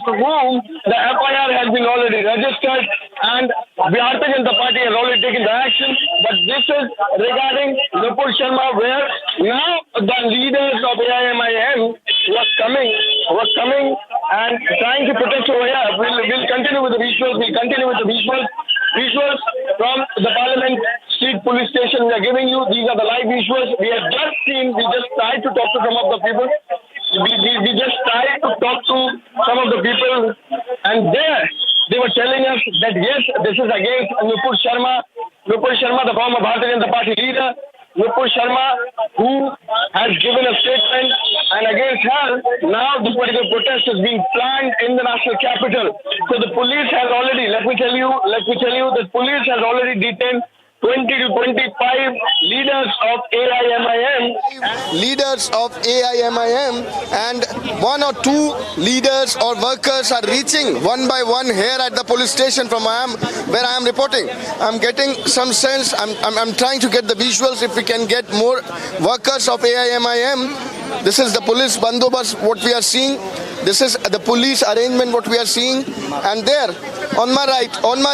whom the FIR has been already registered and Bihar Janata Party has already taken the action. But this is regarding Nupur Sharma, where now the leaders of AIMIM was coming and trying to protest over here. We'll continue with the visuals. We'll continue with the visuals. Visuals from the Parliament Street Police Station. We are giving you. These are the live visuals. We have just seen. We just tried to talk to some of the people. We just tried to talk to some of the people, and there they were telling us that yes, this is against Nupur Sharma. Nupur Sharma, the former Bharatiya Janata Party leader. Nupur Sharma, who has given a statement, and against her, now this particular protest is being planned in the national capital. So the police has already, let me tell you, the police has already detained 20 to 25 leaders of AIMIM. Leaders of AIMIM, and one or two leaders or workers are reaching one by one here at the police station from where I am reporting. I'm getting some sense. I'm trying to get the visuals if we can get more workers of AIMIM. This is the police bandobast, what we are seeing. This is the police arrangement, what we are seeing. And there, on my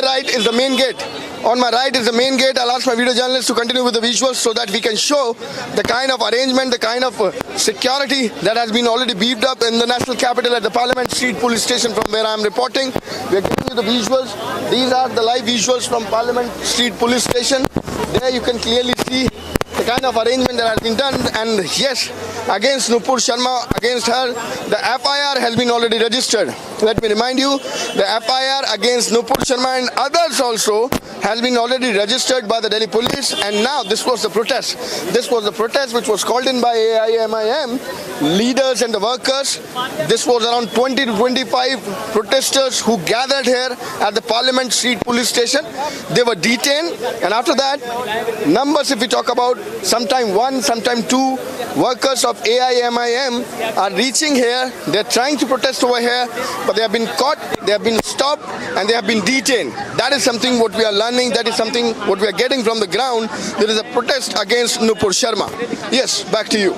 right is the main gate. On my right is the main gate. I'll ask my video journalist to continue with the visuals so that we can show the kind of arrangement, the kind of security that has been already beefed up in the national capital at the Parliament Street Police Station from where I am reporting. We are giving you the visuals. These are the live visuals from Parliament Street Police Station. There you can clearly see the kind of arrangement that has been done, and yes, against Nupur Sharma, against her, the FIR has been already registered. Let me remind you, the FIR against Nupur Sharma and others also has been already registered by the Delhi police, and now this was the protest. This was the protest which was called in by AIMIM leaders and the workers. This was around 20 to 25 protesters who gathered here at the Parliament Street Police Station. They were detained, and after that, numbers if we talk about, sometime one, sometime two workers of AIMIM are reaching here. They're trying to protest over here, but they have been caught, they have been stopped, and they have been detained. That is something what we are learning, that is something what we are getting from the ground. There is a protest against Nupur Sharma. Yes, back to you.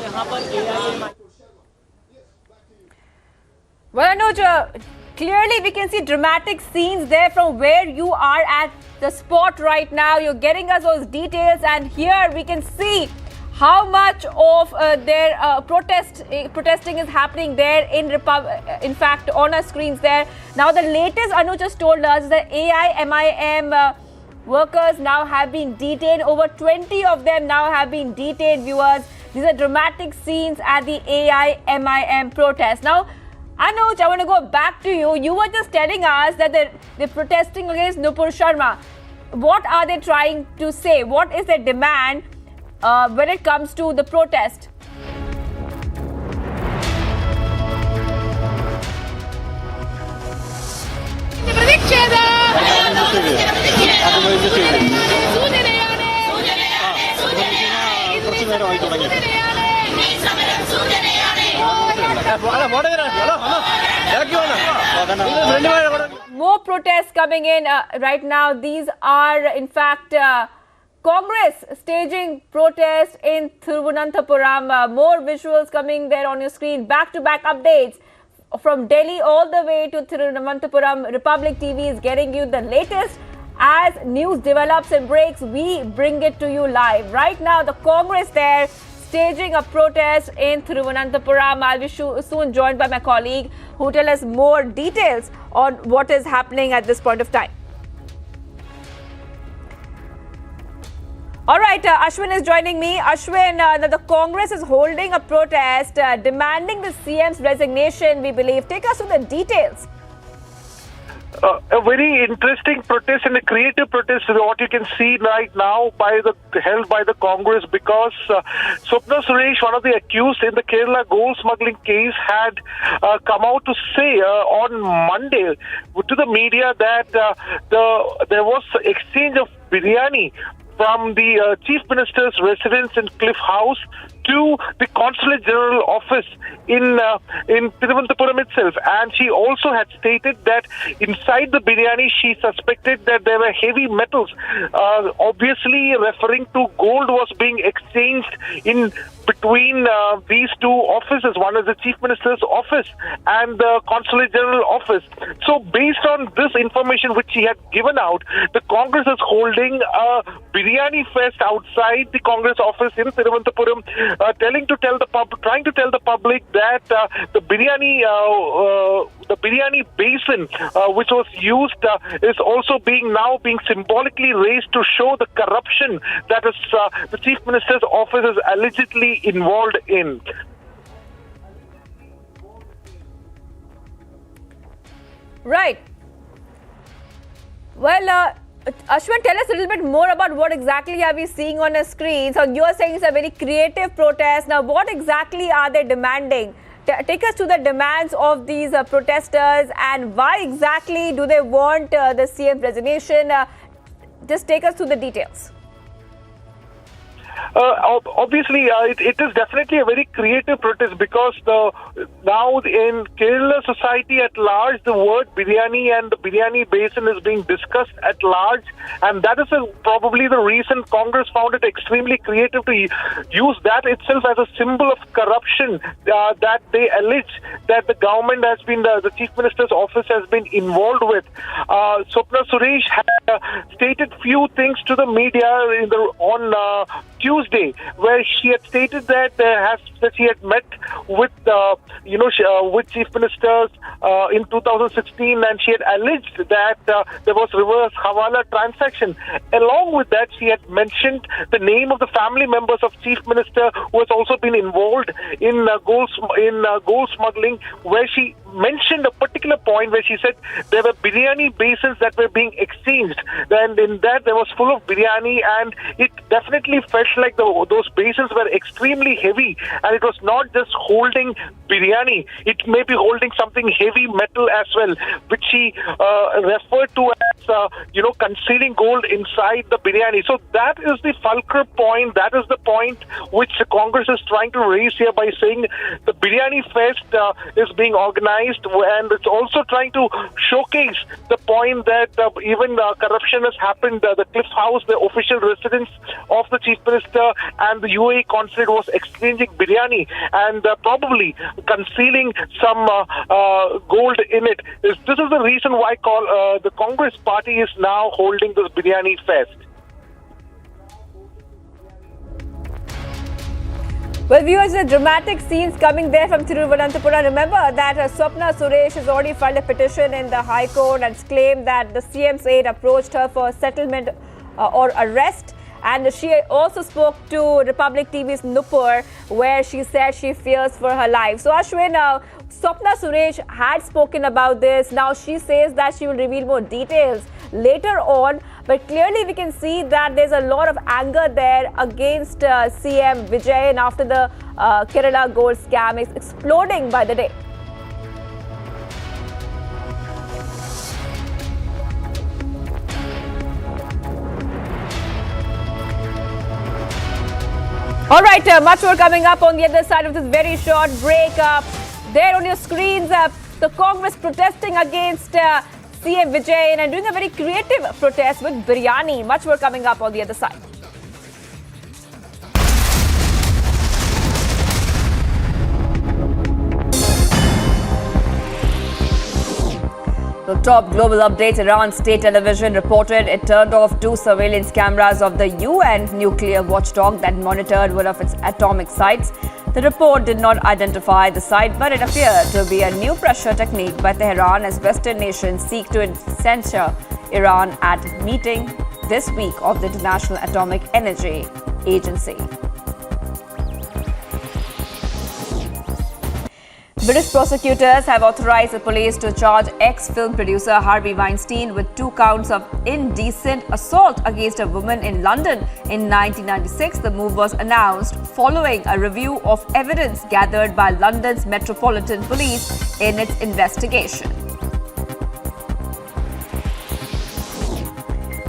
Well, Anuj, clearly we can see dramatic scenes there from where you are at the spot right now. You're getting us those details, and here we can see how much of their protesting is happening there in fact on our screens there. Now the latest Anu just told us that AIMIM workers now have been detained. Over 20 of them now have been detained, viewers. These are dramatic scenes at the AIMIM protest. Now Anuj, I want to go back to you. You were just telling us that they're protesting against Nupur Sharma. What are they trying to say? What is their demand when it comes to the protest? More protests coming in right now. These are in fact Congress staging protests in Thiruvananthapuram. More visuals coming there on your screen. Back-to-back updates from Delhi all the way to Thiruvananthapuram. Republic TV is getting you the latest. As news develops and breaks, we bring it to you live. Right now, the Congress there staging a protest in Thiruvananthapuram. I'll be soon joined by my colleague who will tell us more details on what is happening at this point of time. All right, Ashwin is joining me. Ashwin, the Congress is holding a protest demanding the CM's resignation, we believe. Take us through the details. A very interesting protest and a creative protest is what you can see right now held by the Congress, because Swapna Suresh, one of the accused in the Kerala gold smuggling case, had come out to say on Monday to the media that there was exchange of biryani from the Chief Minister's residence in Cliff House to the Consulate General office in Thiruvananthapuram itself. And she also had stated that inside the biryani she suspected that there were heavy metals, obviously referring to gold was being exchanged in between these two offices. One is the Chief Minister's office and the Consulate General office. So based on this information which she had given out, the Congress is holding a biryani fest outside the Congress office in Thiruvananthapuram trying to tell the public that the biryani basin which was used is also being symbolically raised to show the corruption that is the Chief Minister's office is allegedly involved in. Right. Well, Ashwin, tell us a little bit more about what exactly are we seeing on the screen. So you are saying it's a very creative protest. Now, what exactly are they demanding? Take us to the demands of these protesters, and why exactly do they want the CM's resignation? Just take us through the details. Obviously, it is definitely a very creative protest because now in Kerala society at large, the word biryani and the biryani basin is being discussed at large, and that is probably the reason Congress found it extremely creative to use that itself as a symbol of corruption that they allege that the government has been, the Chief Minister's office has been involved with. Swapna Suresh had stated few things to the media on Tuesday, where she had stated that she had met with with Chief Ministers in 2016, and she had alleged that there was reverse hawala transaction. Along with that, she had mentioned the name of the family members of Chief Minister who has also been involved in gold smuggling, where she mentioned a particular point where she said there were biryani basins that were being exchanged, and in that there was full of biryani, and it definitely felt like those basins were extremely heavy, and it was not just holding biryani, it may be holding something heavy metal as well, which she referred to as concealing gold inside the biryani. So that is the fulcrum point, that is the point which the Congress is trying to raise here by saying the biryani fest is being organized, and it's also trying to showcase the point that even corruption has happened. The Cliff House, the official residence of the Chief Minister, and the UAE consulate was exchanging biryani and probably concealing some gold in it. This is the reason why the Congress party is now holding this biryani fest. Well, viewers, the dramatic scenes coming there from Thiruvananthapuram. Remember that Swapna Suresh has already filed a petition in the High Court and claimed that the CM's aide approached her for settlement or arrest. And she also spoke to Republic TV's Nupur, where she said she fears for her life. So, Ashwin, Swapna Suresh had spoken about this. Now she says that she will reveal more details later on. But clearly we can see that there's a lot of anger there against CM Vijayan after the Kerala gold scam is exploding by the day. All right, much more coming up on the other side of this very short break. There on your screens, the Congress protesting against CM Vijayan and doing a very creative protest with biryani. Much more coming up on the other side. The top global updates. Iran state television reported it turned off 2 surveillance cameras of the UN nuclear watchdog that monitored one of its atomic sites. The report did not identify the site, but it appeared to be a new pressure technique by Tehran as Western nations seek to censure Iran at meeting this week of the International Atomic Energy Agency. British prosecutors have authorized the police to charge ex-film producer Harvey Weinstein with 2 counts of indecent assault against a woman in London in 1996. The move was announced following a review of evidence gathered by London's Metropolitan Police in its investigation.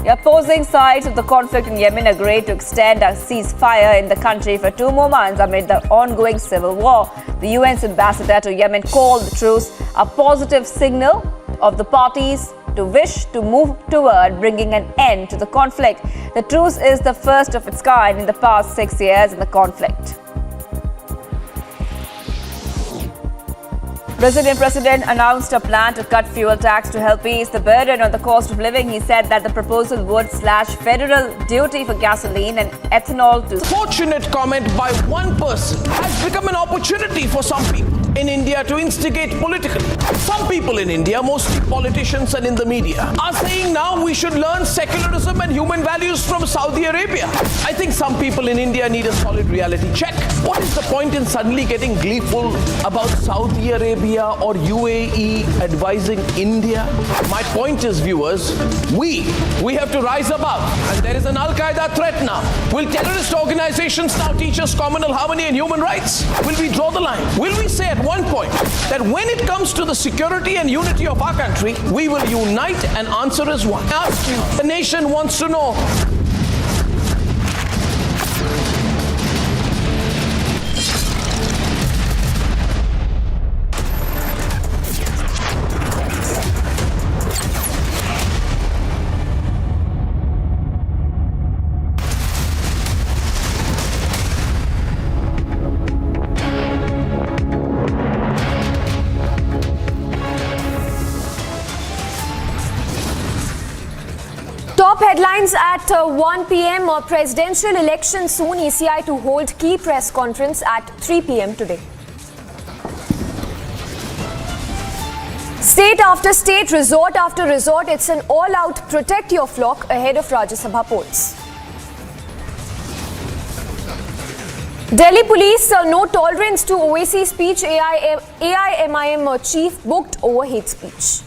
The opposing sides of the conflict in Yemen agreed to extend a ceasefire in the country for 2 more months amid the ongoing civil war. The UN's ambassador to Yemen called the truce a positive signal of the parties to wish to move toward bringing an end to the conflict. The truce is the first of its kind in the past 6 years in the conflict. Brazilian president announced a plan to cut fuel tax to help ease the burden on the cost of living. He said that the proposal would slash federal duty for gasoline and ethanol to... Fortunate comment by one person has become an opportunity for some people in India to instigate politically. Some people in India, mostly politicians and in the media, are saying now we should learn secularism and human values from Saudi Arabia. I think some people in India need a solid reality check. What is the point in suddenly getting gleeful about Saudi Arabia or UAE advising India? My point is, viewers, we have to rise above. And there is an Al-Qaeda threat now. Will terrorist organizations now teach us communal harmony and human rights? Will we draw the line? Will we say at one point that when it comes to the security and unity of our country, we will unite and answer as one? I ask you, the nation wants to know. Top headlines at 1 p.m. Presidential election soon. ECI to hold key press conference at 3 p.m. today. State after state, resort after resort, it's an all-out protect your flock ahead of Rajya Sabha polls. Delhi police, no tolerance to OAC speech. AIMIM chief booked over hate speech.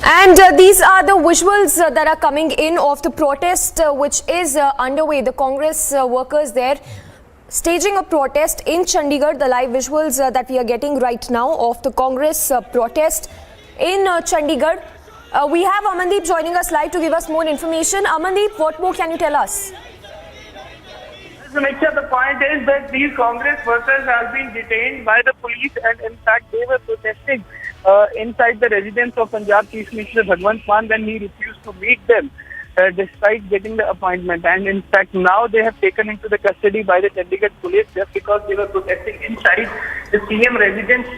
And these are the visuals that are coming in of the protest which is underway. The Congress workers there staging a protest in Chandigarh. The live visuals that we are getting right now of the Congress protest in Chandigarh. We have Amandeep joining us live to give us more information. Amandeep, what more can you tell us? Samiksha, the point is that these Congress workers have been detained by the police, and in fact they were protesting inside the residence of Punjab Chief Minister Bhagwant Mann when he refused to meet them despite getting the appointment. And in fact now they have taken into the custody by the Chandigarh police just because they were protesting inside the CM residence,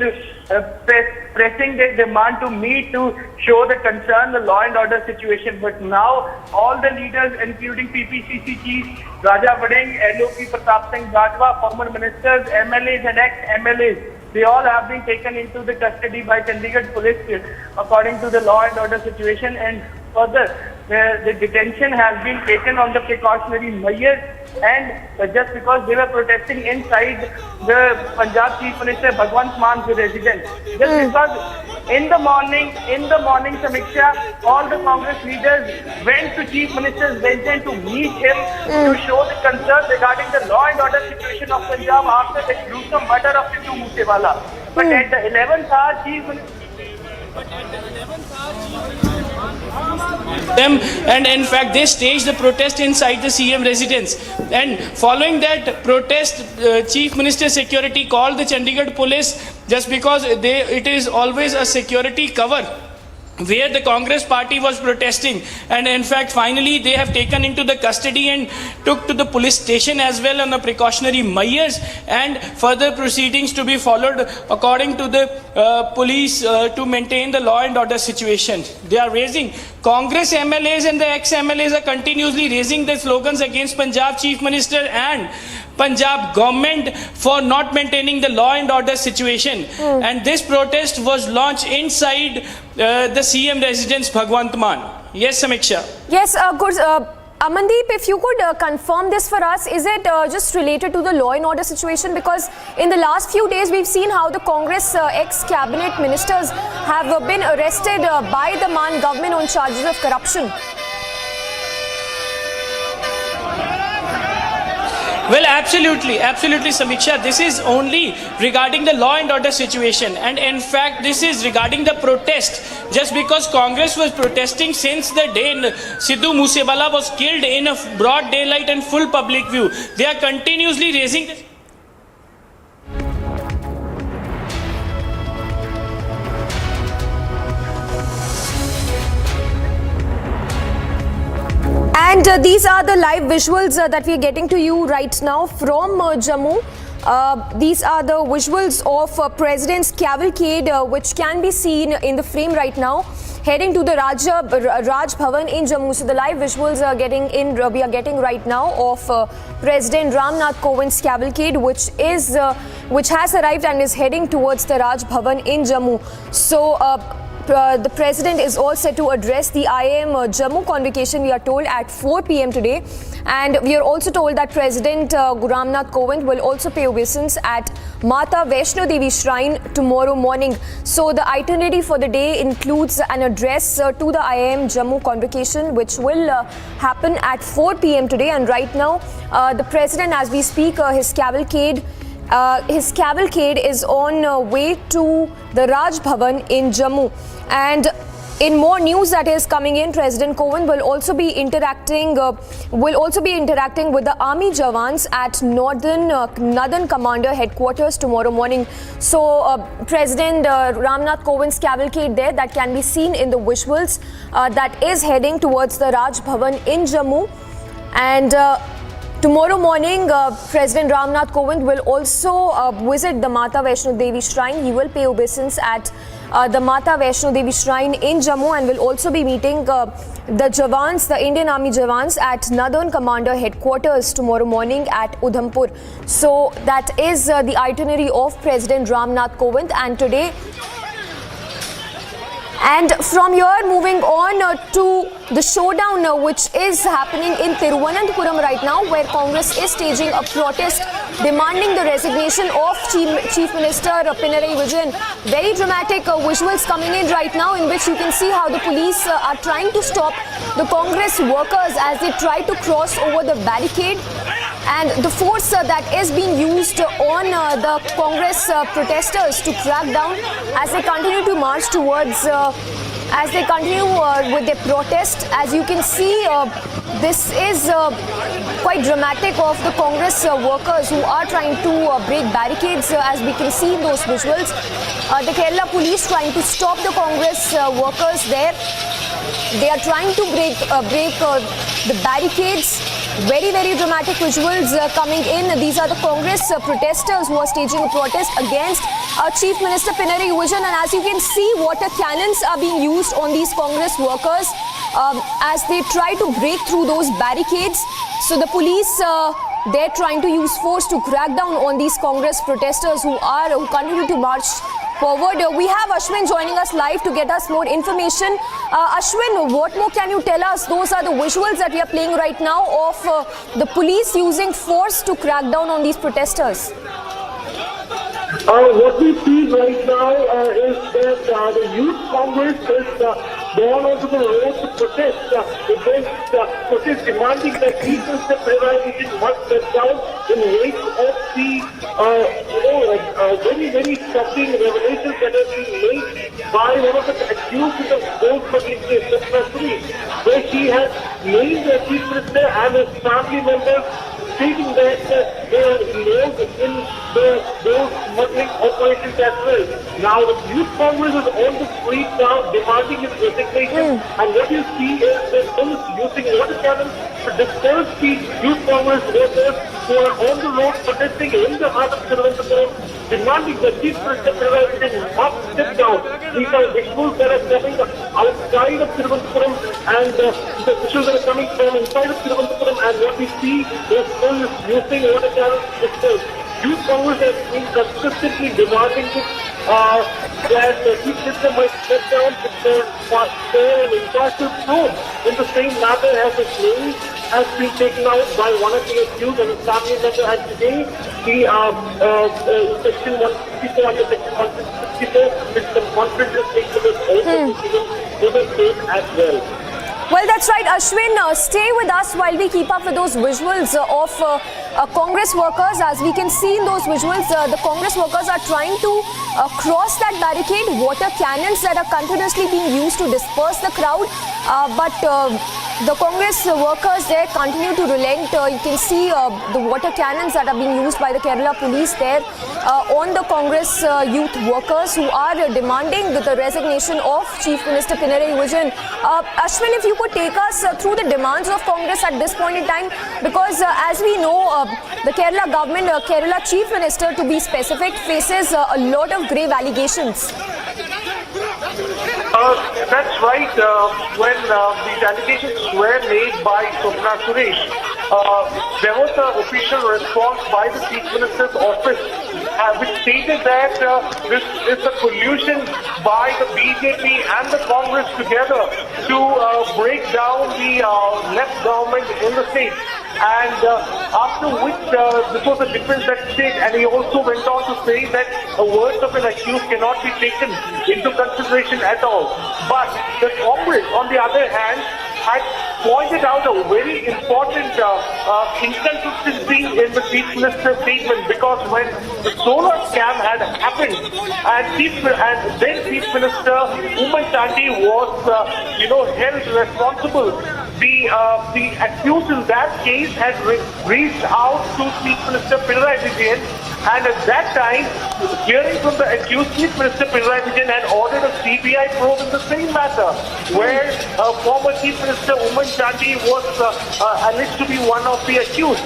pressing their demand to meet to show the concern, the law and order situation. But now all the leaders, including PPCC chief Raja Vading, LOP Pratap Singh Bajwa, former ministers, MLAs and ex-MLAs, they all have been taken into the custody by Chandigarh police according to the law and order situation. And further, the detention has been taken on the precautionary measures, and just because they were protesting inside the Punjab Chief Minister Bhagwant Mann's residence. Just because in the morning, Samiksha, all the Congress leaders went to Chief Minister's residence to meet him to show the concern regarding the law and order situation of Punjab after the gruesome murder of Sidhu Moose Wala. But at the 11th hour, Chief Minister... And in fact they staged the protest inside the CM residence, and following that protest Chief Minister Security called the Chandigarh police just because it is always a security cover where the Congress party was protesting. And in fact finally they have taken into the custody and took to the police station as well on the precautionary measures, and further proceedings to be followed according to the police to maintain the law and order situation. They are raising, Congress MLAs and the ex-MLAs are continuously raising their slogans against Punjab Chief Minister and Punjab government for not maintaining the law and order situation. And this protest was launched inside the CM residence Bhagwant Mann. Yes, Samiksha. Yes, good. Amandeep, if you could confirm this for us, is it just related to the law and order situation? Because in the last few days we've seen how the Congress ex-cabinet ministers have been arrested by the Mann government on charges of corruption. Well, absolutely, Samiksha. This is only regarding the law and order situation, and in fact, this is regarding the protest. Just because Congress was protesting since the day Sidhu Moose Wala was killed in a broad daylight and full public view, they are continuously raising this. And these are the live visuals that we are getting to you right now from Jammu. These are the visuals of President's cavalcade, which can be seen in the frame right now, heading to the Raj Bhavan in Jammu. So the live visuals are we are getting right now of President Ramnath Kovind's cavalcade, which has arrived and is heading towards the Raj Bhavan in Jammu. So the President is all set to address the IAM Jammu convocation, we are told, at 4 p.m. today. And we are also told that President Ramnath Kovind will also pay obeisance at Mata Vaishno Devi Shrine tomorrow morning. So the itinerary for the day includes an address to the IAM Jammu convocation, which will happen at 4 p.m. today. And right now, the President, as we speak, his cavalcade is on way to the Raj Bhavan in Jammu. And in more news that is coming in, President Kovind will also be interacting with the army jawans at Northern Commander headquarters tomorrow morning. So President Ramnath Kovind's cavalcade there, that can be seen in the visuals, that is heading towards the Raj Bhavan in Jammu. And tomorrow morning, President Ramnath Kovind will also visit the Mata Vaishno Devi Shrine. He will pay obeisance at the Mata Vaishno Devi Shrine in Jammu, and will also be meeting the Indian Army Jawans at Northern Commander headquarters tomorrow morning at Udhampur. So that is the itinerary of President Ramnath Kovind. And today, and from here, moving on to the showdown which is happening in Thiruvananthapuram right now, where Congress is staging a protest demanding the resignation of Chief Minister Pinarayi Vijayan. Very dramatic visuals coming in right now, in which you can see how the police are trying to stop the Congress workers as they try to cross over the barricade. And the force that is being used on the Congress protesters to crack down as they continue to march towards, as they continue with their protest. As you can see, this is quite dramatic of the Congress workers who are trying to break barricades, as we can see in those visuals. The Kerala police trying to stop the Congress workers there. They are trying to break the barricades. Very, very dramatic visuals coming in. These are the Congress protesters who are staging a protest against Chief Minister Pinarayi Vijayan. And as you can see, water cannons are being used on these Congress workers as they try to break through those barricades. So the police, they're trying to use force to crack down on these Congress protesters who continue to march forward. We have Ashwin joining us live to get us more information. Ashwin, what more can you tell us? Those are the visuals that we are playing right now of the police using force to crack down on these protesters. What we see right now is that the Youth Congress is gone onto the road to protest against demanding that Chief Minister Pinarayi Vijayan must step down in wake of the very, very shocking revelations that have been made by one of the accused of those public case, Swapna Suresh, where she has named the Chief Minister and his family members, stating that they are involved in those smuggling operations as well. Now the Youth Congress is on the street now demanding his resignation, and what you see is the police using water cannons to disperse the Youth Congress workers who are on the road protesting in the heart of Thiruvananthapuram, demanding that Chief Minister Pinarayi Vijayan must step down. These are visuals that are coming outside of Thiruvananthapuram, and the visuals that are coming from inside of Thiruvananthapuram, and what we see is police using water cannons to disperse. Youth Congress has been consistently demanding that the Chief Minister might step down for fair and impartial probe. In the same matter as his name has been taken out by one of the accused and his family member, and today the Section 164 under Section 164, which the conference is taking place, also to the state as well. Well, that's right, Ashwin. Stay with us while we keep up with those visuals of Congress workers, as we can see in those visuals, the Congress workers are trying to cross that barricade. Water cannons that are continuously being used to disperse the crowd, but the Congress workers there continue to relent. You can see the water cannons that are being used by the Kerala police there on the Congress youth workers who are demanding the resignation of Chief Minister Pinarayi Vijayan. Ashwin, if you could take us through the demands of Congress at this point in time, because as we know, the Kerala government, Kerala Chief Minister to be specific, faces a lot of grave allegations. That's right. When these allegations were made by Swapna Suresh, there was an official response by the Chief Minister's office which stated that this is a collusion by the BJP and the Congress together to break down the left government in the state. And after which this was a difference that state, and he also went on to say that the words of an accused cannot be taken into consideration at all. But the Congress, on the other hand, had pointed out a very important inconsistency in the Chief Minister's statement, because when the solar scam had happened and then Chief Minister Umman Chandy was held responsible, the accused in that case had reached out to Chief Minister Pinarayi Vijayan, and at that time, hearing from the accused, Chief Minister Pinarayi Vijayan had ordered a CBI probe in the same matter, where former Chief Minister Umman Chandy was alleged to be one of the accused.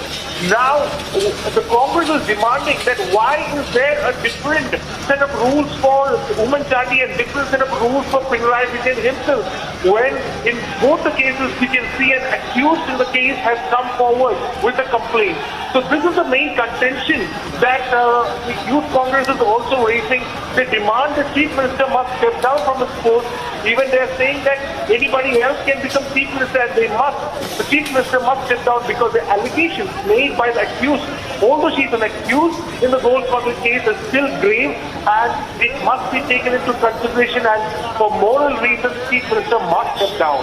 Now, the Congress is demanding that why is there a different set of rules for Umman Chandy and different set of rules for Pinarayi Vijayan himself, when in both the cases we can see an accused in the case has come forward with a complaint. So this is the main contention that the Youth Congress is also raising. They demand the Chief Minister must step down from his post. Even they are saying that anybody else can become Chief Minister, and the Chief Minister must step down, because the allegations made by the accused, although she is an accused in the gold smuggle case, is still grave, and it must be taken into consideration, and for moral reasons, Chief Minister must step down.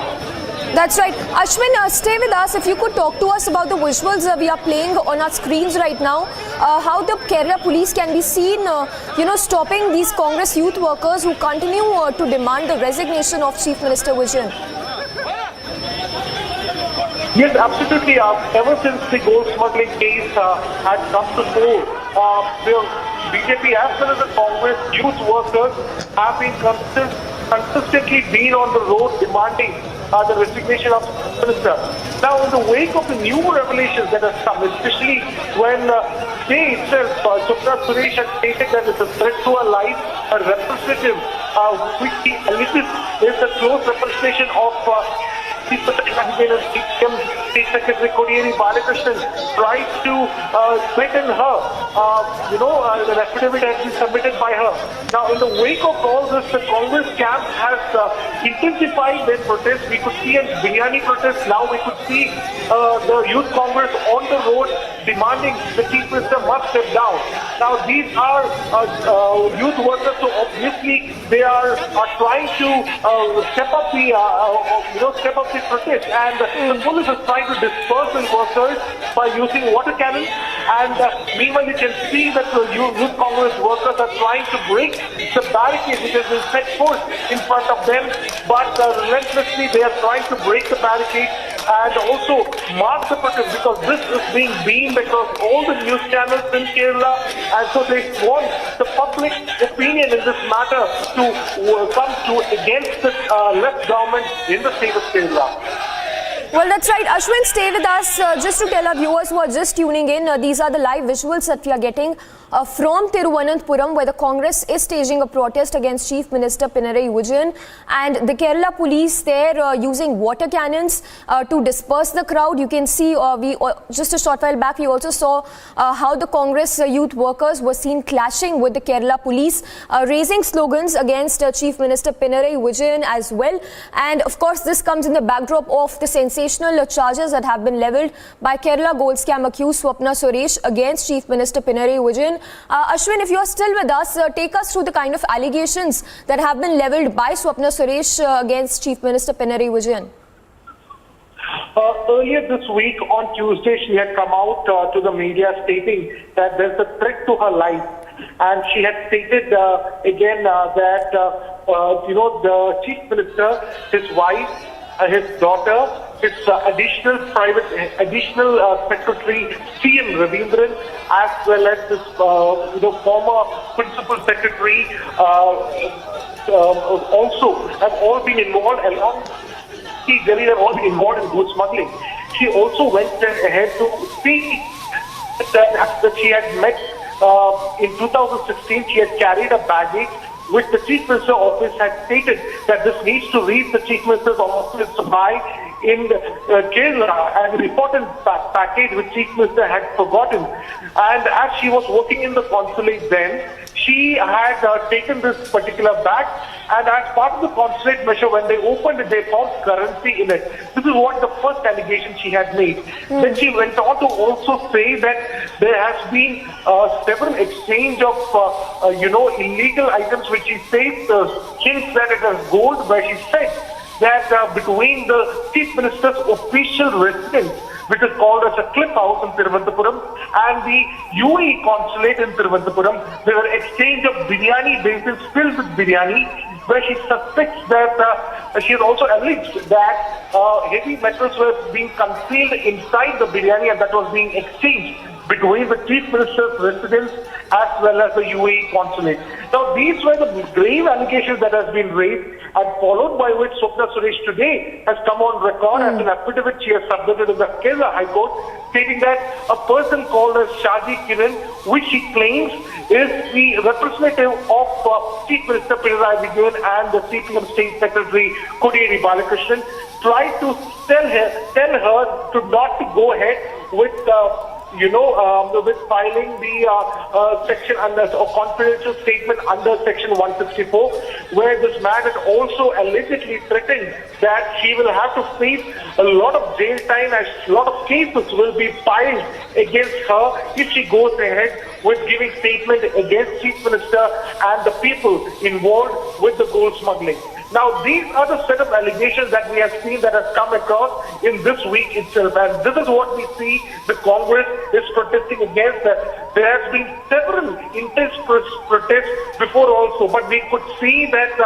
That's right. Ashwin, stay with us. If you could talk to us about the visuals we are playing on our screens right now, how the Kerala police can be seen, stopping these Congress youth workers who continue to demand the resignation of Chief Minister Vijayan. Yes, absolutely. Ever since the gold smuggling case had come to fore, the BJP as well as the Congress youth workers have been consistently been on the road demanding the resignation of the minister. Now, in the wake of the new revelations that have come, especially when they itself, Swapna Suresh had stated that it's a threat to her life, a representative which he alleges is the close representation of Chief State Secretary Kodiyeri Balakrishnan tried to threaten her. An affidavit has been submitted by her. Now, in the wake of all this, the Congress camp has intensified their protest. We could see a biryani protest. Now we could see the Youth Congress on the road demanding the Chief Minister must step down. Now, these are youth workers, so obviously they are trying to step up the protest, and the police is trying to disperse the workers by using water cannons. And meanwhile, you can see that the Youth Congress workers are trying to break the barricade which has been set forth in front of them, but relentlessly they are trying to break the barricade and also mark the protest, because this is being beamed across all the news channels in Kerala, and so they want the public opinion in this matter to come to against the left government in the state of Kerala. Well, that's right. Ashwin, stay with us. Just to tell our viewers who are just tuning in, these are the live visuals that we are getting from Thiruvananthapuram, where the Congress is staging a protest against Chief Minister Pinarayi Vijayan, and the Kerala police there using water cannons to disperse the crowd. You can see, just a short while back, we also saw how the Congress youth workers were seen clashing with the Kerala police, raising slogans against Chief Minister Pinarayi Vijayan as well. And of course, this comes in the backdrop of the sensational charges that have been levelled by Kerala gold scam accused Swapna Suresh against Chief Minister Pinarayi Vijayan. Ashwin, if you are still with us, take us through the kind of allegations that have been levelled by Swapna Suresh against Chief Minister Pinarayi Vijayan. Earlier this week on Tuesday, she had come out to the media stating that there's a threat to her life. And she had stated again that, the Chief Minister, his wife, his daughter, his additional Secretary, CM Ravindran, as well as this, former Principal Secretary, also have all been involved along. They have all been involved in goods smuggling. She also went ahead to see that she had met in 2016. She had carried a baggage which the Chief Minister's office had stated that this needs to reach the Chief Minister's office by in Kerala, and an important package which Chief Minister had forgotten. And as she was working in the consulate then, she had taken this particular bag, and as part of the consulate measure, when they opened it, they found currency in it. This is what the first allegation she had made. Then she went on to also say that there has been several exchange of, illegal items, which she says hints that it is gold, where she said that between the Chief Minister's official residence, which is called as a cliff house in Thiruvananthapuram, and the UAE consulate in Thiruvananthapuram, there were exchange of biryani basins filled with biryani, where she suspects that she has also alleged that heavy metals were being concealed inside the biryani, and that was being exchanged between the Chief Minister's residence as well as the UAE consulate. Now, these were the grave allegations that has been raised, and followed by which Swapna Suresh today has come on record as an affidavit she has submitted in the Kerala High Court, stating that a person called as Shaji Kiran, which she claims is the representative of Chief Minister Pinarayi Vijayan and the CPM State Secretary Kodiyeri Balakrishnan, tried to tell her to not to go ahead with with filing the section under or confidential statement under section 164, where this man had also allegedly threatened that she will have to face a lot of jail time, as a lot of cases will be filed against her if she goes ahead with giving statement against Chief Minister and the people involved with the gold smuggling. Now, these are the set of allegations that we have seen that has come across in this week itself, and this is what we see the Congress is protesting against. There has been several intense protests before also, but we could see that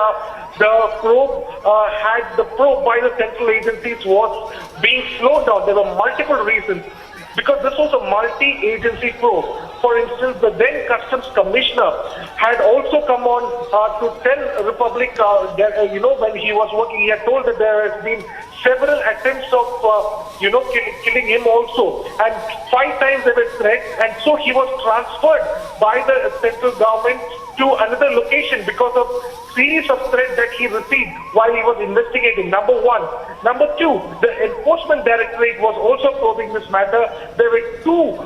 the probe by the central agencies was being slowed down. There were multiple reasons, because this was a multi-agency probe. For instance, the then Customs Commissioner had also come on to tell Republic, when he was working, he had told that there has been several attempts of, killing him also. And 5 times there were threats, and so he was transferred by the central government to another location because of series of threats that he received while he was investigating. Number one. Number two, the Enforcement Directorate was also probing this matter. There were 2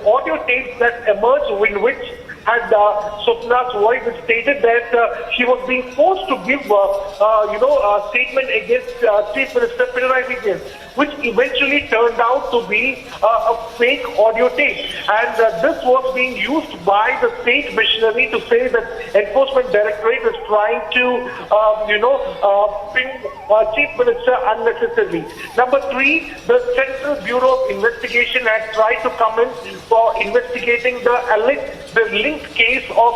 audio tapes that emerged in which had Swapna's voice stated that she was being forced to give a statement against Chief Minister Pinarayi Vijayan, which eventually turned out to be a fake audio tape. And this was being used by the state missionary to say that Enforcement Directorate is trying to, pin Chief Minister unnecessarily. Number 3, the Central Bureau of Investigation had tried to come in for investigating the linked case of,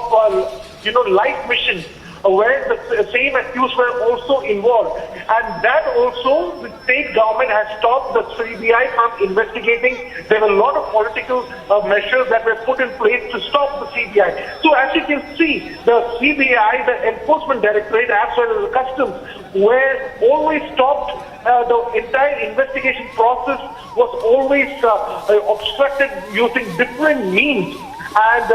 Life Mission, where the same accused were also involved. And that also, the state government has stopped the CBI from investigating. There were a lot of political measures that were put in place to stop the CBI. So as you can see, the CBI, the Enforcement Directorate, as well as the Customs, were always stopped. The entire investigation process was always obstructed using different means. And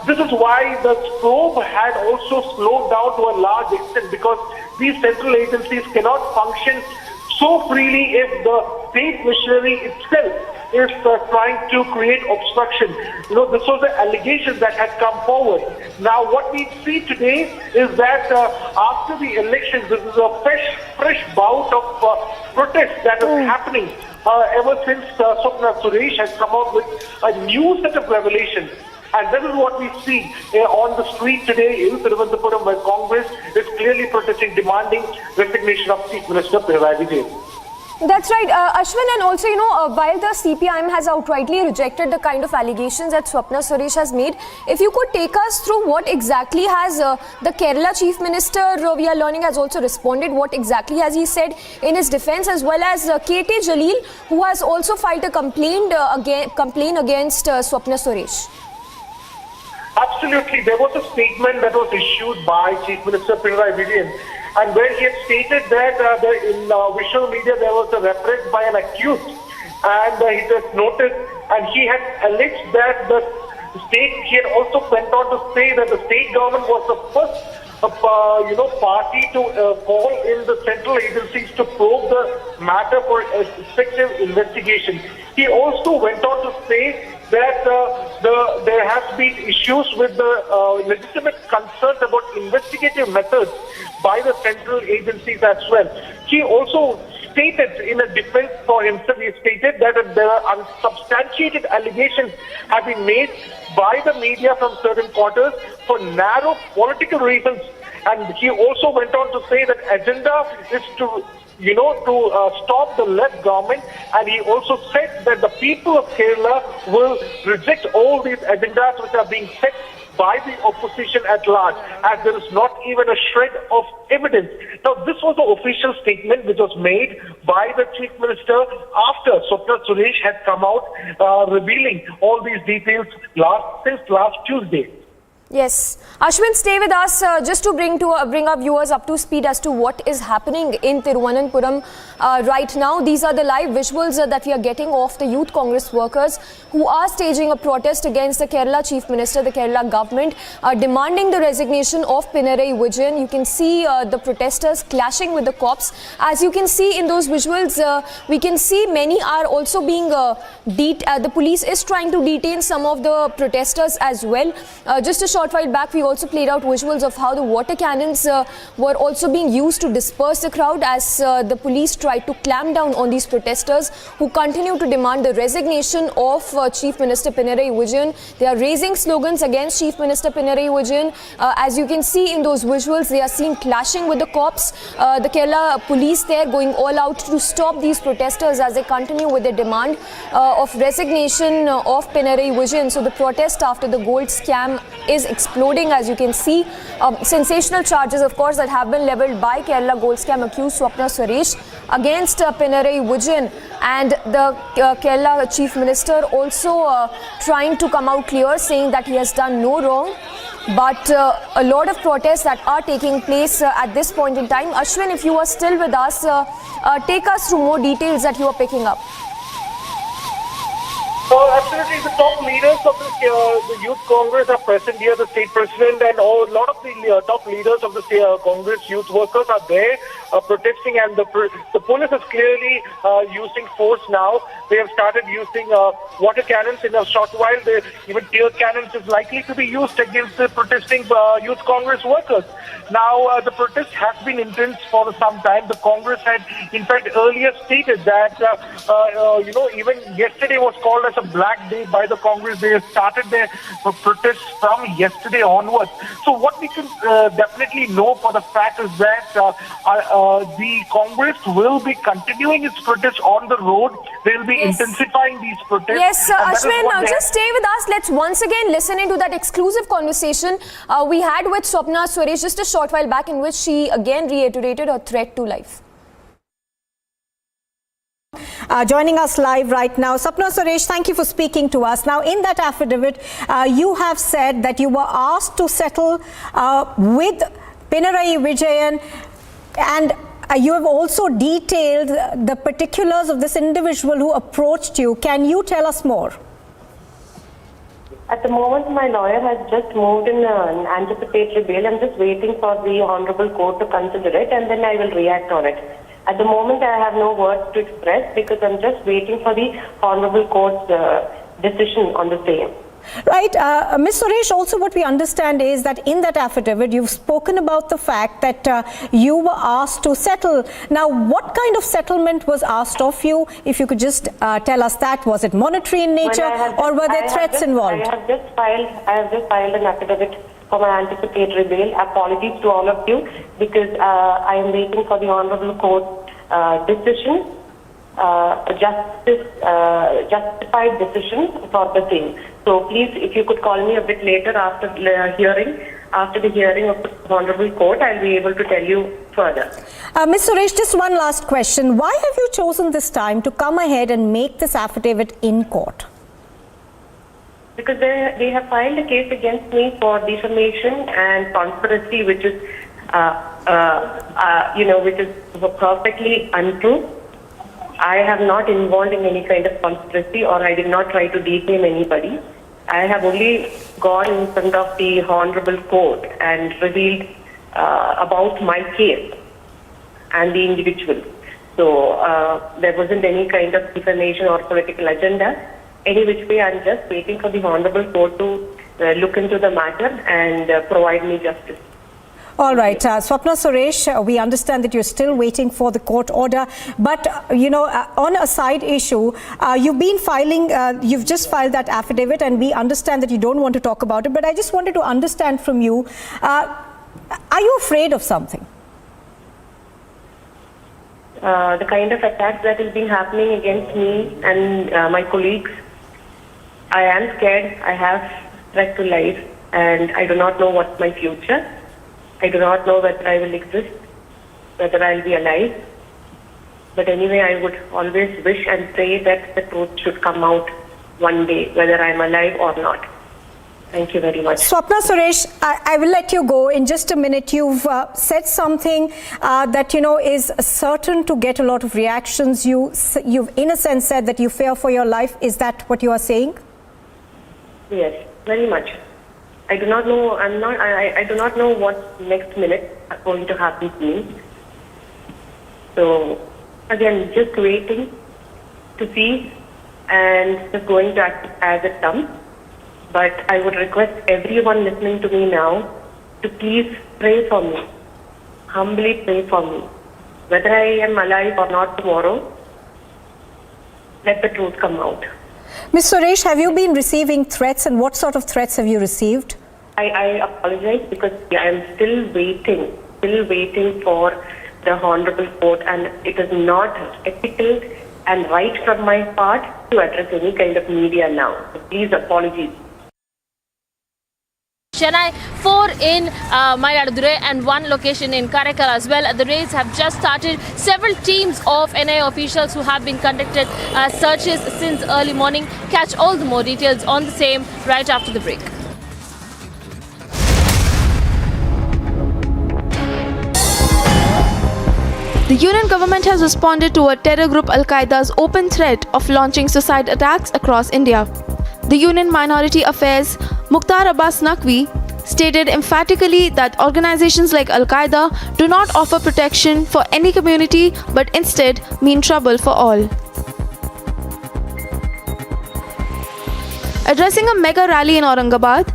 this is why the probe had also slowed down to a large extent, because these central agencies cannot function so freely if the state machinery itself is trying to create obstruction. This was the allegation that had come forward. Now, what we see today is that after the elections, this is a fresh bout of protest that is happening ever since Swapna Suresh has come out with a new set of revelations. And this is what we see on the street today in Thiruvananthapuram, where Congress is clearly protesting, demanding resignation of Chief Minister Pinarayi Vijayan. That's right, Ashwin, and also, while the CPIM has outrightly rejected the kind of allegations that Swapna Suresh has made, if you could take us through what exactly has the Kerala Chief Minister, we are learning, has also responded, what exactly has he said in his defense, as well as K.T. Jalil, who has also filed a complaint against Swapna Suresh. Absolutely. There was a statement that was issued by Chief Minister Pinarayi Vijayan, and where he had stated that in visual media there was a reference by an accused, and it was noticed, and he had alleged that the state, he had also went on to say that the state government was the first party to call in the central agencies to probe the matter for effective investigation. He also went on to say that there has been issues with the legitimate concerns about investigative methods by the central agencies as well. He also stated in a defense for himself, he stated that there are unsubstantiated allegations have been made by the media from certain quarters for narrow political reasons. And he also went on to say that agenda is to stop the left government, and he also said that the people of Kerala will reject all these agendas which are being set by the opposition at large, as there is not even a shred of evidence. Now, this was the official statement which was made by the Chief Minister after Swapna Suresh had come out revealing all these details since last Tuesday. Yes. Ashwin, stay with us just to bring our viewers up to speed as to what is happening in Thiruvananthapuram right now. These are the live visuals that we are getting of the Youth Congress workers who are staging a protest against the Kerala Chief Minister, the Kerala government, demanding the resignation of Pinarayi Vijayan. You can see the protesters clashing with the cops. As you can see in those visuals, we can see many are also being the police is trying to detain some of the protesters as well. Just a short while back, we also played out visuals of how the water cannons were also being used to disperse the crowd as the police tried to clamp down on these protesters who continue to demand the resignation of Chief Minister Pinarayi Vijayan. They are raising slogans against Chief Minister Pinarayi Vijayan. As you can see in those visuals, they are seen clashing with the cops. The Kerala police there going all out to stop these protesters as they continue with their demand of resignation of Pinarayi Vijayan. So the protest after the gold scam is exploding, as you can see. Sensational charges, of course, that have been levelled by Kerala gold scam accused Swapna Suresh against Pinarayi Vijayan, and the Kerala Chief Minister also trying to come out clear, saying that he has done no wrong. But a lot of protests that are taking place at this point in time. Ashwin, if you are still with us, take us through more details that you are picking up. Absolutely, the top leaders of the Youth Congress are present here. The state president and a lot of the top leaders of the Congress youth workers are there protesting, and the police is clearly using force now. They have started using water cannons in a short while. Even tear cannons is likely to be used against the protesting Youth Congress workers. Now, the protest has been intense for some time. The Congress had, in fact, earlier stated that, even yesterday was called as a black day by the Congress. They started their protests from yesterday onwards. So what we can definitely know for the fact is that the Congress will be continuing its protests on the road. They will be intensifying these protests. Yes, Ashwin, just stay with us. Let's once again listen into that exclusive conversation we had with Swapna Suresh just a short while back, in which she again reiterated her threat to life. Joining us live right now, Swapna Suresh, thank you for speaking to us. Now, in that affidavit, you have said that you were asked to settle with Pinarayi Vijayan, and you have also detailed the particulars of this individual who approached you. Can you tell us more? At the moment, my lawyer has just moved in an anticipatory bail. I'm just waiting for the Honorable Court to consider it, and then I will react on it. At the moment, I have no words to express because I'm just waiting for the Honorable Court's decision on the same. Right. Ms. Suresh, also what we understand is that in that affidavit, you've spoken about the fact that you were asked to settle. Now, what kind of settlement was asked of you? If you could just tell us that. Was it monetary in nature, or were there threats involved? I have just filed an affidavit for my anticipatory bail. Apologies to all of you because I am waiting for the Honorable Court decision. justified decision for the same. So please, if you could call me a bit later after the hearing of the Honorable Court, I'll be able to tell you further. Ms. Suresh, just one last question. Why have you chosen this time to come ahead and make this affidavit in court? Because they have filed a case against me for defamation and conspiracy, which is, which is perfectly untrue. I have not involved in any kind of conspiracy, or I did not try to defame anybody. I have only gone in front of the Honorable Court and revealed about my case and the individual. So there wasn't any kind of defamation or political agenda. Any which way, I'm just waiting for the Honorable Court to look into the matter and provide me justice. All right, Swapna Suresh, we understand that you're still waiting for the court order, but on a side issue, you've just filed that affidavit, and we understand that you don't want to talk about it, but I just wanted to understand from you, are you afraid of something? The kind of attacks that has been happening against me and my colleagues, I am scared. I have threat to life, and I do not know what's my future. I do not know whether I will exist, whether I'll be alive. But anyway, I would always wish and pray that the truth should come out one day, whether I'm alive or not. Thank you very much. Swapna Suresh, I will let you go in just a minute. You've said something that is certain to get a lot of reactions. You've in a sense said that you fear for your life. Is that what you are saying? Yes, very much. I do not know. I do not know what next minute is going to happen to me. So again, just waiting to see and just going to act as it comes. But I would request everyone listening to me now to please pray for me. Humbly pray for me. Whether I am alive or not tomorrow, let the truth come out. Ms. Suresh, have you been receiving threats, and what sort of threats have you received? I apologize because I am still waiting for the Honorable Court, and it is not ethical and right from my part to address any kind of media now. So please, apologies. Chennai, 4 in Mayiladuthurai and 1 location in Karaikal as well. The raids have just started. Several teams of NIA officials who have been conducted searches since early morning. Catch all the more details on the same right after the break. The union government has responded to a terror group Al-Qaeda's open threat of launching suicide attacks across India. The Union Minority Affairs Mukhtar Abbas Naqvi stated emphatically that organizations like Al-Qaeda do not offer protection for any community but instead mean trouble for all. Addressing a mega rally in Aurangabad,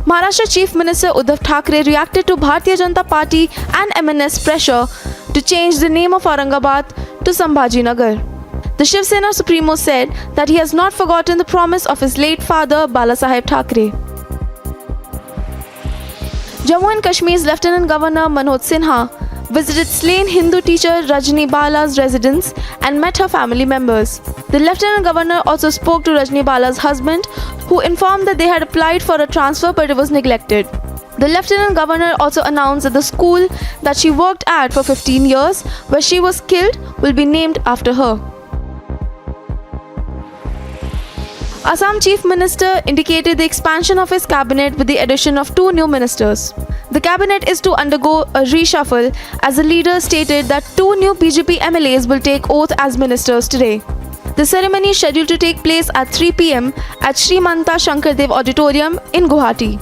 Maharashtra Chief Minister Uddhav Thackeray reacted to Bharatiya Janata Party and MNS pressure to change the name of Aurangabad to Sambhajinagar. The Shiv Sena Supremo said that he has not forgotten the promise of his late father Balasaheb Thackeray. Jammu and Kashmir's Lieutenant Governor Manoj Sinha visited slain Hindu teacher Rajni Bala's residence and met her family members. The Lieutenant Governor also spoke to Rajni Bala's husband, who informed that they had applied for a transfer but it was neglected. The Lieutenant Governor also announced that the school that she worked at for 15 years, where she was killed, will be named after her. Assam Chief Minister indicated the expansion of his cabinet with the addition of 2 new ministers. The cabinet is to undergo a reshuffle as the leader stated that 2 new BJP MLAs will take oath as ministers today. The ceremony is scheduled to take place at 3 p.m. at Sri Manta Shankardev Auditorium in Guwahati.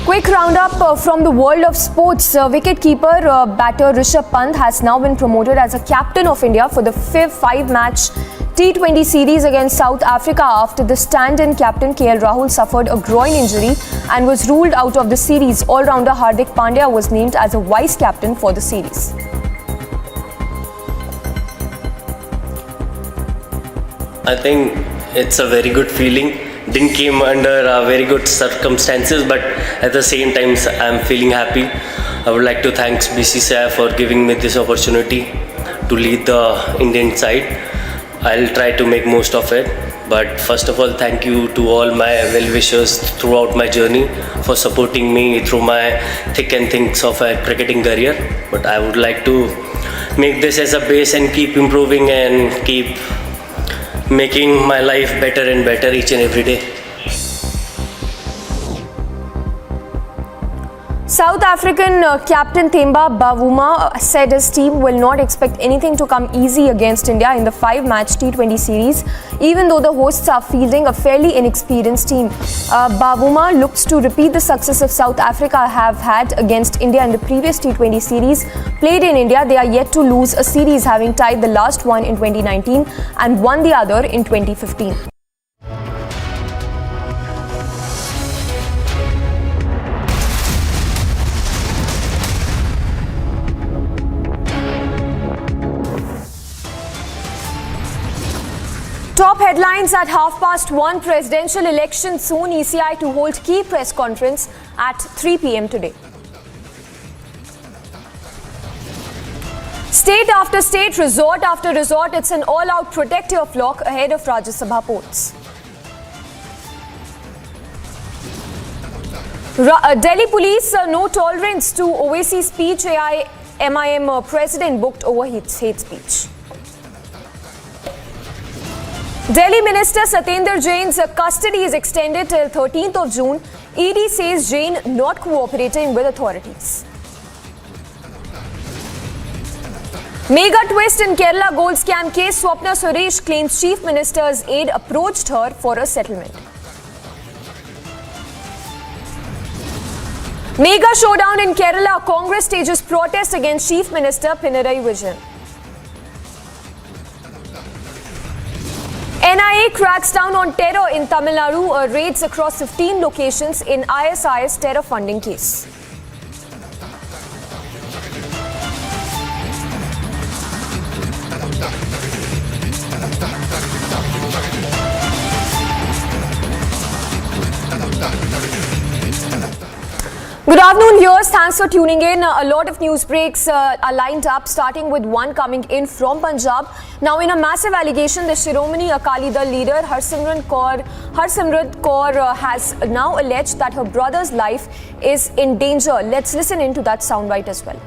Quick roundup from the world of sports. Wicket-keeper batter Rishabh Pant has now been promoted as a captain of India for the 5-match T20 series against South Africa after the stand-in captain KL Rahul suffered a groin injury and was ruled out of the series. All-rounder Hardik Pandya was named as a vice-captain for the series. I think it's a very good feeling didn't came under very good circumstances, but at the same time I'm feeling happy. I would like to thank BCCI for giving me this opportunity to lead the Indian side. I'll try to make most of it. But first of all, thank you to all my well-wishers throughout my journey for supporting me through my thick and thinks of a cricketing career. But I would like to make this as a base and keep improving and keep making my life better and better each and every day. South African captain Themba Bavuma said his team will not expect anything to come easy against India in the 5-match T20 series, even though the hosts are fielding a fairly inexperienced team. Bavuma looks to repeat the success of South Africa have had against India in the previous T20 series played in India. They are yet to lose a series, having tied the last one in 2019 and won the other in 2015. Top headlines at 1:30 presidential election soon. ECI to hold key press conference at 3 p.m. today. State after state, resort after resort, it's an all-out protective lock ahead of Rajya Sabha polls. Delhi police, no tolerance to Owaisi speech. MIM president booked over hate speech. Delhi Minister Satyendra Jain's custody is extended till 13th of June. ED says Jain not cooperating with authorities. Mega twist in Kerala gold scam case. Swapna Suresh claims Chief Minister's aide approached her for a settlement. Mega showdown in Kerala. Congress stages protest against Chief Minister Pinarayi Vijayan. NIA cracks down on terror in Tamil Nadu, raids across 15 locations in ISIS terror funding case. Good afternoon, viewers. Thanks for tuning in. A lot of news breaks are lined up, starting with one coming in from Punjab. Now, in a massive allegation, the Shiromani Akali Dal leader Harsimrat Kaur has now alleged that her brother's life is in danger. Let's listen into that soundbite as well.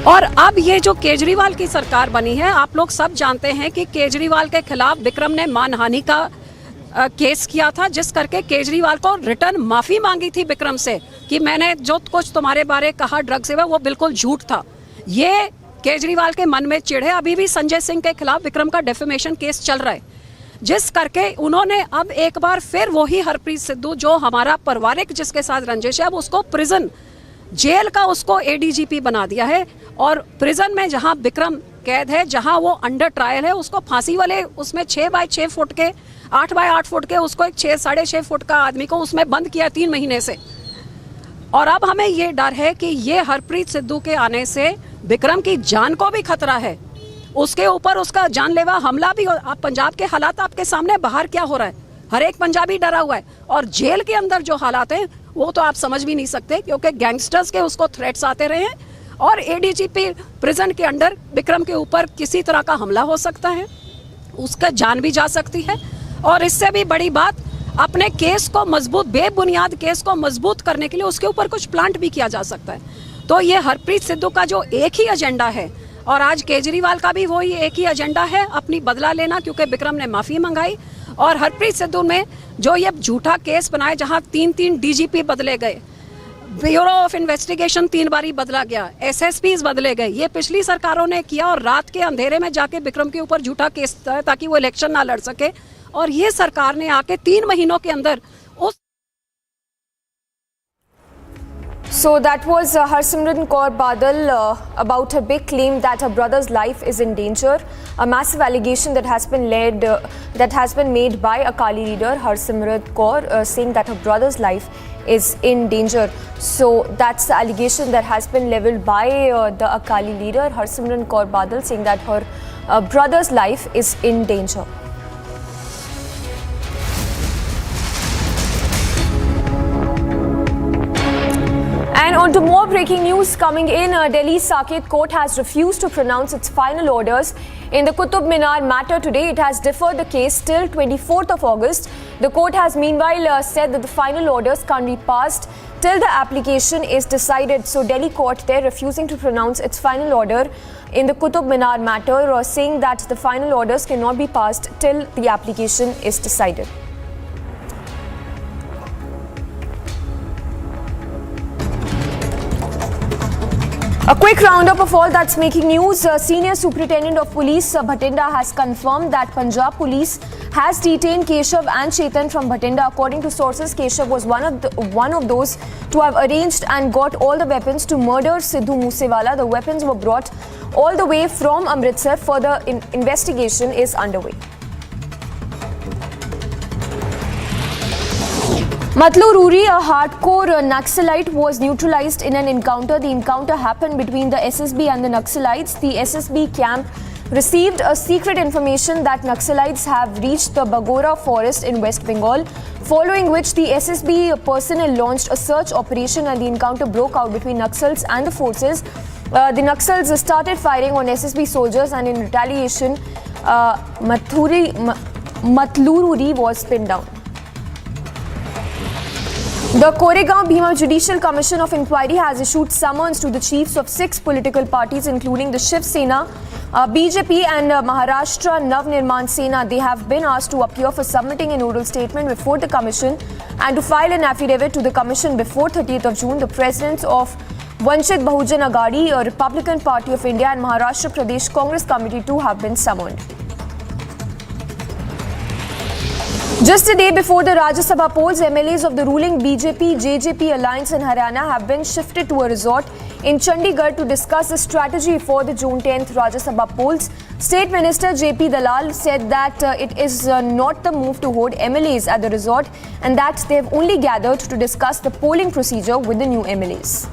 और अब ये जो केजरीवाल की सरकार बनी है, आप लोग सब जानते हैं कि केजरीवाल के खिलाफ विक्रम ने मानहानि का केस किया था, जिस करके केजरीवाल को रिटर्न माफी मांगी थी विक्रम से कि मैंने जो कुछ तुम्हारे बारे कहा ड्रग से वो बिल्कुल झूठ था। ये केजरीवाल के मन में चिढ़ है। अभी भी संजय सिंह के खिलाफ विक्रम का डेफेमेशन केस चल रहा है, जिस करके उन्होंने अब एक बार फिर वही हरप्रीत सिद्धू जो हमारा पारिवारिक जिसके साथ रंजिश है, अब उसको प्रिजन जेल का उसको एडीजीपी बना दिया है। और प्रिजन में जहां विक्रम कैद है, जहां वो अंडर ट्रायल है, उसको फांसी वाले उसमें 6 बाय 6 फुट के 8 बाय 8 फुट के उसको एक 6 साढ़े 6 फुट का आदमी को उसमें बंद किया 3 महीने से। और अब हमें ये डर है कि ये हरप्रीत सिद्धू के आने से विक्रम की जान को भी खतरा है, उसके ऊपर उसका जानलेवा हमला भी। आप पंजाब के हालात आपके सामने, बाहर क्या हो रहा है, हर एक पंजाबी डरा हुआ है। और जेल के अंदर जो हालात हैं वो तो आप समझ भी नहीं सकते, क्योंकि गैंगस्टर्स के उसको थ्रेट्स आते रहे हैं और एडीजीपी प्रिजन के अंडर विक्रम के ऊपर किसी तरह का हमला हो सकता है, उसका जान भी जा सकती है। और इससे भी बड़ी बात, अपने केस को मजबूत, बेबुनियाद केस को मजबूत करने के लिए उसके ऊपर कुछ प्लांट भी किया जा सकता है। तो ये हरप्रीत सिद्धू का जो एक ही एजेंडा है, और आज केजरीवाल का भी वही एक ही एजेंडा है, अपनी बदला लेना, क्योंकि विक्रम ने माफ़ी मंगाई। और हरप्रीत सिद्धू में जो ये झूठा केस बनाए, जहाँ 3 डीजीपी बदले गए, ब्यूरो ऑफ इन्वेस्टिगेशन 3 बारी बदला गया, एसएसपीज बदले गए, ये पिछली सरकारों ने किया। और रात के अंधेरे में जाके विक्रम के ऊपर झूठा केस ताकि वो इलेक्शन ना लड़ सके, और ये सरकार ने आके 3 महीनों के अंदर उस So that was Harsimrat Kaur Badal about her big claim that her brother's life is in danger. A massive allegation that has been made by Akali leader Harsimrat Kaur, saying that her brother's life is in danger. So that's the allegation that has been leveled by the Akali leader Harsimrat Kaur Badal, saying that her brother's life is in danger. And on to more breaking news coming in. Delhi's Saket Court has refused to pronounce its final orders in the Qutub Minar matter today. It has deferred the case till 24th of August. The court has meanwhile said that the final orders can't be passed till the application is decided. So Delhi court there refusing to pronounce its final order in the Qutub Minar matter, saying that the final orders cannot be passed till the application is decided. A quick roundup of all that's making news. Senior Superintendent of Police Bhatinda has confirmed that Punjab Police has detained Keshav and Chetan from Bhatinda. According to sources, Keshav was one of those to have arranged and got all the weapons to murder Sidhu Moose Wala. The weapons were brought all the way from Amritsar. Further investigation is underway. Matlur Uri, a hardcore Naxalite, was neutralized in an encounter. The encounter happened between the SSB and the Naxalites. The SSB camp received a secret information that Naxalites have reached the Bagora forest in West Bengal, following which the SSB personnel launched a search operation and the encounter broke out between Naxals and the forces. The Naxals started firing on SSB soldiers, and in retaliation, Matlur Uri was pinned down. The Koregaon Bhima Judicial Commission of Inquiry has issued summons to the chiefs of 6 political parties, including the Shiv Sena, BJP and Maharashtra Nav Nirman Sena. They have been asked to appear for submitting an oral statement before the commission and to file an affidavit to the commission before 30th of June. The presidents of Vanchit Bahujan Aghadi, a Republican Party of India, and Maharashtra Pradesh Congress Committee too have been summoned. Just a day before the Rajya Sabha polls, MLAs of the ruling BJP-JJP alliance in Haryana have been shifted to a resort in Chandigarh to discuss the strategy for the June 10th Rajya Sabha polls. State Minister JP Dalal said that it is not the move to hold MLAs at the resort and that they have only gathered to discuss the polling procedure with the new MLAs.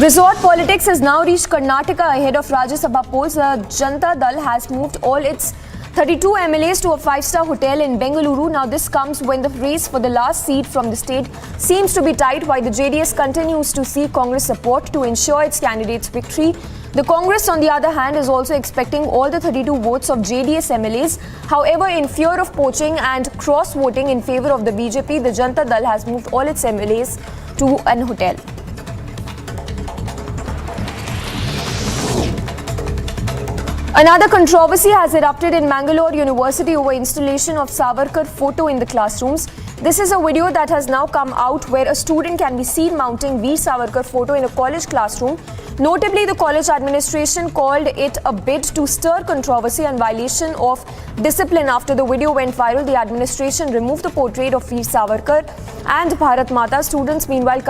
Resort politics has now reached Karnataka ahead of Rajya Sabha polls. Janata Dal has moved all its 32 MLAs to a 5-star hotel in Bengaluru. Now this comes when the race for the last seat from the state seems to be tight, while the JDS continues to seek Congress support to ensure its candidate's victory. The Congress, on the other hand, is also expecting all the 32 votes of JDS MLAs. However, in fear of poaching and cross-voting in favour of the BJP, the Janata Dal has moved all its MLAs to an hotel. Another controversy has erupted in Mangalore University over installation of Savarkar photo in the classrooms. This is a video that has now come out where a student can be seen mounting Veer Savarkar photo in a college classroom. Notably, the college administration called it a bid to stir controversy and violation of discipline. After the video went viral, the administration removed the portrait of Veer Savarkar and Bharat Mata. Students, meanwhile,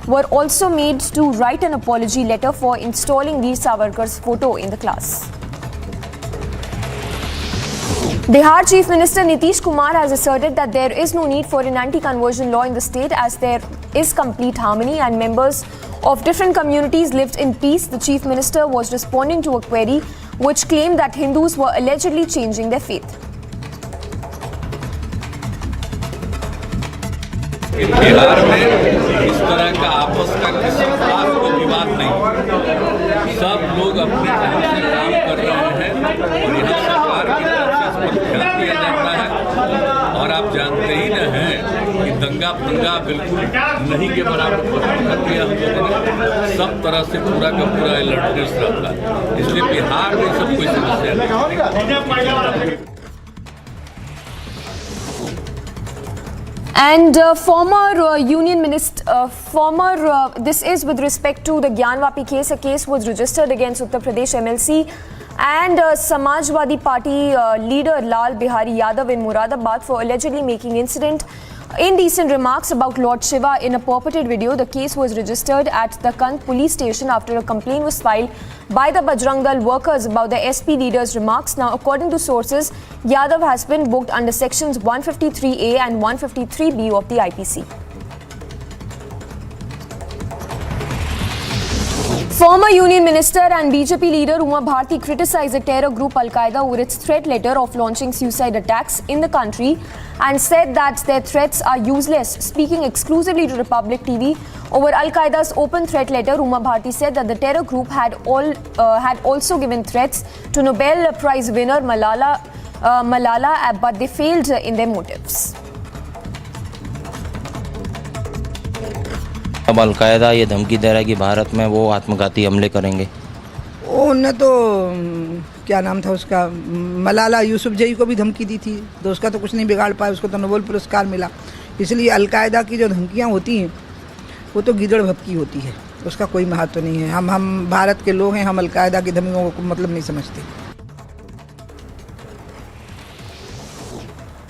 were also made to write an apology letter for installing Veer Savarkar's photo in the class. Bihar Chief Minister Nitish Kumar has asserted that there is no need for an anti-conversion law in the state as there is complete harmony and members of different communities lived in peace. The Chief Minister was responding to a query which claimed that Hindus were allegedly changing their faith. Bihar में इस तरह का आपस का किसी खास कोई विवाद नहीं, सब लोग अपने ढंग से काम कर रहे हैं और यहाँ सरकार की तरफ से इस पर ध्यान दिया जाता है। और आप जानते ही न हैं कि दंगा फंगा बिल्कुल नहीं के बराबर पसंद कर दिया हम लोगों ने, सब तरह से पूरा का पूरा अलर्टनेस रहता है, इसलिए बिहार में सब कोई समस्या नहीं। And former Union Minister, this is with respect to the Gyanvapi case. A case was registered against Uttar Pradesh MLC and Samajwadi Party leader Lal Bihari Yadav in Moradabad for allegedly making indecent remarks about Lord Shiva in a purported video. The case was registered at the Kanpur police station after a complaint was filed by the Bajrang Dal workers about the SP leader's remarks. Now, according to sources, Yadav has been booked under sections 153A and 153B of the IPC. Former Union Minister and BJP leader Uma Bharti criticized the terror group Al-Qaeda over its threat letter of launching suicide attacks in the country and said that their threats are useless. Speaking exclusively to Republic TV over Al-Qaeda's open threat letter, Uma Bharti said that the terror group had also given threats to Nobel Prize winner Malala, but they failed in their motives. अब al Qaeda ये धमकी दे रहा है कि भारत में वो आत्मघाती हमले करेंगे। उन्होंने तो क्या नाम था उसका, मलाला यूसुफजई को भी धमकी दी थी, तो उसका तो कुछ नहीं बिगाड़ पाया, उसको तो नोबेल पुरस्कार मिला। इसलिए अलकायदा की जो धमकियां होती हैं वो तो गिदड़ भपकी होती है, उसका कोई महत्व नहीं है। हम भारत के लोग हैं, हम अलकायदा की धमकियों को मतलब नहीं समझते।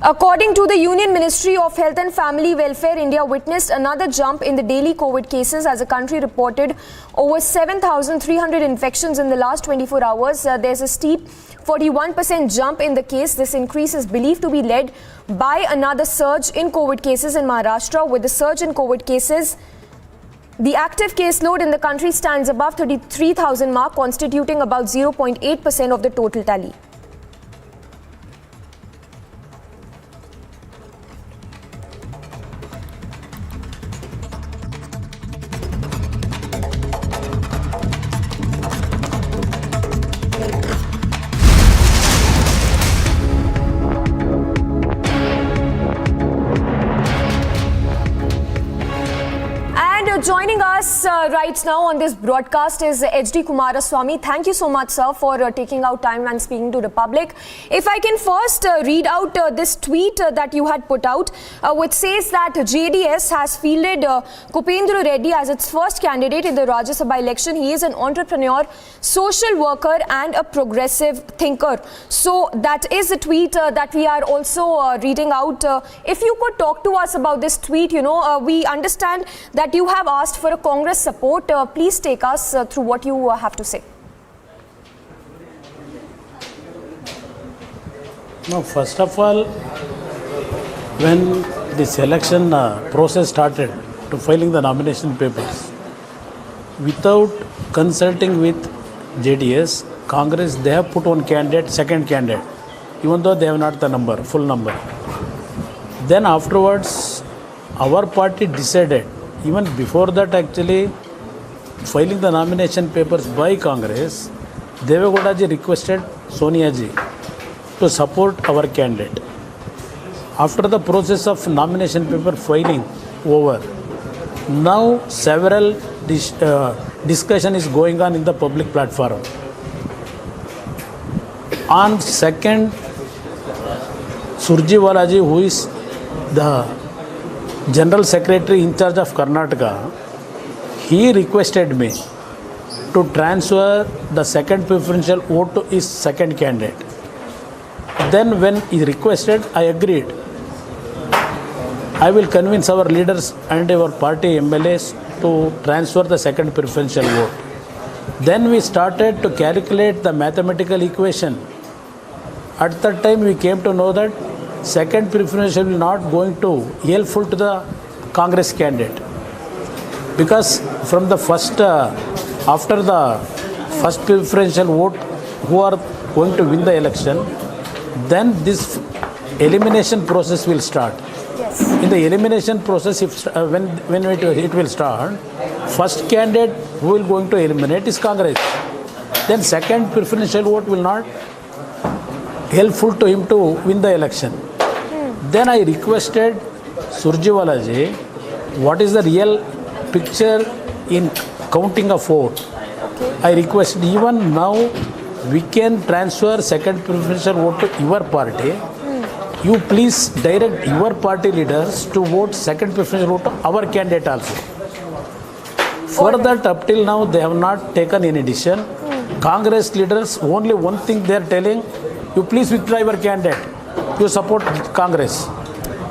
According to the Union Ministry of Health and Family Welfare, India witnessed another jump in the daily COVID cases as the country reported over 7,300 infections in the last 24 hours. There's a steep 41% jump in the case. This increase is believed to be led by another surge in COVID cases in Maharashtra. With the surge in COVID cases, the active caseload in the country stands above 33,000 mark, constituting about 0.8% of the total tally. Joining us right now on this broadcast is H.D. Kumaraswamy. Thank you so much, sir, for taking out time and speaking to the public. If I can first read out this tweet that you had put out, which says that JDS has fielded Kupendra Reddy as its first candidate in the Rajya Sabha election. He is an entrepreneur, social worker and a progressive thinker. So that is the tweet that we are also reading out. If you could talk to us about this tweet, we understand that you have asked for a Congress support. Please take us through what you have to say. No, first of all, when this election process started to filing the nomination papers, without consulting with JDS, Congress, they have put one candidate, second candidate, even though they have not the number, full number. Then afterwards, our party decided, even before that actually, filing the nomination papers by Congress, Devegowda ji requested Sonia ji to support our candidate. After the process of nomination paper filing over, now several discussion is going on in the public platform. On second, Surji Wala ji, who is the General Secretary in charge of Karnataka, he requested me to transfer the second preferential vote to his second candidate. Then when he requested, I agreed. I will convince our leaders and our party MLAs to transfer the second preferential vote. Then we started to calculate the mathematical equation. At that time we came to know that second preferential will not going to helpful to the Congress candidate, because from the first after the first preferential vote who are going to win the election, then this elimination process will start. Yes. In the elimination process, if when it will start, first candidate who will going to eliminate is Congress. Then second preferential vote will not helpful to him to win the election. Then I requested Surjiwala ji, what is the real picture in counting a vote? I requested, even now we can transfer second preferential vote to your party. You please direct your party leaders to vote second preferential vote to our candidate also. For that, up till now they have not taken any decision. Congress leaders, only one thing they are telling, you please withdraw your candidate. You support Congress.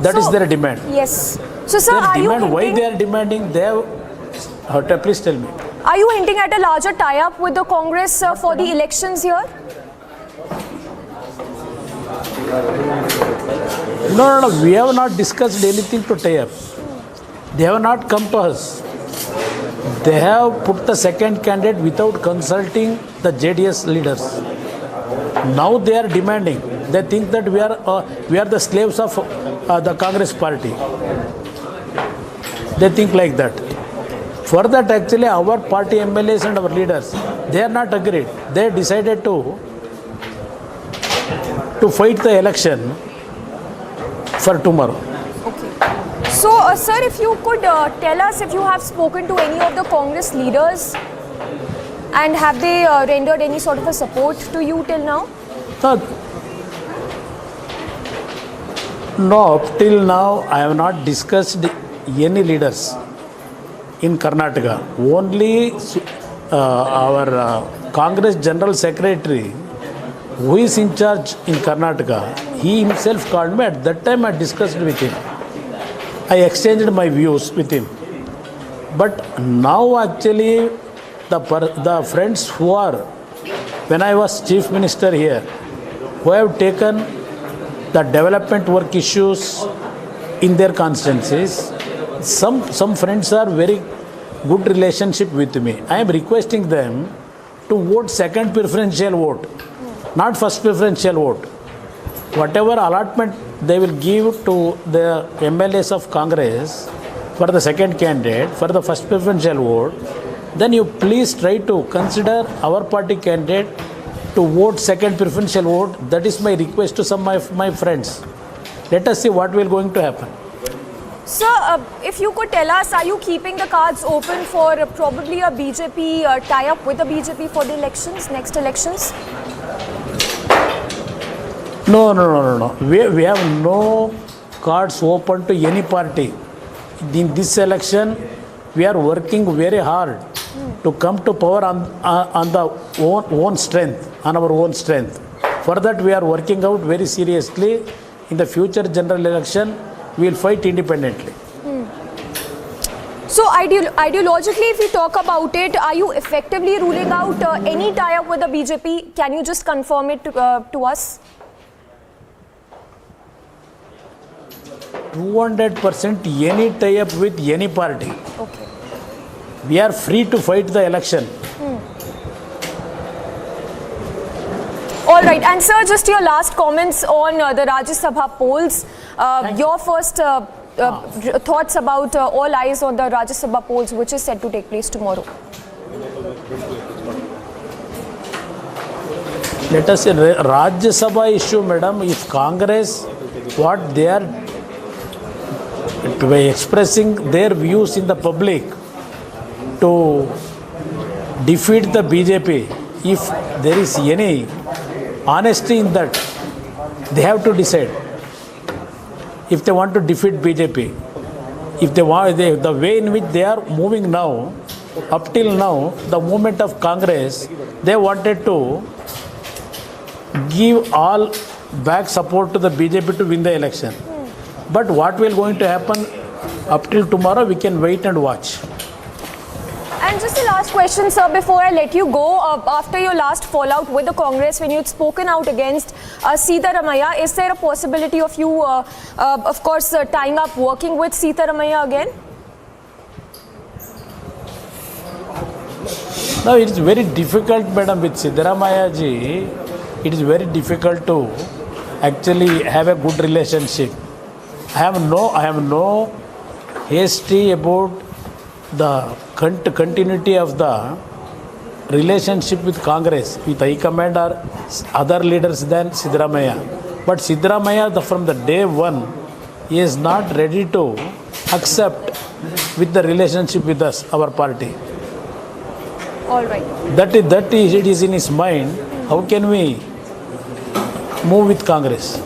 That is their demand. Yes. So, sir, their are demand, you why they are demanding? They have. Please tell me. Are you hinting at a larger tie-up with the Congress for the elections here? No. We have not discussed anything to tie up. They have not come to us. They have put the second candidate without consulting the JDS leaders. Now they are demanding. They think that we are the slaves of the Congress party. They think like that. For that, actually, our party MLAs and our leaders, they are not agreed. They decided to fight the election for tomorrow. So, sir, if you could tell us if you have spoken to any of the Congress leaders and have they rendered any sort of a support to you till now? No, up till now, I have not discussed any leaders in Karnataka. Only our Congress General Secretary, who is in charge in Karnataka, he himself called me. At that time, I discussed with him. I exchanged my views with him. But now, actually, the friends who are, when I was Chief Minister here, who have taken the development work issues in their constituencies, some friends are very good relationship with me. I am requesting them to vote second preferential vote, not first preferential vote. Whatever allotment they will give to the MLAs of Congress for the second candidate, for the first preferential vote, then you please try to consider our party candidate to vote second preferential vote. That is my request to some of my friends. Let us see what will going to happen. Sir, if you could tell us, are you keeping the cards open for probably a BJP tie-up with the BJP for the elections, next elections? No. We have no cards open to any party. In this election, we are working very hard to come to power on the own strength, on our own strength. For that, we are working out very seriously. In the future general election, we will fight independently. So ideologically, if we talk about it, are you effectively ruling out any tie-up with the BJP? Can you just confirm it to us? 200% any tie-up with any party. Okay. We are free to fight the election. All right, and sir, just your last comments on the Rajya Sabha polls. Your first thoughts about all eyes on the Rajya Sabha polls, which is set to take place tomorrow. Let us say Rajya Sabha issue, madam. If Congress, what they are expressing their views in the public to defeat the BJP, if there is any honesty in that, they have to decide if they want to defeat BJP. If they want, the way in which they are moving now, up till now, the movement of Congress, they wanted to give all back support to the BJP to win the election. But what will going to happen up till tomorrow, we can wait and watch. And just the last question, sir, before I let you go, after your last fallout with the Congress, when you had spoken out against Sitaramaiah, is there a possibility of you, of course, tying up, working with Sitaramaiah again? No, it is very difficult, madam, with Sitaramaiah ji. It is very difficult to actually have a good relationship. I have no hasty about the continuity of the relationship with Congress, with High Command or other leaders than Siddaramaiah. But Siddaramaiah, from the day one, he is not ready to accept with the relationship with us, our party. All right. That it is in his mind. How can we move with Congress?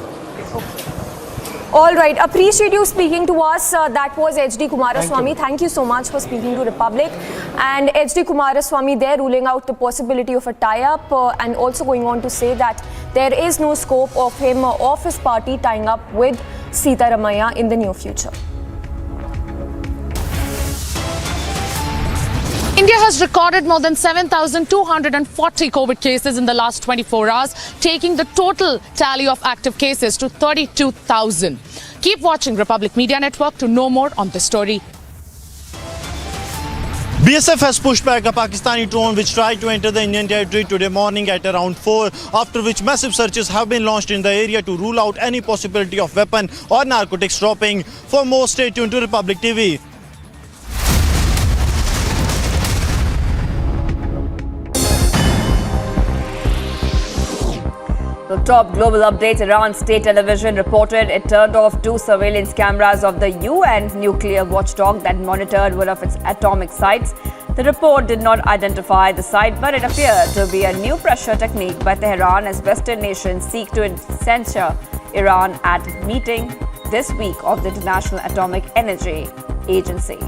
All right. Appreciate you speaking to us. That was H.D. Kumaraswamy. Thank you so much for speaking to Republic. And H.D. Kumaraswamy there ruling out the possibility of a tie-up and also going on to say that there is no scope of him or of his party tying up with Sitaramaiah in the near future. India has recorded more than 7,240 COVID cases in the last 24 hours, taking the total tally of active cases to 32,000. Keep watching Republic Media Network to know more on this story. BSF has pushed back a Pakistani drone which tried to enter the Indian territory today morning at around 4, after which massive searches have been launched in the area to rule out any possibility of weapon or narcotics dropping. For more, stay tuned to Republic TV. The top global updates. Iran state television reported it turned off 2 surveillance cameras of the UN nuclear watchdog that monitored one of its atomic sites. The report did not identify the site, but it appeared to be a new pressure technique by Tehran as Western nations seek to censure Iran at meeting this week of the International Atomic Energy Agency.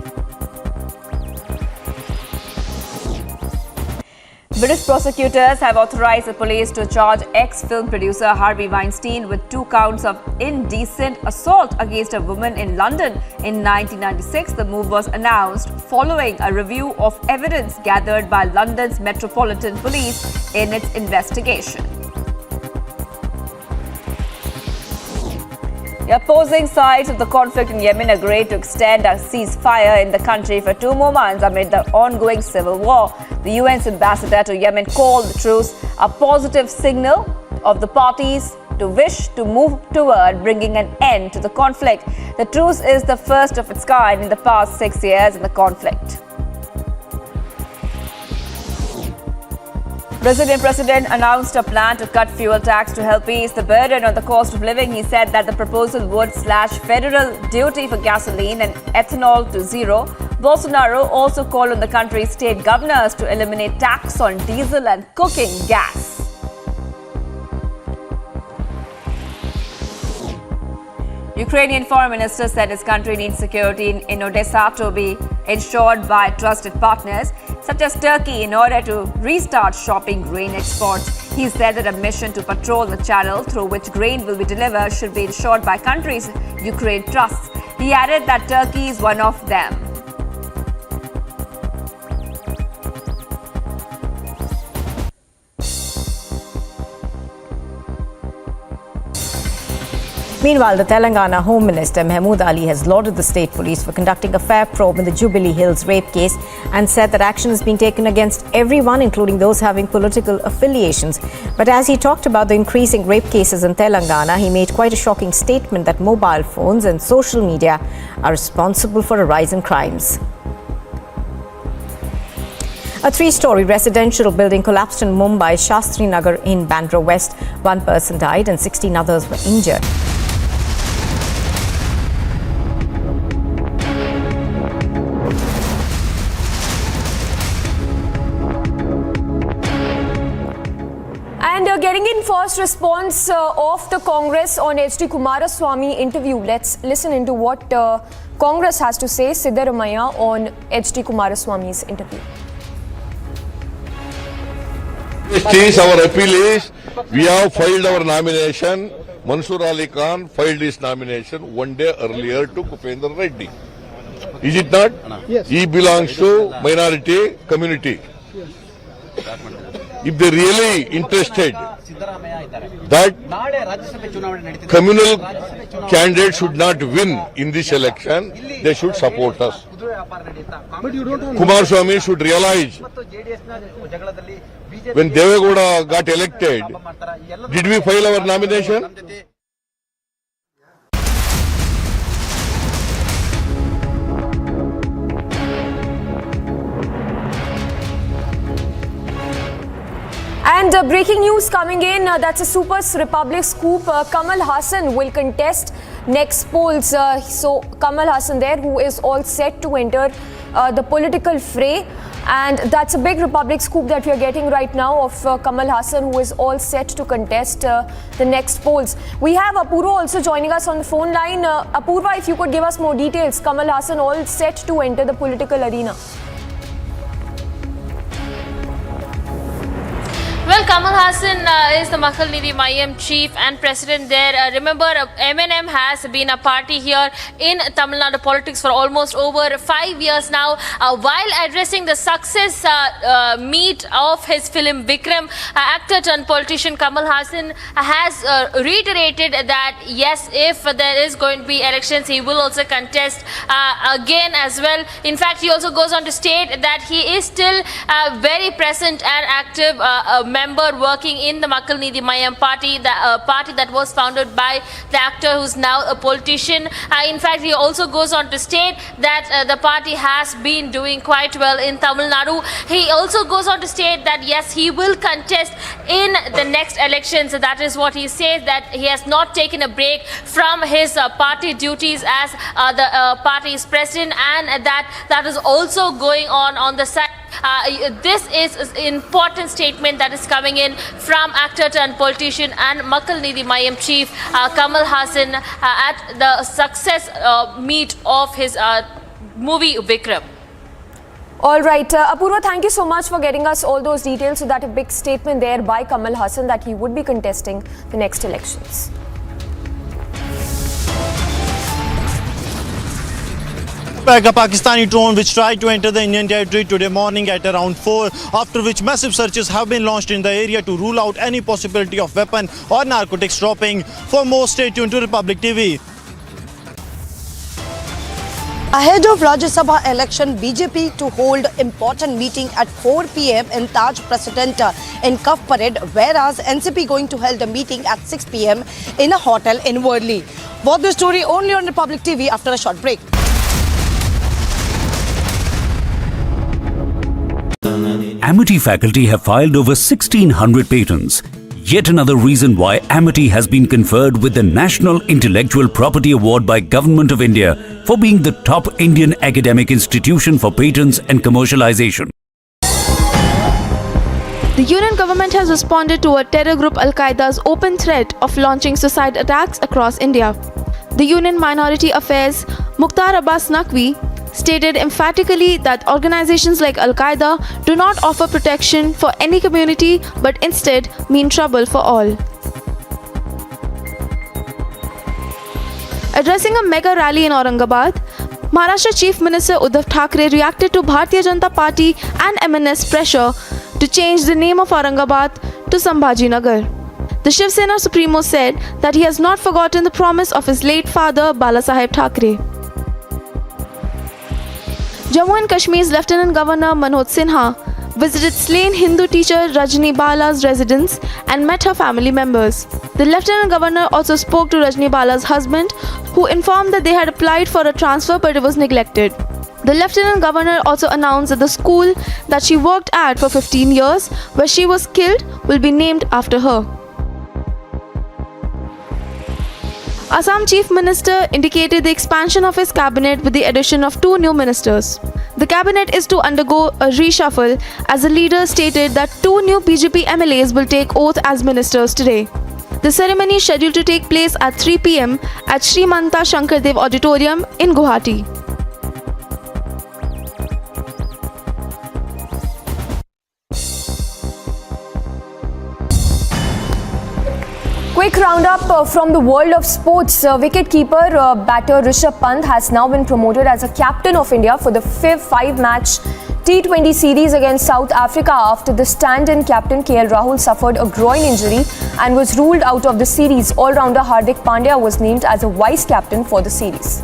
British prosecutors have authorized the police to charge ex-film producer Harvey Weinstein with 2 counts of indecent assault against a woman in London in 1996. The move was announced following a review of evidence gathered by London's Metropolitan Police in its investigation. The opposing sides of the conflict in Yemen agreed to extend a ceasefire in the country for 2 more months amid the ongoing civil war. The UN's ambassador to Yemen called the truce a positive signal of the parties to wish to move toward bringing an end to the conflict. The truce is the first of its kind in the past 6 years in the conflict. Brazilian president announced a plan to cut fuel tax to help ease the burden on the cost of living. He said that the proposal would slash federal duty for gasoline and ethanol to zero. Bolsonaro also called on the country's state governors to eliminate tax on diesel and cooking gas. Ukrainian foreign minister said his country needs security in Odessa to be ensured by trusted partners such as Turkey in order to restart shopping grain exports. He said that a mission to patrol the channel through which grain will be delivered should be ensured by countries Ukraine trusts. He added that Turkey is one of them. Meanwhile, the Telangana Home Minister Mahmood Ali has lauded the state police for conducting a fair probe in the Jubilee Hills rape case and said that action is being taken against everyone, including those having political affiliations. But as he talked about the increasing rape cases in Telangana, he made quite a shocking statement that mobile phones and social media are responsible for a rise in crimes. A 3-story residential building collapsed in Mumbai, Shastri Nagar in Bandra West. 1 person died and 16 others were injured. And getting in first response of the Congress on H.D. Kumaraswamy interview, let's listen into what Congress has to say, Siddaramaiah, on H.D. Kumaraswamy's interview. Our appeal is, we have filed our nomination. Mansoor Ali Khan filed his nomination 1 day earlier to Kupendra Reddy. Is it not? Yes. He belongs to minority community. If they really interested that communal candidate should not win in this election, they should support us. Kumaraswamy should realize when Devegowda got elected, did we file our nomination? And breaking news coming in, that's a Super Republic scoop. Kamal Hassan will contest next polls. So Kamal Hassan there, who is all set to enter the political fray. And that's a big Republic scoop that we are getting right now of Kamal Hassan, who is all set to contest the next polls. We have Apurva also joining us on the phone line. Apurva, if you could give us more details. Kamal Hassan all set to enter the political arena. Well, Kamal Hassan is the Makal Nidhi Mayam chief and president there. Remember, MNM has been a party here in Tamil Nadu politics for almost over 5 years now. While addressing the success meet of his film Vikram, actor turned politician Kamal Hassan has reiterated that yes, if there is going to be elections, he will also contest again as well. In fact, he also goes on to state that he is still very present and active member working in the Makal Nidhi Mayam party, the party that was founded by the actor who's now a politician. In fact, he also goes on to state that the party has been doing quite well in Tamil Nadu. He also goes on to state that yes, he will contest in the next elections. That is what he says, that he has not taken a break from his party duties as the party's president, and that is also going on the side. This is an important statement that is coming in from actor turned politician and Makal Nidhi Mayam chief Kamal Hassan at the success meet of his movie Vikram. All right, Apurva, thank you so much for getting us all those details. So that a big statement there by Kamal Hassan that he would be contesting the next elections. A Pakistani drone which tried to enter the Indian territory today morning at around 4, after which massive searches have been launched in the area to rule out any possibility of weapon or narcotics dropping. For more, stay tuned to Republic TV. Ahead of Rajya Sabha election, BJP to hold important meeting at 4 p.m. in Taj Precedent in Cuff Parade, whereas NCP going to hold a meeting at 6 p.m. in a hotel in Worli. Watch the story only on Republic TV after a short break. Amity faculty have filed over 1,600 patents. Yet another reason why Amity has been conferred with the National Intellectual Property Award by Government of India for being the top Indian academic institution for patents and commercialization. The Union government has responded to a terror group Al-Qaeda's open threat of launching suicide attacks across India. The Union Minority Affairs Mukhtar Abbas Naqvi stated emphatically that organizations like Al-Qaeda do not offer protection for any community but instead mean trouble for all. Addressing a mega rally in Aurangabad, Maharashtra Chief Minister Uddhav Thackeray reacted to Bharatiya Janata Party and MNS pressure to change the name of Aurangabad to Sambhajinagar. The Shiv Sena Supremo said that he has not forgotten the promise of his late father Balasaheb Thackeray. Jammu and Kashmir's Lieutenant Governor Manoj Sinha visited slain Hindu teacher Rajni Bala's residence and met her family members. The Lieutenant Governor also spoke to Rajni Bala's husband, who informed that they had applied for a transfer but it was neglected. The Lieutenant Governor also announced that the school that she worked at for 15 years, where she was killed, will be named after her. Assam Chief Minister indicated the expansion of his cabinet with the addition of 2 new ministers. The cabinet is to undergo a reshuffle, as the leader stated that 2 new BJP MLAs will take oath as ministers today. The ceremony is scheduled to take place at 3 p.m. at Sri Manta Shankardev Auditorium in Guwahati. Quick roundup from the world of sports. Wicket-keeper batter Rishabh Pant has now been promoted as a captain of India for the 5-match T20 series against South Africa after the stand-in captain KL Rahul suffered a groin injury and was ruled out of the series. All-rounder Hardik Pandya was named as a vice-captain for the series.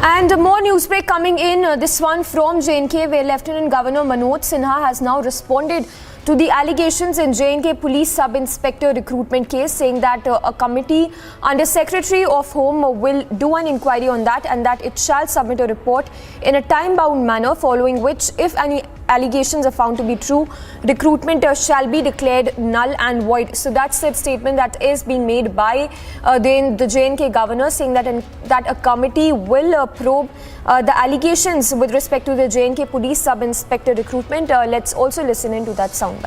And more newsbreak coming in, this one from J&K, where Lieutenant Governor Manoj Sinha has now responded to the allegations in J&K Police Sub-Inspector recruitment case, saying that a committee under Secretary of Home will do an inquiry on that and that it shall submit a report in a time-bound manner, following which, if any allegations are found to be true, recruitment shall be declared null and void. So that's the statement that is being made by the J&K governor, saying that that a committee will probe the allegations with respect to the J&K Police Sub-Inspector recruitment. Let's also listen into that soundbite.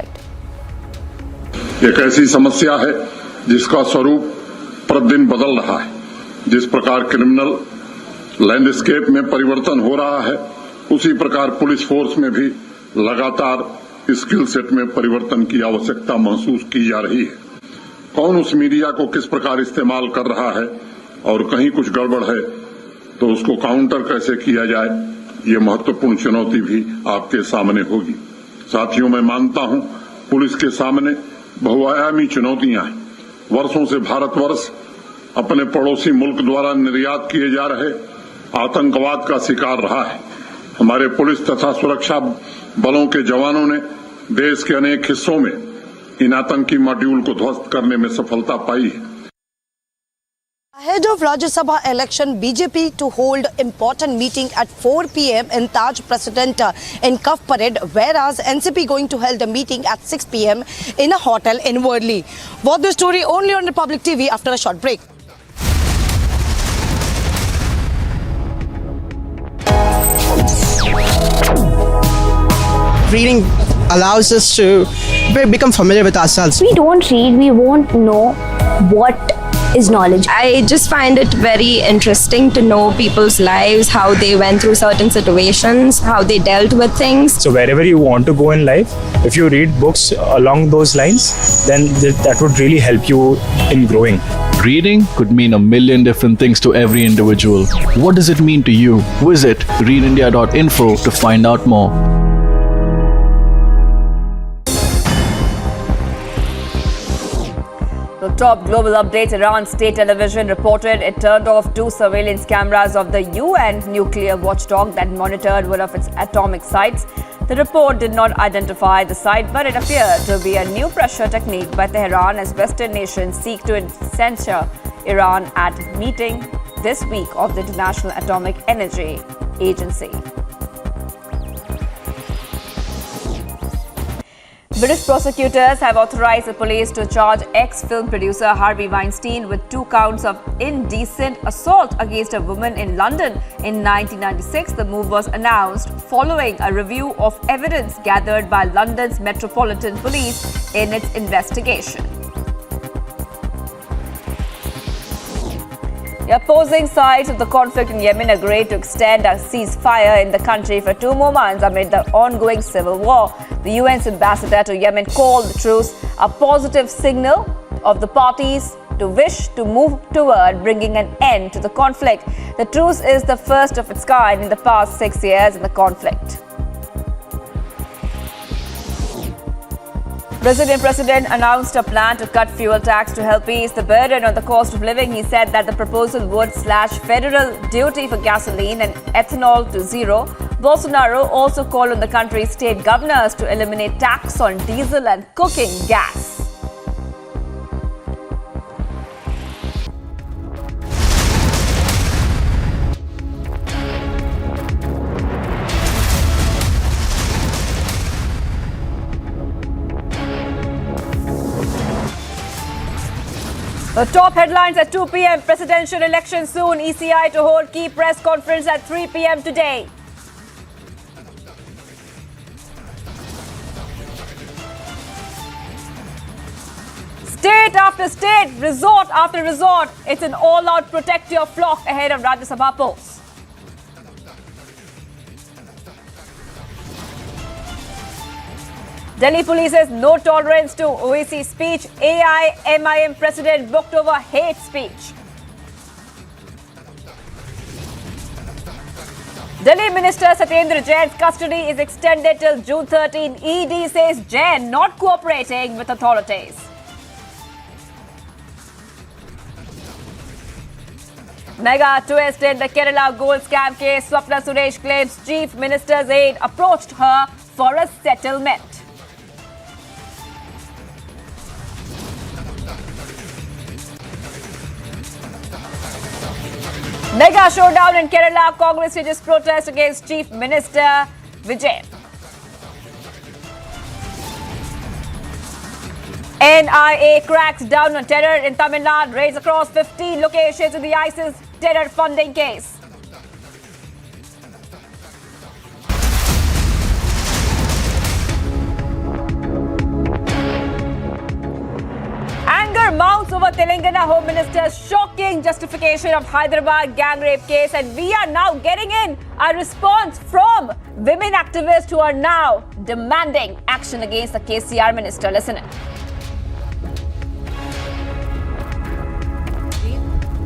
एक ऐसी समस्या है जिसका स्वरूप प्रतिदिन बदल रहा है। जिस प्रकार क्रिमिनल लैंडस्केप में परिवर्तन हो रहा है, उसी प्रकार पुलिस फोर्स में भी लगातार स्किल सेट में परिवर्तन की आवश्यकता महसूस की जा रही है। कौन उस मीडिया को किस प्रकार इस्तेमाल कर रहा है और कहीं कुछ गड़बड़ है तो उसको काउंटर कैसे किया जाए, ये महत्वपूर्ण चुनौती भी आपके सामने होगी। साथियों, मैं मानता हूं पुलिस के सामने बहुआयामी चुनौतियां हैं। वर्षों से भारतवर्ष अपने पड़ोसी मुल्क द्वारा निर्यात किए जा रहे आतंकवाद का शिकार रहा है। हमारे पुलिस तथा सुरक्षा बलों के जवानों ने देश के अनेक हिस्सों में इन आतंकी मॉड्यूल को ध्वस्त करने में सफलता पाई है। Ahead of Rajya Sabha election, BJP to hold important meeting at 4 p.m. in Taj President in Cuff Parade, whereas NCP going to hold a meeting at 6 p.m. in a hotel in Worli. Watch the story only on Republic TV after a short break. Reading allows us to become familiar with ourselves. We don't read, we won't know what is knowledge. I just find it very interesting to know people's lives, how they went through certain situations, how they dealt with things. So wherever you want to go in life, if you read books along those lines, then that would really help you in growing. Reading could mean a million different things to every individual. What does it mean to you? Visit readindia.info to find out more. The top global updates. Iran state television reported it turned off 2 surveillance cameras of the UN nuclear watchdog that monitored one of its atomic sites. The report did not identify the site, but it appeared to be a new pressure technique by Tehran as Western nations seek to censure Iran at meeting this week of the International Atomic Energy Agency. British prosecutors have authorized the police to charge ex-film producer Harvey Weinstein with 2 counts of indecent assault against a woman in London in 1996. The move was announced following a review of evidence gathered by London's Metropolitan Police in its investigation. The opposing sides of the conflict in Yemen agreed to extend a ceasefire in the country for 2 more months amid the ongoing civil war. The UN's ambassador to Yemen called the truce a positive signal of the parties to wish to move toward bringing an end to the conflict. The truce is the first of its kind in the past 6 years in the conflict. Brazilian president announced a plan to cut fuel tax to help ease the burden on the cost of living. He said that the proposal would slash federal duty for gasoline and ethanol to zero. Bolsonaro also called on the country's state governors to eliminate tax on diesel and cooking gas. The top headlines at 2 p.m. Presidential election soon. ECI to hold key press conference at 3 p.m. today. State after state, resort after resort. It's an all-out protect your flock ahead of Rajya Sabha polls. Delhi police says no tolerance to OAC speech. AIMIM president booked over hate speech. Delhi Minister Satyendra Jain's custody is extended till June 13. ED says Jain not cooperating with authorities. Mega twist in the Kerala gold scam case. Swapna Suresh claims Chief Minister's aide approached her for a settlement. Mega showdown in Kerala. Congress stages protest against Chief Minister Vijay. NIA cracks down on terror in Tamil Nadu. Raids across 15 locations in the ISIS terror funding case. Anger mounts shocks over Telangana Home Minister's shocking justification of Hyderabad gang rape case, and we are now getting in a response from women activists who are now demanding action against the KCR minister. Listen in.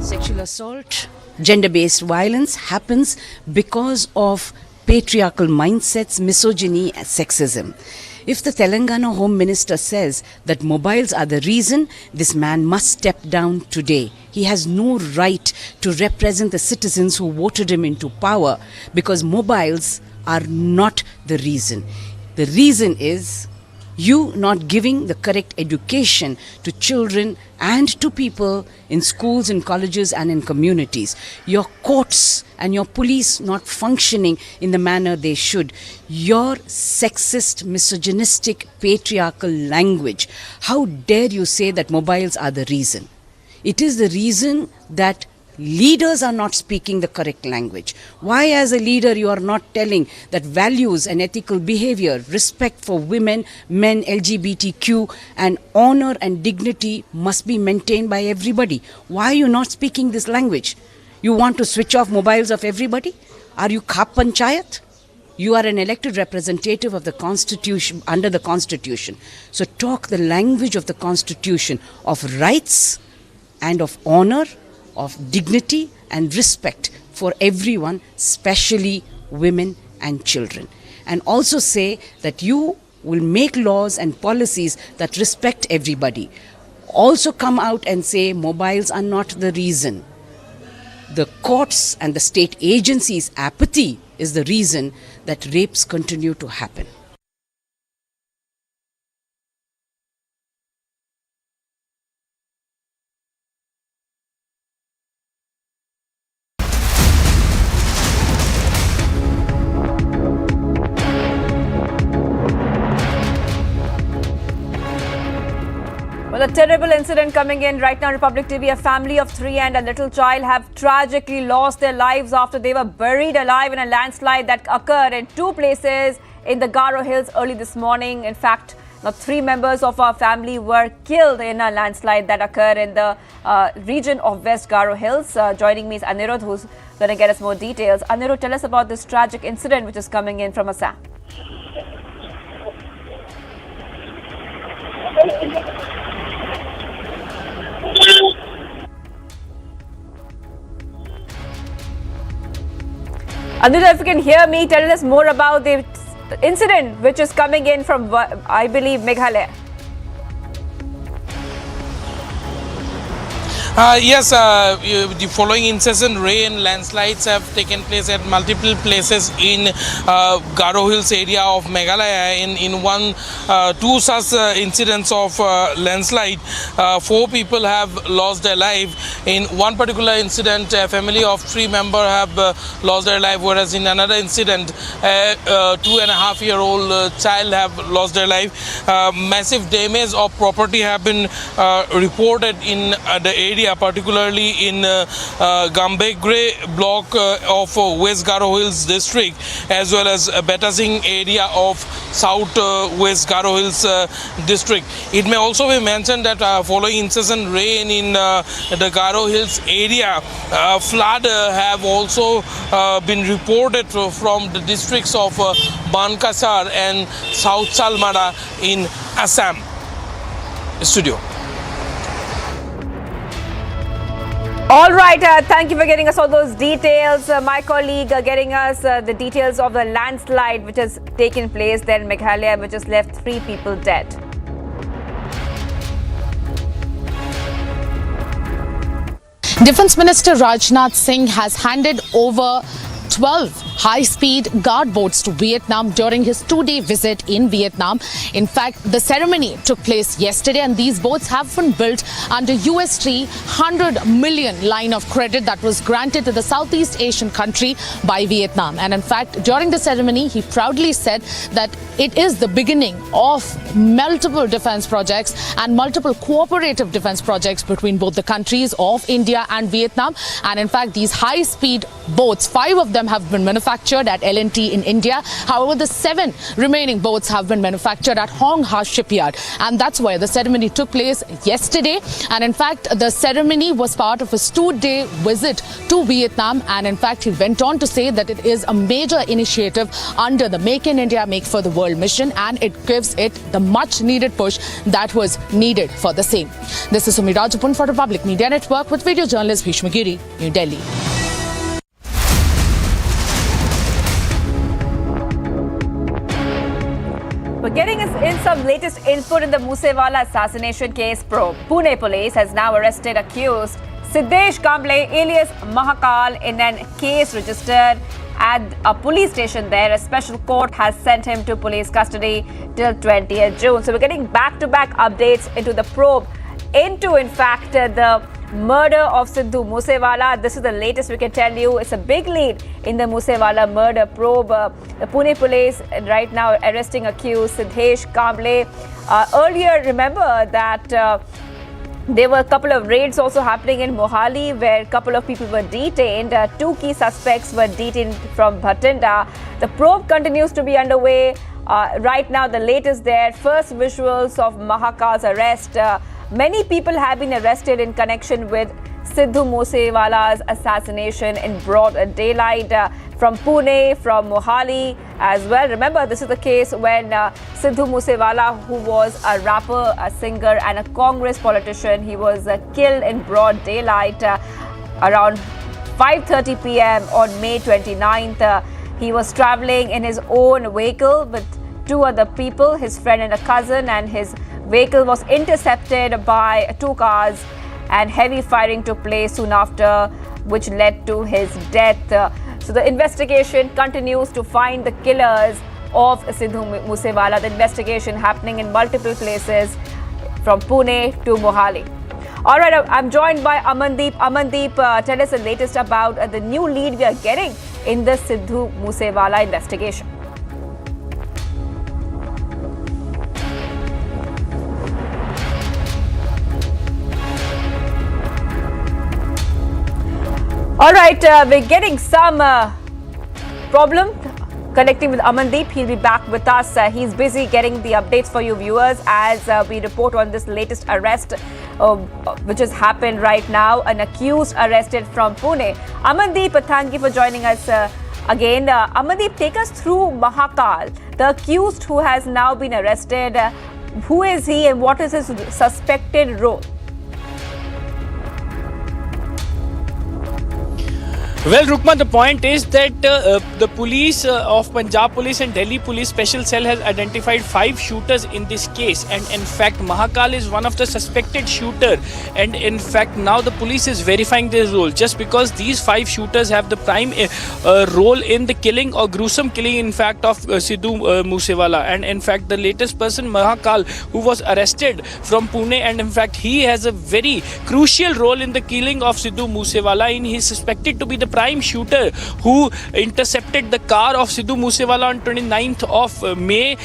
Sexual assault, gender-based violence happens because of patriarchal mindsets, misogyny and sexism. If the Telangana Home Minister says that mobiles are the reason, this man must step down today. He has no right to represent the citizens who voted him into power because mobiles are not the reason. The reason is you not giving the correct education to children and to people in schools, in colleges and in communities. Your courts and your police not functioning in the manner they should. Your sexist, misogynistic, patriarchal language. How dare you say that mobiles are the reason? It is the reason that leaders are not speaking the correct language. Why as a leader you are not telling that values and ethical behavior, respect for women, men, LGBTQ and honor and dignity must be maintained by everybody? Why are you not speaking this language? You want to switch off mobiles of everybody? Are you Khap Panchayat? You are an elected representative of the Constitution, under the Constitution. So talk the language of the Constitution of rights and of honor, of dignity and respect for everyone, especially women and children. And also say that you will make laws and policies that respect everybody. Also come out and say mobiles are not the reason. The courts and the state agencies' apathy is the reason that rapes continue to happen. Well, a terrible incident coming in right now on Republic TV. A family of 3 and a little child have tragically lost their lives after they were buried alive in a landslide that occurred in 2 places in the Garo Hills early this morning. In fact, now 3 members of our family were killed in a landslide that occurred in the region of West Garo Hills. Joining me is Anirudh, who's going to get us more details. Anirudh, tell us about this tragic incident which is coming in from Assam. Anirudh, if you can hear me, tell us more about the incident which is coming in from, I believe, Meghalaya. Yes, the following incessant rain, landslides have taken place at multiple places in Garo Hills area of Meghalaya. In 2 such incidents of landslide, 4 people have lost their life. In one particular incident, a family of 3 members have lost their life, whereas in another incident, a 2.5-year-old child have lost their life. Massive damage of property have been reported in the area, particularly in Gambegre block of West Garo Hills district, as well as Beta Singh area of South West Garo Hills district. It may also be mentioned that following incessant rain in the Garo Hills area, flood have also been reported from the districts of Bankasar and South Salmara in Assam. Studio. All right, thank you for getting us all those details. My colleague getting us the details of the landslide which has taken place there in Meghalaya, which has left 3 people dead. Defence Minister Rajnath Singh has handed over 12 high-speed guard boats to Vietnam during his 2-day visit in Vietnam. In fact, the ceremony took place yesterday, and these boats have been built under $100 million line of credit that was granted to the Southeast Asian country by Vietnam. And in fact, during the ceremony, he proudly said that it is the beginning of multiple defense projects and multiple cooperative defense projects between both the countries of India and Vietnam. And in fact, these high-speed boats, 5 of them have been manufactured manufactured at L&T in India. However, the 7 remaining boats have been manufactured at Hong Ha shipyard, and that's where the ceremony took place yesterday. And in fact, the ceremony was part of his 2-day visit to Vietnam, and in fact, he went on to say that it is a major initiative under the Make in India, Make for the World mission, and it gives it the much needed push that was needed for the same. This is Sumi Rajapun for Republic Media Network with video journalist Bhishma Giri, New Delhi. We're getting in some latest input in the Moose Wala assassination case probe. Pune police has now arrested accused Sidhu Kamble alias Mahakal in a case registered at a police station there. A special court has sent him to police custody till 20th June. So we're getting back-to-back updates into the probe into, in fact, the murder of Sidhu Moose Wala. This is the latest we can tell you. It's a big lead in the Moose Wala murder probe. The Pune police right now arresting accused Sidhu Kamble. Earlier, remember that there were a couple of raids also happening in Mohali where a couple of people were detained. 2 key suspects were detained from Bhatinda. The probe continues to be underway. Right now, the latest there, first visuals of Mahakal's arrest. Many people have been arrested in connection with Sidhu Moose Wala's assassination in broad daylight from Pune, from Mohali as well. Remember, this is the case when Sidhu Moose Wala, who was a rapper, a singer and a Congress politician, he was killed in broad daylight around 5:30 p.m. on May 29th. He was traveling in his own vehicle with 2 other people, his friend and a cousin, and his vehicle was intercepted by 2 cars and heavy firing took place soon after, which led to his death. So the investigation continues to find the killers of Sidhu Moose Wala. The investigation happening in multiple places from Pune to Mohali. All right, I'm joined by Amandeep. Amandeep, tell us the latest about the new lead we are getting in the Sidhu Moose Wala investigation. All right, we're getting some problem connecting with Amandeep. He'll be back with us. He's busy getting the updates for you viewers as we report on this latest arrest which has happened right now. An accused arrested from Pune. Amandeep, thank you for joining us again. Amandeep, take us through Mahakal, the accused who has now been arrested. Who is he and what is his suspected role? Well, Rukma, the point is that the police of Punjab Police and Delhi Police Special Cell has identified 5 shooters in this case, and in fact Mahakal is one of the suspected shooter, and in fact now the police is verifying their role just because these 5 shooters have the prime role in the killing or gruesome killing in fact of Sidhu Moose Wala. And in fact the latest person, Mahakal, who was arrested from Pune, and in fact he has a very crucial role in the killing of Sidhu Moose Wala, and he is suspected to be the prime shooter who intercepted the car of Sidhu Moose Wala on 29th of May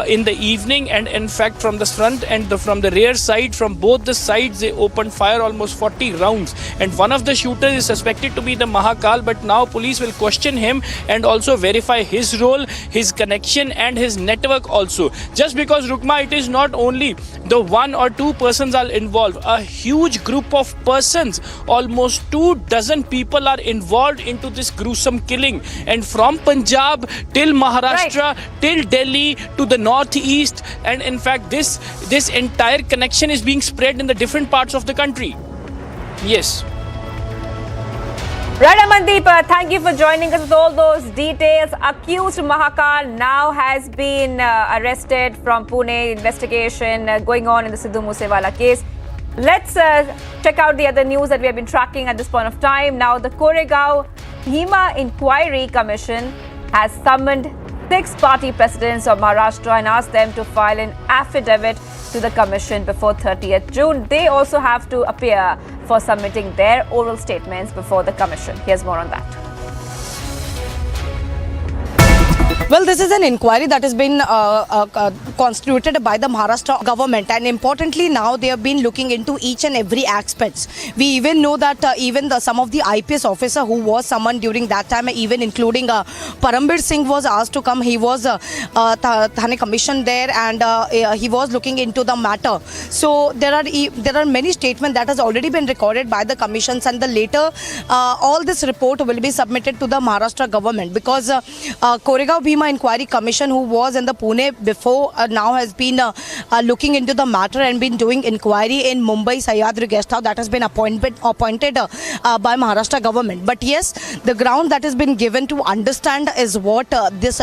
in the evening, and in fact from the front and from the rear side, from both the sides they opened fire almost 40 rounds, and one of the shooters is suspected to be the Mahakal, but now police will question him and also verify his role, his connection and his network also. Just because, Rukma, it is not only the 1 or 2 persons are involved, a huge group of persons, almost 24 people are involved into this gruesome killing, and from Punjab till Maharashtra, till Delhi to the northeast, and in fact this entire connection is being spread in the different parts of the country. Yes. Right, Amandeep, thank you for joining us with all those details. Accused Mahakal now has been arrested from Pune. Investigation going on in the Sidhu Moose Wala case. Let's check out the other news that we have been tracking at this point of time. Now, the Koregaon Bhima Inquiry Commission has summoned 6 party presidents of Maharashtra and asked them to file an affidavit to the commission before 30th June. They also have to appear for submitting their oral statements before the commission. Here's more on that. Well, this is an inquiry that has been constituted by the Maharashtra government, and importantly now they have been looking into each and every aspects. We even know that some of the IPS officer who was summoned during that time, even including Parambir Singh was asked to come. He was Thane commissioned there, and he was looking into the matter. So there are many statements that has already been recorded by the commissions, and the later all this report will be submitted to the Maharashtra government, because Koregaon Bhima Inquiry Commission, who was in the Pune before, now has been looking into the matter and been doing inquiry in Mumbai Sahyadri guest house that has been appointed by Maharashtra government. But yes, the ground that has been given to understand is what this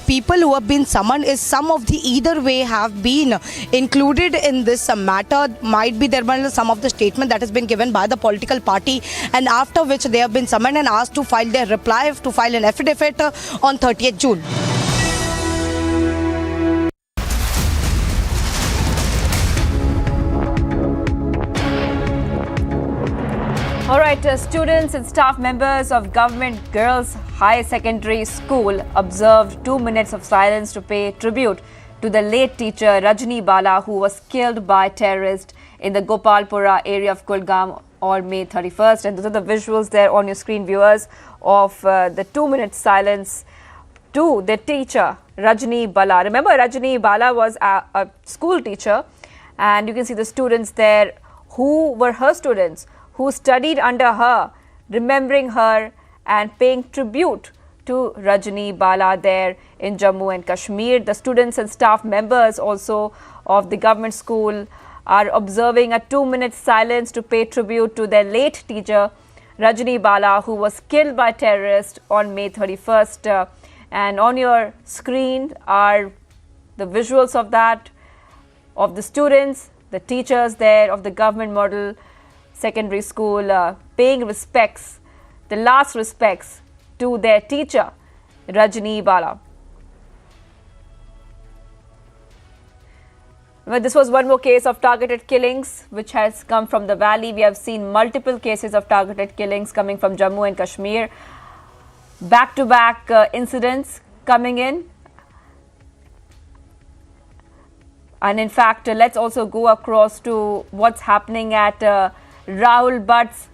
people who have been summoned is some of the either way have been included in this matter. Might be there were some of the statement that has been given by the political party, and after which they have been summoned and asked to file their reply, to file an affidavit on 30th June. All right, students and staff members of Government Girls High Secondary School observed 2 minutes of silence to pay tribute to the late teacher Rajni Bala, who was killed by terrorists in the Gopalpura area of Kulgam on May 31st. And those are the visuals there on your screen, viewers, of the 2 minute silence to the teacher Rajni Bala. Remember, Rajni Bala was a school teacher, and you can see the students there who were her students, who studied under her, remembering her and paying tribute to Rajni Bala there in Jammu and Kashmir. The students and staff members also of the government school are observing a 2 minute silence to pay tribute to their late teacher Rajni Bala, who was killed by terrorists on May 31st. And on your screen are the visuals of that, of the students, the teachers there of the government model secondary school paying respects, the last respects to their teacher Rajni Bala. Well, this was one more case of targeted killings which has come from the valley. We have seen multiple cases of targeted killings coming from Jammu and Kashmir. Back-to-back incidents coming in. And in fact, let's also go across to what's happening at Rahul Bhatt's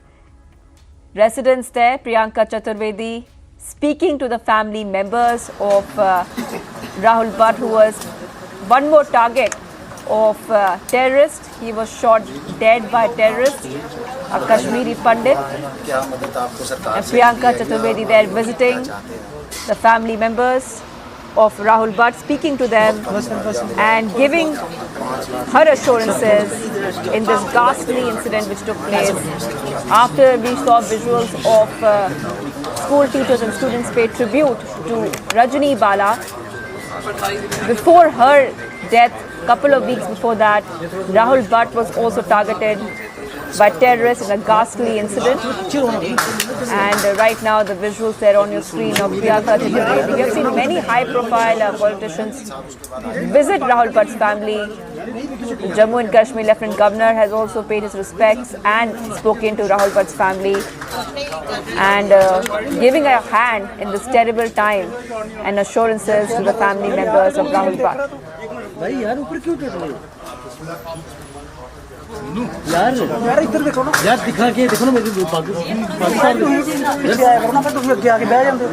residence there. Priyanka Chaturvedi speaking to the family members of Rahul Bhatt, who was one more target of terrorists. He was shot dead by terrorists, a Kashmiri Pandit. And Priyanka Chaturvedi there visiting the family members of Rahul Bhatt, speaking to them and giving her assurances in this ghastly incident which took place after we saw visuals of school teachers and students pay tribute to Rajni Bala. Before her death, couple of weeks before that, Rahul Bhatt was also targeted by terrorists in a ghastly incident. And right now the visuals there on your screen of Priyanka Chaturvedi. We have seen many high-profile politicians visit Rahul Bhatt's family. The Jammu and Kashmir Lieutenant Governor has also paid his respects and spoken to Rahul Bhatt's family and giving a hand in this terrible time and assurances to the family members of Rahul Bhatt. यार इधर देखो ना यार दिखा के देखो ना मेरे पाकिस्तान के आगे बैठ जाते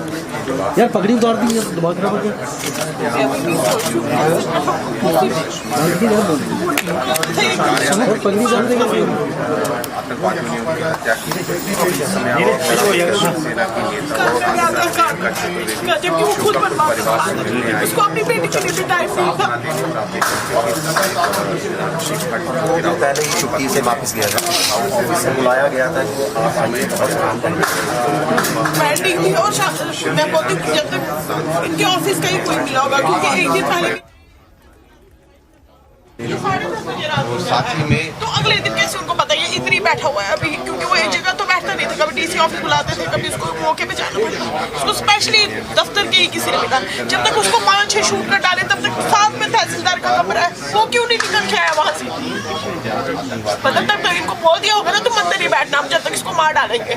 यार पगड़ी उतार दी दिमाग खराब हो गया पगड़ी उतार देंगे उसको अपनी बेटी के लिए भी टाइम नहीं था पहले ही छुट्टी से वापस गया था ऑफिस से बुलाया गया था कि आप आइए मैं ठीक थी और मैं बोलती हूँ जब तक इनके ऑफिस का ही कोई मिला होगा क्योंकि एक दिन पहले साथी में तो अगले दिन कैसे उनको पता है इधर ही बैठा हुआ है अभी क्योंकि वो एक जगह तो बैठता नहीं नहीं थे, कभी डीसी ऑफिस बुलाते थे, कभी उसको मौके पे जाना पड़ता, उसको स्पेशली दफ्तर के ही किसी ने मिला। जब तक उसको 5-6 शूट कर डाले तब तक साथ में तहसीलदार का कमरा है, वो क्यों नहीं निकल के आया वहाँ से? मतलब तब तक इनको बोल दिया होगा ना तुम अंदर ही बैठना, हम जब तक इसको मार डालेंगे।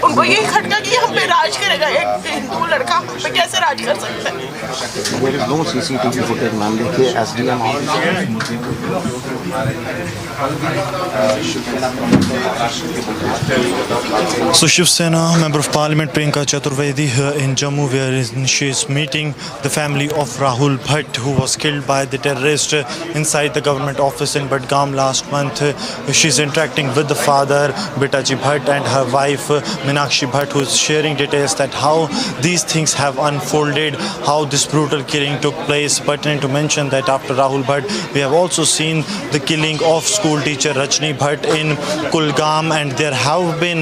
उनको यही खटका कि हम पे राज करेगा एक हिंदू लड़का, हम पे कैसे राज कर सकता है? There is no CCTV footage, ma'am. देखिए SDM So Shiv Sena Member of Parliament Priyanka Chaturvedi here in Jammu, where she is meeting the family of Rahul Bhatt, who was killed by the terrorist inside the government office in Badgam last month. She's interacting with the father Betaji Bhatt and her wife Meenakshi Bhatt, who is sharing details that how these things have unfolded, how this brutal killing took place. Pertinent to mention that after Rahul Bhatt, we have also seen the killing of school teacher Rajni Bhatt in Kulgam, and there have been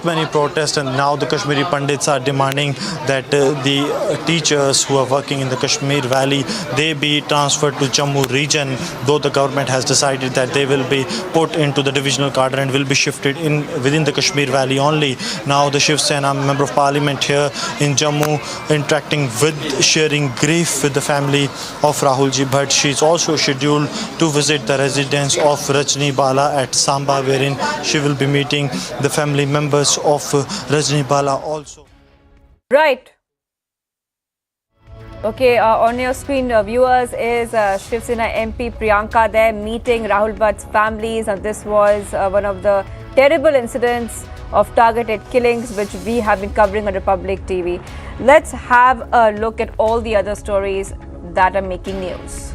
many protests, and now the Kashmiri Pandits are demanding that the teachers who are working in the Kashmir Valley, they be transferred to Jammu region, though the government has decided that they will be put into the divisional cadre and will be shifted in within the Kashmir Valley only. Now the Shiv Sena Member of Parliament here in Jammu interacting with, sharing grief with the family of Rahulji Bhatt. She is also scheduled to visit the residence of Rajni Bala at Samba, wherein she will be meeting the family members of Rajni Bala also. Right. Okay, on your screen, viewers, is Shiv Sena MP Priyanka there meeting Rahul Bhatt's families. And this was one of the terrible incidents of targeted killings which we have been covering on Republic TV. Let's have a look at all the other stories that are making news.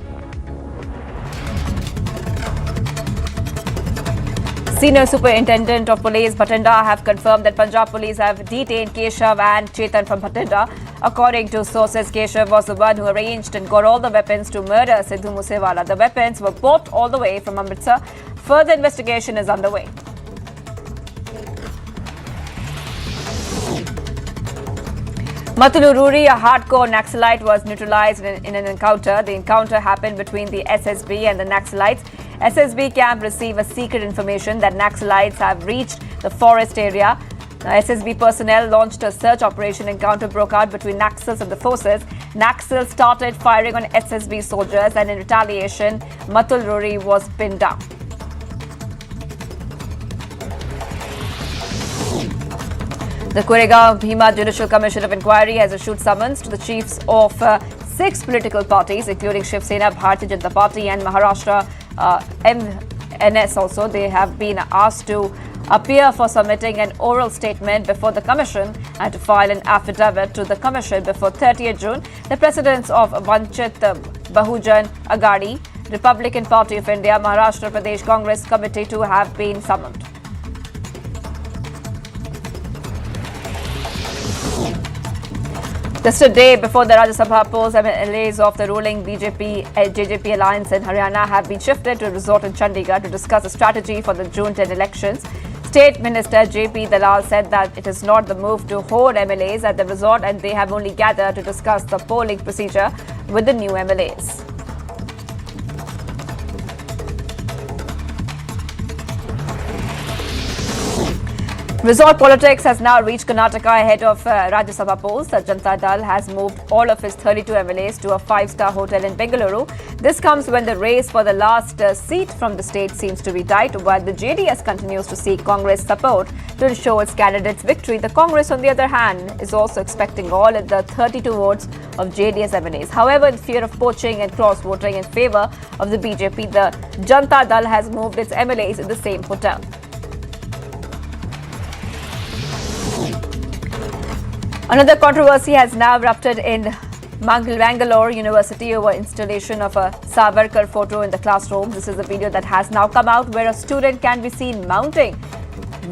Senior Superintendent of Police Bhatinda have confirmed that Punjab Police have detained Keshav and Chetan from Bhatinda. According to sources, Keshav was the one who arranged and got all the weapons to murder Sidhu Moose Wala. The weapons were bought all the way from Amritsar. Further investigation is underway. Matulururi, a hardcore Naxalite, was neutralized in an encounter. The encounter happened between the SSB and the Naxalites. SSB camp received a secret information that Naxalites have reached the forest area. SSB personnel launched a search operation. Encounter broke out between Naxals and the forces. Naxals started firing on SSB soldiers, and in retaliation, Matulururi was pinned down. The Koregaon Bhima Judicial Commission of Inquiry has issued summons to the chiefs of 6 political parties, including Shiv Sena, Bharatiya Janata Party and Maharashtra MNS also. They have been asked to appear for submitting an oral statement before the Commission and to file an affidavit to the Commission before 30th June. The presidents of Vanchit Bahujan Aghadi, Republican Party of India, Maharashtra Pradesh Congress Committee too have been summoned. Just a day before the Rajya Sabha polls, MLAs of the ruling BJP-JJP alliance in Haryana have been shifted to a resort in Chandigarh to discuss a strategy for the June 10 elections. State Minister JP Dalal said that it is not the move to hoard MLAs at the resort, and they have only gathered to discuss the polling procedure with the new MLAs. Resort politics has now reached Karnataka ahead of Rajya Sabha polls. The Janata Dal has moved all of its 32 MLAs to a 5-star hotel in Bengaluru. This comes when the race for the last seat from the state seems to be tight, while the JDS continues to seek Congress support to ensure its candidate's victory. The Congress, on the other hand, is also expecting all of the 32 votes of JDS MLAs. However, in fear of poaching and cross-voting in favour of the BJP, the Janata Dal has moved its MLAs in the same hotel. Another controversy has now erupted in Bangalore University over installation of a Savarkar photo in the classroom. This is a video that has now come out where a student can be seen mounting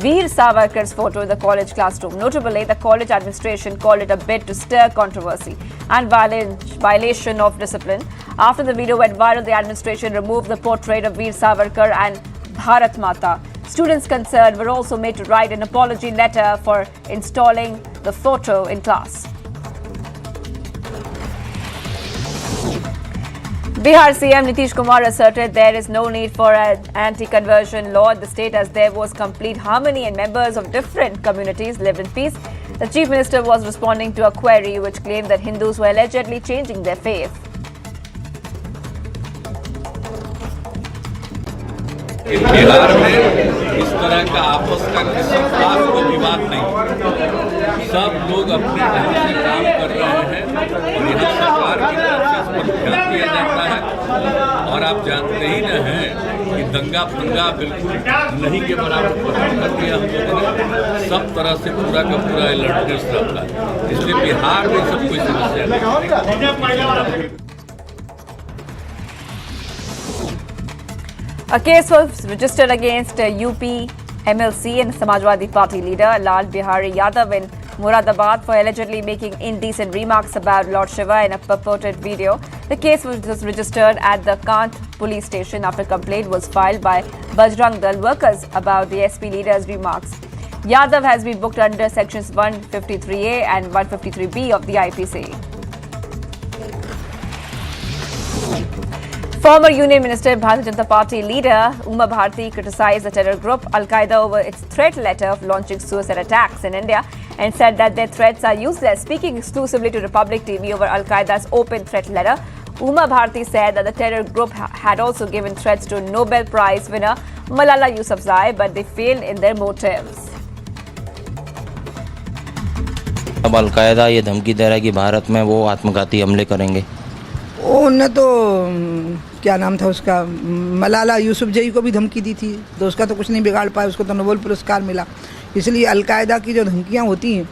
Veer Savarkar's photo in the college classroom. Notably, the college administration called it a bid to stir controversy and violation of discipline. After the video went viral, the administration removed the portrait of Veer Savarkar and Bharat Mata. Students concerned were also made to write an apology letter for installing the photo in class. Bihar CM Nitish Kumar asserted there is no need for an anti-conversion law in the state as there was complete harmony and members of different communities lived in peace. The Chief Minister was responding to a query which claimed that Hindus were allegedly changing their faith. Bihar में इस तरह का आपस का किसी खास कोई विवाद नहीं, सब लोग अपने ढंग से काम कर रहे हैं और यहाँ सरकार की तरफ से इस पर ध्यान दिया जाता है। और आप जानते ही न हैं कि दंगा फंगा बिल्कुल नहीं के बराबर पसंद कर दिया हम लोगों ने, सब तरह से पूरा का पूरा अलर्टनेस रहता है, इसलिए बिहार में सब कोई समस्या नहीं। A case was registered against UP MLC and Samajwadi Party leader Lal Bihari Yadav in Moradabad for allegedly making indecent remarks about Lord Shiva in a purported video. The case was registered at the Kanpur police station after a complaint was filed by Bajrang Dal workers about the SP leader's remarks. Yadav has been booked under sections 153A and 153B of the IPC. Former Union Minister and Bharatiya Janata Party leader Uma Bharti criticized the terror group Al-Qaeda over its threat letter of launching suicide attacks in India and said that their threats are useless. Speaking exclusively to Republic TV over Al-Qaeda's open threat letter, Uma Bharti said that the terror group had also given threats to Nobel Prize winner Malala Yousafzai, but they failed in their motives. अब al Qaeda ये धमकी दे रहा है कि भारत में वो आत्मघाती हमले करेंगे। उन्होंने तो क्या नाम था उसका, मलाला यूसुफजई को भी धमकी दी थी, तो उसका तो कुछ नहीं बिगाड़ पाया, उसको तो नोबेल पुरस्कार मिला। इसलिए अलकायदा की जो धमकियां होती हैं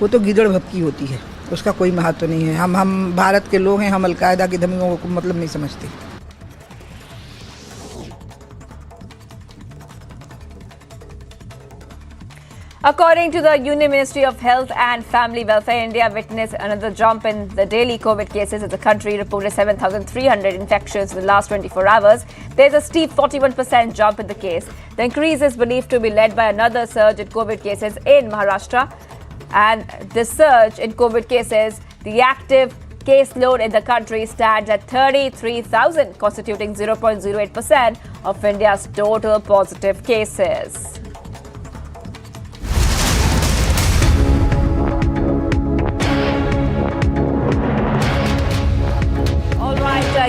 वो तो गिदड़ भपकी होती है, उसका कोई महत्व नहीं है। हम भारत के लोग हैं, हम अलकायदा की धमकियों को मतलब नहीं समझते। According to the Union Ministry of Health and Family Welfare, India witnessed another jump in the daily COVID cases as the country reported 7,300 infections in the last 24 hours. There's a steep 41% jump in the case. The increase is believed to be led by another surge in COVID cases in Maharashtra. And this surge in COVID cases, the active caseload in the country stands at 33,000, constituting 0.08% of India's total positive cases.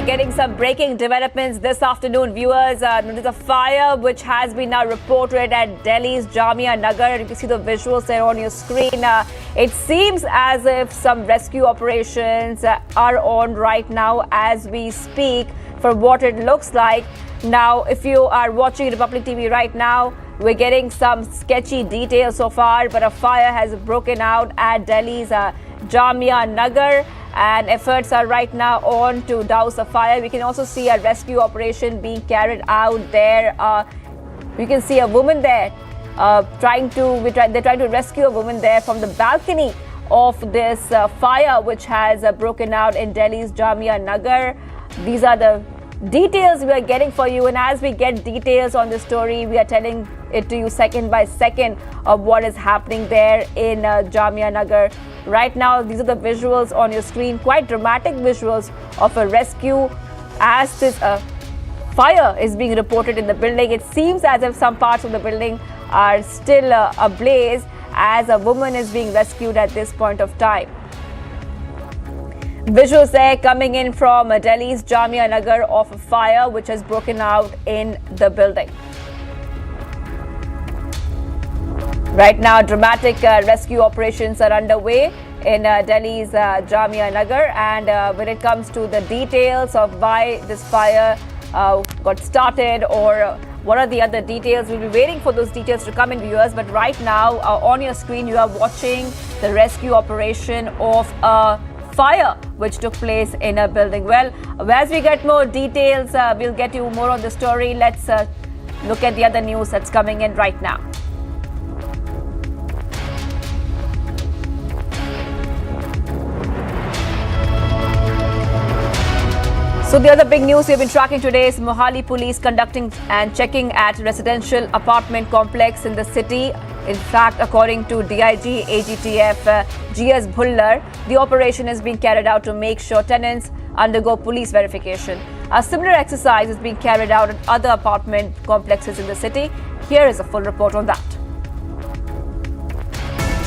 Getting some breaking developments this afternoon, viewers. There's a fire which has been now reported at Delhi's Jamia Nagar. You can see the visuals there on your screen. It seems as if some rescue operations are on right now as we speak, from what it looks like. Now, if you are watching Republic TV right now, we're getting some sketchy details so far, but a fire has broken out at Delhi's Jamia Nagar. And efforts are right now on to douse the fire. We can also see a rescue operation being carried out there. You can see a woman there they're trying to rescue a woman there from the balcony of this fire which has broken out in Delhi's Jamia Nagar. These are the details we are getting for you, and as we get details on the story, we are telling it to you second by second of what is happening there in Jamia Nagar. Right now, these are the visuals on your screen, quite dramatic visuals of a rescue as this fire is being reported in the building. It seems as if some parts of the building are still ablaze as a woman is being rescued at this point of time. Visuals there coming in from Delhi's Jamia Nagar of a fire which has broken out in the building. Right now, dramatic rescue operations are underway in Delhi's Jamia Nagar, and when it comes to the details of why this fire got started or what are the other details, we'll be waiting for those details to come in, viewers. But right now, on your screen, you are watching the rescue operation of a fire which took place in a building. Well, as we get more details, we'll get you more on the story. Let's look at the other news that's coming in right now. So the other big news we've been tracking today is Mohali police conducting and checking at residential apartment complex in the city. In fact, according to DIG AGTF GS Bhullar, the operation is being carried out to make sure tenants undergo police verification. A similar exercise is being carried out at other apartment complexes in the city. Here is a full report on that.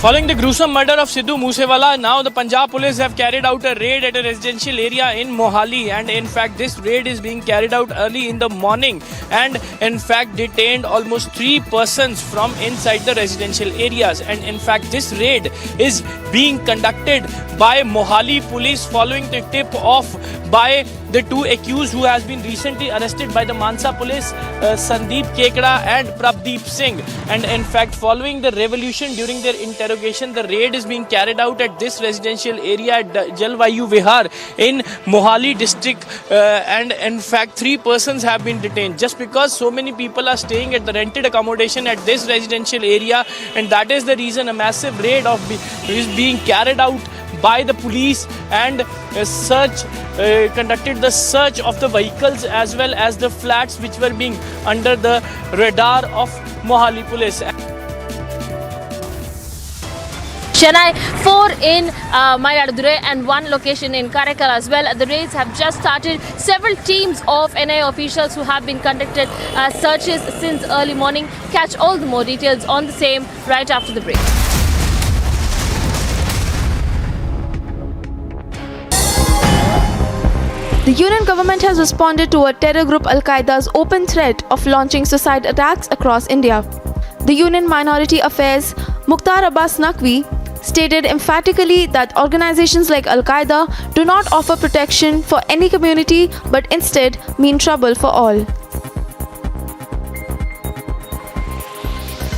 Following the gruesome murder of Sidhu Moose Wala, now the Punjab police have carried out a raid at a residential area in Mohali, and in fact this raid is being carried out early in the morning and in fact detained almost 3 persons from inside the residential areas. And in fact this raid is being conducted by Mohali police following the tip off by the 2 accused who has been recently arrested by the Mansa police, Sandeep Kekda and Prabdeep Singh. And in fact following the revolution during their interrogation, the raid is being carried out at this residential area at Jalvayu Vihar in Mohali district, and in fact 3 persons have been detained just because so many people are staying at the rented accommodation at this residential area, and that is the reason a massive raid is being carried out by the police, and conducted the search of the vehicles as well as the flats which were being under the radar of Mohali police. Chennai, 4 in Mayiladuthurai and 1 location in Karaikal as well. The raids have just started. Several teams of NIA officials who have been conducted searches since early morning. Catch all the more details on the same right after the break. The union government has responded to a terror group Al-Qaeda's open threat of launching suicide attacks across India. The Union Minority Affairs Mukhtar Abbas Naqvi stated emphatically that organizations like Al-Qaeda do not offer protection for any community but instead mean trouble for all.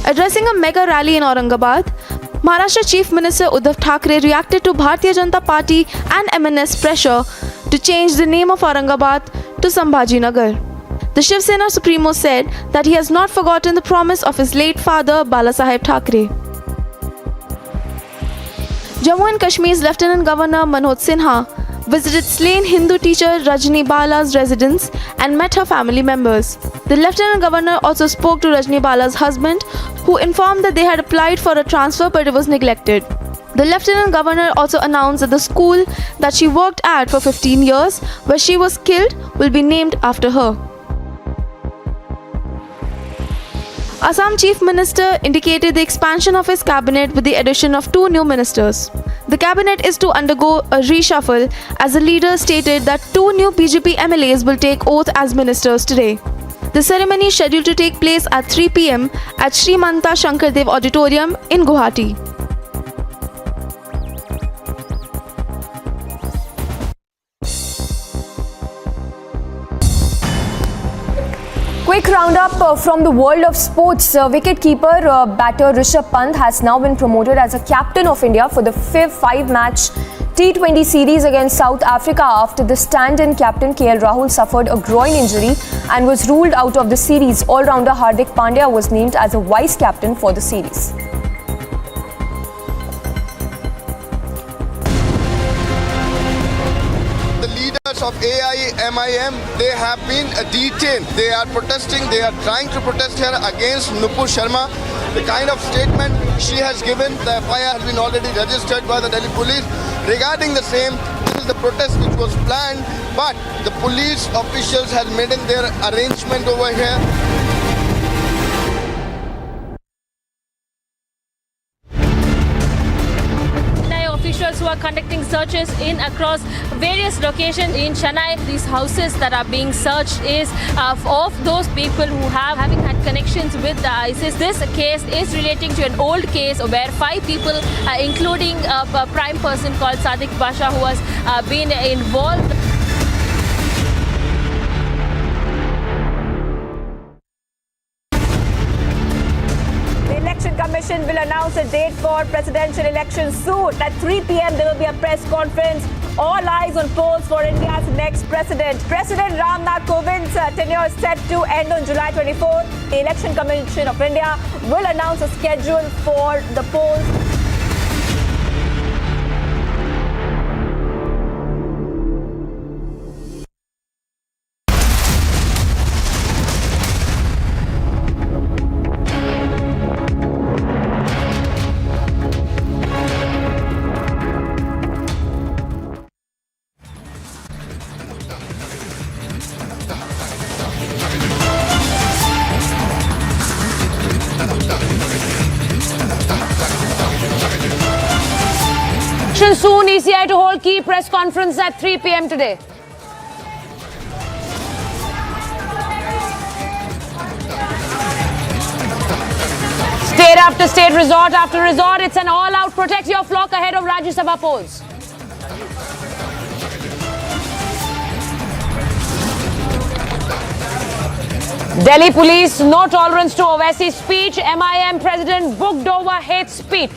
Addressing a mega rally in Aurangabad, Maharashtra Chief Minister Uddhav Thackeray reacted to Bharatiya Janata Party and MNS pressure to change the name of Aurangabad to Sambhajinagar. The Shiv Sena Supremo said that he has not forgotten the promise of his late father Balasaheb Thackeray. Jammu and Kashmir's Lieutenant Governor Manoj Sinha visited slain Hindu teacher Rajni Bala's residence and met her family members. The Lieutenant Governor also spoke to Rajni Bala's husband, who informed that they had applied for a transfer but it was neglected. The Lieutenant Governor also announced that the school that she worked at for 15 years, where she was killed, will be named after her. Assam Chief Minister indicated the expansion of his cabinet with the addition of 2 new ministers. The cabinet is to undergo a reshuffle, as the leader stated that 2 new BJP MLAs will take oath as ministers today. The ceremony is scheduled to take place at 3 p.m. at Sri Manta Shankardev Auditorium in Guwahati. Quick roundup from the world of sports. Wicket-keeper batter Rishabh Pant has now been promoted as a captain of India for the 5-match T20 series against South Africa after the stand-in captain KL Rahul suffered a groin injury and was ruled out of the series. All-rounder Hardik Pandya was named as a vice-captain for the series. Of AIMIM, they have been detained. They are protesting. They are trying to protest here against Nupur Sharma. The kind of statement she has given, the FIR has been already registered by the Delhi police. Regarding the same, this is the protest which was planned, but the police officials have made their arrangement over here. Officials who are conducting searches in across various locations in Chennai. These houses that are being searched is of those people who having had connections with the ISIS. This case is relating to an old case where 5 people, including a prime person called Sadiq Pasha, who has been involved. Commission will announce a date for presidential elections soon. At 3 p.m. there will be a press conference. All eyes on polls for India's next president. President Ramnath Kovind's tenure is set to end on July 24th. The Election Commission of India will announce a schedule for the polls. Election soon, ECI to hold key press conference at 3 p.m. today. State after state, resort after resort, it's an all-out protect your flock ahead of Rajya Sabha polls. Delhi police, no tolerance to Owaisi's speech. MIM president booked over hate speech.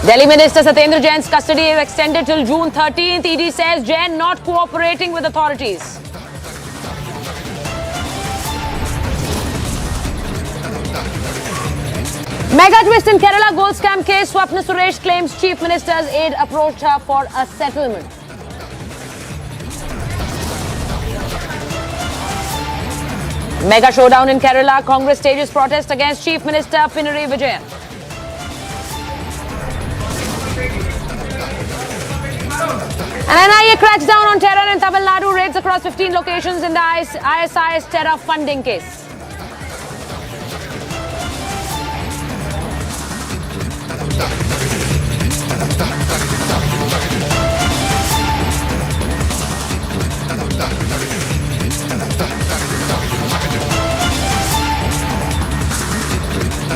Delhi Minister Satyendra Jain's custody is extended till June 13th. ED says Jain not cooperating with authorities. Mega twist in Kerala gold scam case. Swapna Suresh claims Chief Minister's aide approached her for a settlement. Mega showdown in Kerala. Congress stages protest against Chief Minister Pinarayi Vijayan. An NIA cracks down on terror in Tamil Nadu. Raids across 15 locations in the ISIS terror funding case.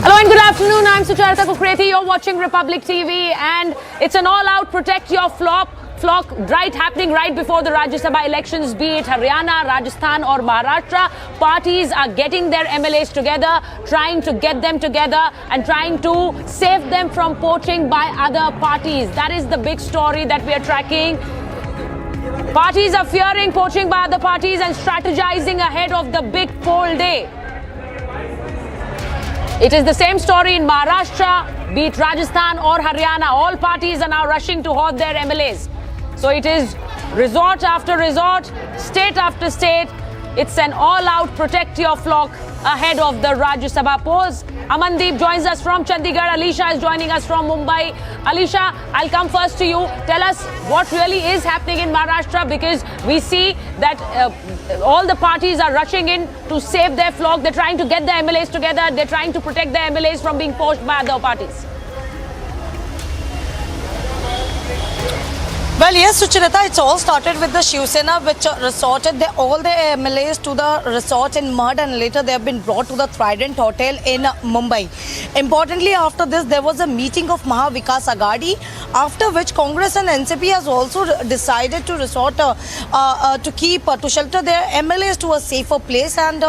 Hello and good afternoon. I'm Sucharita Kukreti. You're watching Republic TV, and it's an all-out protect your flock right happening right before the Rajya Sabha elections, be it Haryana, Rajasthan or Maharashtra. Parties are getting their MLAs together, trying to get them together and trying to save them from poaching by other parties. That is the big story that we are tracking. Parties are fearing poaching by other parties and strategizing ahead of the big poll day. It is the same story in Maharashtra, be it Rajasthan or Haryana. All parties are now rushing to hoard their MLAs. So it is resort after resort, state after state. It's an all-out protect your flock ahead of the Rajya Sabha polls. Amandeep joins us from Chandigarh. Alisha is joining us from Mumbai. Alisha, I'll come first to you. Tell us what really is happening in Maharashtra, because we see that all the parties are rushing in to save their flock. They're trying to get their MLAs together. They're trying to protect their MLAs from being poached by other parties. Well, yes, Sucharita, it's all started with the Shiv Sena, which resorted all the MLAs to the resort in mud, and later they have been brought to the Trident Hotel in Mumbai. Importantly, after this, there was a meeting of Maha Vikas Aghadi, after which Congress and NCP has also decided to resort to shelter their MLAs to a safer place, and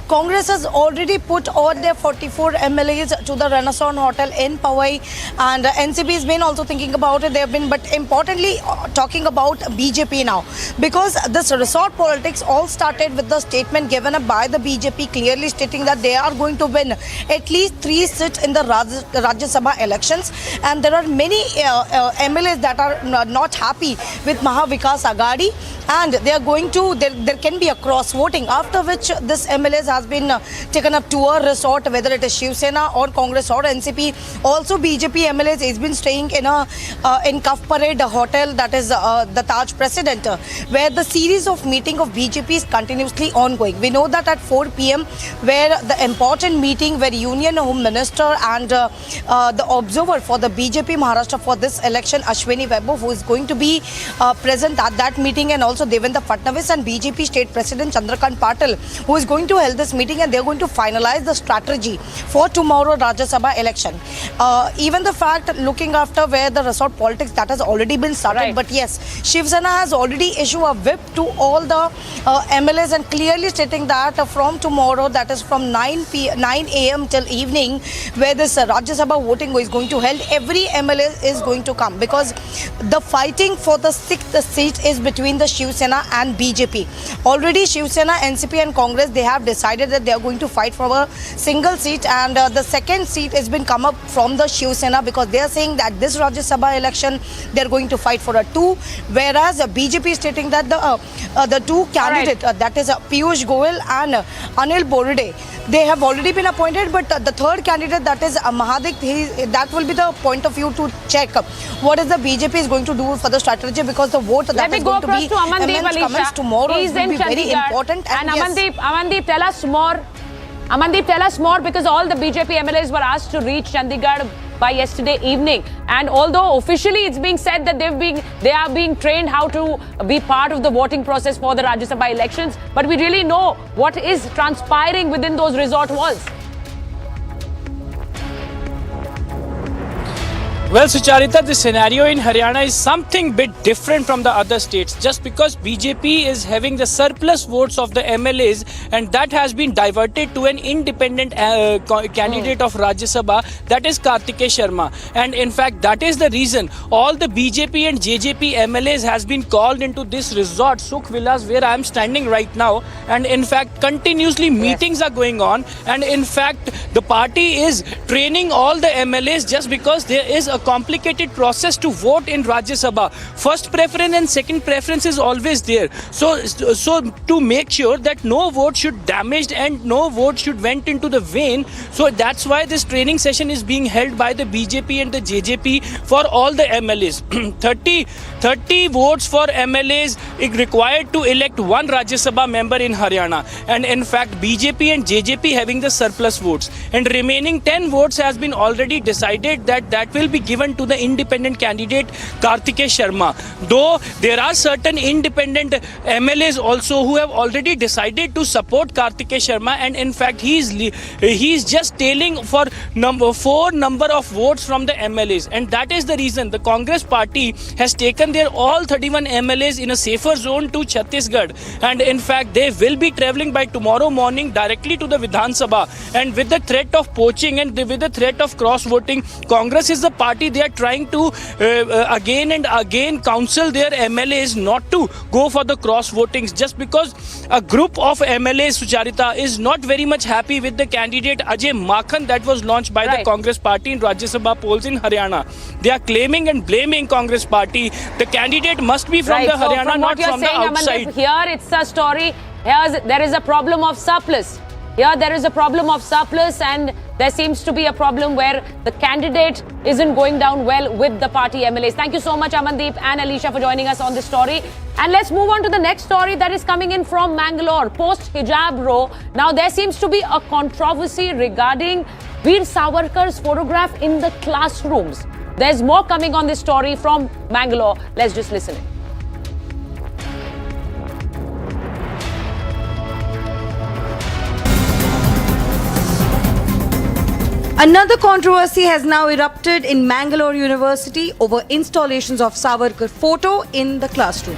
Congress has already put all their 44 MLAs to the Renaissance Hotel in Powai, and NCP has been also thinking about it. They have been, but importantly, talking about BJP now, because this resort politics all started with the statement given up by the BJP clearly stating that they are going to win at least 3 seats in the Rajya Sabha elections, and there are many MLAs that are not happy with Maha Vikas Aghadi, and they are going to, there can be a cross voting, after which this MLAs has been taken up to a resort, whether it is Shiv Sena or Congress or NCP. Also BJP MLAs has been staying in Cuff Parade hotel, that is the Taj President, where the series of meeting of BJP is continuously ongoing. We know that at 4 p.m. where the important meeting where Union Home Minister and the observer for the BJP Maharashtra for this election, Ashwini Vaibhav, who is going to be present at that meeting, and also Devendra Fadnavis and BJP State President Chandrakant Patil, who is going to hold this meeting, and they are going to finalize the strategy for tomorrow Rajya Sabha election. Even the fact, looking after where the resort politics that has already been started, right. But yes, Shiv Sena has already issued a whip to all the MLAs and clearly stating that from tomorrow, that is from 9 a.m. till evening, where this Rajya Sabha voting is going to held, every MLA is going to come, because the fighting for the 6th seat is between the Shiv Sena and BJP. Already Shiv Sena, NCP and Congress, they have decided that they are going to fight for a single seat, and the second seat has been come up from the Shiv Sena, because they are saying that this Rajya Sabha election they are going to fight for a 2, whereas BJP is stating that the two candidates, that is Piyush Goyal and Anil Borade, they have already been appointed, but the third candidate, that is Mahadik, that will be the point of view to check what is the BJP is going to do for the strategy, because the vote that is going to be comments tomorrow is going to be very important. And Amandeep, tell us more. Amandeep, tell us more, because all the BJP MLAs were asked to reach Chandigarh by yesterday evening, and although officially it's being said that they are being trained how to be part of the voting process for the Rajya Sabha elections, but we really know what is transpiring within those resort walls. Well, Sucharita, the scenario in Haryana is something bit different from the other states. Just because BJP is having the surplus votes of the MLAs, and that has been diverted to an independent candidate of Rajya Sabha, that is Kartikeya Sharma. And in fact, that is the reason all the BJP and JJP MLAs has been called into this resort, Sukh Villas, where I am standing right now. And in fact, continuously meetings are going on. And in fact, the party is training all the MLAs just because there is a complicated process to vote in Rajya Sabha. First preference and second preference is always there. So to make sure that no vote should damaged and no vote should went into the vein, so that's why this training session is being held by the BJP and the JJP for all the MLAs. 30 votes for MLAs is required to elect one Rajya Sabha member in Haryana. And in fact, BJP and JJP having the surplus votes. And remaining 10 votes has been already decided that will be given to the independent candidate Kartikeya Sharma. Though there are certain independent MLAs also who have already decided to support Kartikeya Sharma, and in fact he's just tailing for four number of votes from the MLAs, and that is the reason the Congress party has taken their all 31 MLAs in a safer zone to Chhattisgarh, and in fact they will be travelling by tomorrow morning directly to the Vidhan Sabha. And with the threat of poaching and with the threat of cross voting, Congress is the party they are trying to again and again counsel their MLAs not to go for the cross votings, just because a group of MLAs, Sucharita, is not very much happy with the candidate Ajay Makhan that was launched by the Congress party in Rajya Sabha polls in Haryana. They are claiming and blaming Congress party. The candidate must be from the Haryana, not from the outside. Amandeep, here it's a story. There is a problem of surplus. Here there is a problem of surplus, and there seems to be a problem where the candidate isn't going down well with the party MLAs. Thank you so much, Amandeep and Alicia, for joining us on this story. And let's move on to the next story that is coming in from Mangalore, post-hijab row. Now there seems to be a controversy regarding Veer Savarkar's photograph in the classrooms. There's more coming on this story from Mangalore. Let's just listen in. Another controversy has now erupted in Mangalore University over installations of Savarkar photo in the classroom.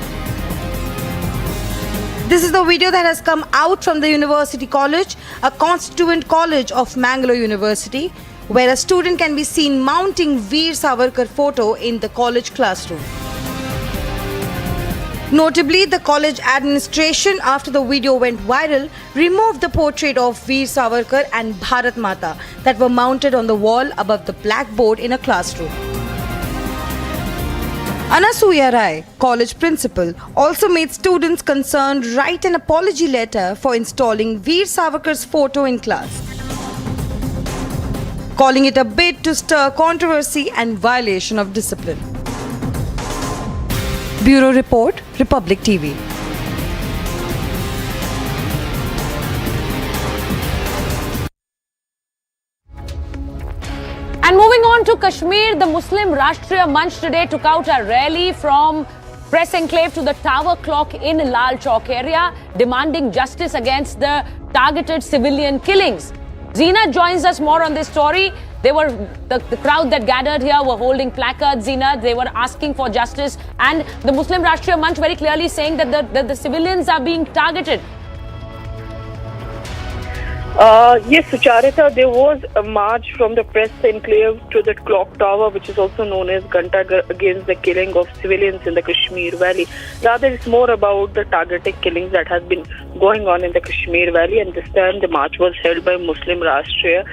This is the video that has come out from the University College, a constituent college of Mangalore University, where a student can be seen mounting Veer Savarkar photo in the college classroom. Notably, the college administration, after the video went viral, removed the portrait of Veer Savarkar and Bharat Mata that were mounted on the wall above the blackboard in a classroom. Anasuya Rai, college principal, also made students concerned write an apology letter for installing Veer Savarkar's photo in class, calling it a bid to stir controversy and violation of discipline. Bureau Report, Republic TV. And moving on to Kashmir, the Muslim Rashtriya Manch today took out a rally from Press Enclave to the Tower Clock in Lal Chowk area, demanding justice against the targeted civilian killings. Zeenat joins us more on this story. The crowd that gathered here were holding placards, Zeenat. They were asking for justice, and the Muslim Rashtriya Manch very clearly saying that the civilians are being targeted. Yes, Sucharita, there was a march from the Press Enclave to the Clock Tower, which is also known as Ghanta, against the killing of civilians in the Kashmir Valley. Rather, it's more about the targeted killings that has been going on in the Kashmir Valley, and this time the march was held by Muslim Rashtriya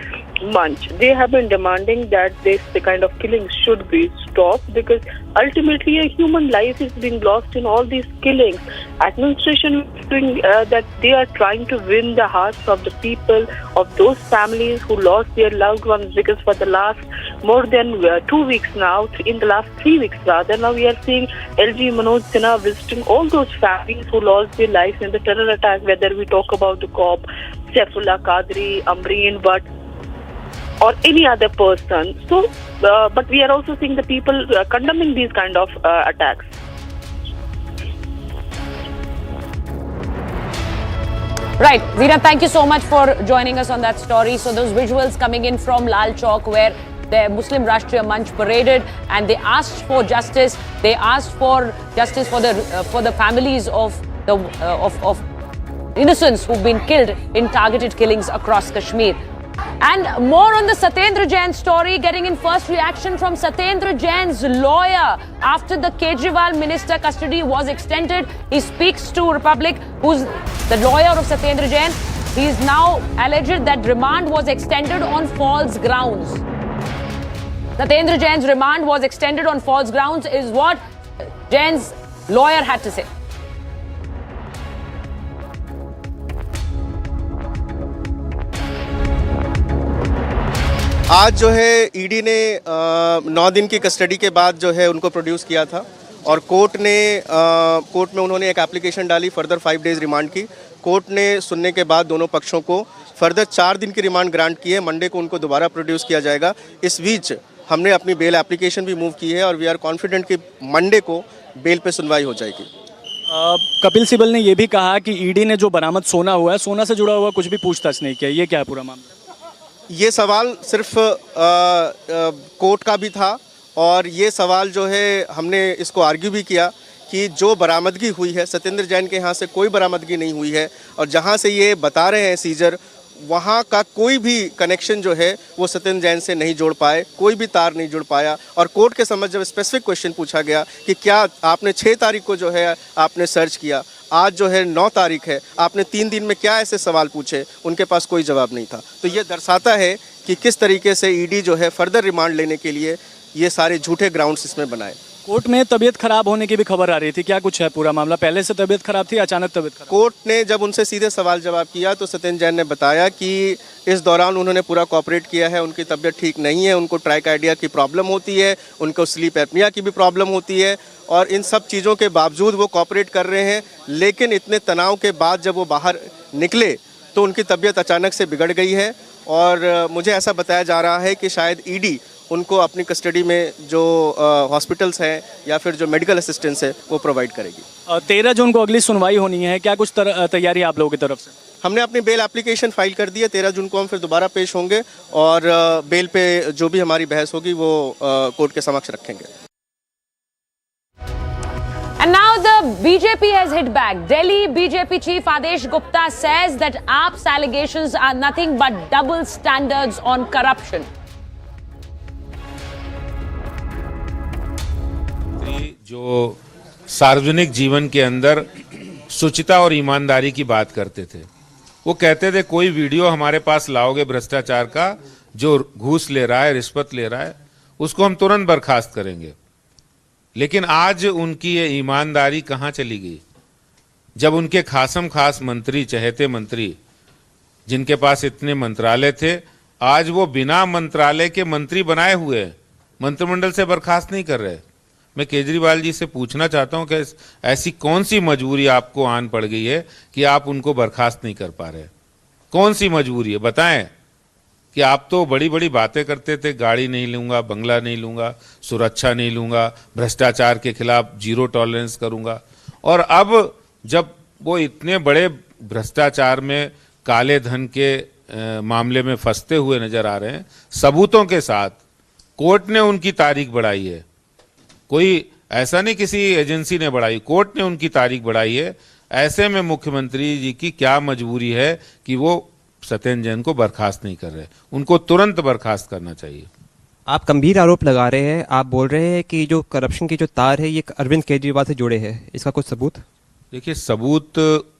Manch. They have been demanding that the kind of killings should be stopped, because ultimately a human life is being lost in all these killings. Administration is doing that they are trying to win the hearts of the people, of those families who lost their loved ones, because for the last more than 2 weeks now, in the last 3 weeks rather. Now we are seeing LG Manoj Sinha visiting all those families who lost their lives in the terror attack, whether we talk about the cop, Saifullah Qadri, Amreen Bhatt, or any other person. So, but we are also seeing the people condemning these kind of attacks. Right, Veena, thank you so much for joining us on that story. So those visuals coming in from Lal Chowk where the Muslim Rashtriya Manch paraded and they asked for justice. They asked for justice for the families of innocents who've been killed in targeted killings across Kashmir. And more on the Satyendra Jain story, getting in first reaction from Satyendra Jain's lawyer after the Kejriwal minister custody was extended. He speaks to Republic, who's the lawyer of Satyendra Jain. He is now alleged that remand was extended on false grounds. Satyendra Jain's remand was extended on false grounds is what Jain's lawyer had to say. आज जो है ED ने 9 दिन की custody के बाद जो है उनको प्रोड्यूस किया था और कोर्ट में उन्होंने एक एप्लीकेशन डाली फर्दर 5 डेज रिमांड की। कोर्ट ने सुनने के बाद दोनों पक्षों को फर्दर 4 दिन की रिमांड ग्रांट की है। मंडे को उनको दोबारा प्रोड्यूस किया जाएगा। इस बीच हमने अपनी बेल एप्लीकेशन भी मूव की है और वी आर कॉन्फिडेंट कि मंडे को बेल पे सुनवाई हो जाएगी। कपिल सिब्बल ने यह भी कहा कि ईडी ने जो बरामद सोना हुआ है, सोना से जुड़ा हुआ कुछ भी पूछताछ नहीं किया। ये क्या है पूरा मामला? ये सवाल सिर्फ कोर्ट का भी था और ये सवाल जो है हमने इसको आर्ग्यू भी किया कि जो बरामदगी हुई है सत्येंद्र जैन के यहाँ से कोई बरामदगी नहीं हुई है और जहाँ से ये बता रहे हैं सीजर वहाँ का कोई भी कनेक्शन जो है वो सत्येंद्र जैन से नहीं जोड़ पाए, कोई भी तार नहीं जुड़ पाया। और कोर्ट के समझ जब स्पेसिफिक क्वेश्चन पूछा गया कि क्या आपने 6 तारीख को जो है आपने सर्च किया, आज जो है 9 तारीख है, आपने 3 दिन में क्या ऐसे सवाल पूछे, उनके पास कोई जवाब नहीं था। तो ये दर्शाता है कि किस तरीके से ईडी जो है फर्दर रिमांड लेने के लिए ये सारे झूठे ग्राउंड्स इसमें बनाए। कोर्ट में तबीयत खराब होने की भी खबर आ रही थी, क्या कुछ है पूरा मामला? पहले से तबीयत खराब थी, अचानक तबीयत खराब? कोर्ट ने जब उनसे सीधे सवाल जवाब किया तो सत्येंद्र जैन ने बताया कि इस दौरान उन्होंने पूरा कोऑपरेट किया है, उनकी तबीयत ठीक नहीं है, उनको ट्राइकार्डिया की प्रॉब्लम होती है, उनको स्लीप एपनिया की भी प्रॉब्लम होती है और इन सब चीज़ों के बावजूद वो कोऑपरेट कर रहे हैं। लेकिन इतने तनाव के बाद जब वो बाहर निकले तो उनकी तबीयत अचानक से बिगड़ गई है और मुझे ऐसा बताया जा रहा है कि शायद ईडी उनको अपनी कस्टडी में जो हॉस्पिटल्स हैं या फिर जो मेडिकल असिस्टेंस है वो प्रोवाइड करेगी। 13 जून को अगली सुनवाई होनी है, क्या कुछ तैयारी आप लोगों की तरफ से? हमने अपनी बेल एप्लीकेशन फाइल कर दी है। 13 जून को हम फिर दोबारा पेश होंगे और बेल पे जो भी हमारी बहस होगी वो कोर्ट के समक्ष रखेंगे। And now the BJP has hit back. Delhi BJP chief Adesh Gupta says that AAP's allegations are nothing but double standards on corruption. जो सार्वजनिक जीवन के अंदर शुचिता और ईमानदारी की बात करते थे, वो कहते थे कोई वीडियो हमारे पास लाओगे भ्रष्टाचार का जो घूस ले रहा है, रिश्वत ले रहा है, उसको हम तुरंत बर्खास्त करेंगे। लेकिन आज उनकी ये ईमानदारी कहाँ चली गई? जब उनके खासम खास मंत्री, चहेते मंत्री, जिनके पास इतने मंत्रालय थे, आज वो बिना मंत्रालय के मंत्री बनाए हुए मंत्रिमंडल से बर्खास्त नहीं कर रहे। मैं केजरीवाल जी से पूछना चाहता हूं कि ऐसी कौन सी मजबूरी आपको आन पड़ गई है कि आप उनको बर्खास्त नहीं कर पा रहे? कौन सी मजबूरी है बताएं? कि आप तो बड़ी बड़ी बातें करते थे, गाड़ी नहीं लूंगा, बंगला नहीं लूंगा, सुरक्षा नहीं लूंगा, भ्रष्टाचार के खिलाफ जीरो टॉलरेंस करूंगा, और अब जब वो इतने बड़े भ्रष्टाचार में, काले धन के मामले में फंसते हुए नजर आ रहे हैं, सबूतों के साथ कोर्ट ने उनकी तारीख बढ़ाई है। कोई ऐसा नहीं किसी एजेंसी ने बढ़ाई, कोर्ट ने उनकी तारीख बढ़ाई है। ऐसे में मुख्यमंत्री जी की क्या मजबूरी है कि वो सत्येंद्र जैन को बर्खास्त नहीं कर रहे? उनको तुरंत बर्खास्त करना चाहिए। आप गंभीर आरोप लगा रहे हैं, आप बोल रहे हैं कि जो करप्शन की जो तार है ये अरविंद केजरीवाल से जुड़े हैं, इसका कुछ सबूत? देखिए, सबूत,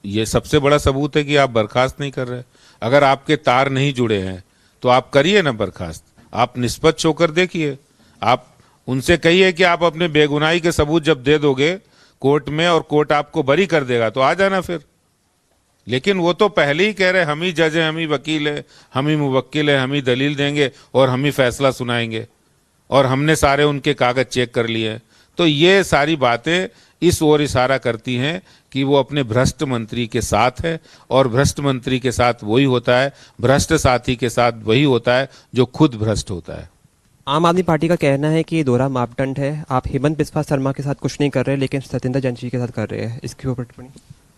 ये सबसे बड़ा सबूत है कि आप बर्खास्त नहीं कर रहे। अगर आपके तार नहीं जुड़े हैं तो आप करिए ना बर्खास्त, आप निष्पक्ष होकर देखिए, आप उनसे कहिए कि आप अपने बेगुनाही के सबूत जब दे दोगे कोर्ट में और कोर्ट आपको बरी कर देगा तो आ जाना फिर। लेकिन वो तो पहले ही कह रहे हम ही जज हैं, हम ही वकील है, हम ही मुवक्किल है, हम ही दलील देंगे और हम ही फैसला सुनाएंगे। और हमने सारे उनके कागज चेक कर लिए। तो ये सारी बातें इस ओर इशारा करती हैं कि वो अपने भ्रष्ट मंत्री के साथ है, और भ्रष्ट मंत्री के साथ वही होता है, भ्रष्ट साथी के साथ वही होता है जो खुद भ्रष्ट होता है। आम आदमी पार्टी का कहना है कि ये दोहरा मापदंड है, आप हेमंत बिस्वा शर्मा के साथ कुछ नहीं कर रहे लेकिन सत्येंद्र जैन जी के साथ कर रहे हैं, इसके ऊपर टिप्पणी।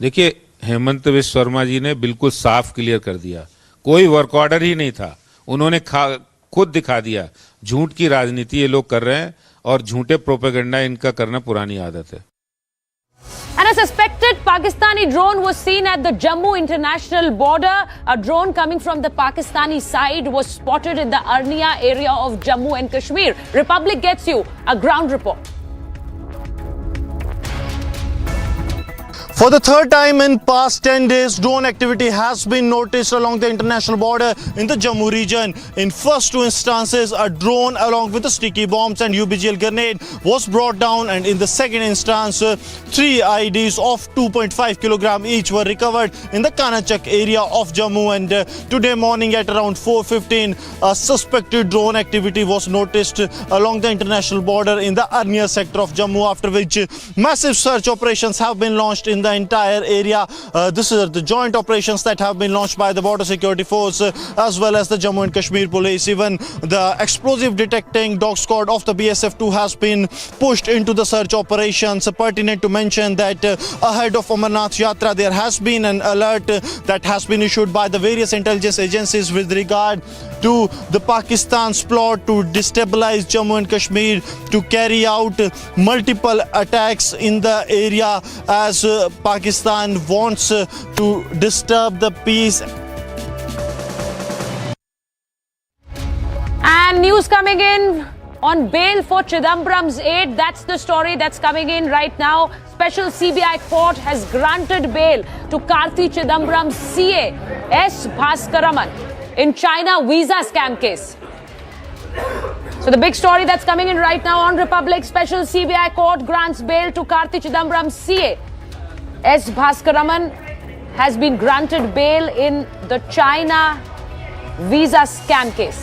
देखिए, हेमंत बिस्वा शर्मा जी ने बिल्कुल साफ क्लियर कर दिया, कोई वर्क ऑर्डर ही नहीं था। उन्होंने खुद दिखा दिया झूठ की राजनीति ये लोग कर रहे हैं, और झूठे प्रोपेगेंडा इनका करना पुरानी आदत है। And a suspected Pakistani drone was seen at the Jammu international border. A drone coming from the Pakistani side was spotted in the Arnia area of Jammu and Kashmir. Republic gets you a ground report. For the third time in past 10 days, drone activity has been noticed along the international border in the Jammu region. In first two instances, a drone along with the sticky bombs and UBGL grenade was brought down, and in the second instance, 3 IEDs of 2.5 kg each were recovered in the Kanachak area of Jammu. And today morning at around 4:15, a suspected drone activity was noticed along the international border in the Arnia sector of Jammu, after which massive search operations have been launched in the entire area. This is the joint operations that have been launched by the Border Security Force as well as the Jammu and Kashmir Police. Even the explosive detecting dog squad of the BSF-2 has been pushed into the search operations. Pertinent to mention that ahead of Amarnath Yatra, there has been an alert that has been issued by the various intelligence agencies with regard to the Pakistan's plot to destabilize Jammu and Kashmir, to carry out multiple attacks in the area, as Pakistan wants to disturb the peace. And news coming in on bail for Chidambaram's aide. That's the story that's coming in right now. Special CBI court has granted bail to Karthi Chidambaram's CA S. Bhaskaraman in China visa scam case. So the big story that's coming in right now on Republic: special CBI court grants bail to Karthi Chidambaram's CA S. Bhaskaraman has been granted bail in the China visa scam case.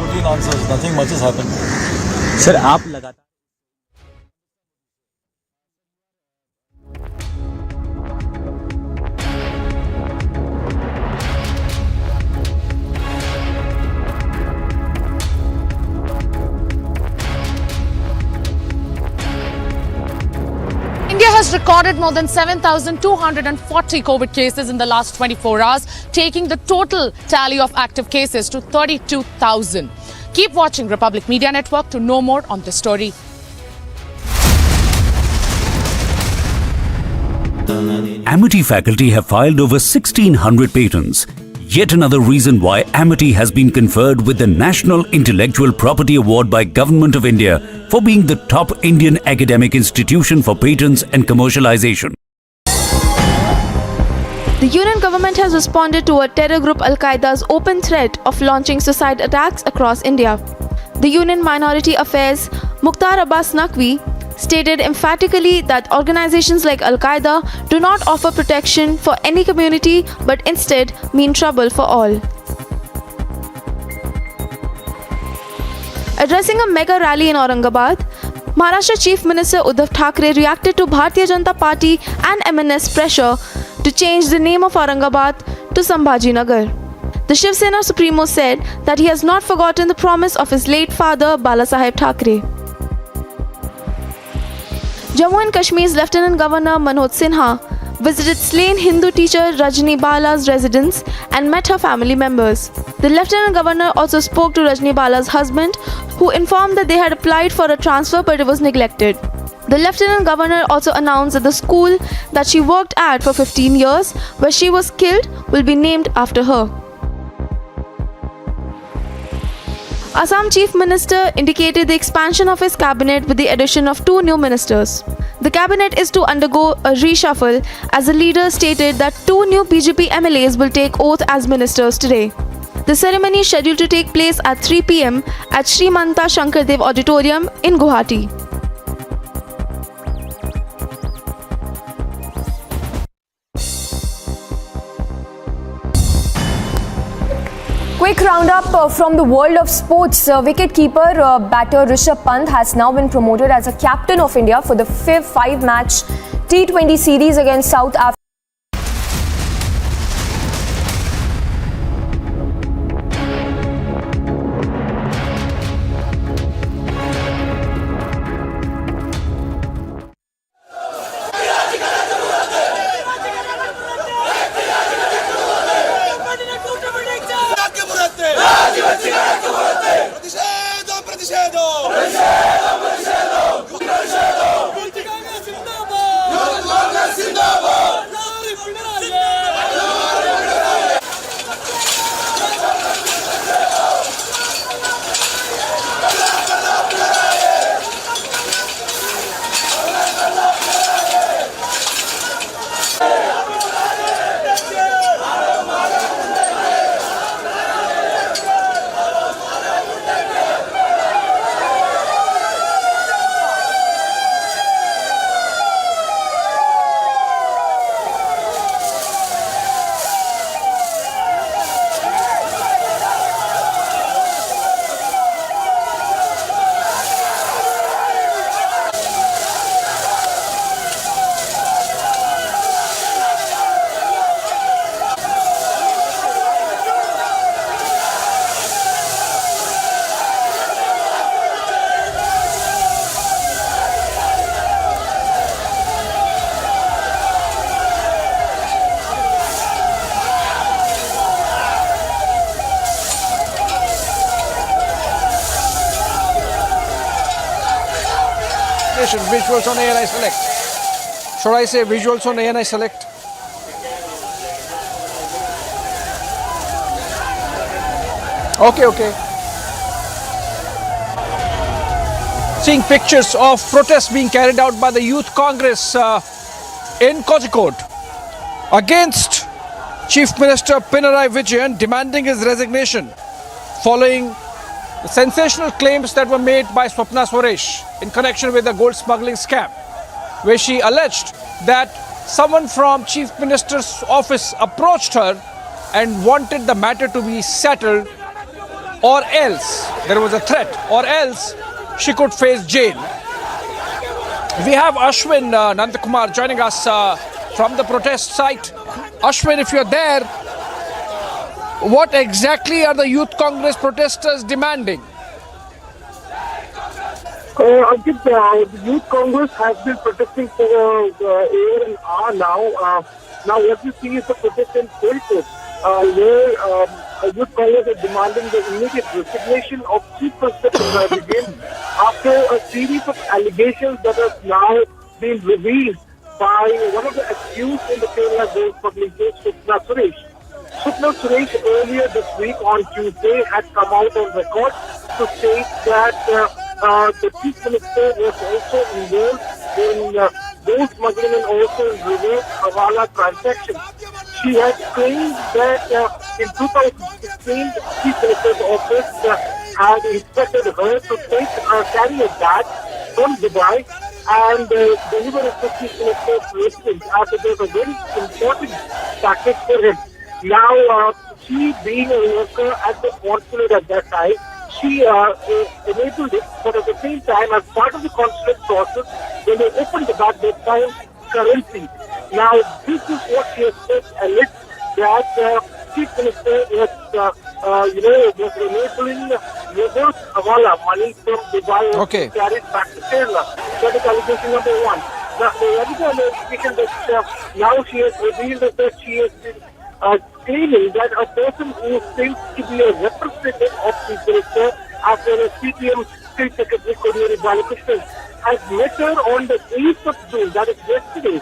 Routine answers, nothing much has happened. Sir, आप लगातार India has recorded more than 7,240 COVID cases in the last 24 hours, taking the total tally of active cases to 32,000. Keep watching Republic Media Network to know more on this story. Amity faculty have filed over 1,600 patents. Yet another reason why Amity has been conferred with the National Intellectual Property Award by Government of India for being the top Indian academic institution for patents and commercialization. The Union government has responded to a terror group Al-Qaeda's open threat of launching suicide attacks across India. The Union Minority Affairs Mukhtar Abbas Naqvi stated emphatically that organizations like Al-Qaeda do not offer protection for any community but instead mean trouble for all. Addressing a mega rally in Aurangabad, Maharashtra Chief Minister Uddhav Thackeray reacted to Bharatiya Janata Party and MNS pressure to change the name of Aurangabad to Sambhajinagar. The Shiv Sena Supremo said that he has not forgotten the promise of his late father Balasaheb Thackeray. Jammu and Kashmir's Lieutenant Governor Manoj Sinha visited slain Hindu teacher Rajni Bala's residence and met her family members. The Lieutenant Governor also spoke to Rajni Bala's husband, who informed that they had applied for a transfer but it was neglected. The Lieutenant Governor also announced that the school that she worked at for 15 years, where she was killed, will be named after her. Assam Chief Minister indicated the expansion of his cabinet with the addition of 2 new ministers. The cabinet is to undergo a reshuffle, as the leader stated that 2 new BJP MLAs will take oath as ministers today. The ceremony is scheduled to take place at 3 p.m. at Sri Manta Shankardev Auditorium in Guwahati. Quick roundup from the world of sports. Wicket-keeper batter Rishabh Pant has now been promoted as a captain of India for the fifth five-match T20 series against South Africa. Visuals on ANI Select. Should I say visuals on ANI Select? Okay. Seeing pictures of protests being carried out by the Youth Congress in Kozhikode against Chief Minister Pinarayi Vijayan, demanding his resignation following the sensational claims that were made by Swapna Suresh in connection with the gold smuggling scam, where she alleged that someone from Chief Minister's office approached her and wanted the matter to be settled, or else there was a threat, or else she could face jail. We have Ashwin Nandakumar joining us from the protest site. Ashwin, if you're there, what exactly are the Youth Congress protesters demanding? I think the Youth Congress has been protesting for a year and a half now. Now what you see is a protest in Kanpur, where Youth Congress is demanding the immediate resignation of Chief Minister Vijayan after a series of allegations that have now been revealed by one of the accused in the Kerala gold smuggling case, Swapna Suresh. Swapna Suresh earlier this week on Tuesday had come out on record to state that the Chief Minister was also involved in gold smuggling and also in reverse hawala transactions. She had claimed that in 2016, the Chief Minister's office had instructed her to carry a bag from Dubai and deliver it to Chief Minister's residence, as it was a very important package for him. Now, she being a worker at the consulate at that time, she enabled it, but at the same time, as part of the consulate process, when they opened the bag, they found currency. Now, this is what she has said, alleged that Chief Minister was, was enabling reverse hawala money from Dubai and carried back to Kerala. That is allegation number one. The other allegation that now she has revealed is that she has been claiming that a person who seems to be a representative of the minister, as well as CPM State Secretary Kodiyeri Balakrishnan, has met her on the 8th of June, that is yesterday,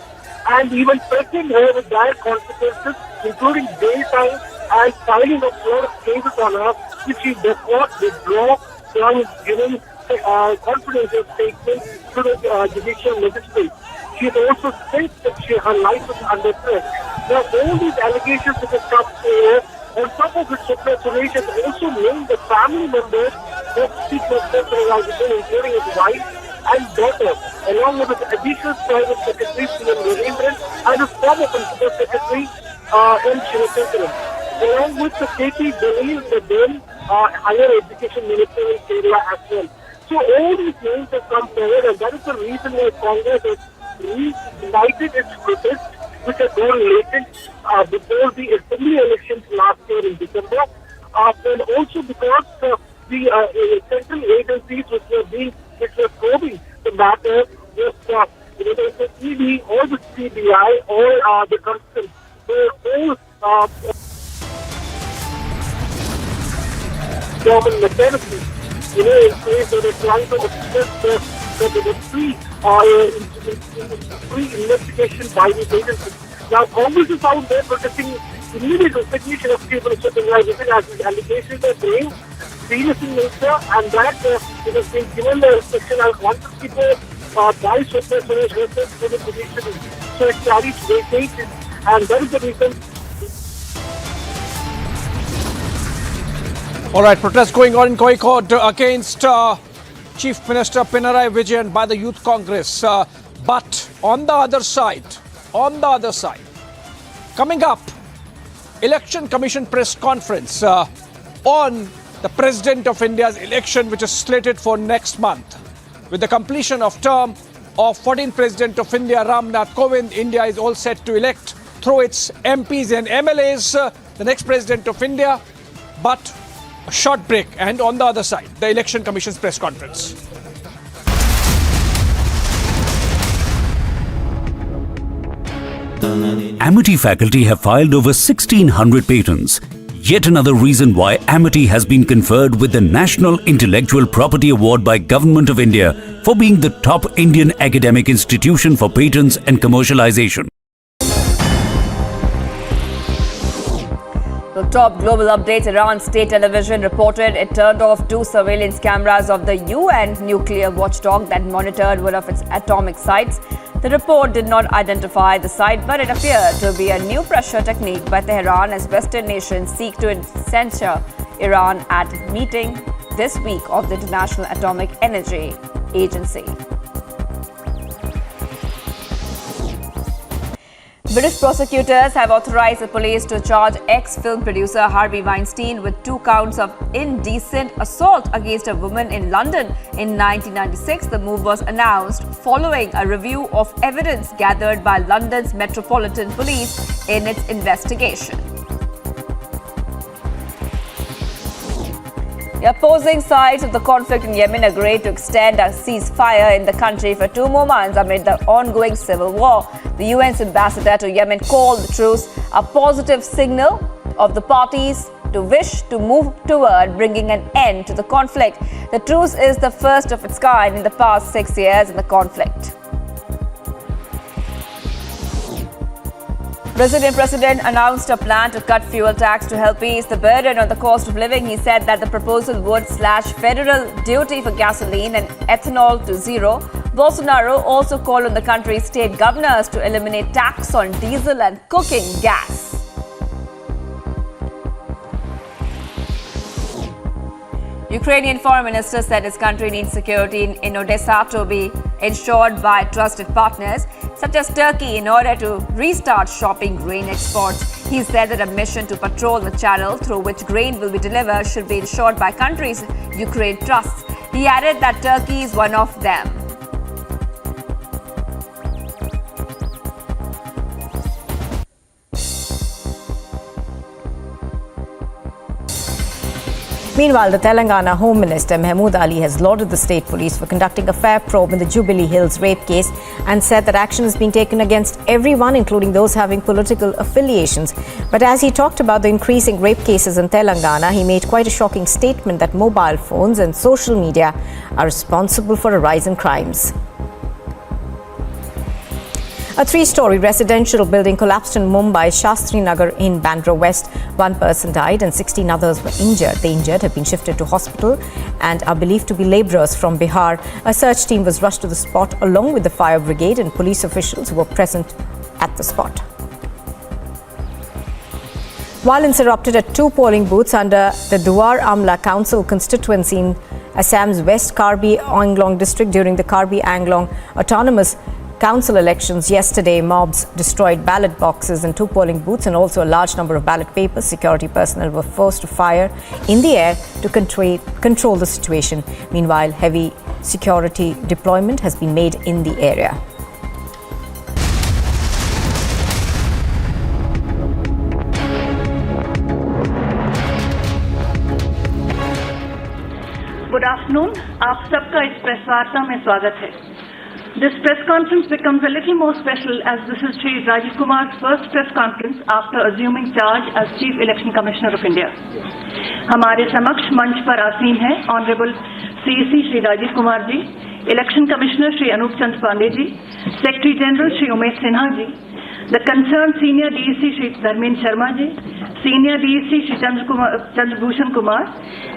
and even threatened her with dire consequences, including jail time and filing of a lot of cases on her, if she does not withdraw from giving confidential statements to the judicial magistrate. She has also said that her life is under threat. Now, all these allegations that have come forward, on top of it, Swapna Suresh has also named the family members of Chief Minister including his wife and daughter, along with his additional private secretary, C.M. Ravindran, and his former principal secretary, M. Shivasankaran. along with the KT Delhi, the then higher education minister in Kerala as well. So all these names have come forward, and that is the reason why Congress has reignited its protest, which had gone latent before the assembly elections last year in December, and also because the central agencies which were probing the matter was whether it's the ED or the CBI or the customs. So all government mechanisms, in place that are trying to assist the free investigation by these agencies. Now, Congress is out there protesting immediate resignation of Chief Minister Pinarayi Vijayan as his allegations are being serious in nature, and that it has been given the section as 154 by Swapna Suresh herself to the position. So it carries weightage, and that is the reason. All right, protests going on in Kozhikode against Chief Minister Pinarayi Vijayan by the Youth Congress. But on the other side, coming up, Election Commission press conference on the President of India's election, which is slated for next month. With the completion of term of 14th President of India, Ram Nath Kovind, India is all set to elect through its MPs and MLAs the next President of India. But a short break, and on the other side, the Election Commission's press conference. Amity faculty have filed over 1,600 patents. Yet another reason why Amity has been conferred with the National Intellectual Property Award by Government of India for being the top Indian academic institution for patents and commercialization. The top global updates. Iran state television reported it turned off 2 surveillance cameras of the UN nuclear watchdog that monitored one of its atomic sites. The report did not identify the site, but it appeared to be a new pressure technique by Tehran as Western nations seek to censure Iran at meeting this week of the International Atomic Energy Agency. British prosecutors have authorized the police to charge ex-film producer Harvey Weinstein with 2 counts of indecent assault against a woman in London in 1996. The move was announced following a review of evidence gathered by London's Metropolitan Police in its investigation. The opposing sides of the conflict in Yemen agreed to extend a ceasefire in the country for 2 more months amid the ongoing civil war. The UN's ambassador to Yemen called the truce a positive signal of the parties to wish to move toward bringing an end to the conflict. The truce is the first of its kind in the past 6 years in the conflict. Brazilian president announced a plan to cut fuel tax to help ease the burden on the cost of living. He said that the proposal would slash federal duty for gasoline and ethanol to zero. Bolsonaro also called on the country's state governors to eliminate tax on diesel and cooking gas. Ukrainian foreign minister said his country needs security in Odessa to be ensured by trusted partners such as Turkey in order to restart shopping grain exports. He said that a mission to patrol the channel through which grain will be delivered should be ensured by countries Ukraine trusts. He added that Turkey is one of them. Meanwhile, the Telangana Home Minister Mahmood Ali has lauded the state police for conducting a fair probe in the Jubilee Hills rape case and said that action is being taken against everyone, including those having political affiliations. But as he talked about the increasing rape cases in Telangana, he made quite a shocking statement that mobile phones and social media are responsible for a rise in crimes. A 3-story residential building collapsed in Mumbai, Shastri Nagar in Bandra West. 1 person died and 16 others were injured. The injured have been shifted to hospital and are believed to be labourers from Bihar. A search team was rushed to the spot along with the fire brigade and police officials who were present at the spot. Violence erupted at 2 polling booths under the Duar Amla Council constituency in Assam's West Karbi Anglong district during the Karbi Anglong Autonomous council elections yesterday, mobs destroyed ballot boxes and 2 polling booths and also a large number of ballot papers. Security personnel were forced to fire in the air to control the situation. Meanwhile, heavy security deployment has been made in the area. Good afternoon. आप सबका इस press वार्ता में स्वागत है. This press conference becomes a little more special as this is Shri Rajiv Kumar's first press conference after assuming charge as Chief Election Commissioner of India. हमारे समक्ष मंच पर आसीन हैं honourable CEC Shri Rajiv Kumar ji, election commissioner Shri Anup Chand Pandey ji, secretary general Shri Umesh Sinha ji, the concerned senior DEC Shri Dharmendra Sharma ji, senior DEC Shri Chandrabhushan Kumar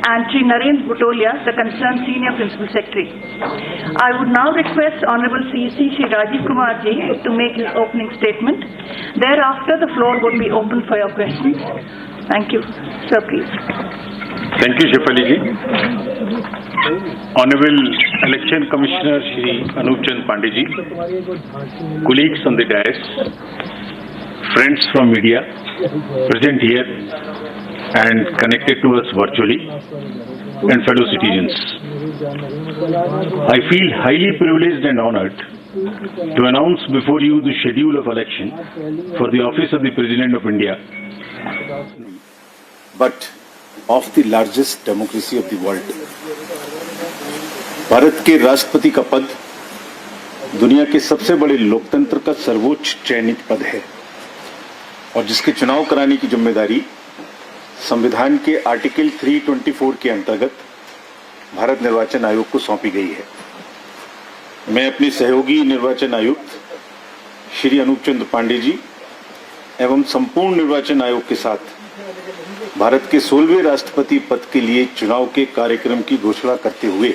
and Shri Narendra Butolia, the concerned senior principal secretary. I would now request Honorable CEC Shri Rajiv Kumar ji to make his opening statement. Thereafter, the floor would be open for your questions. Thank you. Sir, please. Thank you, Shefali ji. Honorable Election Commissioner Shri Anup Chand Pandey ji, colleagues on the dais, friends from media present here and connected to us virtually, and fellow citizens. I feel highly privileged and honored to announce before you the schedule of election for the office of the President of India. But of the largest democracy of the world. Bharat के राष्ट्रपति का पद दुनिया के सबसे बड़े लोकतंत्र का सर्वोच्च चयनित पद है और जिसके चुनाव कराने की जिम्मेदारी संविधान के आर्टिकल 324 के अंतर्गत भारत निर्वाचन आयोग को सौंपी गई है। मैं अपने सहयोगी निर्वाचन आयुक्त श्री अनूप चंद पांडे जी एवं संपूर्ण निर्वाचन आयोग के साथ भारत के 16वें राष्ट्रपति पद के लिए चुनाव के कार्यक्रम की घोषणा करते हुए